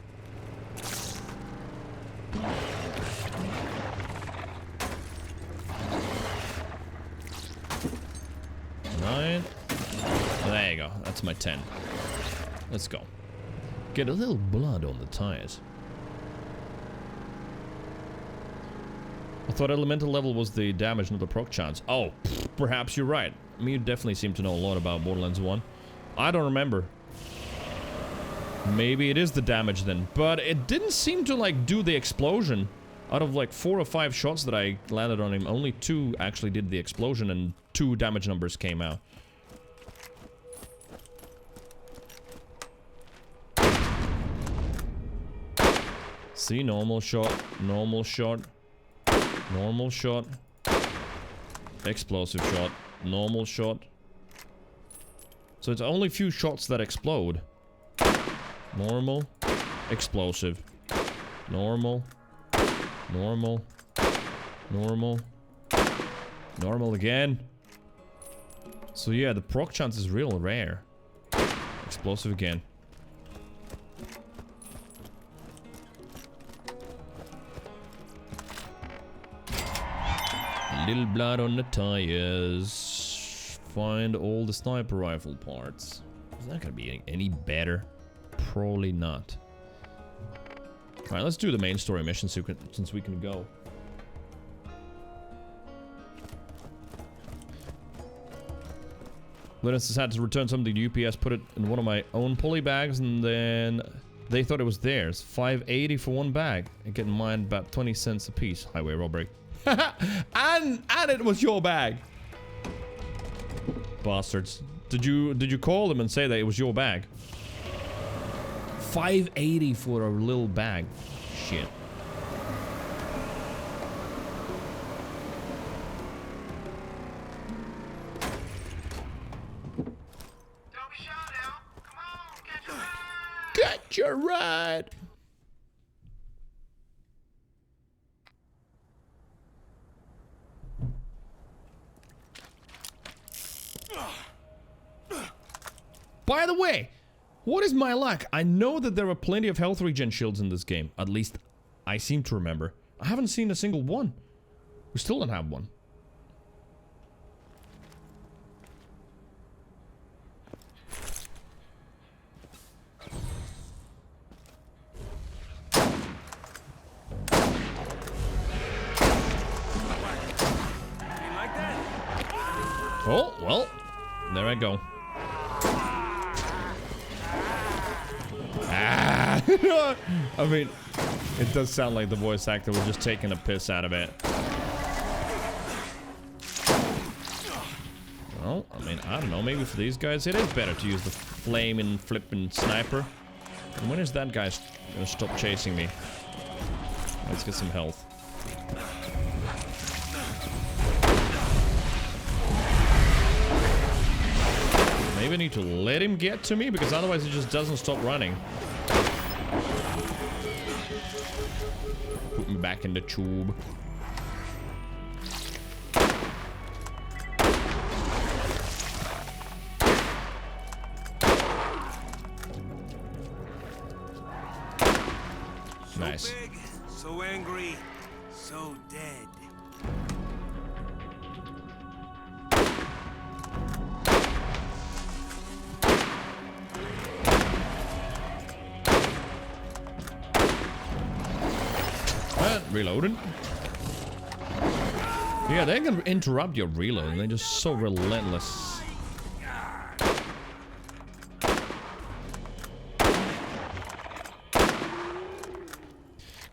There you go. That's my 10. Let's go. Get a little blood on the tires. I thought elemental level was the damage, not the proc chance. Oh, perhaps you're right. I mean, you definitely seem to know a lot about Borderlands 1. I don't remember. Maybe it is the damage then. But it didn't seem to, like, do the explosion. Out of, like, 4 or 5 shots that I landed on him, only 2 actually did the explosion and 2 damage numbers came out. See, normal shot, normal shot. Normal shot. Explosive shot. Normal shot. So it's only a few shots that explode. Normal. Explosive. Normal. Normal. Normal. Normal again. So yeah, the proc chance is real rare. Explosive again. Little blood on the tires. Find all the sniper rifle parts. Is that gonna be any better? Probably not. Alright, let's do the main story mission since we can go. Linus had to return something to UPS, put it in one of my own pulley bags, and then they thought it was theirs. $5.80 for one bag. And getting mine about 20 cents a piece. Highway robbery. and it was your bag. Bastards. Did you call them and say that it was your bag? $5.80 for a little bag. Shit. Get your ride. By the way, what is my luck? I know that there are plenty of health regen shields in this game. At least, I seem to remember. I haven't seen a single one. We still don't have one. Oh, well, there I go. Ah! I mean, it does sound like the voice actor was just taking a piss out of it. Well, I mean, I don't know. Maybe for these guys, it is better to use the flaming, flipping sniper. And when is that guy gonna stop chasing me? Let's get some health. Maybe I need to let him get to me, because otherwise he just doesn't stop running. Put me back in the tube. Nice. So big, so angry, so dead. Reloading. Yeah, they can interrupt your reload. They're just so relentless.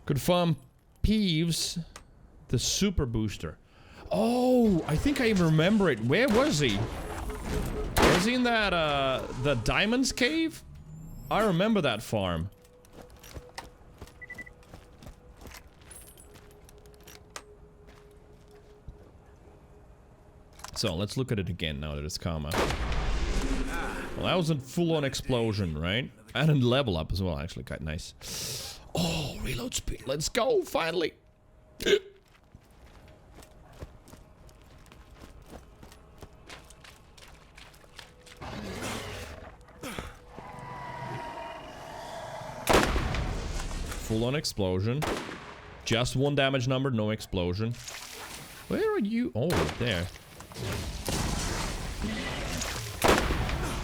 Could farm Peeves, the super booster. Oh, I think I even remember it. Where was he? Was he in that, the Diamonds Cave? I remember that farm. So, let's look at it again now that it's calmer. Well, that was a full-on explosion, right? And a level up as well, actually, quite nice. Oh, reload speed. Let's go, finally. Full-on explosion. Just one damage number, no explosion. Where are you? Oh, there.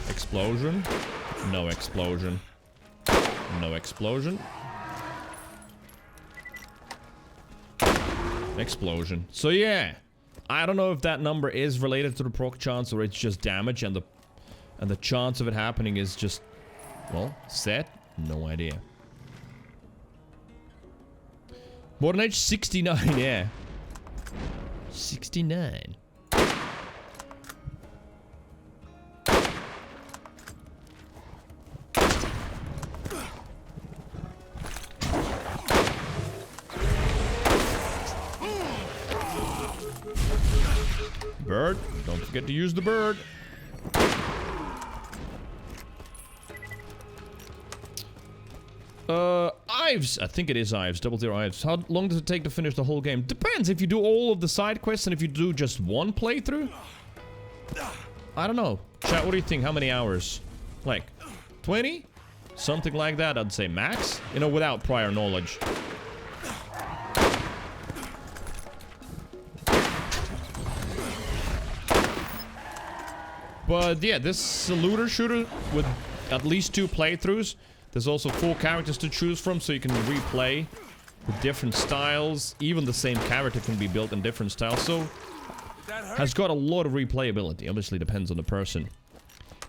Explosion. No explosion. No explosion. Explosion. So yeah, I don't know if that number is related to the proc chance or it's just damage, and the chance of it happening is just, well, set. No idea. Borderlands 69, yeah. 69. Bird, don't forget to use the bird. Ives, I think it is Ives, 00 Ives. How long does it take to finish the whole game? Depends if you do all of the side quests and if you do just one playthrough. I don't know. Chat, what do you think? How many hours? Like 20? Something like that, I'd say max. You know, without prior knowledge. But yeah, this is a looter shooter with at least 2 playthroughs. There's also 4 characters to choose from, so you can replay with different styles. Even the same character can be built in different styles, so has got a lot of replayability. Obviously depends on the person.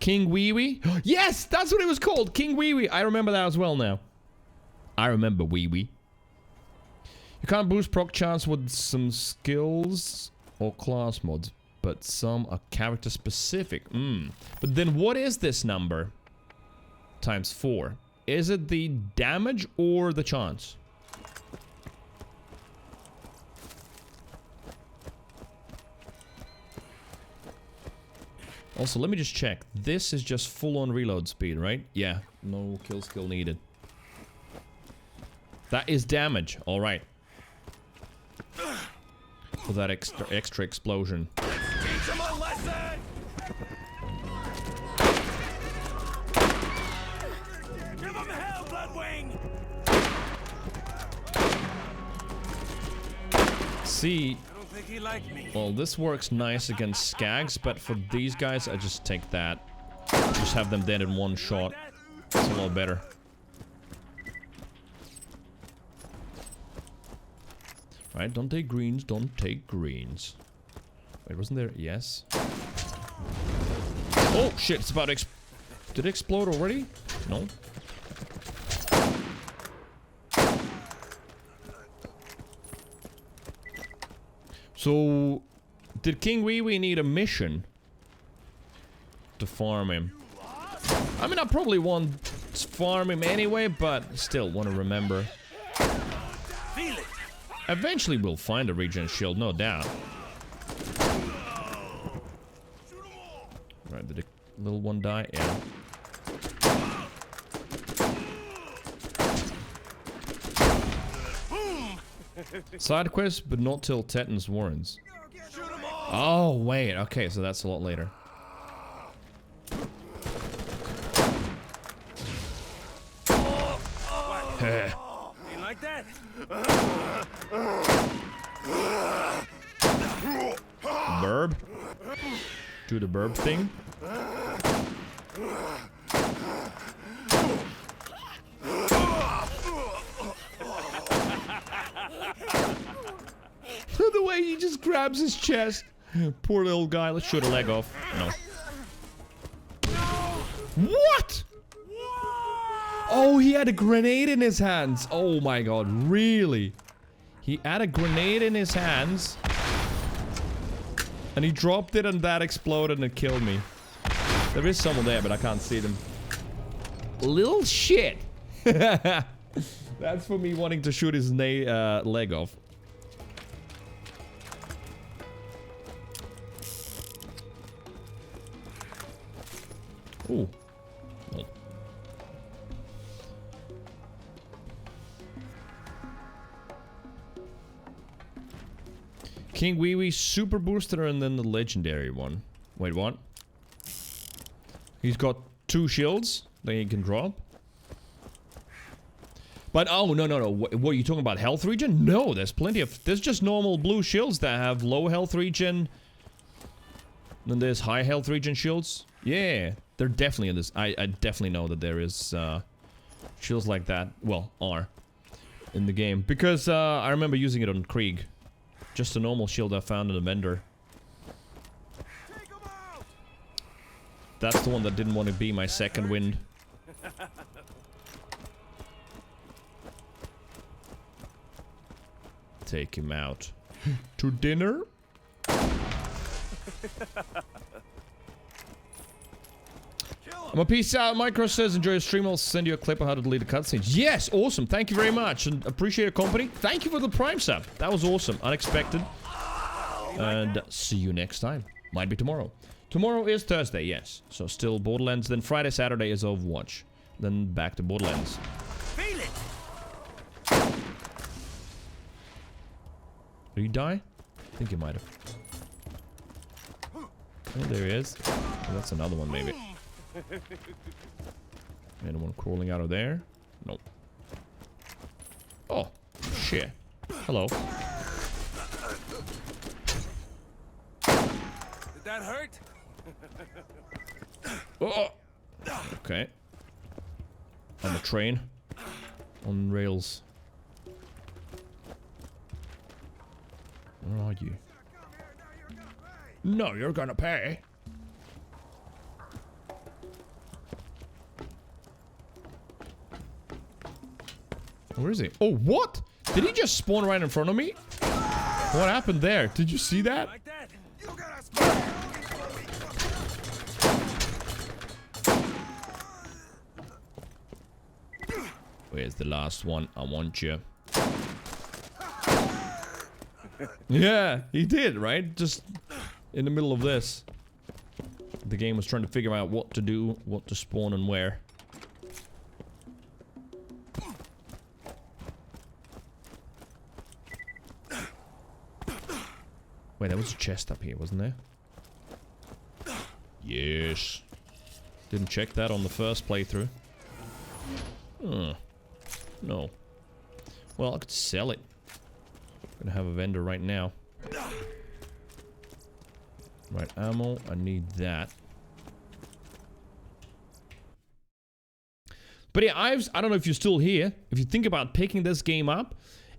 King Wee Wee? Yes, that's what it was called, King Wee Wee. I remember that as well now. I remember Wee Wee. You can't boost proc chance with some skills or class mods, but some are character specific. But then what is this number? Times 4. Is it the damage or the chance? Also, let me just check. This is just full-on reload speed, right? Yeah, no kill skill needed. That is damage, alright. For that extra explosion. Teach him a lesson! Give him hell, Bloodwing! See, I don't think he liked me. well, this works nice against skags, but for these guys, I just take that. Just have them dead in one shot. It's a lot better. Right, don't take greens, don't take greens. Wait, wasn't there? Yes. Oh, shit, it's about to did it explode already? No. So, did King Wee Wee need a mission to farm him? I mean, I probably won't farm him anyway, but still want to remember. Feel it. Eventually we'll find a regen shield, no doubt. Right, did the little one die? Yeah. Side quest, but not till Tetton's Warrens. Oh, wait. Okay, so that's a lot later. You like that? Burb? Do the burb thing? The way he just grabs his chest. Poor little guy. Let's shoot a leg off. No. What? Oh, he had a grenade in his hands. Oh my god, really? He had a grenade in his hands. And he dropped it and that exploded and it killed me. There is someone there, but I can't see them. Little shit. That's for me wanting to shoot his leg off. Ooh. Well. King Wee Wee super booster and then the legendary one. Wait, what? He's got 2 shields that he can drop. But oh no. What are you talking about? Health regen? No, there's plenty of. There's just normal blue shields that have low health regen. Then there's high health regen shields. Yeah, they're definitely in this. I definitely know that there is Shields like that, well, are in the game. Because I remember using it on Krieg. Just a normal shield I found in a vendor. That's the one that didn't want to be my second wind. Take him out. To dinner? I'm a peace out. Micro says, enjoy your stream. I'll send you a clip of how to delete the cutscenes. Yes, awesome. Thank you very much. And appreciate your company. Thank you for the Prime sub. That was awesome. Unexpected. And see you next time. Might be tomorrow. Tomorrow is Thursday, yes. So still Borderlands. Then Friday, Saturday is Overwatch. Then back to Borderlands. Feel it. Did he die? I think he might have. Oh, there he is. Oh, that's another one, maybe. Anyone crawling out of there? Nope. Oh, shit. Hello. Did that hurt? Oh. Okay. On the train. On rails. Where are you? No, you're gonna pay. Where is he? Oh, what? Did he just spawn right in front of me? What happened there? Did you see that? Where's the last one? I want you. Yeah, he did, right? Just in the middle of this. The game was trying to figure out what to do, what to spawn and where. Wait, there was a chest up here, wasn't there? Yes. Didn't check that on the first playthrough. No. Well, I could sell it. I'm gonna have a vendor right now. Right, ammo. I need that. But yeah, I don't know if you're still here. If you think about picking this game up,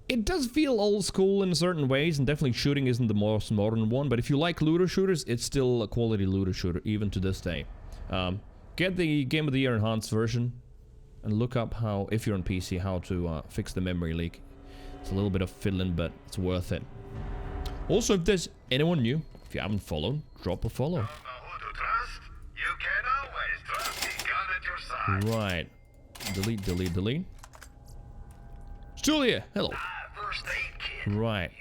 it does feel old school in certain ways, and definitely shooting isn't the most modern one. But if you like looter shooters, it's still a quality looter shooter, even to this day. Get the Game of the Year enhanced version, and look up how, if you're on PC, how to fix the memory leak. It's a little bit of fiddling, but it's worth it. Also, if there's anyone new, if you haven't followed, drop a follow. Right. Delete, delete, delete. Julia, hello. Right.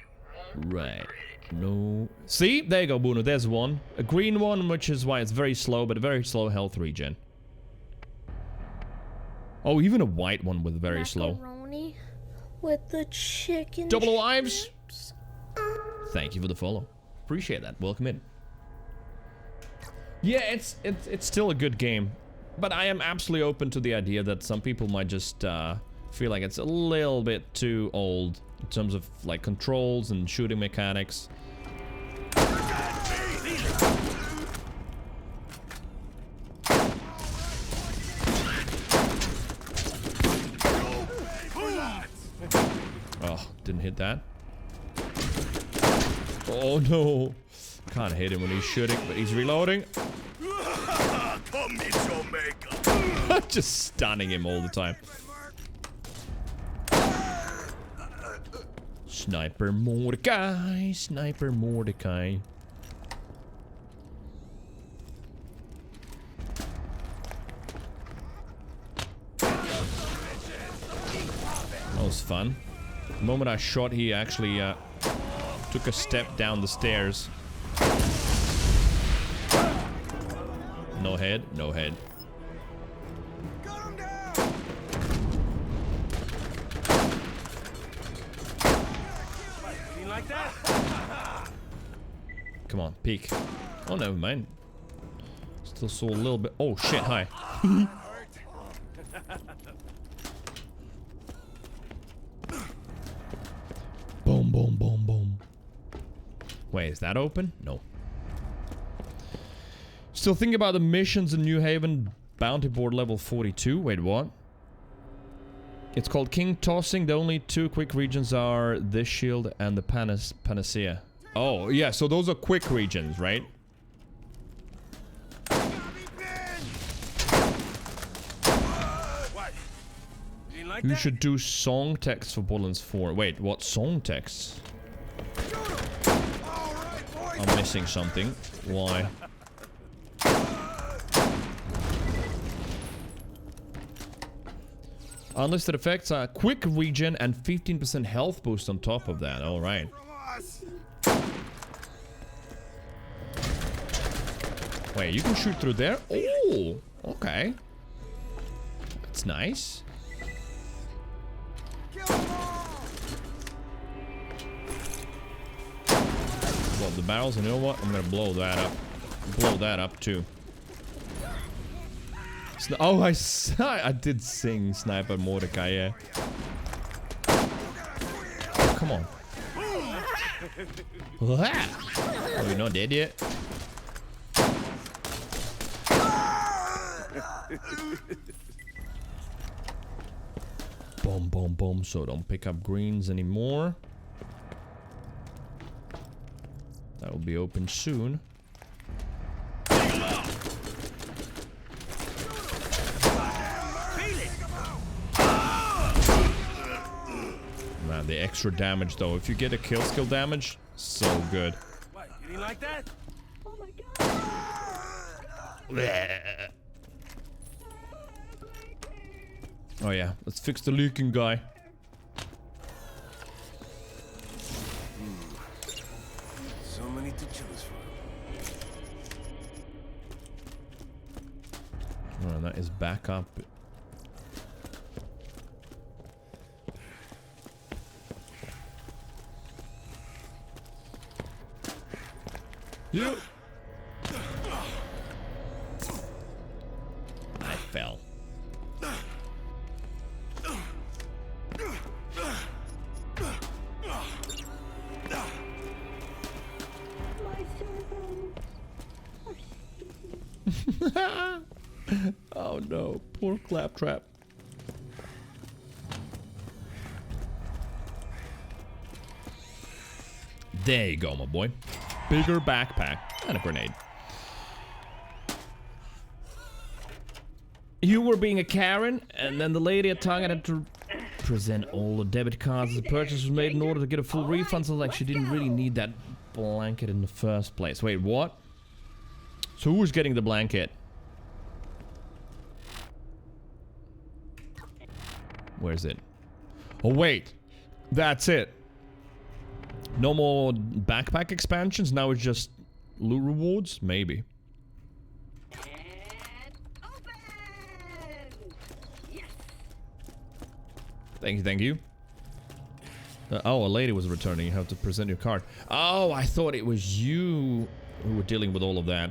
Right. No. See? There you go, Bruno. There's one. A green one, which is why it's very slow, but a very slow health regen. Oh, even a white one with very slow. Macaroni with the chicken. Double lives. Thank you for the follow. Appreciate that. Welcome in. Yeah, it's still a good game, but I am absolutely open to the idea that some people might just feel like it's a little bit too old in terms of like controls and shooting mechanics. Oh, didn't hit that. Oh no. Can't hit him when he's shooting, but he's reloading. Just stunning him all the time. Sniper Mordecai. Sniper Mordecai. That was fun. The moment I shot, he actually took a step down the stairs. No head, no head. Like that? Come on, peek. Oh, never mind. Still saw a little bit. Oh shit! Hi. Boom, boom, boom, boom. Wait, is that open? No. Still thinking about the missions in New Haven. Bounty board level 42. Wait, what? It's called King Tossing. The only two quick regions are this shield and the Panacea. Oh, yeah, so those are quick regions, right? You should do song text for Borderlands 4. Wait, what song texts? I'm missing something. Why? Unlisted effects are quick regen and 15% health boost on top of that. Alright. Wait, you can shoot through there? Oh, okay. That's nice. Blow up the barrels, and you know what? I'm gonna blow that up. Blow that up too. Oh, I did sing Sniper Mordecai, yeah. Oh, come on. Oh, you're not dead yet? Boom, boom, boom. So don't pick up greens anymore. That will be open soon. Man, the extra damage though. If you get a kill skill damage, so good. What, you didn't like that? Oh my god. Oh yeah, let's fix the leaking guy. So many to choose from. Alright, that is back up. Yeah. I fell. Oh no, poor Claptrap. There you go, my boy. Bigger backpack and a grenade. You were being a Karen, and then the lady at Target had to present all the debit cards the purchase was made in order to get a full refund, so like she didn't really need that blanket in the first place. Wait, what? So who was getting the blanket? Where's it? Oh wait, that's it. No more backpack expansions, now it's just loot rewards? Maybe. Thank you, thank you. Oh, a lady was returning. You have to present your card. Oh, I thought it was you who were dealing with all of that.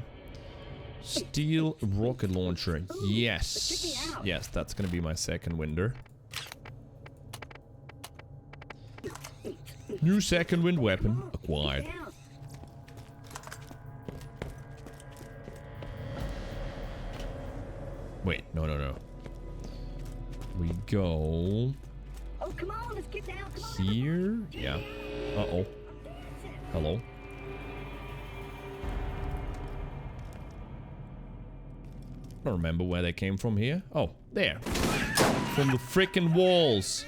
Steel rocket launcher. Yes. Yes, that's gonna be my second window. New second wind weapon acquired. Wait, no, no, no. We go... Oh, come on, let's get down. Come on, here? Yeah. Uh-oh. Hello? I don't remember where they came from here. Oh, there. From the frickin' walls.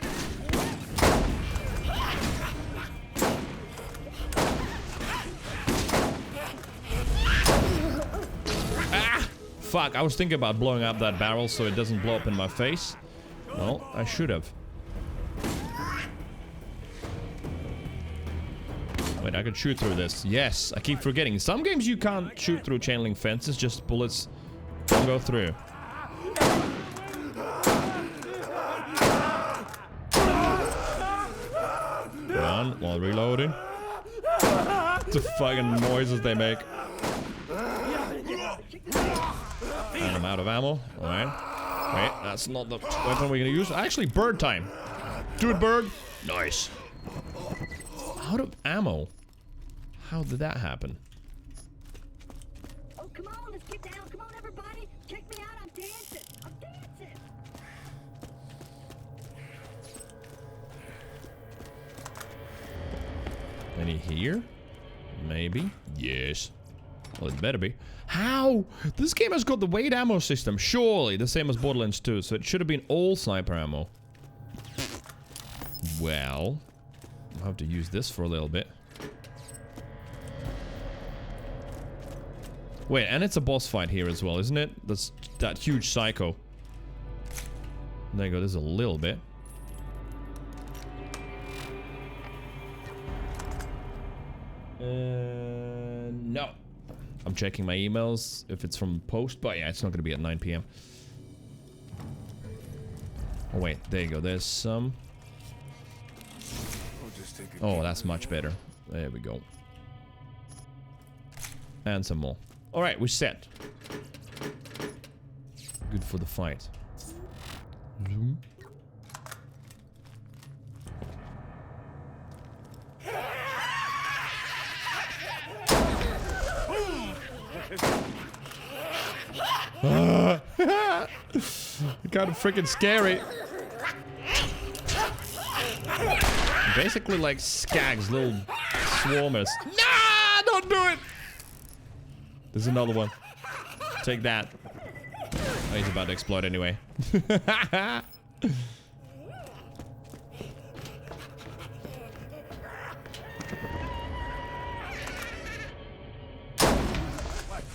Ah! Fuck, I was thinking about blowing up that barrel so it doesn't blow up in my face. Well, I should have. Wait, I could shoot through this. Yes, I keep forgetting. Some games you can't shoot through chain link fences, just bullets don't go through. Run while reloading. The fucking noises they make. And I'm out of ammo. Alright. Wait, that's not the weapon we're gonna use. Actually, bird time. Do it, bird. Nice. Out of ammo. How did that happen? Oh, come on, let's get down. Come on, everybody. Check me out. I'm dancing. I'm dancing. Any here? Maybe. Yes. Well, it better be. How? This game has got the weight ammo system. Surely. The same as Borderlands 2. So it should have been all sniper ammo. Well. I'll have to use this for a little bit. Wait, and it's a boss fight here as well, isn't it? That's that huge psycho. There you go, there's a little bit. No. I'm checking my emails if it's from post, but yeah, it's not gonna be at 9 PM. Oh wait, there you go, there's some. Oh, that's much better. There we go. And some more. Alright, we're set. Good for the fight. Zoom. Kind of freaking scary. Basically like skags, little swarmers. Nah, don't do it! There's another one. Take that. Oh, he's about to explode anyway. What,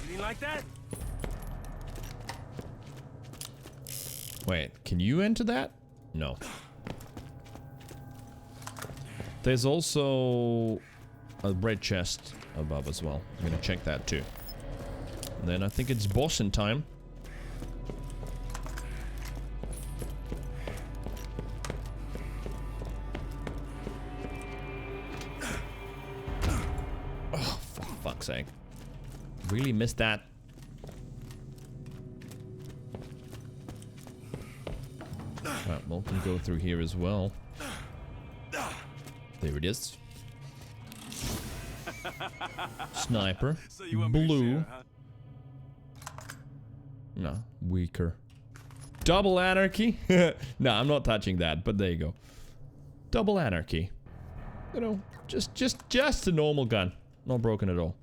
you didn't like that? Wait, can you enter that? No. There's also a red chest above as well. I'm gonna check that too. And then I think it's bossing time. Oh, for fuck's sake. Really missed that. Alright, well, can go through here as well. There it is. Sniper. So you Blue. Share, huh? No, weaker. Double anarchy? No, I'm not touching that, but there you go. Double anarchy. You know, just a normal gun. Not broken at all.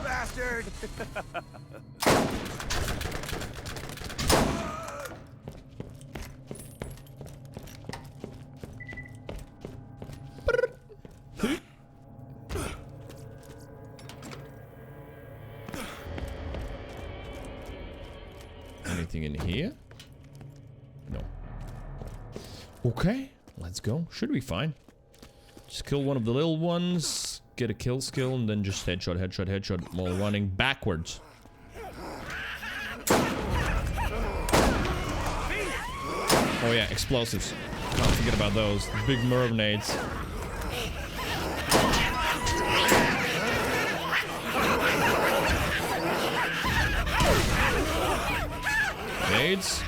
Bastard! Anything in here? No. Okay, let's go. Should be fine. Just kill one of the little ones, get a kill skill, and then just headshot, headshot, headshot while running backwards. Oh yeah, explosives. Can't forget about those. Big mermaids. Nades.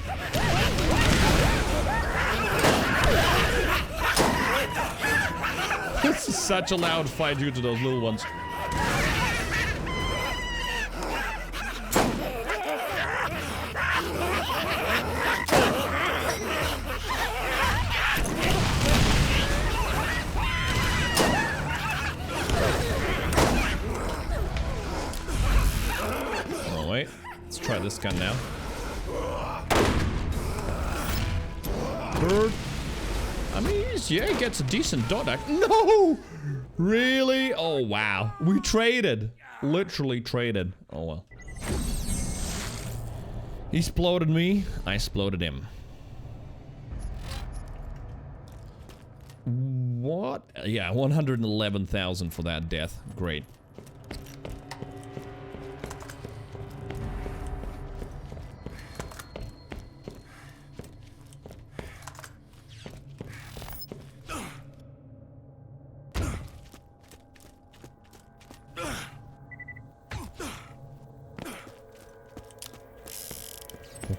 This is such a loud fight due to those little ones. Oh wait, let's try this gun now. Bird. I mean, yeah, he gets a decent dot. No! Really? Oh, wow. We traded. Literally traded. Oh, well. He exploded me. I exploded him. What? Yeah, 111,000 for that death. Great.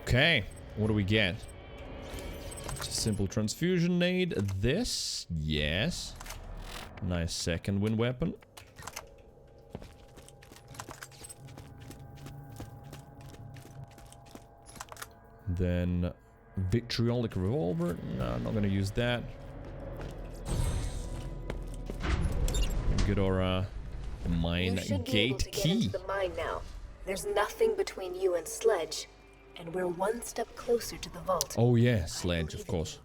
Okay, what do we get? Just a simple transfusion nade. This, yes. Nice second wind weapon. Then vitriolic revolver. No, I'm not gonna use that. Get our mine gate key. The mine now. There's nothing between you and Sledge, and we're one step closer to the vault. Oh yeah, Sledge, of course.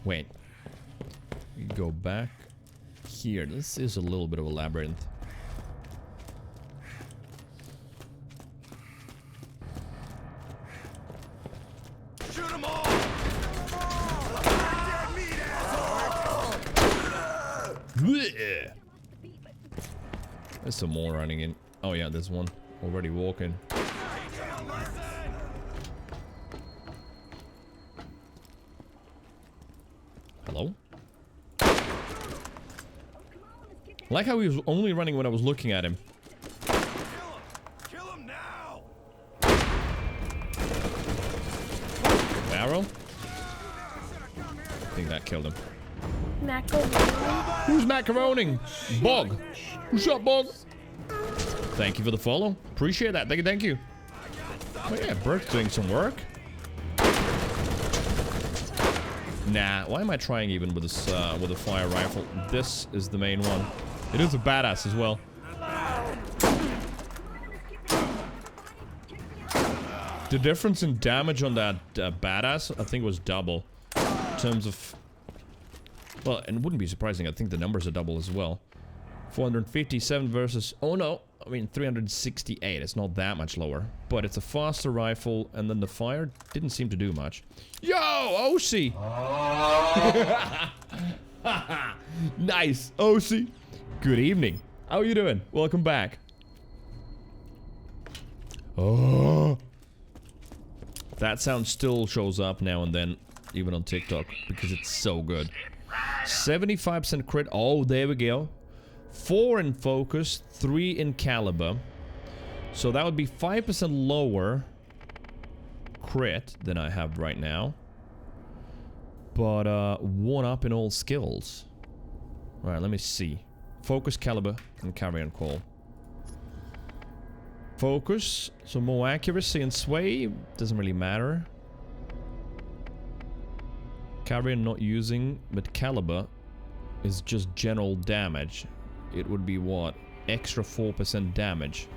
Wait. We go back here. This is a little bit of a labyrinth. Shoot them all! Blech. There's some more running in. Oh yeah, there's one already walking. Hello? I like how he was only running when I was looking at him. Kill him now! Barrel? I think that killed him. Macaroni. Who's macaroning? Bog. What's up, Bog? Thank you for the follow. Appreciate that. Thank you. Oh yeah, Bert's doing some work. Nah, why am I trying even with this with a fire rifle? This is the main one. It is a badass as well. The difference in damage on that badass, I think, was double. In terms of... Well, and it wouldn't be surprising. I think the numbers are double as well. 457 versus... Oh no, I mean 368. It's not that much lower. But it's a faster rifle, and then the fire didn't seem to do much. Yo, OC! Nice, OC. Good evening. How are you doing? Welcome back. Oh, that sound still shows up now and then, even on TikTok, because it's so good. 75% crit. Oh, there we go. 4 in focus, 3 in caliber. So that would be 5% lower crit than I have right now. But 1 up in all skills. Alright, let me see. Focus, caliber, and carry-on call. Focus, so more accuracy and sway. Doesn't really matter. Carry-on not using, but caliber is just general damage. It would be what? Extra 4% damage.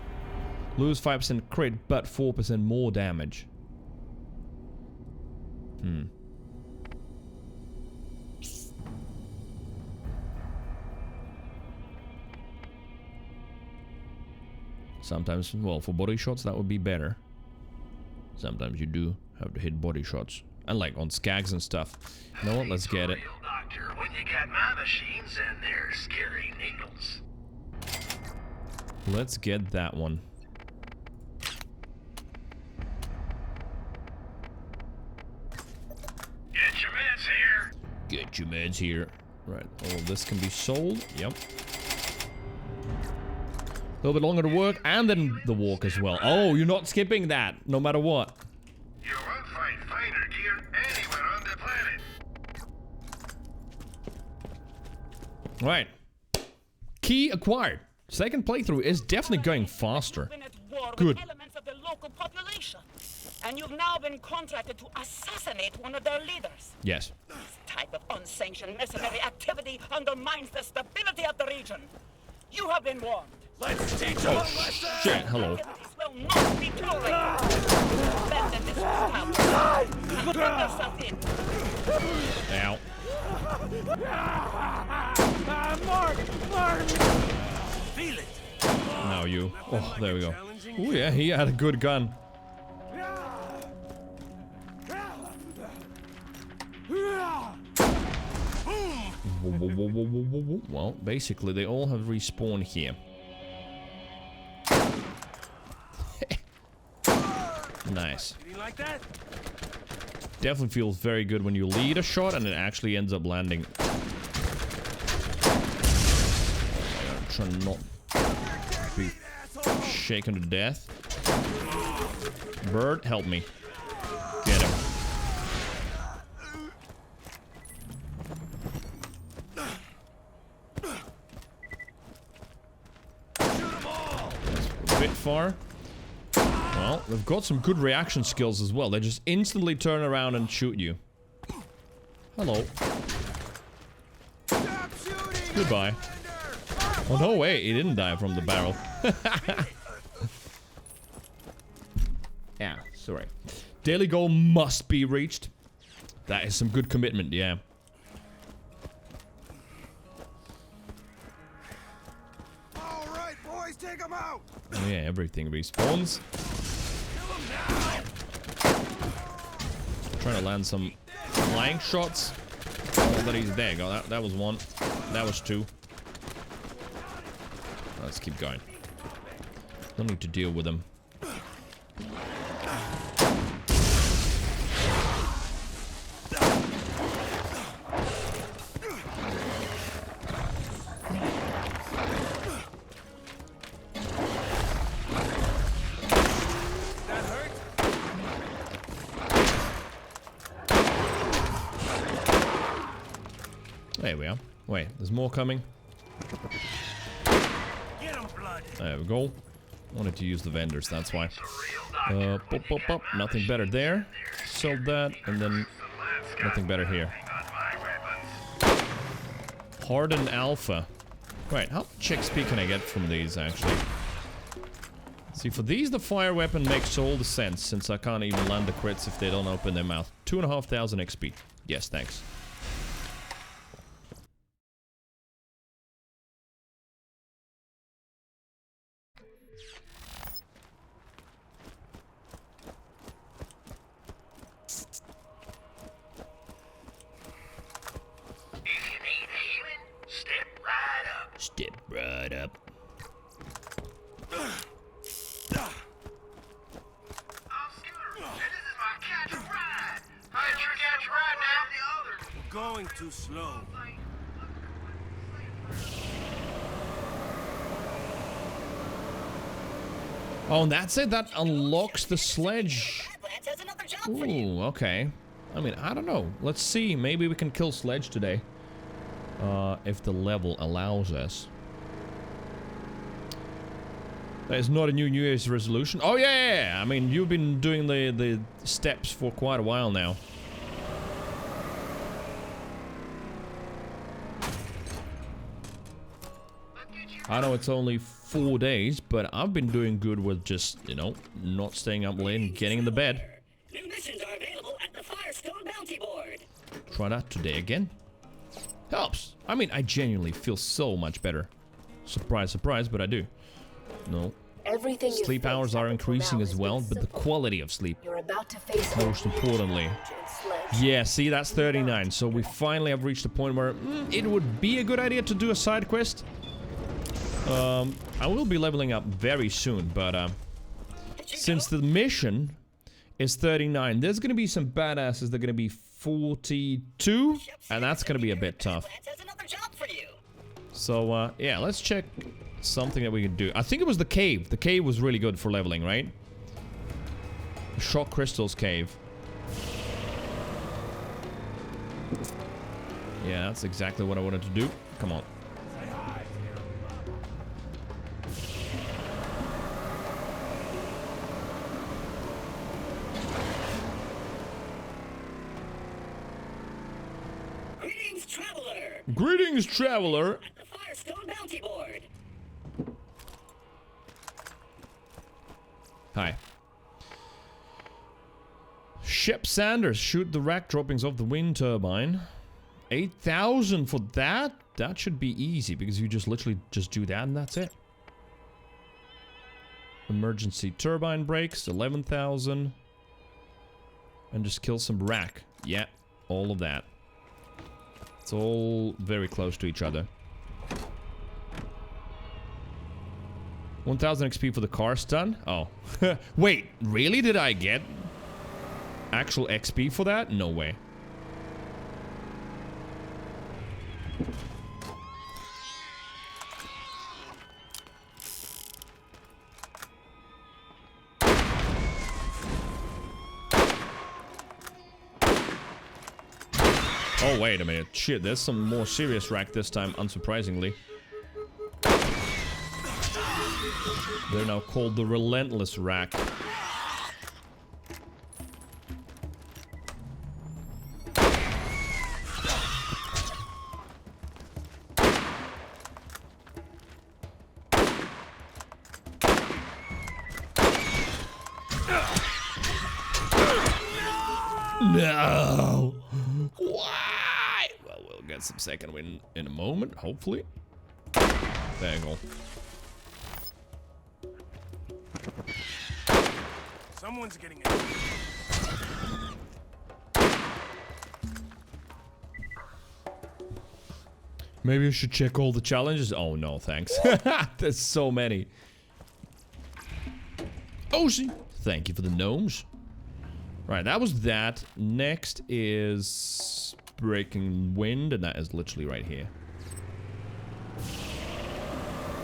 Lose 5% crit, but 4% more damage. Sometimes, well, for body shots, that would be better. Sometimes you do have to hit body shots. And like on skags and stuff. You know what? Let's get it. Doctor, when you got my machines and their scary needles. Let's get that one. Get your meds here. Get your meds here. Right. All of this can be sold. Yep. A little bit longer to work, and then the walk as well. Oh, you're not skipping that, no matter what. You won't find finer gear anywhere on the planet. Right. Key acquired. Second playthrough is definitely going faster. Good. Elements of the local population, and you've now been contracted to assassinate one of their leaders. Yes. This type of unsanctioned mercenary activity undermines the stability of the region. You have been warned. Let's teach them a Oh, lesson! shit. Hello. This will not be tolerated. Abandon this house and put yourself in. Ow. Mark! Feel it! Now you. Oh, there we go. Oh yeah, he had a good gun. Well, basically, they all have respawned here. Nice. You like that? Definitely feels very good when you lead a shot and it actually ends up landing. I'm trying not to be shaken to death. Bird, help me. far. Well, they've got some good reaction skills as well. They just instantly turn around and shoot you. Hello. Goodbye. Oh no, wait, he didn't die from the barrel. Yeah, sorry. Daily goal must be reached. That is some good commitment, yeah. All right, boys, take them out. Oh yeah, everything respawns. Trying to land some flying shots. Oh, that he's there. Go. That was one. That was two. Let's keep going. Don't need to deal with them. There we are. Wait, there's more coming. There we go. Wanted to use the vendors, that's why. Pop, pop, pop. Nothing better there. Sold that, and then nothing better here. Hardened Alpha. Right, how much XP can I get from these, actually? See, for these, the fire weapon makes all the sense, since I can't even land the crits if they don't open their mouth. 2,500 XP. Yes, thanks. Step right up. Going too slow. Oh, and that's it. That unlocks the sledge. Ooh, okay. I mean, I don't know. Let's see. Maybe we can kill Sledge today. If the level allows us. That is not a New Year's resolution. Oh, yeah! I mean, you've been doing the steps for quite a while now. I know it's only 4 days, but I've been doing good with just, you know, not staying up late and getting in the bed. New missions are available at the Firestone Bounty Board. Try that today again. Helps. I mean, I genuinely feel so much better. Surprise, surprise, but I do. No. Everything Sleep hours are increasing as well, but the quality of sleep. You're about to face Most importantly. Yeah, see, that's 39. So we finally have reached a point where it would be a good idea to do a side quest. I will be leveling up very soon, but since the mission is 39, there's gonna be some badasses that are gonna be 42, and that's gonna be a bit tough. So yeah, let's check something that we can do. I think it was the cave. The cave was really good for leveling, right? The Shock Crystals cave. Yeah, that's exactly what I wanted to do. Come on. Greetings, traveler. At the Firestone Bounty Board. Hi. Shep Sanders, shoot the rack droppings of the wind turbine. 8,000 for that? That should be easy because you just literally just do that and that's it. Emergency turbine brakes, 11,000. And just kill some rack. Yeah, all of that. It's all very close to each other. 1,000 XP for the car stun? Oh. Wait, really? Did I get actual XP for that? No way. Oh, wait a minute. Shit, there's some more serious rack this time, unsurprisingly. They're now called the Relentless Rack. No! Why? Well, we'll get some second win in a moment, hopefully. There you go. Someone's getting it. Maybe I should check all the challenges. Oh no, thanks. There's so many. Oshi, thank you for the gnomes. Right, that was that. Next is Breaking Wind, and that is literally right here.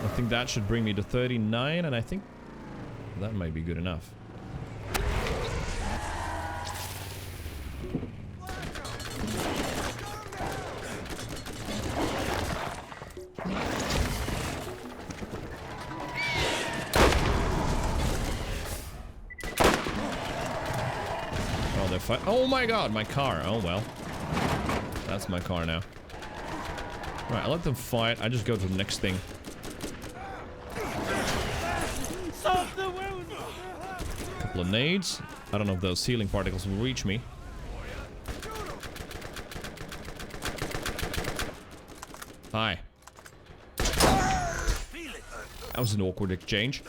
I think that should bring me to 39, and I think that might be good enough. Oh my god, my car. Oh well. That's my car now. Right, I let them fight. I just go to the next thing. Couple of nades. I don't know if those healing particles will reach me. Hi. That was an awkward exchange.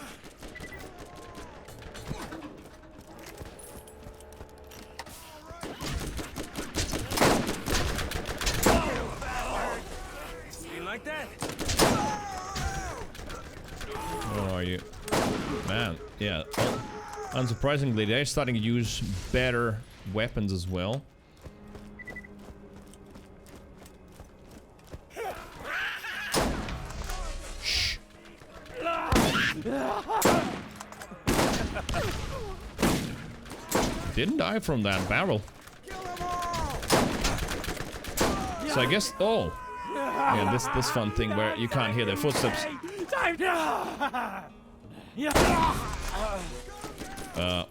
Yeah, unsurprisingly, they're starting to use better weapons as well. Shh. Didn't die from that barrel. So I guess, oh, yeah, this fun thing where you can't hear their footsteps.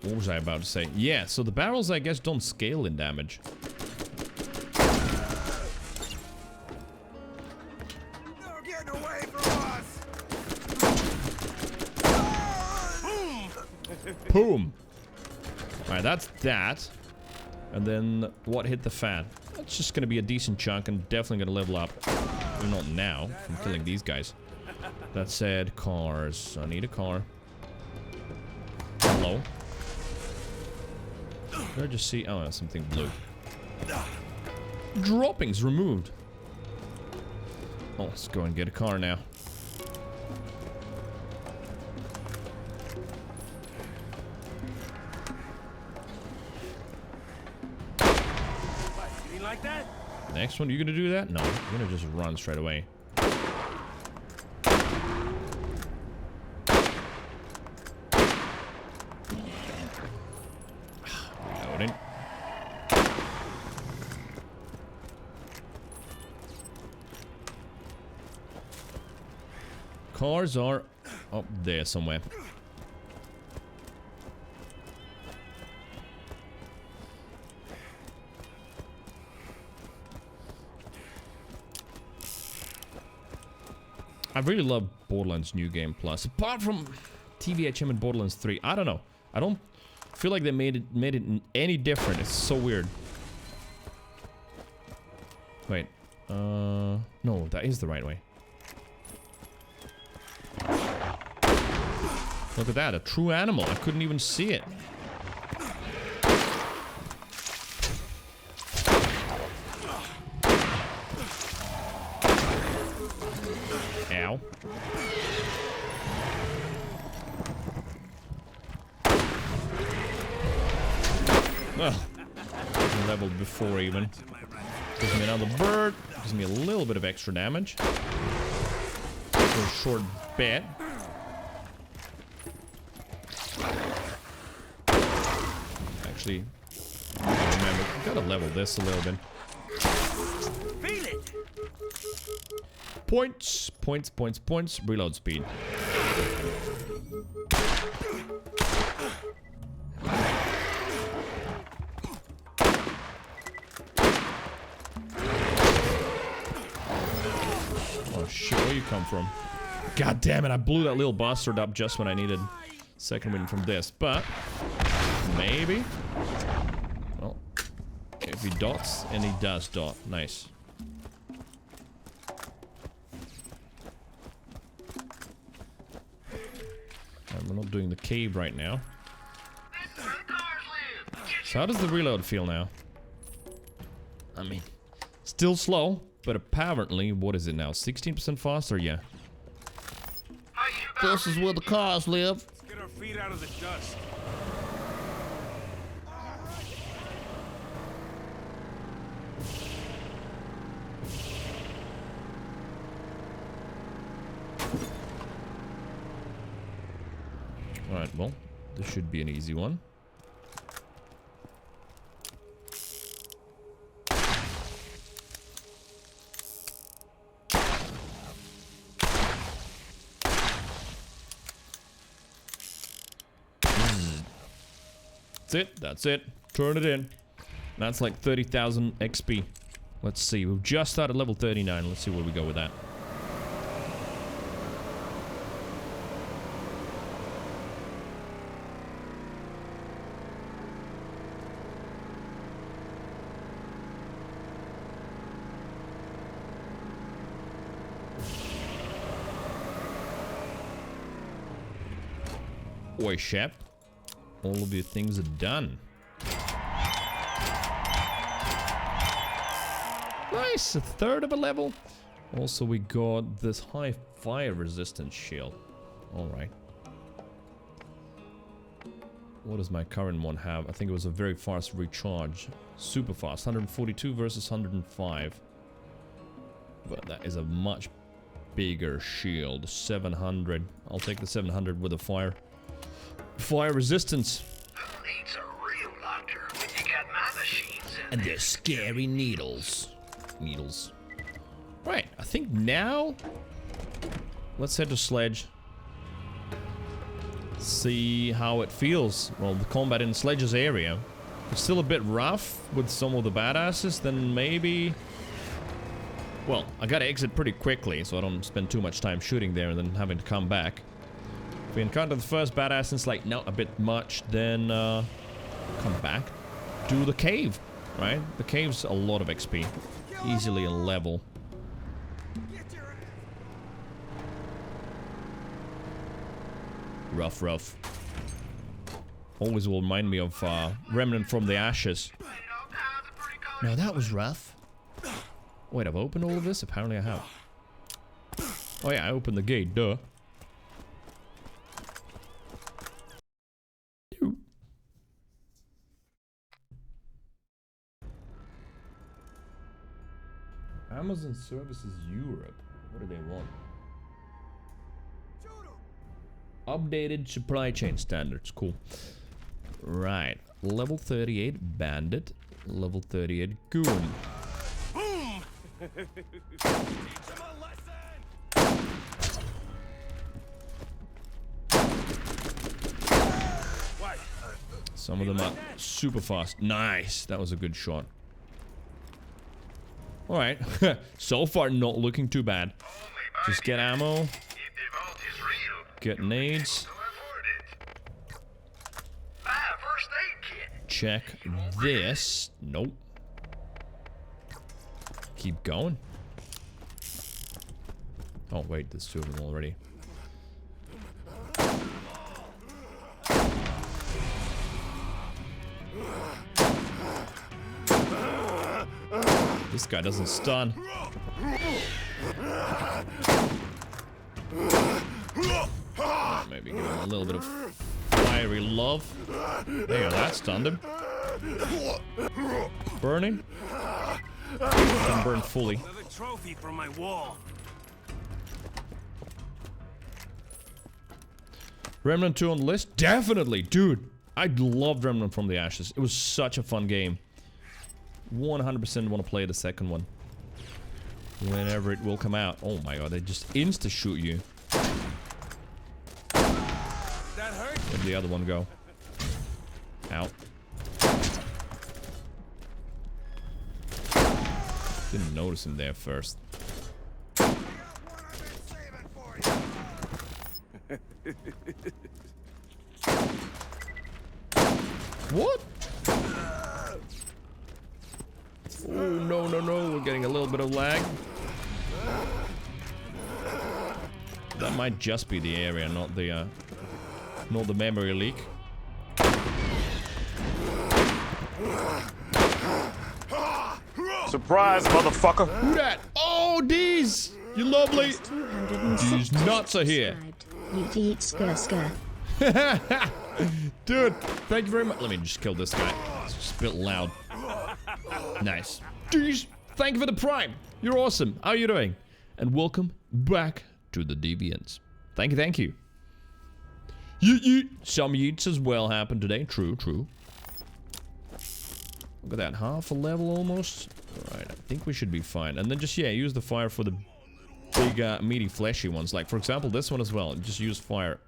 What was I about to say? Yeah, so the barrels, I guess, don't scale in damage. They're getting away from us. Boom. Alright, that's that. And then what hit the fan? That's just gonna be a decent chunk and definitely gonna level up. Well, not now, from killing these guys. That said, cars. I need a car. Hello? Did I just see? Oh, something blue. Droppings removed. Oh, let's go and get a car now. You like that? Next one, you gonna do that? No, you're gonna just run straight away. Reloading. Cars are up there somewhere. I really love Borderlands New Game Plus. Apart from TVHM and Borderlands 3, I don't know. I don't feel like they made it any different. It's so weird. Wait. No, that is the right way. Look at that, a true animal. I couldn't even see it. Ow. Well, leveled before even. Gives me another bird. Gives me a little bit of extra damage. For a short bit. Actually, remember, gotta level this a little bit. Feel it. Points, points, points, points. Reload speed. shit, where you come from? God damn it, I blew that little bastard up just when I needed second wind from this, but maybe. Well, if he dots, and he does dot. Nice. And we're not doing the cave right now. So how does the reload feel now? I mean, still slow, but apparently, what is it now? 16% faster? Yeah. This is where the cars live. Let's get our feet out of the dust. Alright, well, this should be an easy one. That's it. That's it. Turn it in. That's like 30,000 XP. Let's see. We've just started level 39. Let's see where we go with that. Oi, Shep. All of your things are done. Nice, a third of a level. Also, we got this high fire resistance shield. Alright. What does my current one have? I think it was a very fast recharge. Super fast. 142 versus 105. But that is a much bigger shield. 700. I'll take the 700 with a fire resistance. Who needs a real doctor when you got my machines in And they're scary needles. Right, I think now let's head to Sledge. See how it feels. Well, the combat in Sledge's area. It's still a bit rough with some of the badasses, then maybe... Well, I gotta exit pretty quickly so I don't spend too much time shooting there and then having to come back. If we encounter the first badass and it's like, no, a bit much, then come back. Do the cave, right? The cave's a lot of XP. Easily a level. Rough. Always will remind me of Remnant from the Ashes. Now that was rough. Wait, I've opened all of this? Apparently I have. Oh yeah, I opened the gate, duh. Amazon Services Europe. What do they want? Updated supply chain standards. Cool. Right. Level 38 Bandit. Level 38 Goon. Boom! Some of them are super fast. Nice. That was a good shot. Alright. So far, not looking too bad. Just get ammo. Get nades. Check this. Nope. Keep going. Oh, wait. There's two of them already. This guy doesn't stun. Maybe give him a little bit of fiery love. There you go, that stunned him. Burning? Didn't burn fully. Another trophy from my wall. Remnant 2 on the list? Definitely, dude. I loved Remnant from the Ashes. It was such a fun game. 100% want to play the second one. Whenever it will come out. Oh my god, they just insta-shoot you. That hurt? Where'd the other one go? Ow. Didn't notice him there first. What? Oh, no, no, no. We're getting a little bit of lag. That might just be the area, not the memory leak. Surprise, motherfucker! Who that? Oh, Deez! You lovely! These nuts are here. You eat skr. Dude, thank you very much. Let me just kill this guy. It's just a bit loud. Nice. Jeez, thank you for the prime. You're awesome. How are you doing? And welcome back to the Deviants. Thank you, thank you. Yeet yeet. Some yeets as well happened today. True, true. Look at that. Half a level almost. Alright, I think we should be fine. And then just, yeah, use the fire for the big, meaty, fleshy ones. Like, for example, this one as well. Just use fire.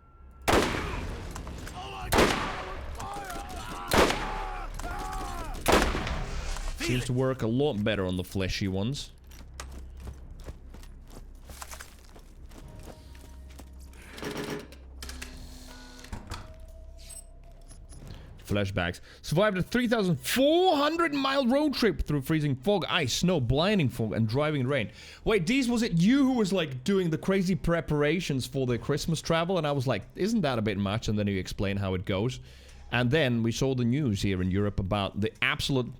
Seems to work a lot better on the fleshy ones. Flashbacks. Survived a 3,400-mile road trip through freezing fog, ice, snow, blinding fog, and driving rain. Wait, Deez, was it you who was like doing the crazy preparations for the Christmas travel? And I was like, isn't that a bit much? And then you explain how it goes. And then we saw the news here in Europe about the absolute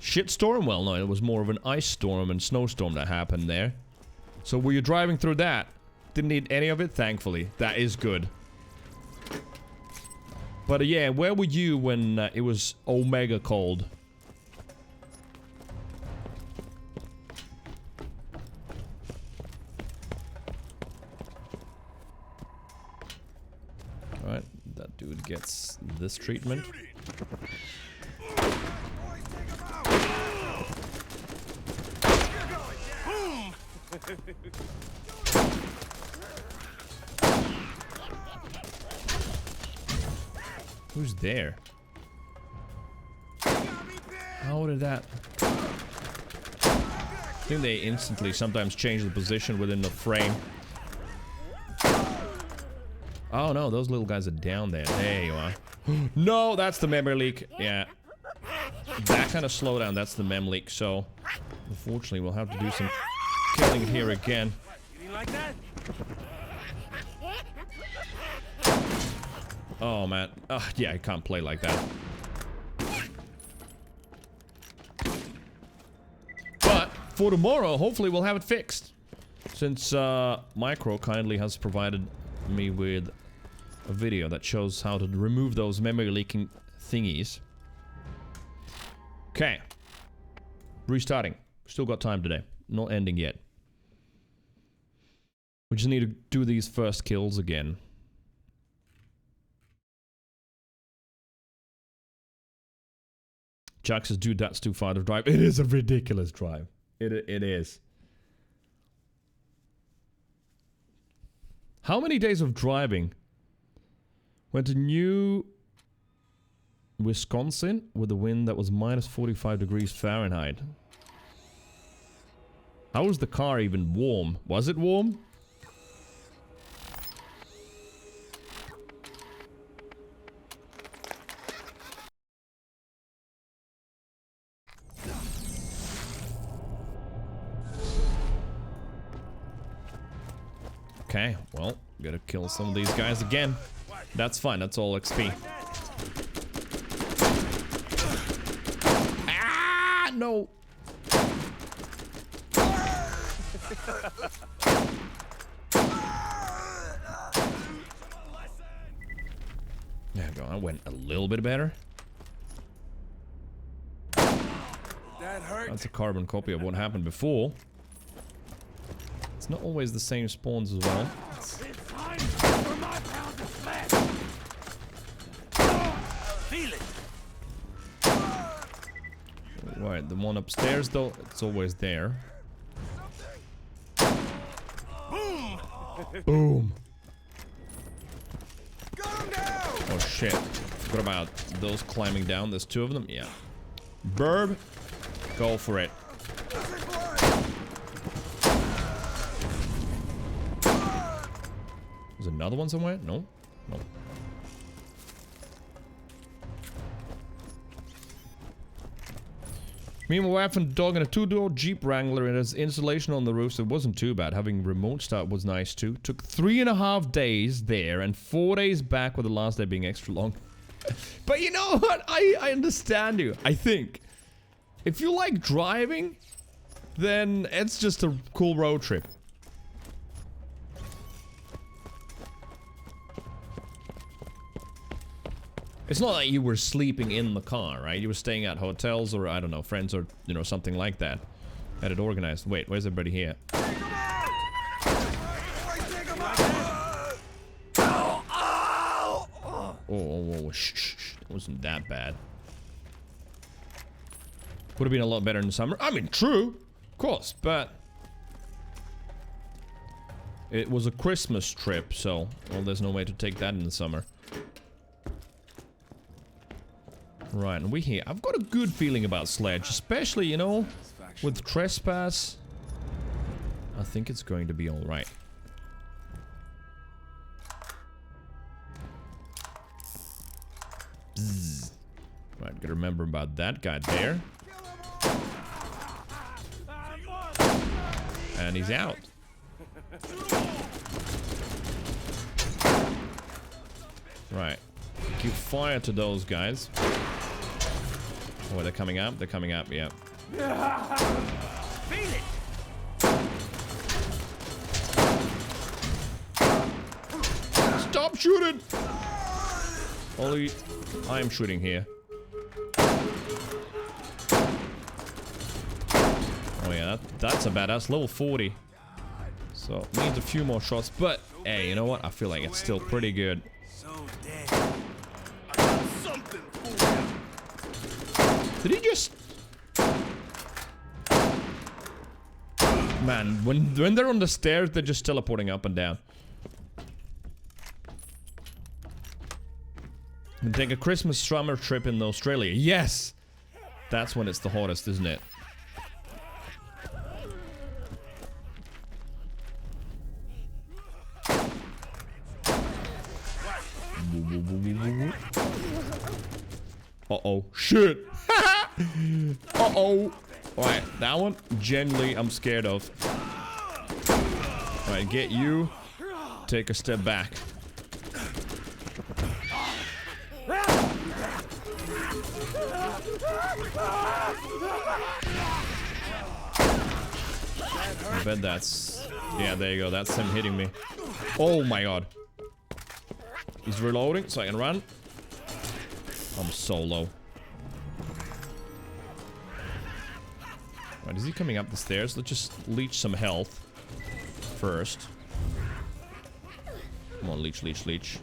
shitstorm. Well, no, it was more of an ice storm and snowstorm that happened there. So were you driving through that? Didn't need any of it, thankfully. That is good. But yeah, where were you when it was Omega cold? Alright, that dude gets this treatment. Who's there? How did that... I think they instantly sometimes change the position within the frame. Oh no, those little guys are down there. There you are. No, that's the memory leak. Yeah. That kind of slowdown, that's the mem leak. So, unfortunately, we'll have to do some killing here again. You like that? Oh man, yeah, I can't play like that. But for tomorrow, hopefully we'll have it fixed. Since Micro kindly has provided me with a video that shows how to remove those memory leaking thingies. Okay. Restarting. Still got time today. Not ending yet. We just need to do these first kills again. Jack says, dude, that's too far to drive. It is a ridiculous drive. It is. How many days of driving? Went to New Wisconsin with a wind that was minus 45 degrees Fahrenheit. How was the car even warm? Was it warm? Okay, well, gotta kill some of these guys again. That's fine, that's all XP. Ah, no! There we go, I went a little bit better. That hurt. That's a carbon copy of what happened before. It's not always the same spawns as well. Feel it. Right, the one upstairs though, it's always there. Boom. Boom. Oh shit. What about those climbing down? There's two of them? Yeah. Burb. Go for it. There's another one somewhere? No. No. Me and my wife and dog in a 2-door Jeep Wrangler, and there's insulation on the roof, so it wasn't too bad. Having remote start was nice too. Took 3.5 days there and 4 days back, with the last day being extra long. But you know what? I understand you. I think if you like driving, then it's just a cool road trip. It's not like you were sleeping in the car, right? You were staying at hotels or, I don't know, friends or, you know, something like that. Had it organized. Wait, where's everybody here? Oh, shh. It wasn't that bad. Would have been a lot better in the summer. I mean, true. Of course, but... it was a Christmas trip, so... well, there's no way to take that in the summer. Right, and we here. I've got a good feeling about Sledge, especially, you know, with Trespass. I think it's going to be alright. Right, gotta remember about that guy there. And he's out. Right. Give fire to those guys. Oh, they're coming up? They're coming up, yeah. Feel it. Stop shooting! Only I'm shooting here. Oh yeah, that's a badass. Level 40. So, needs a few more shots, but hey, you know what? I feel like it's still pretty good. So dead. I got something for you. Did he just... man, when they're on the stairs, they're just teleporting up and down. And take a Christmas summer trip in Australia. Yes! That's when it's the hottest, isn't it? Uh-oh. Shit! Uh-oh. Alright, that one, genuinely, I'm scared of. Alright, get you. Take a step back. I bet that's... yeah, there you go. That's him hitting me. Oh my god. He's reloading so I can run. I'm so low. Right, is he coming up the stairs? Let's just leech some health first. Come on, leech, leech, leech.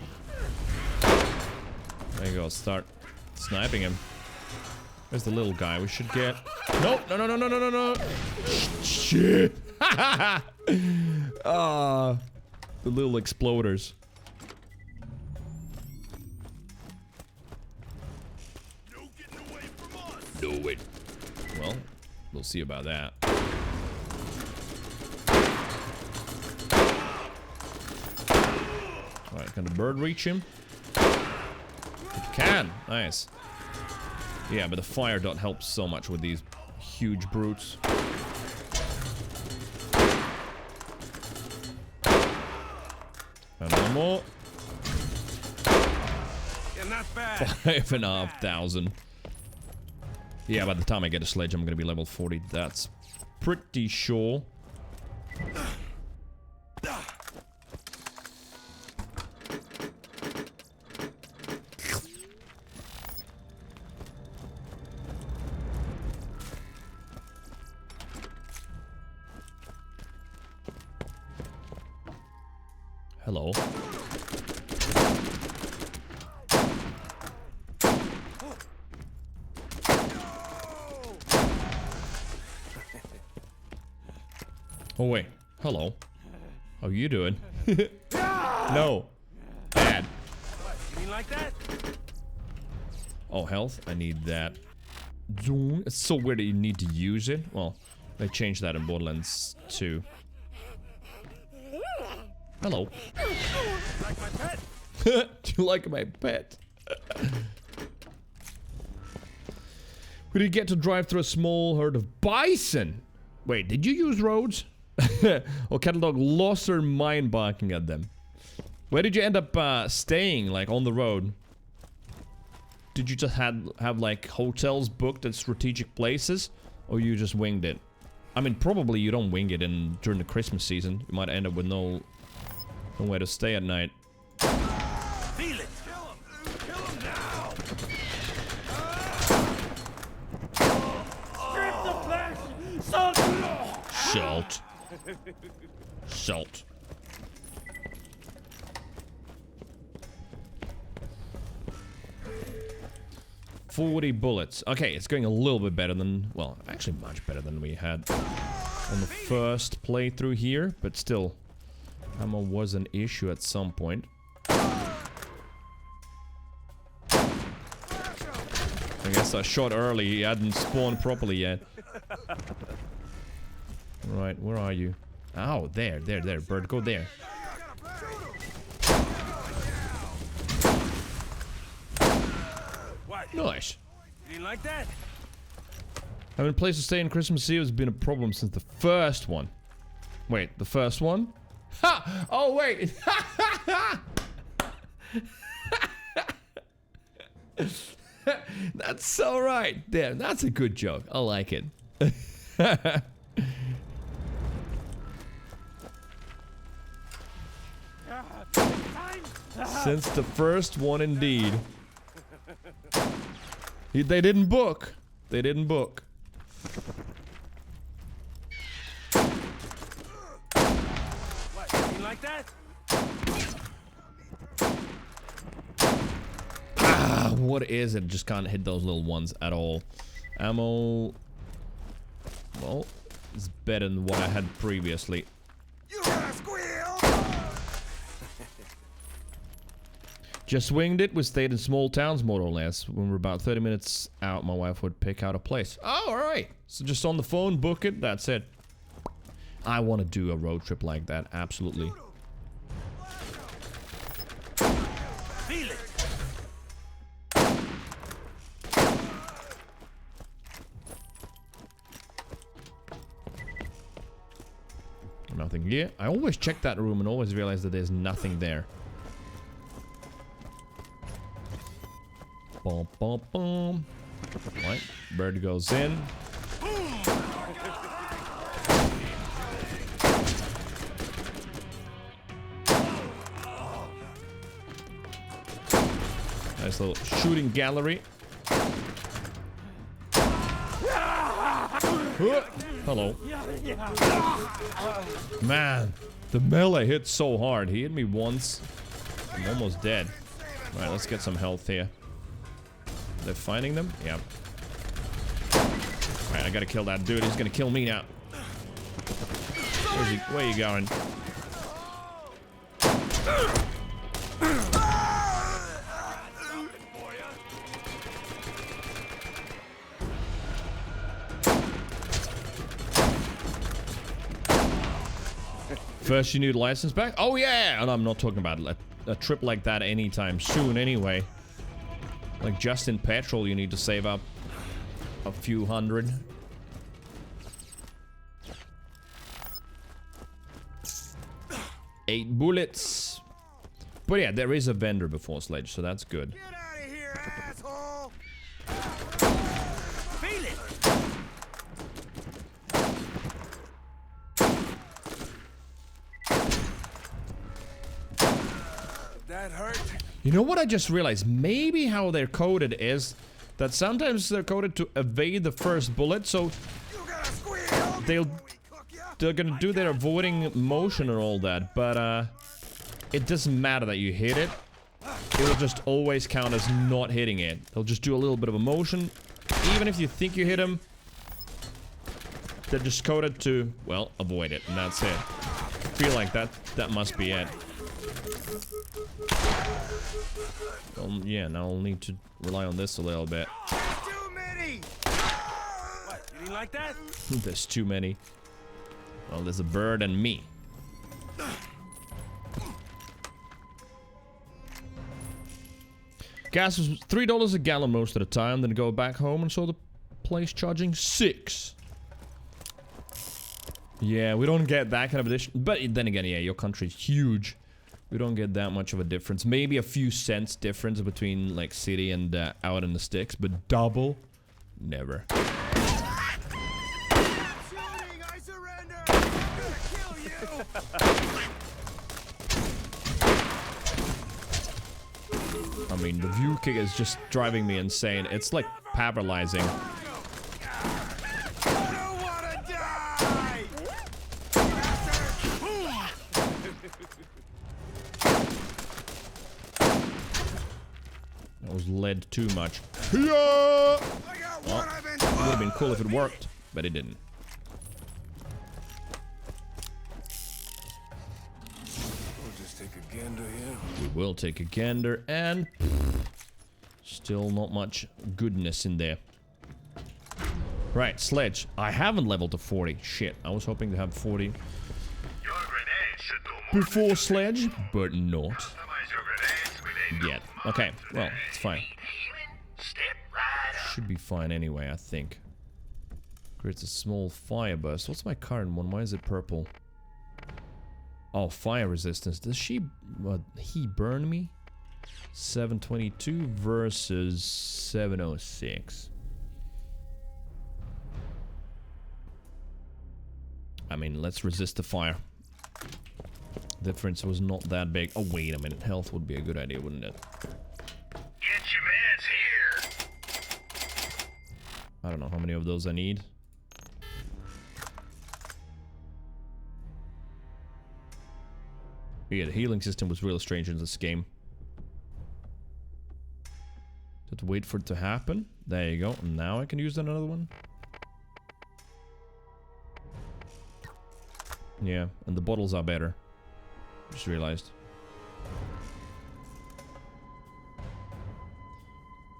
There you go. Start sniping him. Where's the little guy? We should get... nope! No, no, no, no, no, no, no! Shit! Ah, the little exploders. No way. Well, we'll see about that. Alright, can the bird reach him? It can! Nice. Yeah, but the fire dot helps so much with these huge brutes. And one more. Yeah, not bad. 5,500. Yeah, by the time I get a sledge, I'm gonna be level 40. That's pretty sure. Hello. Oh wait, hello. How you doing? No. Bad. What, you mean like that? Oh, health? I need that. It's so weird that you need to use it. Well, they changed that in Borderlands 2. Hello. Like my pet? Do you like my pet? We did get to drive through a small herd of bison. Wait, did you use roads? Or Cattle Dog lost her mind barking at them. Where did you end up staying, like on the road? Did you just have like hotels booked at strategic places? Or you just winged it? I mean, probably you don't wing it during the Christmas season. You might end up with nowhere to stay at night. Feel it! Kill him! Kill him now! Strip the flesh! Salt. Salt. $40 bullets. Okay, it's going a little bit better than... Well, actually much better than we had on the first playthrough here. But still, ammo was an issue at some point. I guess I shot early. He hadn't spawned properly yet. Right, where are you? Oh, there. Bird, go there. Nice. You didn't like that? Having a place to stay in Christmas Eve has been a problem since the first one. Wait, the first one? Ha! Oh, wait! That's so right. There, that's a good joke. I like it. Since the first one, indeed. They didn't book. They didn't book. What, you didn't like that? Ah, what is it? Just can't hit those little ones at all. Ammo... Well, it's better than what I had previously. You gotta squeal! Just winged it. We stayed in small towns more or less. When we're about 30 minutes out, my wife would pick out a place. Oh, alright. So just on the phone, book it. That's it. I want to do a road trip like that. Absolutely. Feel it! Nothing here. I always check that room and always realize that there's nothing there. Boom, boom, boom. Right, bird goes in. Nice little shooting gallery. Hello. Man, the melee hit so hard. He hit me once. I'm almost dead. Alright, let's get some health here. They're finding them? Yep. Alright, I gotta kill that dude. He's gonna kill me now. Where are you going? First you need a license back? Oh yeah! And I'm not talking about a trip like that anytime soon anyway. Like just in petrol you need to save up a few hundred. Eight bullets. But yeah, there is a vendor before Sledge, so that's good. Get out of here, asshole! Feel it! That hurt? You know what I just realized? Maybe how they're coded is that sometimes they're coded to evade the first bullet, so they're gonna do their avoiding motion and all that, but it doesn't matter that you hit it. It'll just always count as not hitting it. They'll just do a little bit of a motion. Even if you think you hit them, they're just coded to, well, avoid it, and that's it. I feel like that must be it. Yeah, now I'll need to rely on this a little bit. Too many! What, you didn't like that? There's too many. Well, there's a bird and me. Gas was $3 a gallon most of the time, then go back home and saw the place charging $6. Yeah, we don't get that kind of addition. But then again, yeah, your country's huge. We don't get that much of a difference. Maybe a few cents difference between, like, city and out in the sticks, but double? Never. I mean, the view kick is just driving me insane. It's like paralyzing. That was led too much. Well, it would have been cool if it worked, but it didn't. We'll just take a gander here. We will take a gander, and still not much goodness in there. Right, sledge. I haven't leveled to 40. Shit, I was hoping to have 40 before sledge, but not yet. Okay, well, it's fine. Should be fine anyway, I think. Creates a small fire burst. What's my current one? Why is it purple? Oh, fire resistance. Does he burn me? 722 versus 706. I mean, let's resist the fire. Difference was not that big. Oh, wait a minute. Health would be a good idea, wouldn't it? Get your mans here. I don't know how many of those I need. Yeah, the healing system was really strange in this game. Just wait for it to happen. There you go. Now I can use another one. Yeah, and the bottles are better. Just realized.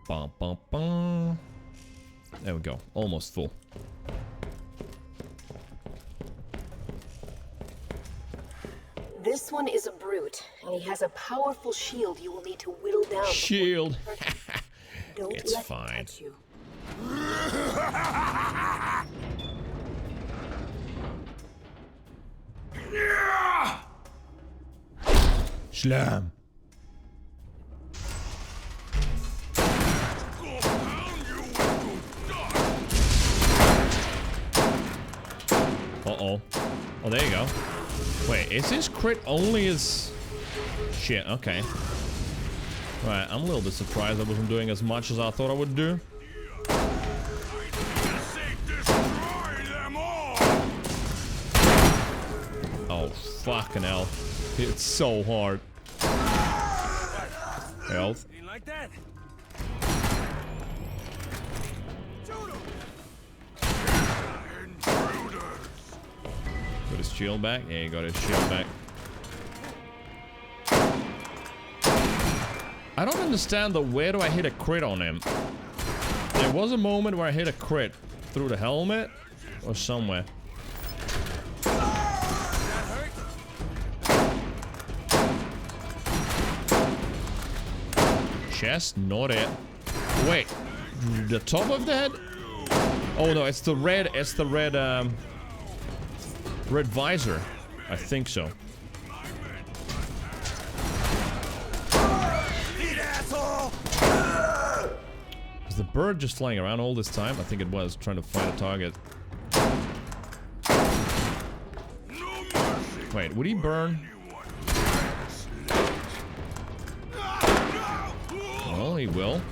Bum, bum, bum. There we go. Almost full. This one is a brute, and he has a powerful shield you will need to whittle down. Shield. Don't It's let fine. It touch you. Slam. Uh-oh. Oh, there you go. Wait, is this crit only as... Shit, okay. Right, I'm a little bit surprised I wasn't doing as much as I thought I would do. Oh, fucking hell. It's so hard. Health. Like that? Got his shield back? Yeah, he got his shield back. I don't understand though, where do I hit a crit on him? There was a moment where I hit a crit through the helmet or somewhere. Chest, not it. Wait, the top of the head? Oh no, it's the red, red visor. I think so. Was the bird just flying around all this time? I think it was, trying to find a target. Wait, would he burn? Well, he will.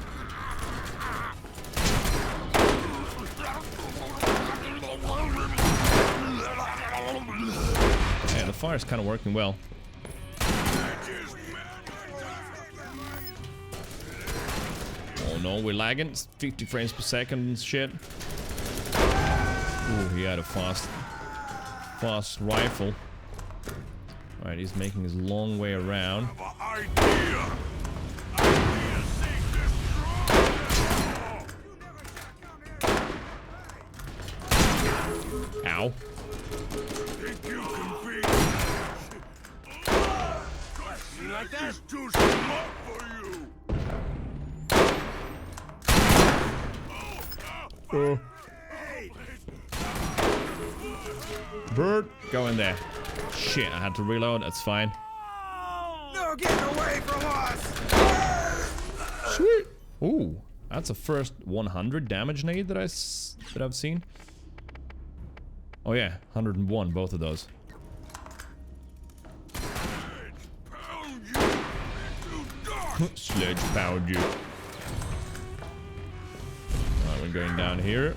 Yeah, the fire's kind of working well. Oh no, we're lagging. It's 50 frames per second and shit. Ooh, he had a fast rifle. Alright, he's making his long way around. Ow. You like that? Too smart for you. Yeah, the fire's kind of working well. We're lagging. It's 50 frames per second and shit. Ooh, he had a fast rifle. Alright, he's making his long way around. Ow. Ow. Too smart for you. Oh. Bird, go in there. Shit, I had to reload. That's fine. No getting away from us! Sweet. Ooh, that's a first 100 damage nade that I've seen. Oh yeah, 101, both of those. Sledge pound you. Alright, we're going down here.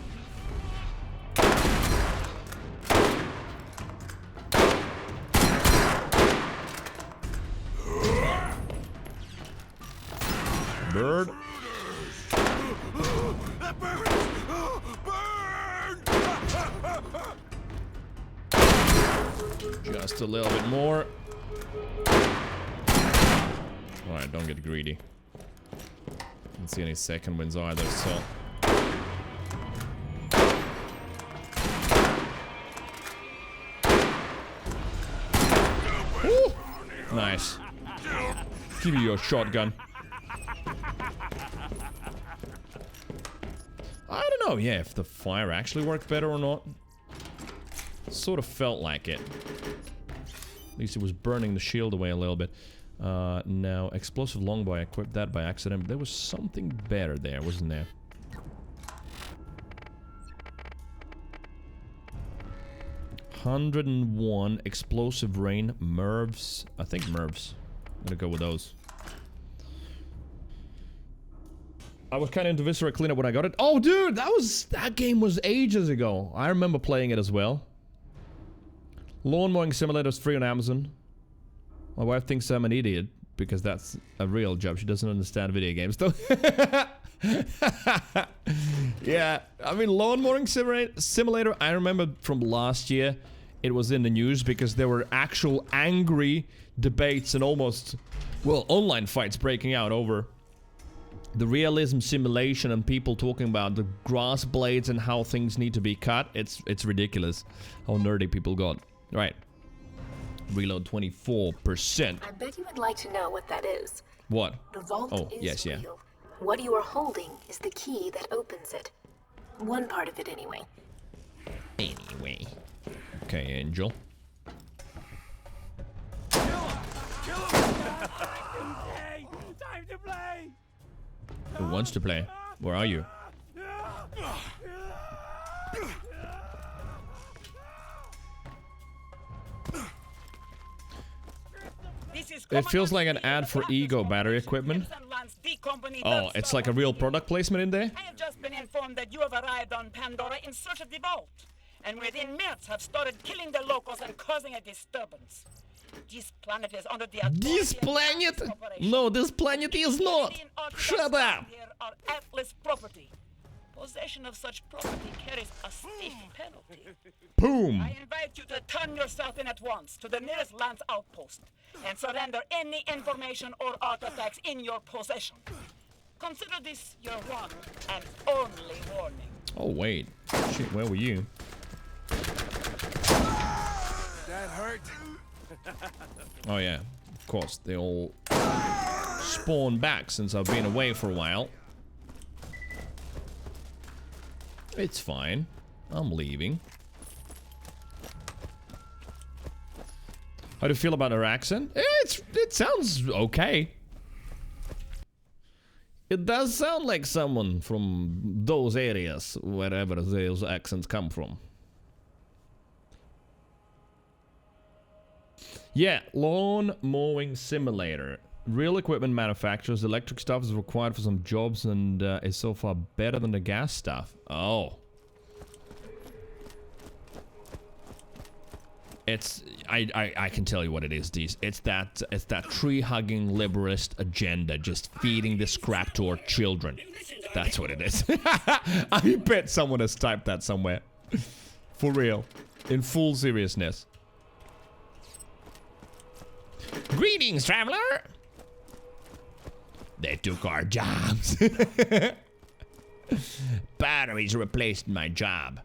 Bird. Just a little bit more. Alright, don't get greedy. Don't see any second wins either, so. Ooh. Nice. Give me your shotgun. I don't know, yeah, if the fire actually worked better or not. Sort of felt like it. At least it was burning the shield away a little bit. Now, explosive longbow, I equipped that by accident, but there was something better there, wasn't there? $101 explosive rain, Mervs. I think Mervs. I'm gonna go with those. I was kind of into Viscera Cleanup when I got it. Oh, dude, that game was ages ago. I remember playing it as well. Lawn Mowing Simulator is free on Amazon. My wife thinks I'm an idiot because that's a real job. She doesn't understand video games though. Yeah, I mean, Lawn Mowing Simulator, I remember from last year, it was in the news because there were actual angry debates and almost, well, online fights breaking out over the realism simulation and people talking about the grass blades and how things need to be cut. It's ridiculous how nerdy people got. Right. Reload 24%. I bet you would like to know what that is. What? The vault is yes, yeah. real. What you are holding is the key that opens it. One part of it, anyway. Anyway. Okay, Angel. Time to play! Who wants to play? Where are you? It feels like an ad for Ego battery equipment. Oh, it's like a real product placement in there? I have just been informed that you have arrived on Pandora in search of the vault, and within minutes have started killing the locals and causing a disturbance. This planet is under the This planet? No, this planet is not. Shut up. Here are Atlas property. Possession of such property carries a stiff penalty. Boom. I invite you to turn yourself in at once to the nearest Lance outpost and surrender any information or artifacts in your possession. Consider this your one and only warning. Oh, wait. Shit, where were you? That hurt. Oh, yeah. Of course, they all spawn back since I've been away for a while. It's fine. I'm leaving. How do you feel about her accent? It sounds okay. It does sound like someone from those areas, wherever those accents come from. Yeah, Lawn Mowing Simulator. Real equipment manufacturers, electric stuff is required for some jobs and is so far better than the gas stuff. Oh. It's I can tell you what it is, Deez. It's that tree-hugging liberalist agenda just feeding this crap to our children. That's what it is. I bet someone has typed that somewhere. For real. In full seriousness. Greetings, traveler! They took our jobs. Batteries replaced my job.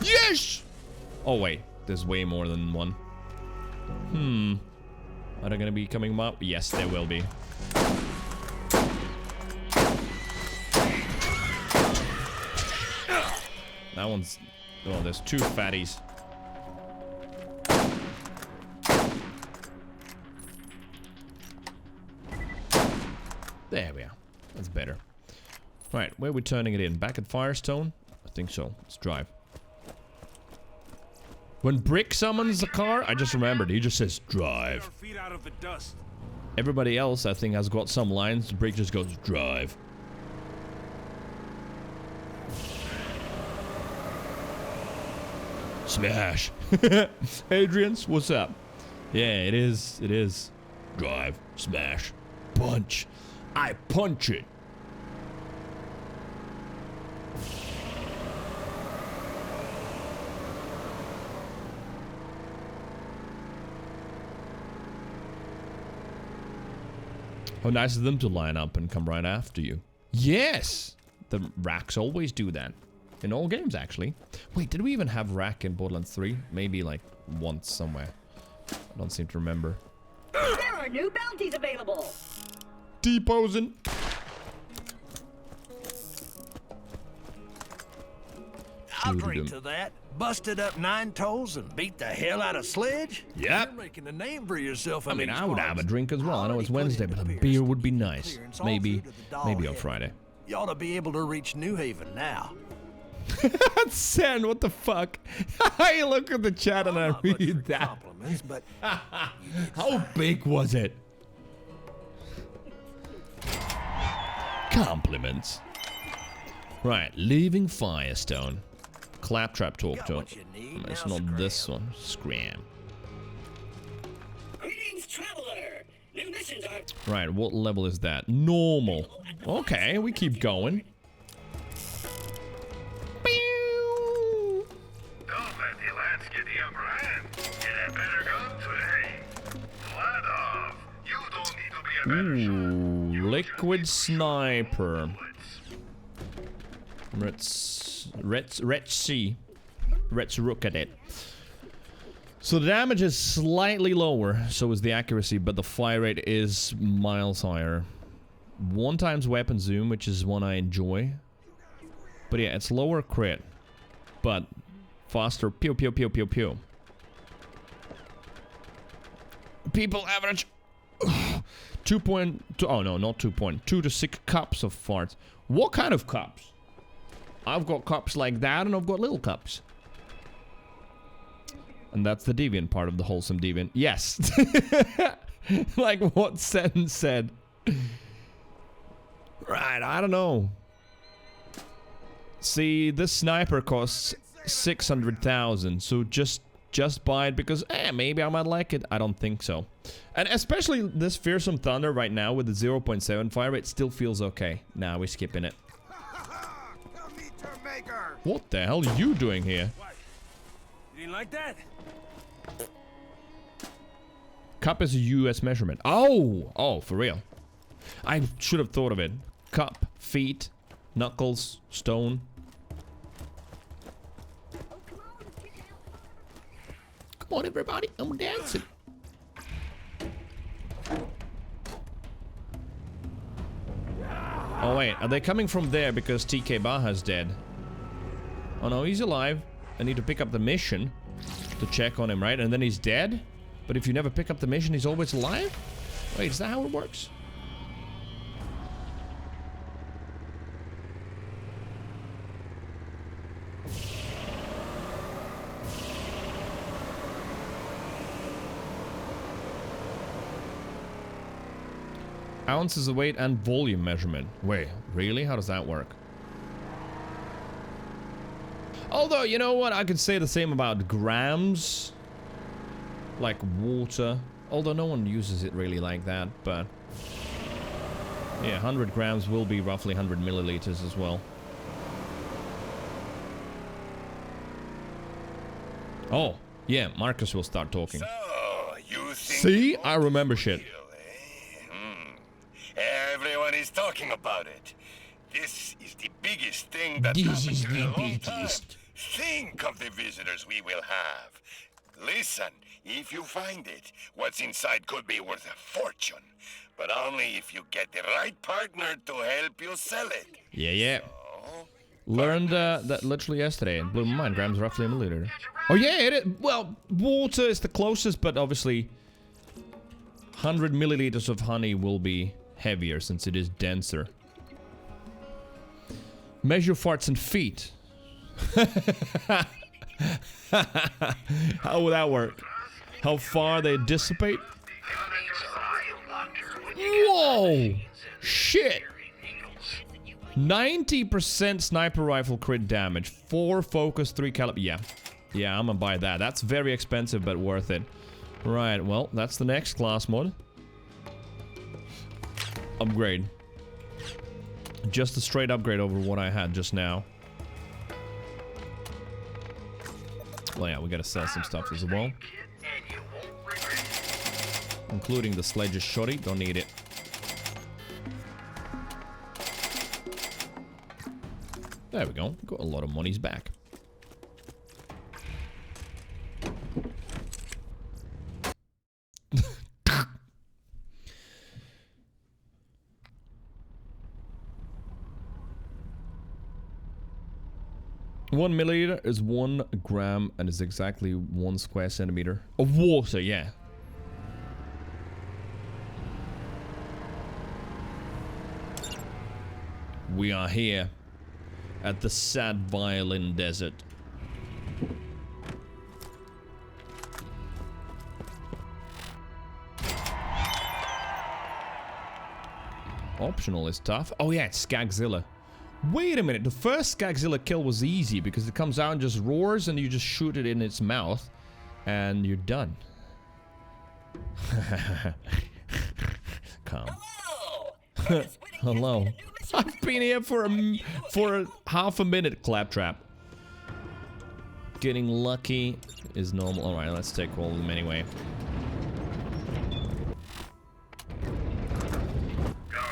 Yes! Oh wait, there's way more than one. Are they gonna be coming up? Yes, they will be. That one's... Oh, there's two fatties. There we are. That's better. Right, where are we turning it in? Back at Firestone? I think so. Let's drive. When Brick summons the car, I just remembered. He just says, drive. Everybody else, I think, has got some lines. Brick just goes, drive. Smash. Adrian's, what's up? Yeah, it is. It is. Drive. Smash. Punch. I punch it. How nice of them to line up and come right after you. Yes! The racks always do that. In all games, actually. Wait, did we even have rack in Borderlands 3? Maybe, like, once somewhere. I don't seem to remember. There are new bounties available! Deposing. I'll drink to that. Busted up 9 toes and beat the hell out of Sledge? Yep. You're making a name for yourself. I mean, I would have a drink as well. I know it's Wednesday, but a beer would be nice. Maybe on Friday. You ought to be able to reach New Haven now. Sen, what the fuck? I look at the chat and I read that. Compliments, but how big was it? Compliments. Right, leaving Firestone. Claptrap talk to him. It's not this one. Scram. Greetings, traveler. New missions are... Right, what level is that? Normal. Okay, we keep going. Don't let the lads get the upper hand. Get a better gun today. Flat off. You don't need to be a better Ooh, liquid sniper. Let's see. Let's look at it. So the damage is slightly lower, so is the accuracy, but the fire rate is miles higher. 1 times weapon zoom, which is one I enjoy. But yeah, it's lower crit, but faster pew pew pew pew pew. People average 2.2. Oh no, not 2.2 to 6 cups of farts. What kind of cups? I've got cups like that, and I've got little cups. And that's the deviant part of the wholesome deviant. Yes. Like what sentence said. Right, I don't know. See, this sniper costs 600,000, so just buy it because, maybe I might like it. I don't think so. And especially this Fearsome Thunder right now with the 0.7 fire rate still feels okay. Nah, we're skipping it. What the hell are you doing here? You didn't like that? Cup is a US measurement. Oh, for real. I should have thought of it. Cup, feet, knuckles, stone. Come on, everybody, I'm dancing. Oh wait, are they coming from there because TK Baja's dead? Oh no, he's alive. I need to pick up the mission to check on him, right? And then he's dead? But if you never pick up the mission, he's always alive? Wait, is that how it works? Ounces of weight and volume measurement. Wait, really? How does that work? Although, you know what? I could say the same about grams. Like water. Although no one uses it really like that, but... yeah, 100 grams will be roughly 100 milliliters as well. Oh, yeah, Marcus will start talking. So, you think... See? I remember shit. Everyone is talking about it. This is the biggest thing that happened in a long time. Think of the visitors we will have. Listen, if you find it, what's inside could be worth a fortune. But only if you get the right partner to help you sell it. Yeah. So, Learned that literally yesterday and blew my mind. Grams roughly a milliliter. Oh yeah, it is. Well, water is the closest, but obviously 100 milliliters of honey will be heavier since it is denser. Measure farts in feet. How would that work? How far they dissipate? Whoa! Shit! 90% sniper rifle crit damage, 4 focus, 3 caliber. Yeah, I'm gonna buy that. That's very expensive, but worth it. Right, well, that's the next class mod. Upgrade. Just a straight upgrade over what I had just now. Well, yeah, we gotta sell some stuff as well. Including the sledge's shotty. Don't need it. There we go. Got a lot of monies back. One milliliter is 1 gram and is exactly 1 square centimeter of water, yeah. We are here at the sad violin desert. Optional is tough. Oh yeah, it's Skagzilla. Wait a minute, the first Skagzilla kill was easy because it comes out and just roars and you just shoot it in its mouth and you're done. Calm. Hello. I've been here for half a minute, Claptrap. Getting lucky is normal. Alright, let's take all of them anyway.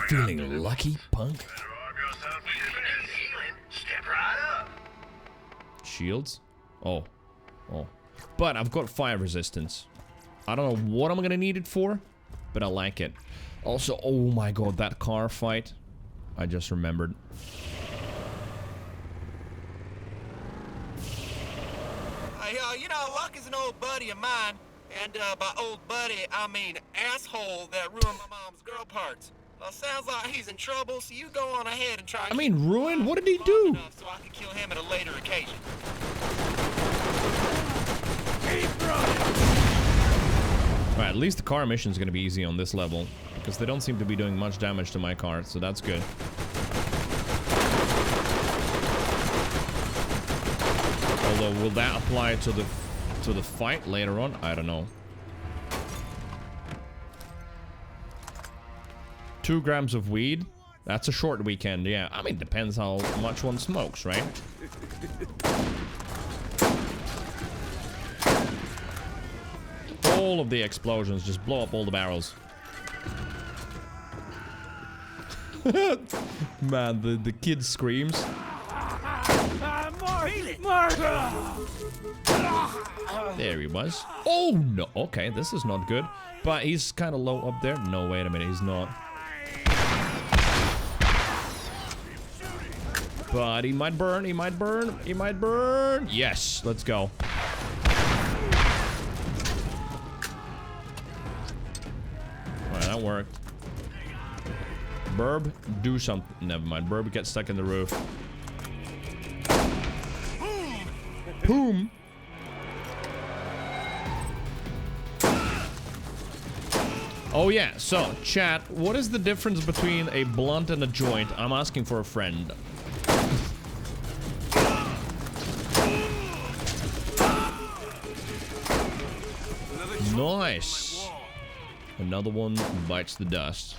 Feeling lucky, punk? Shields? Oh. But I've got fire resistance. I don't know what I'm gonna need it for, but I like it. Also, oh my god, that car fight. I just remembered. You know, Luck is an old buddy of mine. And by old buddy, I mean asshole that ruined my mom's girl parts. Well, sounds like he's in trouble, so you go on ahead and try. I mean, ruin? What did he do? So I can kill him at a later occasion. Right, at least the car mission is going to be easy on this level because they don't seem to be doing much damage to my car, so that's good. Although, will that apply to the fight later on? I don't know. 2 grams of weed. That's a short weekend, yeah. I mean, depends how much one smokes, right? All of the explosions just blow up all the barrels. Man, the kid screams. There he was. Oh no, okay, this is not good. But he's kind of low up there. No, wait a minute, he's not. But he might burn, he might burn, he might burn. Yes, let's go. Alright, that worked. Burb, do something. Never mind, Burb gets stuck in the roof. Boom. Oh yeah, so chat, what is the difference between a blunt and a joint? I'm asking for a friend. Nice. Another one bites the dust.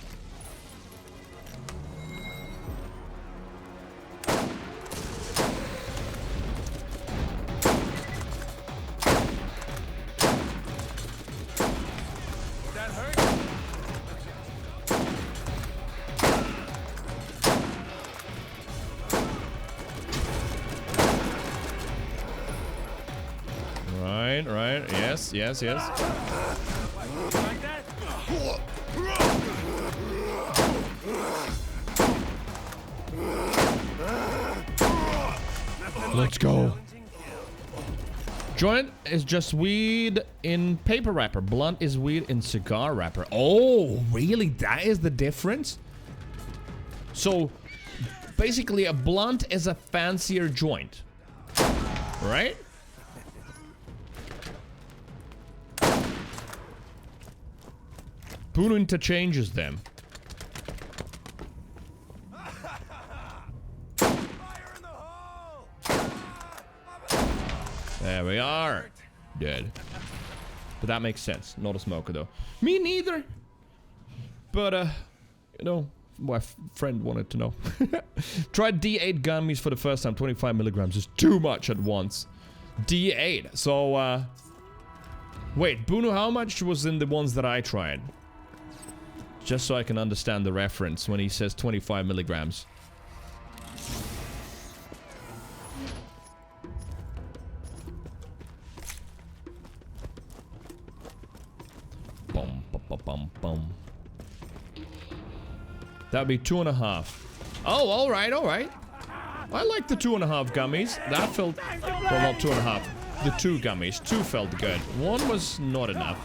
Right. Yes. Let's go. Joint is just weed in paper wrapper. Blunt is weed in cigar wrapper. Oh, really? That is the difference? So, basically, a blunt is a fancier joint. Right? Puno interchanges them. There we are. Dead. But that makes sense. Not a smoker, though. Me neither. But, you know, my friend wanted to know. Tried D8 gummies for the first time. 25 milligrams is too much at once. D8. So, wait, Bruno, how much was in the ones that I tried? Just so I can understand the reference when he says 25 milligrams. Bum, bum, bum, bum. That'd be 2.5. Oh, alright, alright. I like the 2.5 gummies. That felt... Well, not 2.5. The 2 gummies. 2 felt good. 1 was not enough.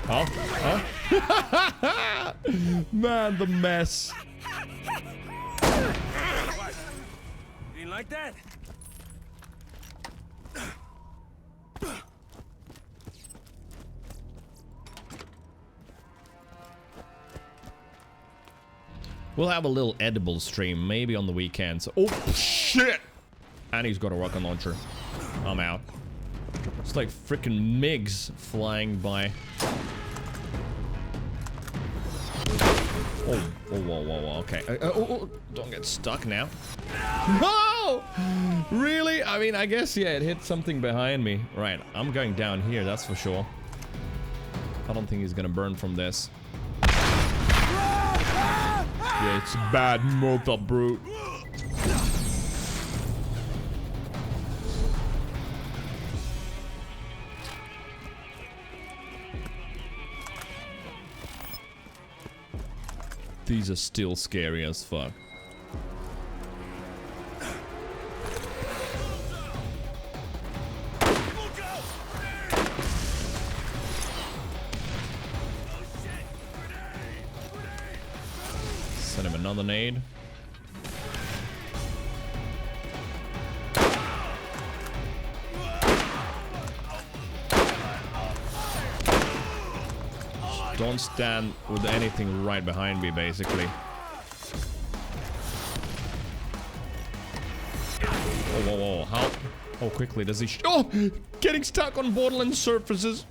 Oh, oh. Man, the mess. You like that? We'll have a little edible stream, maybe on the weekends. Oh, shit! And he's got a rocket launcher. I'm out. It's like freaking MiGs flying by. Oh, whoa, whoa, whoa, okay. Oh, don't get stuck now. No! Really? I mean, I guess, yeah, it hit something behind me. Right, I'm going down here, that's for sure. I don't think he's gonna burn from this. Yeah, it's bad mother brute. These are still scary as fuck. Send him another nade. Don't stand with anything right behind me, basically. Whoa, whoa, whoa. How quickly does he oh! Getting stuck on Borderlands surfaces.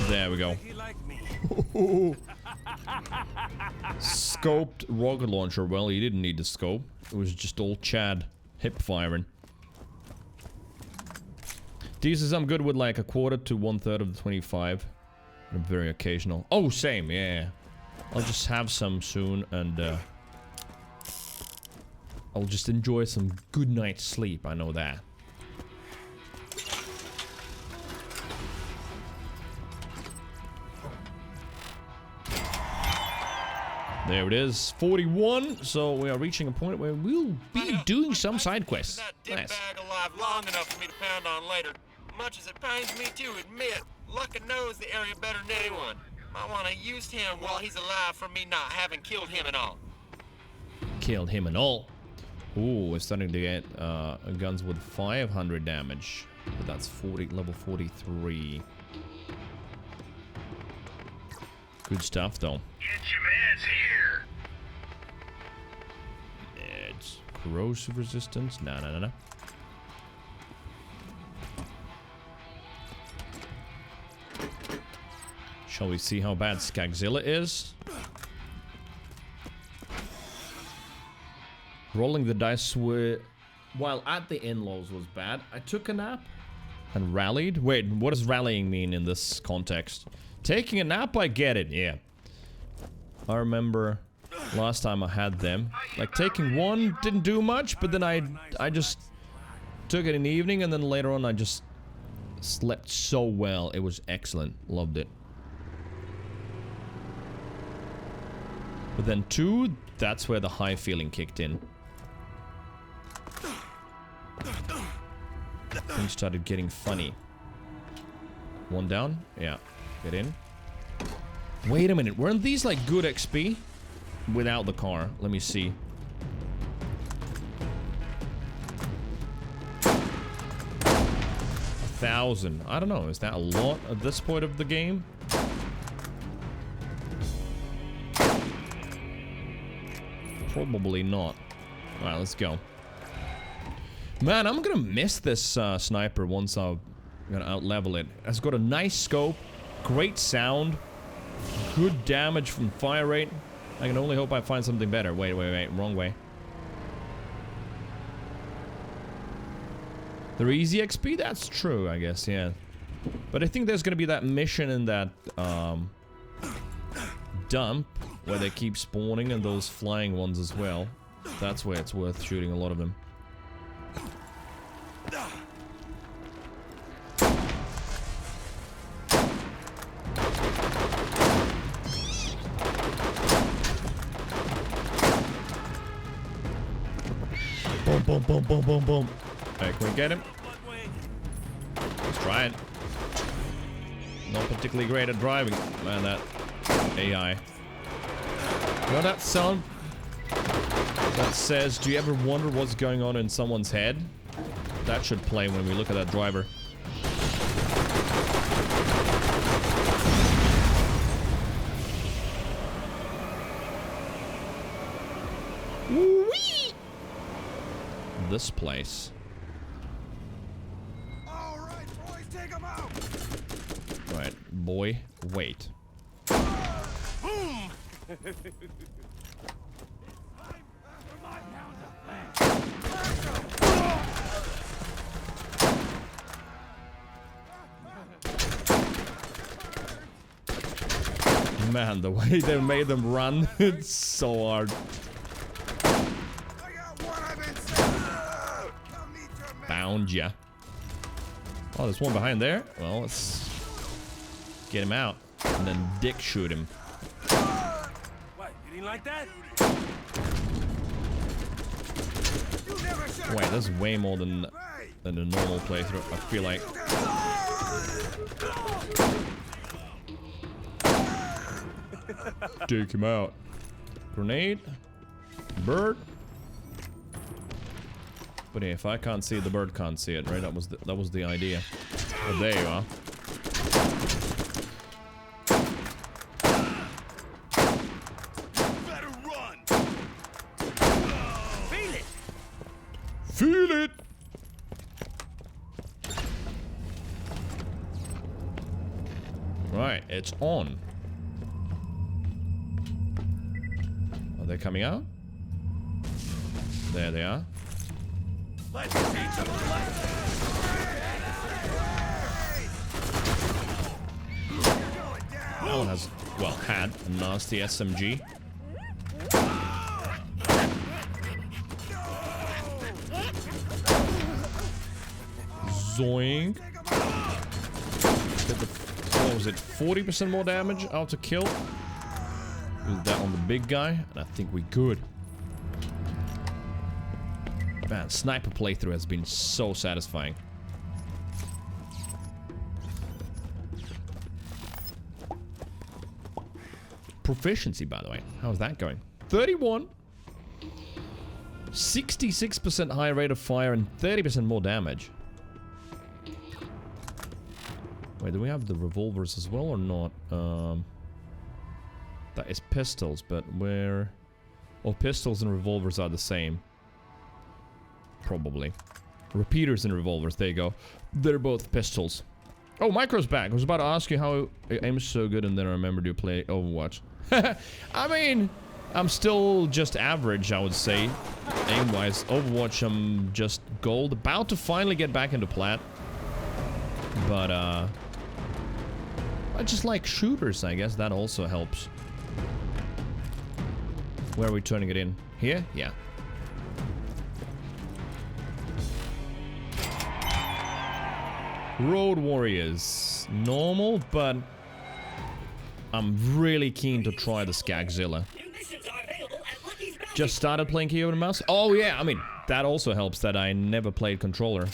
There we go. Scoped rocket launcher. Well, he didn't need the scope. It was just all Chad hip firing. Jesus, I'm good with like 1/4 to 1/3 of the 25. And very occasional. Oh, same, yeah. I'll just have some soon and I'll just enjoy some good night's sleep. I know that. There it is, 41. So we are reaching a point where we'll be doing some side quests. Nice. Bag alive long enough for me to pound on later. Much as it pains me to admit, Lucka knows the area better than anyone. Might want to use him while he's alive for me not having killed him and all. Killed him and all. Ooh, we're starting to get guns with 500 damage. But that's level 43. Good stuff, though. Get your mans here. It's corrosive resistance. No. Shall we see how bad Skagzilla is? Rolling the dice while at the in-laws was bad. I took a nap and rallied. Wait, what does rallying mean in this context? Taking a nap, I get it, yeah. I remember last time I had them. Like, taking one didn't do much, but then I just took it in the evening, and then later on I just Slept so well. It was excellent. Loved it. But then 2, that's where the high feeling kicked in. Things started getting funny. 1 down? Yeah. Get in. Wait a minute. Weren't these like good XP? Without the car. Let me see. $1,000. I don't know. Is that a lot at this point of the game? Probably not. Alright, let's go. Man, I'm gonna miss this sniper once I'm gonna out-level it. It's got a nice scope, great sound, good damage from fire rate. I can only hope I find something better. Wait, wrong way. They're easy XP? That's true, I guess, yeah. But I think there's gonna be that mission in that dump where they keep spawning, and those flying ones as well. That's where it's worth shooting a lot of them. Boom, boom, boom, boom, boom, boom. Alright, can we get him? Let's try it. Not particularly great at driving. Man, that AI. You know that sound that says, do you ever wonder what's going on in someone's head? That should play when we look at that driver. Whee! This place. All right, boys, take 'em out. Right, boy, wait. Boom! Man, the way they made them run, it's so hard. Found ya. Oh, there's one behind there. Well, let's get him out and then dick shoot him. What, you didn't like that? Wait, there's way more than the normal playthrough, I feel like. Take him out. Grenade. Bird. But yeah, if I can't see it, the bird can't see it, right? That was the idea. Oh, there you are. Better run. Feel it. Feel it. Right, it's on. Are they coming out? There they are. Let's teach 'em a lesson. That one has, well, had a nasty SMG. Zoink. Get the, what was it, 40% more damage out to kill? Use that on the big guy, and I think we good. Man, sniper playthrough has been so satisfying. Proficiency, by the way. How's that going? 31. 66% higher rate of fire and 30% more damage. Wait, do we have the revolvers as well or not? That is pistols, but where... Oh, pistols and revolvers are the same. Probably. Repeaters and revolvers, there you go. They're both pistols. Oh, Micro's back. I was about to ask you how it aims so good, and then I remembered you play Overwatch. I mean, I'm still just average, I would say. Aim-wise. Overwatch, I'm just gold. About to finally get back into plat. But, I just like shooters, I guess. That also helps. Where are we turning it in? Here? Yeah. Road Warriors. Normal, but I'm really keen to try the Skagzilla. Just started playing keyboard and mouse? Oh yeah, I mean, that also helps that I never played controller.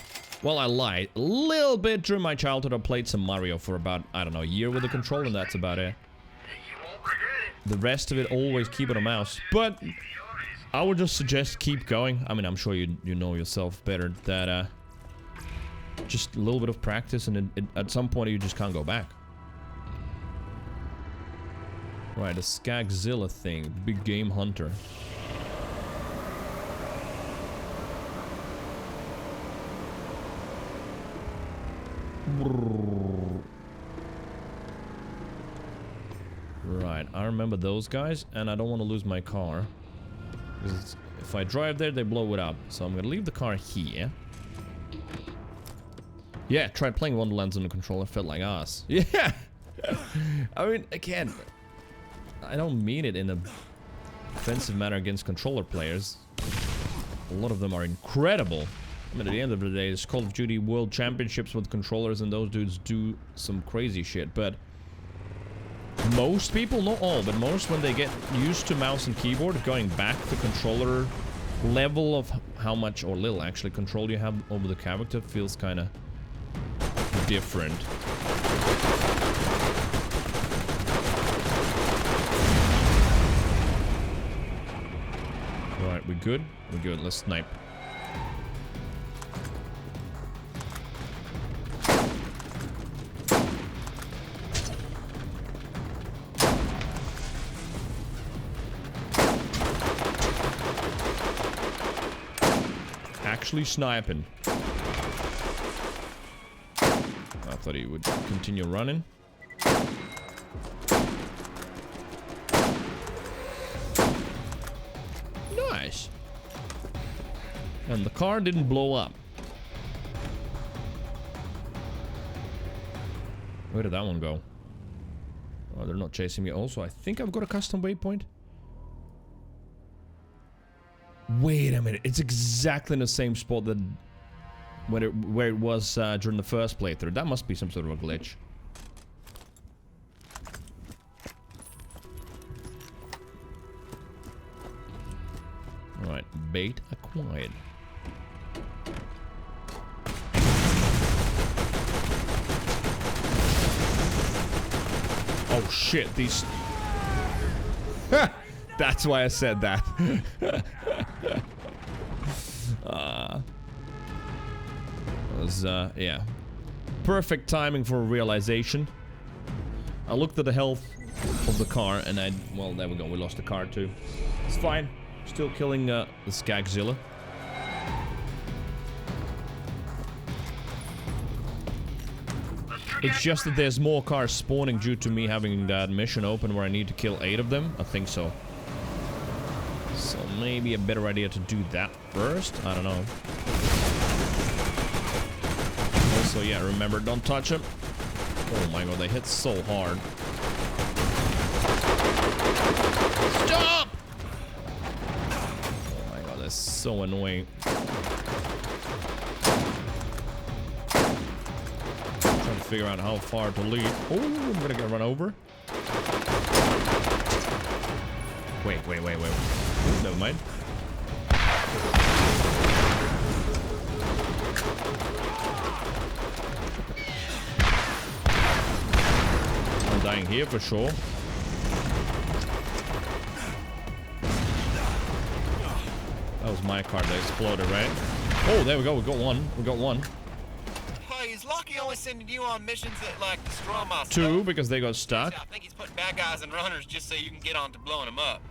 Well, I lied. A little bit during my childhood, I played some Mario for about, I don't know, a year with the controller, and that's about it. The rest of it, always keyboard and mouse. But I would just suggest keep going. I mean, I'm sure you know yourself better that just a little bit of practice, and at some point you just can't go back. Right, the Skagzilla thing, big game hunter. Right, I remember those guys, and I don't want to lose my car. Because if I drive there, they blow it up. So I'm gonna leave the car here. Yeah, tried playing Borderlands on the controller, felt like ass. Yeah! I mean, again, I don't mean it in a offensive manner against controller players. A lot of them are incredible. I mean, at the end of the day, it's Call of Duty World Championships with controllers, and those dudes do some crazy shit, but most people, not all, but most, when they get used to mouse and keyboard, going back to controller level of how much, or little actually, control you have over the character feels kind of different. Alright, we good? We're good, let's snipe. Actually sniping. I thought he would continue running. Nice. And the car didn't blow up. Where did that one go? Oh, they're not chasing me. Also, I think I've got a custom waypoint. Wait a minute, it's exactly in the same spot that where it was during the first playthrough. That must be some sort of a glitch. Alright, bait acquired. Oh shit, these... That's why I said that. Was, yeah. Perfect timing for a realization. I looked at the health of the car and well, there we go, we lost the car too. It's fine. Still killing the Skagzilla. It's just that there's more cars spawning due to me having that mission open where I need to kill 8 of them. I think so. So maybe a better idea to do that first. I don't know. Also, yeah, remember, don't touch them. Oh my god, they hit so hard. Stop! Oh my god, that's so annoying. Trying to figure out how far to lead. Oh, I'm gonna get run over. Wait. Ooh, never mind. I'm dying here for sure. That was my car that exploded, right? Oh, there we go. We got one. Hey, is Lucky only sending you on missions that, like, destroy my stuff? 2, because they got stuck. I think he's putting bad guys and runners just so you can get on to blowing them up.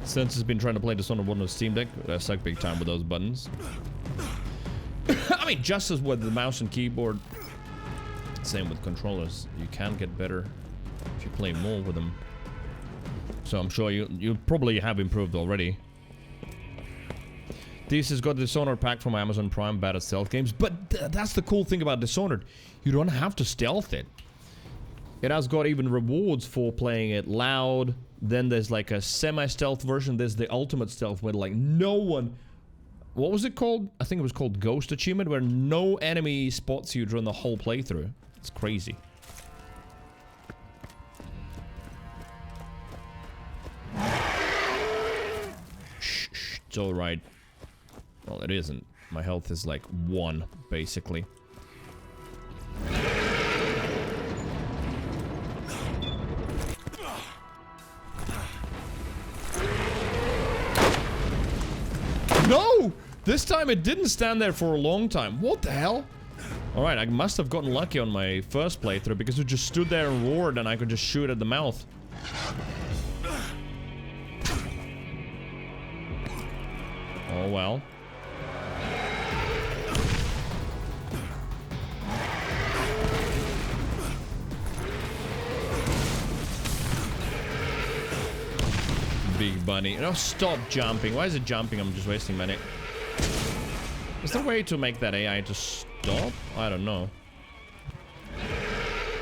Since he's been trying to play Dishonored 1 on Steam Deck, I suck big time with those buttons. I mean, just as with the mouse and keyboard, same with controllers. You can get better if you play more with them. So I'm sure you probably have improved already. This has got Dishonored pack from Amazon Prime, bad at stealth games, but that's the cool thing about Dishonored. You don't have to stealth it. It has got even rewards for playing it loud. Then there's like a semi-stealth version. There's the ultimate stealth where like no one what was it called? I think it was called Ghost Achievement, where no enemy spots you during the whole playthrough. It's crazy. Shh, shh, it's alright. Well, it isn't. My health is like 1, basically. No! This time it didn't stand there for a long time. What the hell? Alright, I must have gotten lucky on my first playthrough because it just stood there and roared and I could just shoot at the mouth. Oh well. Big bunny. No, stop jumping. Why is it jumping? I'm just wasting money. Is there a way to make that AI to stop? I don't know.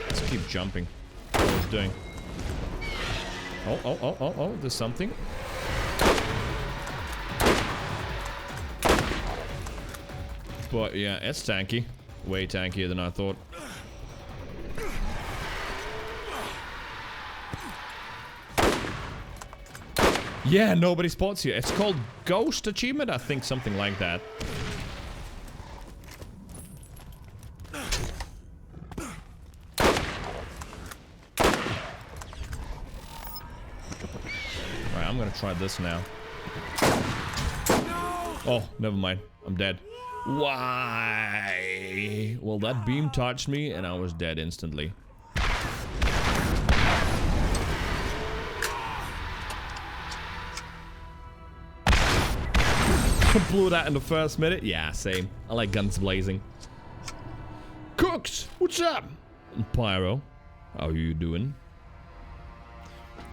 Let's keep jumping. What is it doing? Oh, there's something. But yeah, it's tanky. Way tankier than I thought. Yeah, nobody spots you. It's called Ghost Achievement, I think, something like that. Alright, I'm gonna try this now. Oh, never mind. I'm dead. Why? Well, that beam touched me and I was dead instantly. Blew that in the first minute. Yeah, same. I like guns blazing. Cooks, what's up? Pyro, how you doing?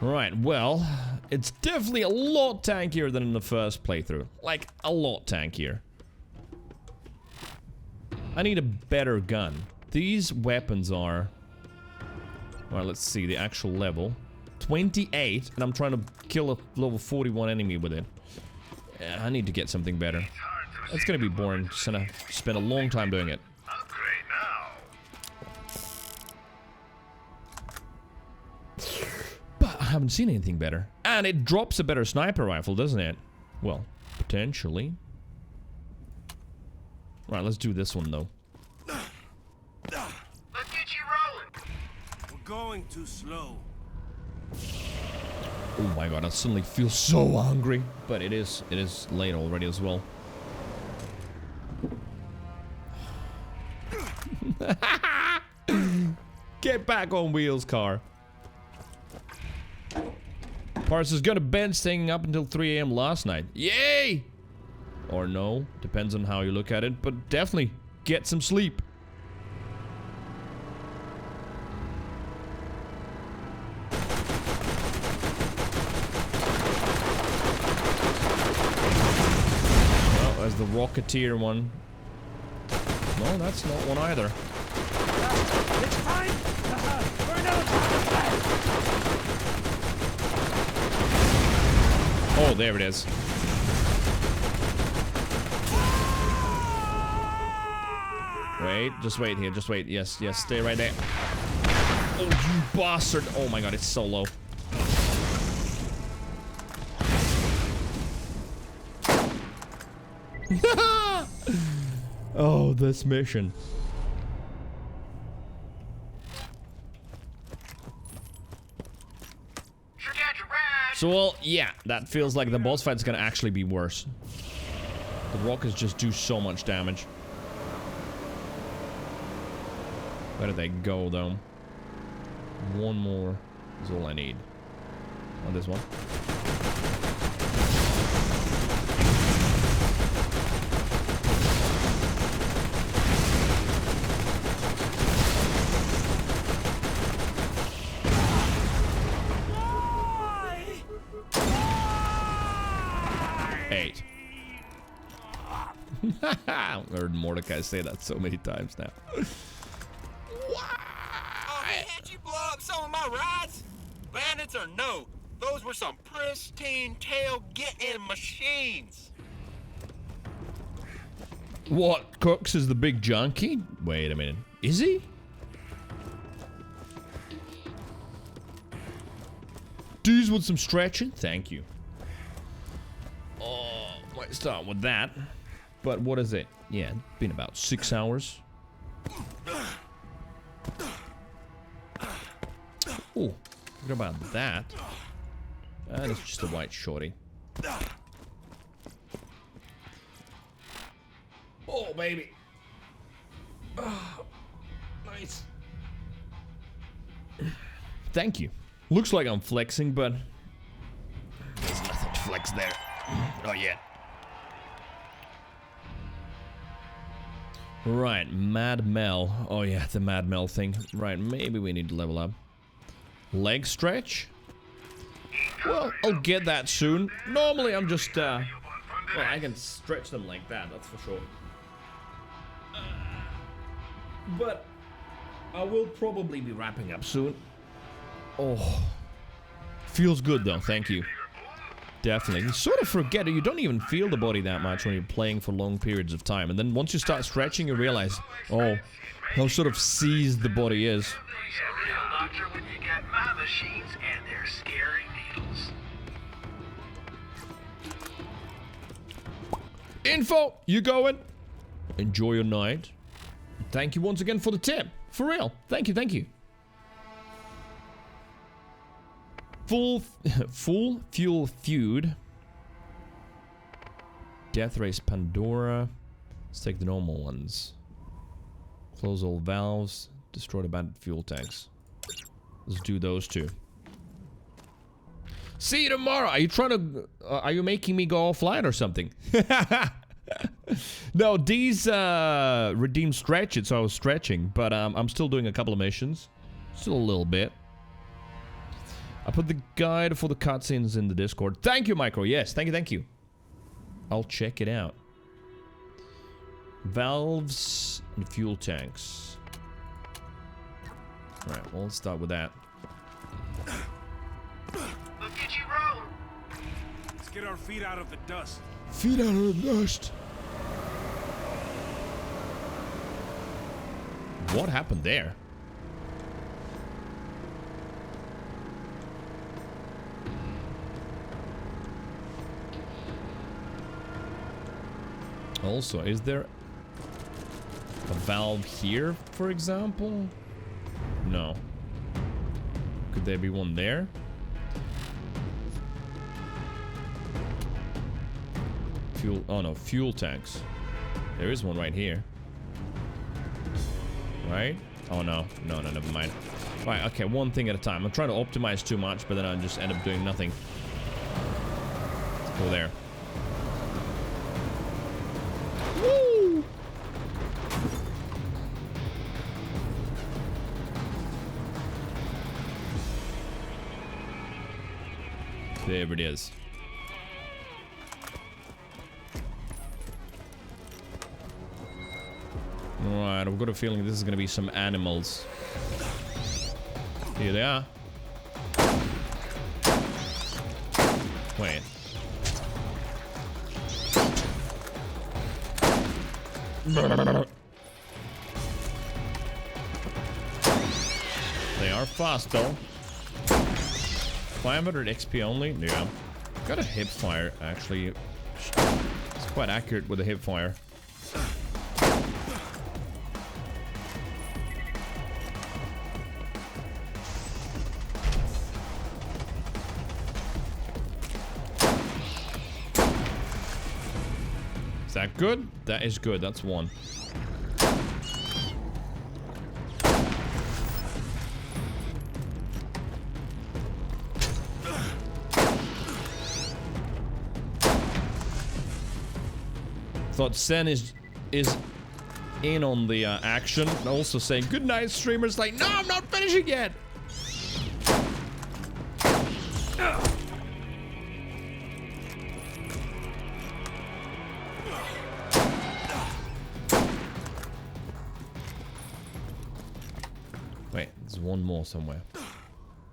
Right, well, it's definitely a lot tankier than in the first playthrough. Like, a lot tankier. I need a better gun. These weapons are... Well, let's see, the actual level. 28, and I'm trying to kill a level 41 enemy with it. Yeah, I need to get something better. It's gonna be boring. Just gonna spend a long time doing it. But I haven't seen anything better. And it drops a better sniper rifle, doesn't it? Well, potentially. Right, let's do this one though. Let's get you rolling. We're going too slow. Oh my god, I suddenly feel so hungry. But it is late already as well. Get back on wheels, car. Parsons got a bench staying up until 3 AM last night. Yay! Or no, depends on how you look at it, but definitely get some sleep. As the Rocketeer one. No, that's not one either. It's fine. We're no time to play. Oh, there it is. Wait, just wait here, just wait. Yes, yes, stay right there. Oh, you bastard. Oh my god, it's so low. Oh, this mission. So, well, yeah, that feels like the boss fight's gonna actually be worse. The rockets just do so much damage. Where did they go, though? One more is all I need. Oh, this one. I heard Mordecai say that so many times now. Oh, can't you blow up some of my rides? Bandits or no, those were some pristine tail-getting machines. What? Cooks is the big junkie? Wait a minute. Is he? Dudes with some stretching? Thank you. Oh, might start with that. But what is it? Yeah, it's been about 6 hours. Oh, what about that? And it's just a white shorty. Oh, baby. Oh, nice. Thank you. Looks like I'm flexing, but there's nothing to flex there. Not yet. Right, Mad Mel. Oh yeah, the Mad Mel thing. Right, maybe we need to level up. Leg stretch? Well, I'll get that soon. Normally I'm just, well, I can stretch them like that, that's for sure. But I will probably be wrapping up soon. Oh, feels good though, thank you. Definitely. You sort of forget it, you don't even feel the body that much when you're playing for long periods of time. And then once you start stretching, you realize, oh, how sort of seized the body is. Doctor, when you got my machines and their scary needles. Info, you going? Enjoy your night. Thank you once again for the tip. For real. Thank you, thank you. Full fuel feud. Death race Pandora. Let's take the normal ones. Close all valves. Destroy the abandoned fuel tanks. Let's do those two. See you tomorrow. Are you trying to? Are you making me go offline or something? No, these redeem stretch it, so I was stretching, but I'm still doing a couple of missions. Still a little bit. I put the guide for the cutscenes in the Discord. Thank you, Micro. Yes, thank you, thank you. I'll check it out. Valves and fuel tanks. Alright, well, let's start with that. Look at you roll. Let's get our feet out of the dust. Feet out of the dust. What happened there? Also, is there a valve here, for example? No. Could there be one there? Fuel, oh no, fuel tanks. There is one right here. Right? Oh no, no, never mind. Alright, okay, one thing at a time. I'm trying to optimize too much, but then I just end up doing nothing. Let's go there. Woo! There it is. Alright, I've got a feeling this is gonna be some animals. Here they are. Wait. They are fast though. 500 XP only? Yeah. Got a hip fire actually. It's quite accurate with a hip fire. Is that good? That is good. That's one. Thought Sen is in on the action. Also saying good night, streamers. Like, no, I'm not finishing yet. Wait, there's one more somewhere.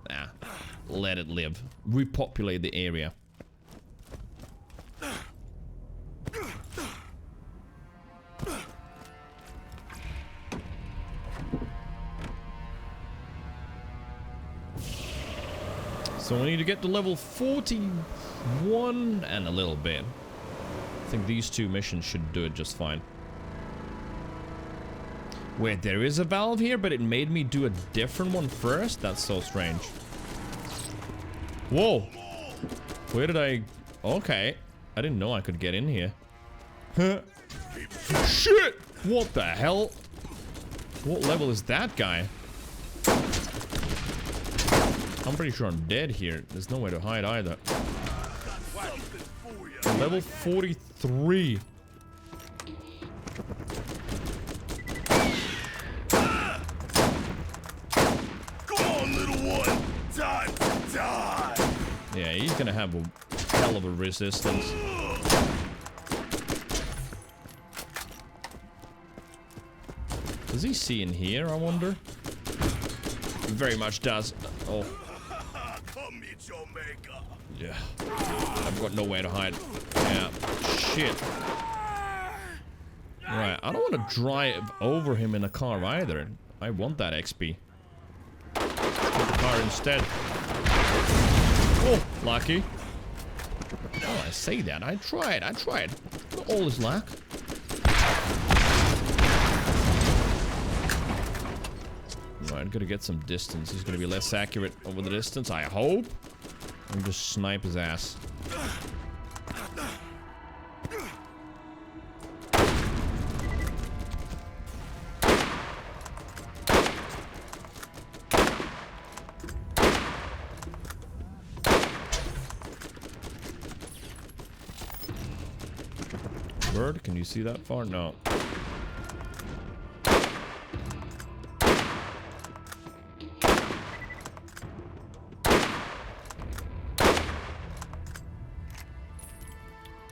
Nah, let it live. Repopulate the area. So we need to get to level 41 and a little bit. I think these two missions should do it just fine. Wait, there is a valve here, but it made me do a different one first? That's so strange. Whoa! Where did I... Okay. I didn't know I could get in here. Huh. Shit! What the hell? What level is that guy? I'm pretty sure I'm dead here. There's nowhere to hide either. Level 43. Come on, little one. Time to die. Yeah, he's gonna have a hell of a resistance. Does he see in here, I wonder? He very much does. Oh. Come meet your maker. Yeah. I've got nowhere to hide. Yeah. Shit. Right, I don't want to drive over him in a car either. I want that XP. Get the car instead. Oh, lucky. Oh, I say that. I tried. Not all is luck. Right, gotta get some distance. He's gonna be less accurate over the distance, I hope. And just snipe his ass. Bird, can you see that far? No.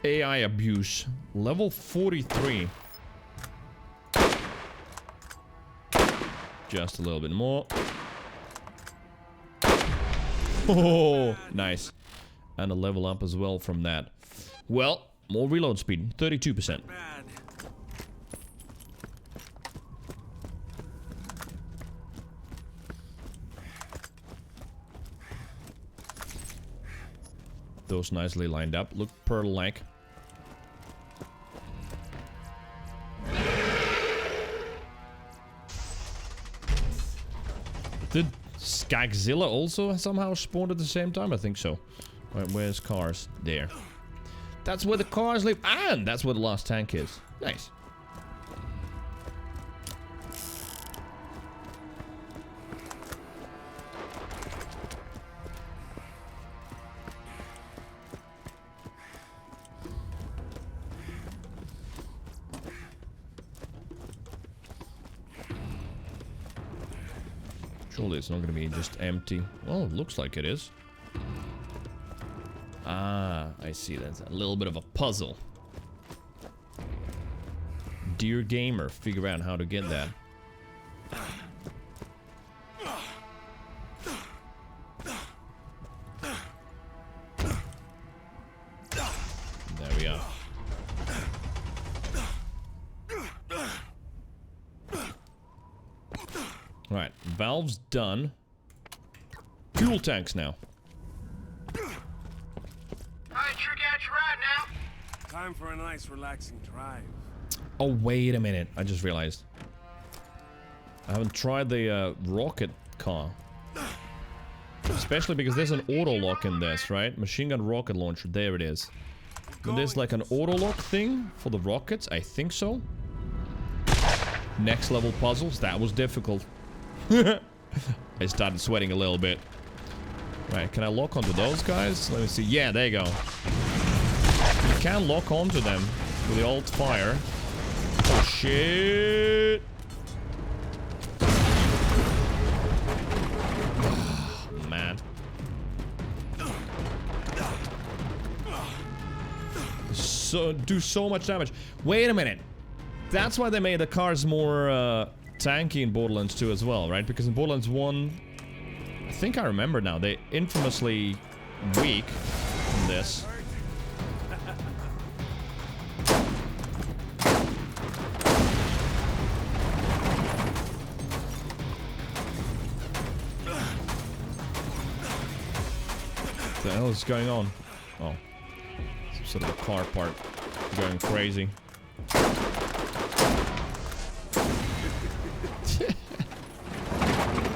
AI abuse. Level 43. Just a little bit more. Oh, nice. And a level up as well from that. Well, more reload speed. 32%. Those nicely lined up. Look pearl-like. Did Skagzilla also somehow spawn at the same time? I think so. Right, where's cars? There. That's where the cars live. And that's where the last tank is. Nice. Surely it's not going to be just empty. Oh, it looks like it is. Ah, I see. That's a little bit of a puzzle. Dear gamer, figure out how to get that. There we are. Right, valve's done. Fuel tanks now. Alright, sure got you right now. Time for a nice relaxing drive. Oh, wait a minute. I just realized. I haven't tried the rocket car. Especially because there's an auto lock in this, right? Machine gun rocket launcher. There it is. And there's like an auto lock thing for the rockets. I think so. Next level puzzles. That was difficult. I started sweating a little bit. Right, can I lock onto those guys? Let me see. Yeah, there you go. You can lock onto them with the alt fire. Oh, shit. Man. Do so much damage. Wait a minute. That's why they made the cars more tanky in Borderlands 2 as well, right? Because in Borderlands 1, I think I remember now, they infamously weak in this. the hell is going on? Oh. Some sort of a car part going crazy.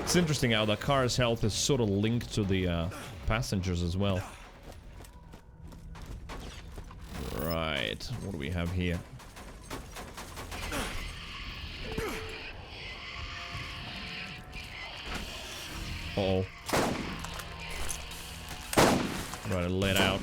It's interesting how the car's health is sort of linked to the passengers as well. Right, what do we have here? Uh-oh. Right, it let out.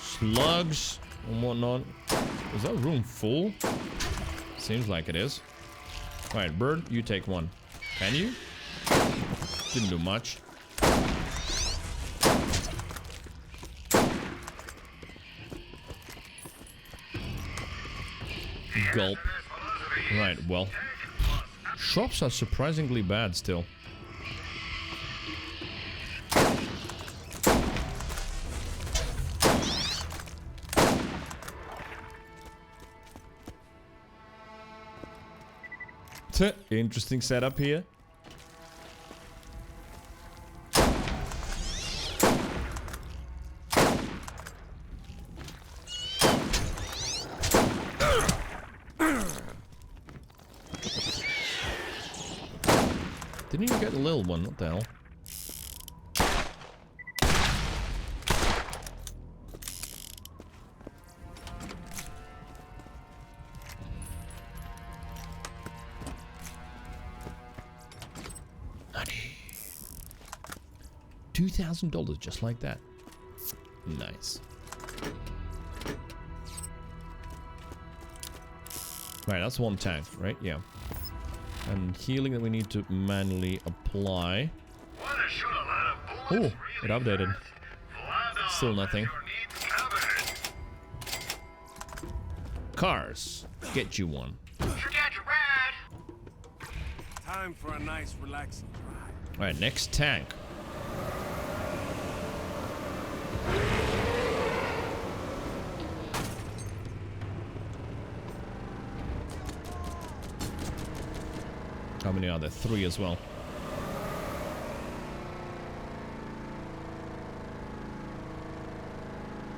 Slugs and whatnot. Is that room full? Seems like it is. Alright, bird, you take one. Can you? Didn't do much. Gulp. Right, well. Shops are surprisingly bad still. Interesting setup here. Didn't even get a little one, what the hell? $2,000 just like that. Nice. Right, that's one tank, right? Yeah. And healing that we need to manually apply. Oh, it updated. Still nothing. Cars. Get you one. Time for a nice relaxing drive. Alright, next tank. How many are there? 3 as well.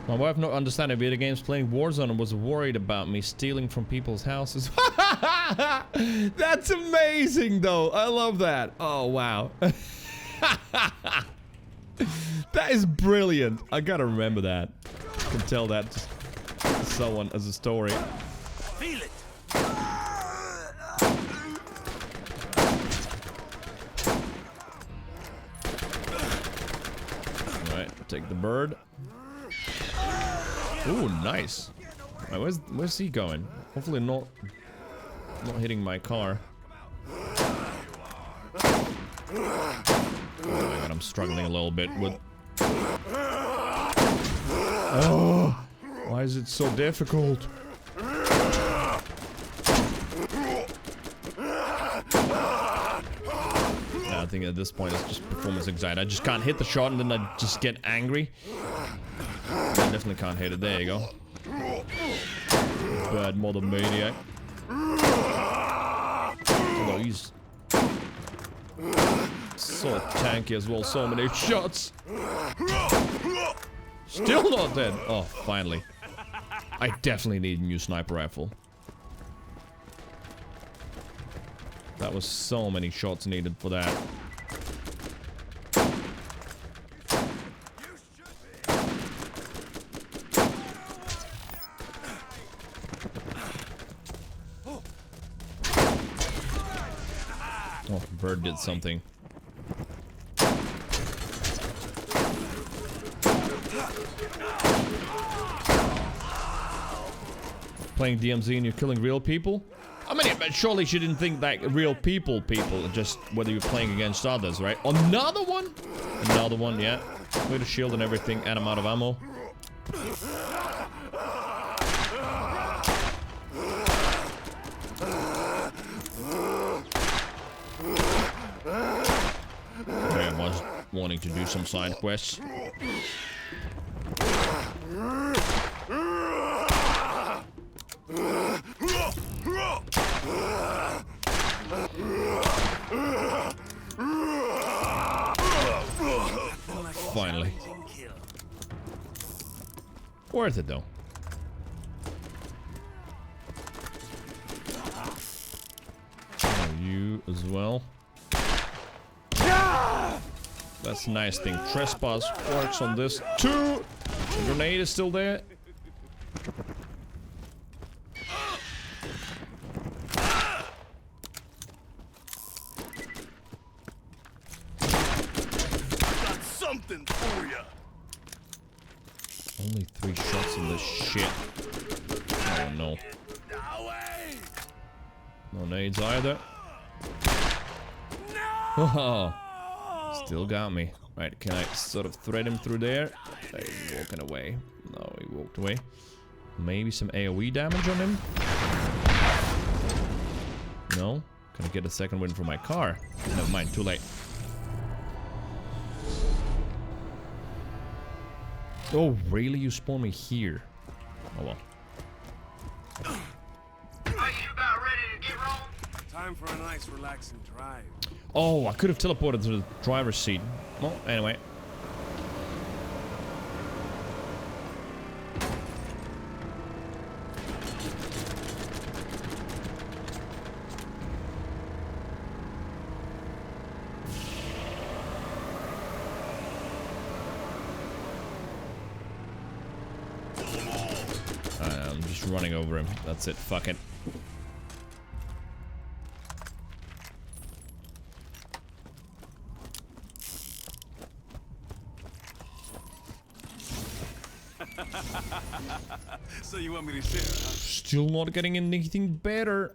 My wife not understanding video games, playing Warzone, and was worried about me stealing from people's houses. That's amazing, though. I love that. Oh, wow. That is brilliant. I gotta remember that. I can tell that to someone as a story. Feel it. Alright, take the bird. Ooh, nice. Right, where's he going? Hopefully not hitting my car. Oh my god, I'm struggling a little bit with... Oh, why is it so difficult? I think at this point it's just performance anxiety. I just can't hit the shot and then I just get angry. I definitely can't hit it. There you go. Bad mother maniac. Although he's so tanky as well. So many shots. Still not dead. Oh, finally. I definitely need a new sniper rifle. That was so many shots needed for that. Oh, bird did something. Playing DMZ and you're killing real people? I mean, but surely she didn't think that real people, just whether you're playing against others, right? Another one? Another one, yeah. With a shield and everything, and I'm out of ammo. Okay, I was wanting to do some side quests. Worth it though. You as well. That's a nice thing. Trespass works on this too. The grenade is still there. Got something for you. Only 3 shots in this shit. Oh no. No nades either. Oh, still got me. Right, can I sort of thread him through there? He's walking away. No, he walked away. Maybe some AoE damage on him? No? Can I get a second win for my car? Never mind, too late. Oh, really? You spawned me here? Oh well. Time for a nice relaxing drive. Oh, I could have teleported to the driver's seat. Well, anyway. I'm just running over him. That's it. Fuck it. So you want me to share, huh? Still not getting anything better.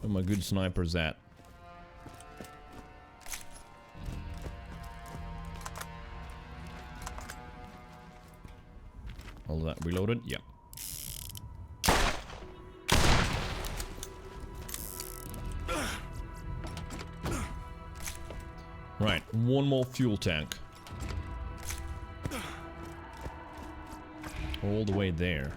Where my good snipers at? All of that reloaded? Yep. Right, one more fuel tank. All the way there.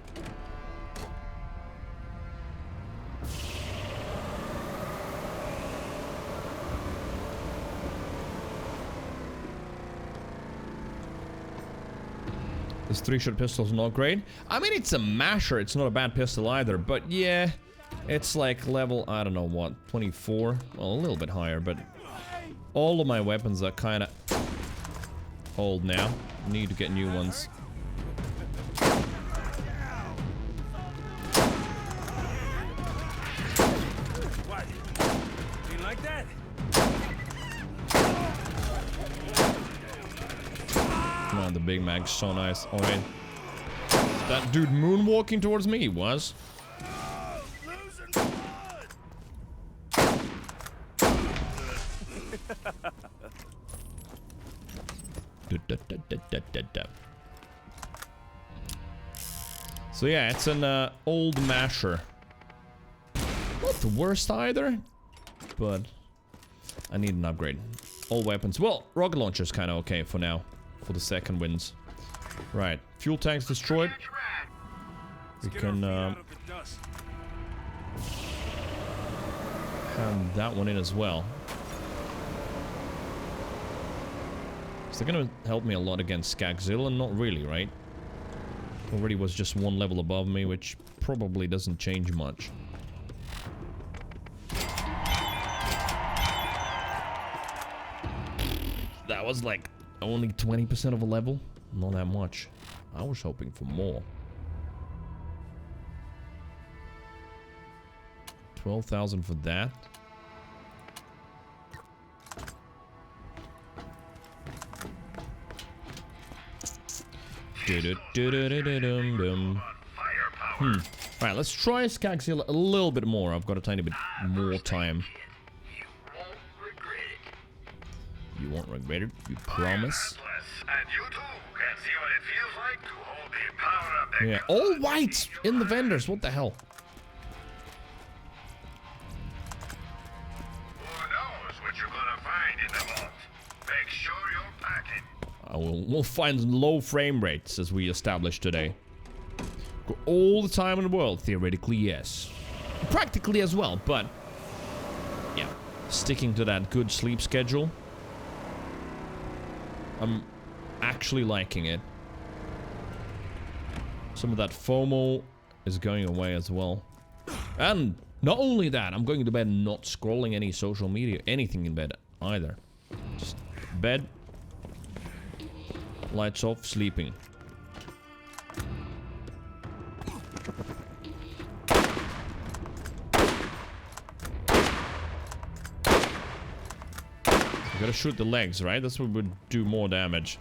This 3-shot pistol's not great. I mean, it's a masher. It's not a bad pistol either. But yeah, it's like level, I don't know what, 24? Well, a little bit higher, but all of my weapons are kind of old now. Need to get new ones. What? You like that? Come on, the Big Mac's so nice. Oh, wait. That dude moonwalking towards me was. So yeah, it's an old masher. Not the worst either, but I need an upgrade. All weapons. Well, rocket launcher's kind of okay for now. For the second wins. Right. Fuel tanks destroyed. We can have that one in as well. Is that gonna help me a lot against Skagzilla? Not really, right? Already was just one level above me, which probably doesn't change much. That was like only 20% of a level? Not that much. I was hoping for more. 12,000 for that. Alright, let's try Skagzilla a little bit more. I've got a tiny bit more time. You won't regret it, you promise. Yeah, all white in the vendors, what the hell? Who knows what you're gonna find in the vault? Make sure you're packing. We'll find low frame rates, as we established today. Got all the time in the world, theoretically, yes. Practically as well, but yeah, sticking to that good sleep schedule. I'm actually liking it. Some of that FOMO is going away as well. And not only that, I'm going to bed not scrolling any social media, anything in bed either. Just bed, lights off, sleeping. You gotta shoot the legs, right? That's what would do more damage.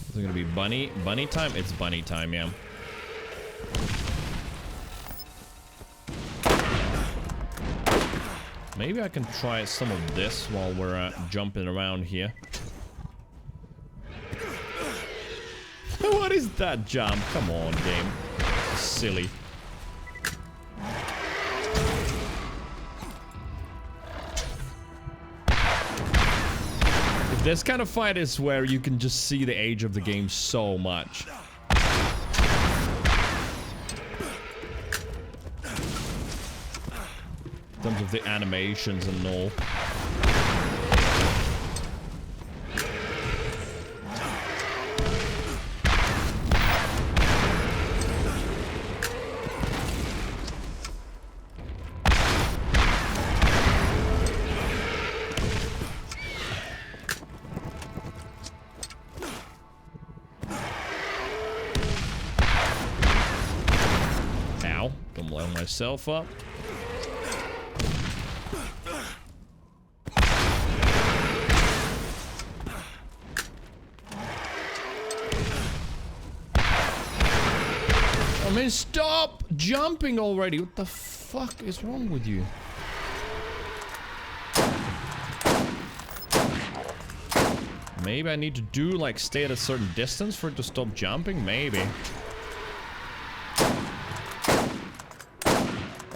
Is it gonna be bunny time? It's bunny time, yeah. Maybe I can try some of this while we're jumping around here. What is that jump? Come on, game. Silly. This kind of fight is where you can just see the age of the game so much. In terms of the animations and all. Ow, don't blow myself up. I mean, stop jumping already. What the fuck is wrong with you? Maybe I need to do, like, stay at a certain distance for it to stop jumping? Maybe.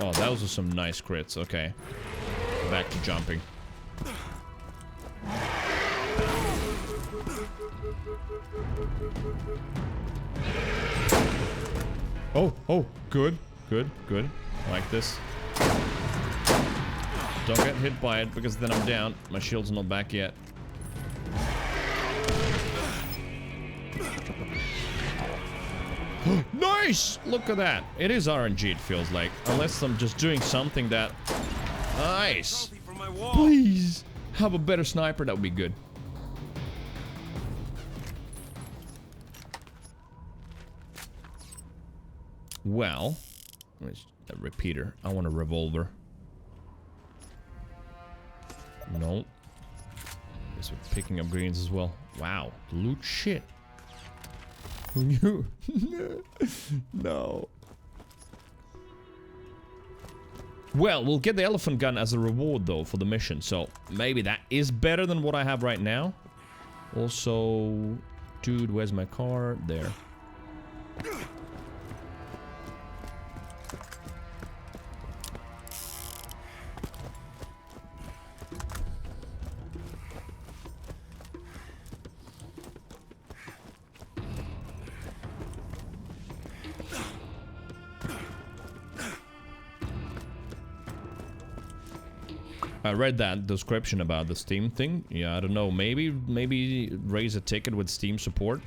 Oh, those are some nice crits. Okay. Back to jumping. Oh, good, good, good. I like this. Don't get hit by it, because then I'm down. My shield's not back yet. Nice! Look at that. It is RNG, it feels like. Unless I'm just doing something that... Nice! Please! Have a better sniper, that would be good. Well, a repeater. I want a revolver. No. Guess we're picking up greens as well. Wow, loot shit. Who knew? No. Well, we'll get the elephant gun as a reward though for the mission, so maybe that is better than what I have right now. Also, dude, where's my car? There. I read that description about the Steam thing. Yeah, I don't know. Maybe raise a ticket with Steam support.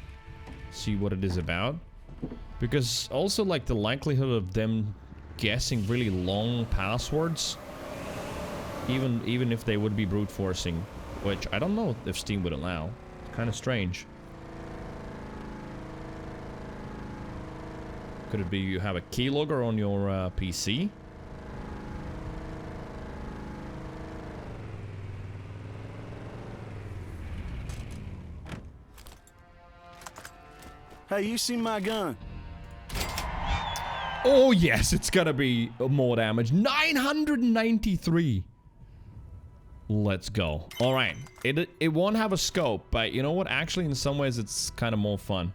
See what it is about. Because also, like, the likelihood of them guessing really long passwords, even if they would be brute forcing, which I don't know if Steam would allow. Kind of strange. Could it be you have a keylogger on your PC? Hey, you seen my gun? Oh yes, it's gonna be more damage. 993. Let's go. All right, it won't have a scope, but you know what? Actually, in some ways, it's kind of more fun.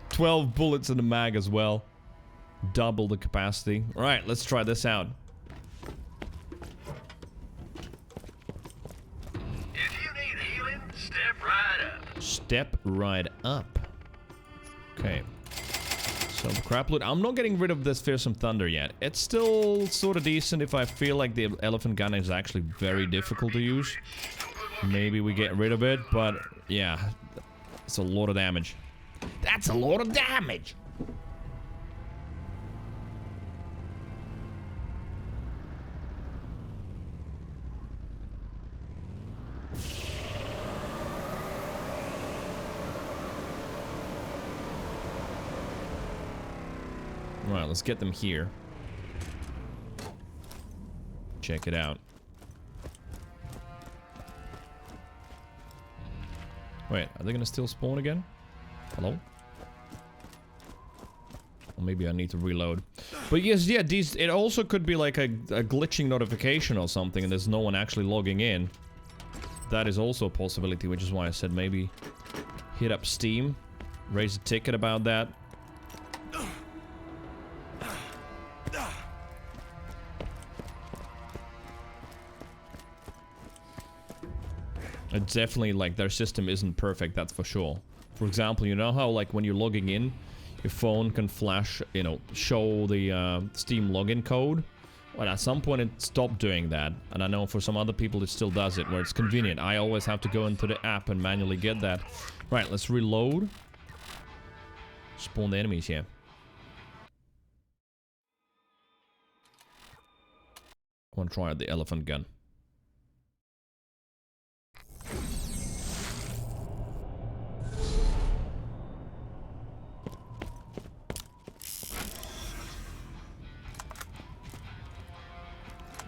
12 bullets in the mag as well. Double the capacity. Alright, let's try this out. If you need healing, step right up. Step right up. Okay. So the crap loot. I'm not getting rid of this Fearsome Thunder yet. It's still sort of decent if I feel like the elephant gun is actually very difficult to use. Maybe we get rid of it, but yeah. It's a lot of damage. That's a lot of damage! Right, let's get them here. Check it out. Wait, are they gonna still spawn again? Hello? Or maybe I need to reload. But yes, yeah, these, it also could be like a glitching notification or something and there's no one actually logging in. That is also a possibility, which is why I said maybe hit up Steam, raise a ticket about that. It's definitely like their system isn't perfect, that's for sure. For example, you know how like when you're logging in, your phone can flash, you know, show the Steam login code? Well, at some point it stopped doing that. And I know for some other people it still does it, where it's convenient. I always have to go into the app and manually get that. Right, let's reload. Spawn the enemies here. I want to try out the elephant gun.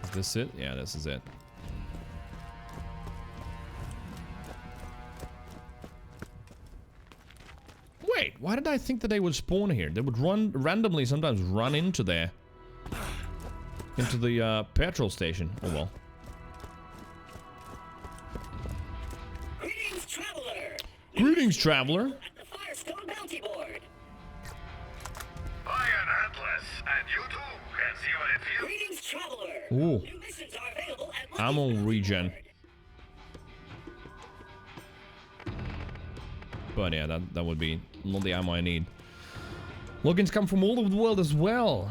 Is this it? Yeah, this is it. Wait, why did I think that they would spawn here? They would randomly sometimes run into there. Into the petrol station. Oh well. Greetings, traveler. Greetings, traveler. At the Firestone Bounty Board. I am Atlas, and you too can see what it feels. Greetings, traveler. Ooh. New missions are available at Ammo regen. But yeah, that would be not the ammo I need. Logins come from all over the world as well.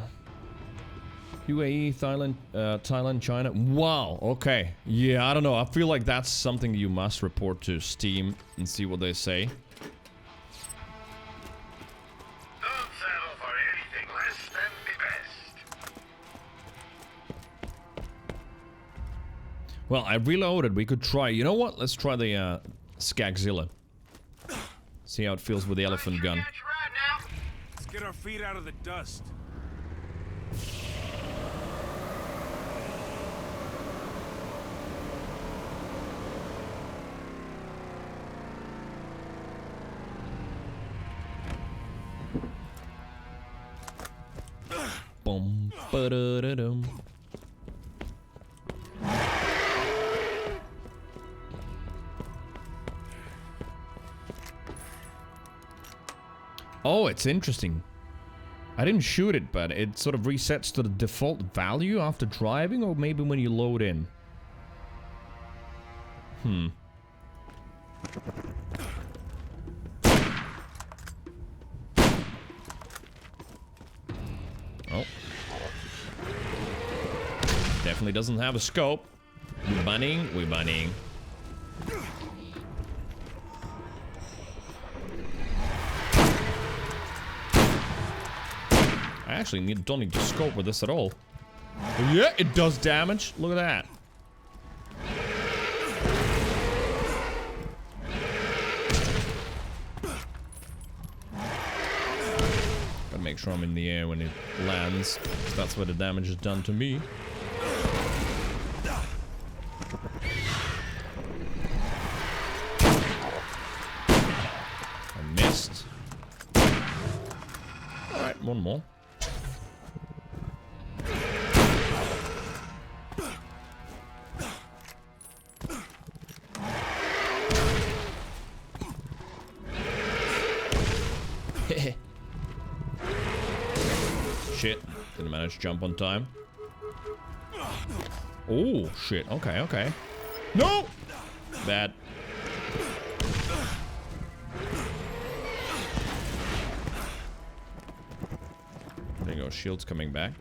UAE, Thailand, China. Wow, okay. Yeah, I don't know. I feel like that's something you must report to Steam and see what they say. Don't settle for anything less than the best. Well, I reloaded. We could try. You know what? Let's try the Skagzilla. See how it feels with the elephant gun. Let's get our feet out of the dust. Boom, ba-da-da-dum. Oh, it's interesting. I didn't shoot it, but it sort of resets to the default value after driving, or maybe when you load in. Oh. Definitely doesn't have a scope. We're bunnying. I actually don't need to scope with this at all. But yeah, it does damage. Look at that. Gotta make sure I'm in the air when it lands, because that's where the damage is done to me. I missed. Alright, one more. shit. Didn't manage to jump on time. Oh, shit. Okay, okay. No! Bad. There you go. Shield's coming back.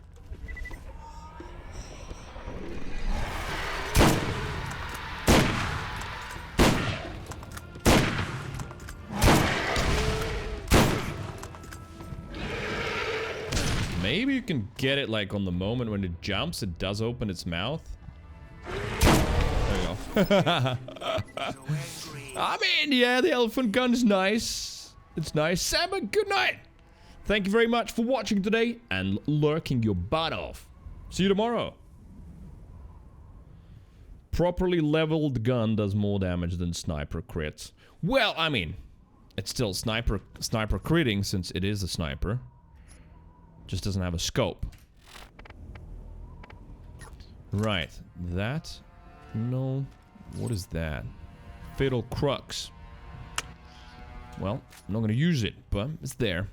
Maybe you can get it like on the moment when it jumps, it does open its mouth. There you go. I mean, yeah, the elephant gun's nice. It's nice. Sam, good night. Thank you very much for watching today and lurking your butt off. See you tomorrow. Properly leveled gun does more damage than sniper crits. Well, I mean, it's still sniper critting since it is a sniper. Just doesn't have a scope. Right, that... No, what is that? Fatal Crux. Well, I'm not gonna use it, but it's there.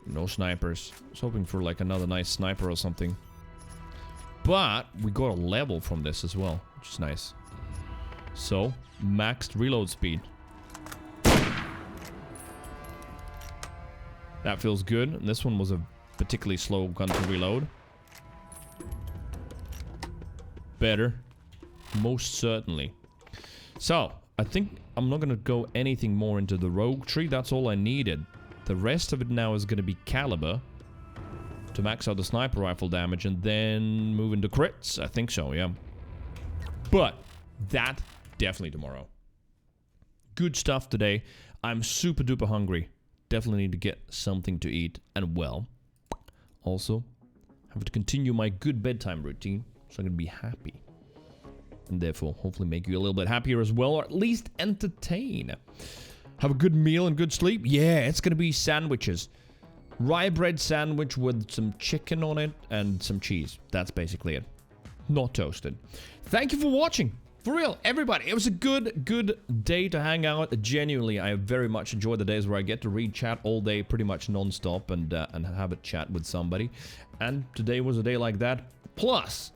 No snipers. I was hoping for like another nice sniper or something. But we got a level from this as well, which is nice. So, maxed reload speed. That feels good. And this one was a particularly slow gun to reload. Better. Most certainly. So, I think I'm not going to go anything more into the rogue tree. That's all I needed. The rest of it now is going to be caliber. To max out the sniper rifle damage and then move into crits. I think so, yeah. But, that definitely tomorrow. Good stuff today. I'm super duper hungry. Definitely need to get something to eat, and well, also, have to continue my good bedtime routine, so I'm gonna be happy. And therefore, hopefully make you a little bit happier as well, or at least entertain. Have a good meal and good sleep? Yeah, it's gonna be sandwiches. Rye bread sandwich with some chicken on it and some cheese. That's basically it. Not toasted. Thank you for watching. For real, everybody, it was a good day to hang out. Genuinely, I very much enjoy the days where I get to read chat all day, pretty much non-stop, and have a chat with somebody. And today was a day like that. Plus,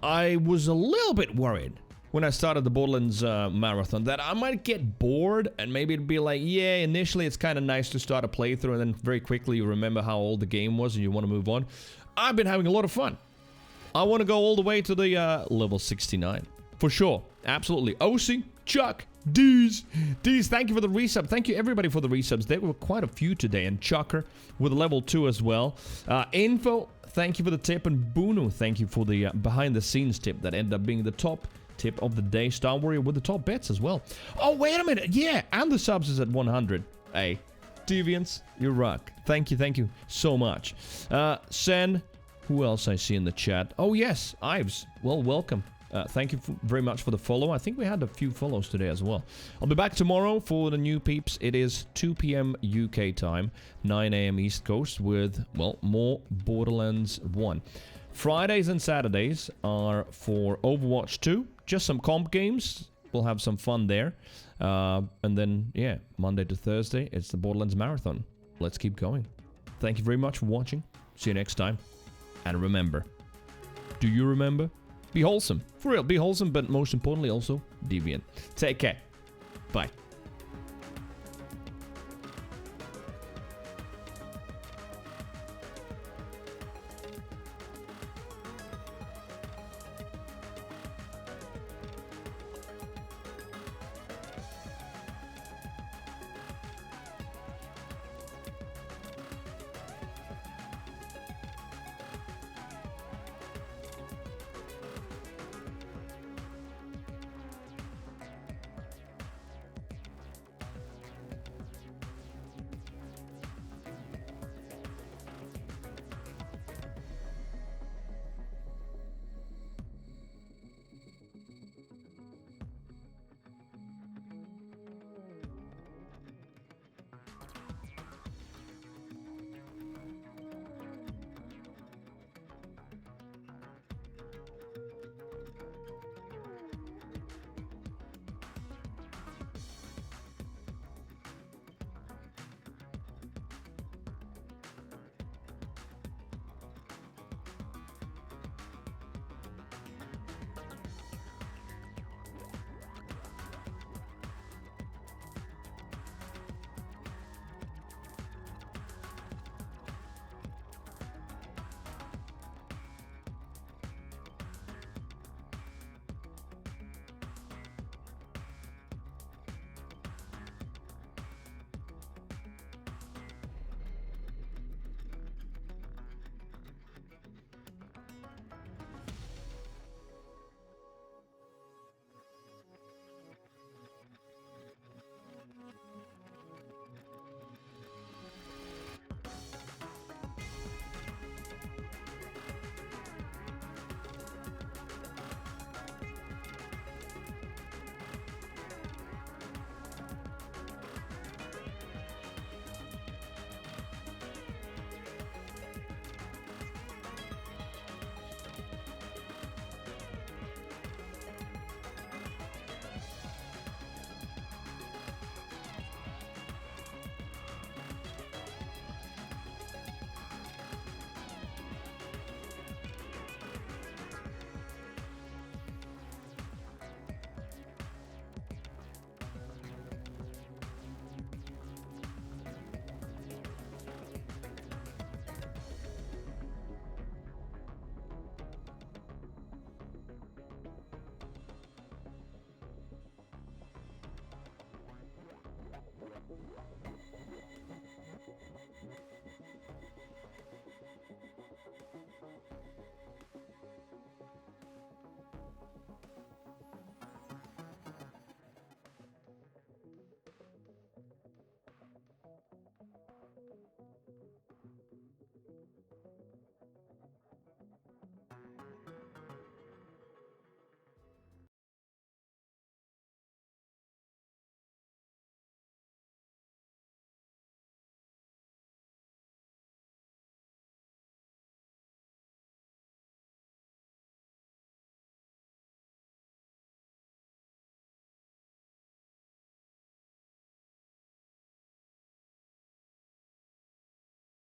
I was a little bit worried when I started the Borderlands marathon that I might get bored, and maybe it'd be like, yeah, initially it's kind of nice to start a playthrough, and then very quickly you remember how old the game was and you want to move on. I've been having a lot of fun. I want to go all the way to the level 69. For sure. Absolutely. OC, Chuck, D's, thank you for the resub. Thank you everybody for the resubs. There were quite a few today. And Chucker with level 2 as well. Info, thank you for the tip. And Bunu, thank you for the behind the scenes tip that ended up being the top tip of the day. Star Warrior with the top bets as well. Oh, wait a minute. Yeah, and the subs is at 100. Hey, Deviants, you rock. Thank you so much. Sen... Who else I see in the chat? Oh, yes, Ives. Well, welcome. Thank you very much for the follow. I think we had a few follows today as well. I'll be back tomorrow for the new peeps. It is 2 p.m. UK time, 9 a.m. East Coast with, well, more Borderlands 1. Fridays and Saturdays are for Overwatch 2. Just some comp games. We'll have some fun there. And then, yeah, Monday to Thursday, it's the Borderlands Marathon. Let's keep going. Thank you very much for watching. See you next time. And remember, do you remember? Be wholesome. For real, be wholesome, but most importantly also, deviant. Take care. Bye.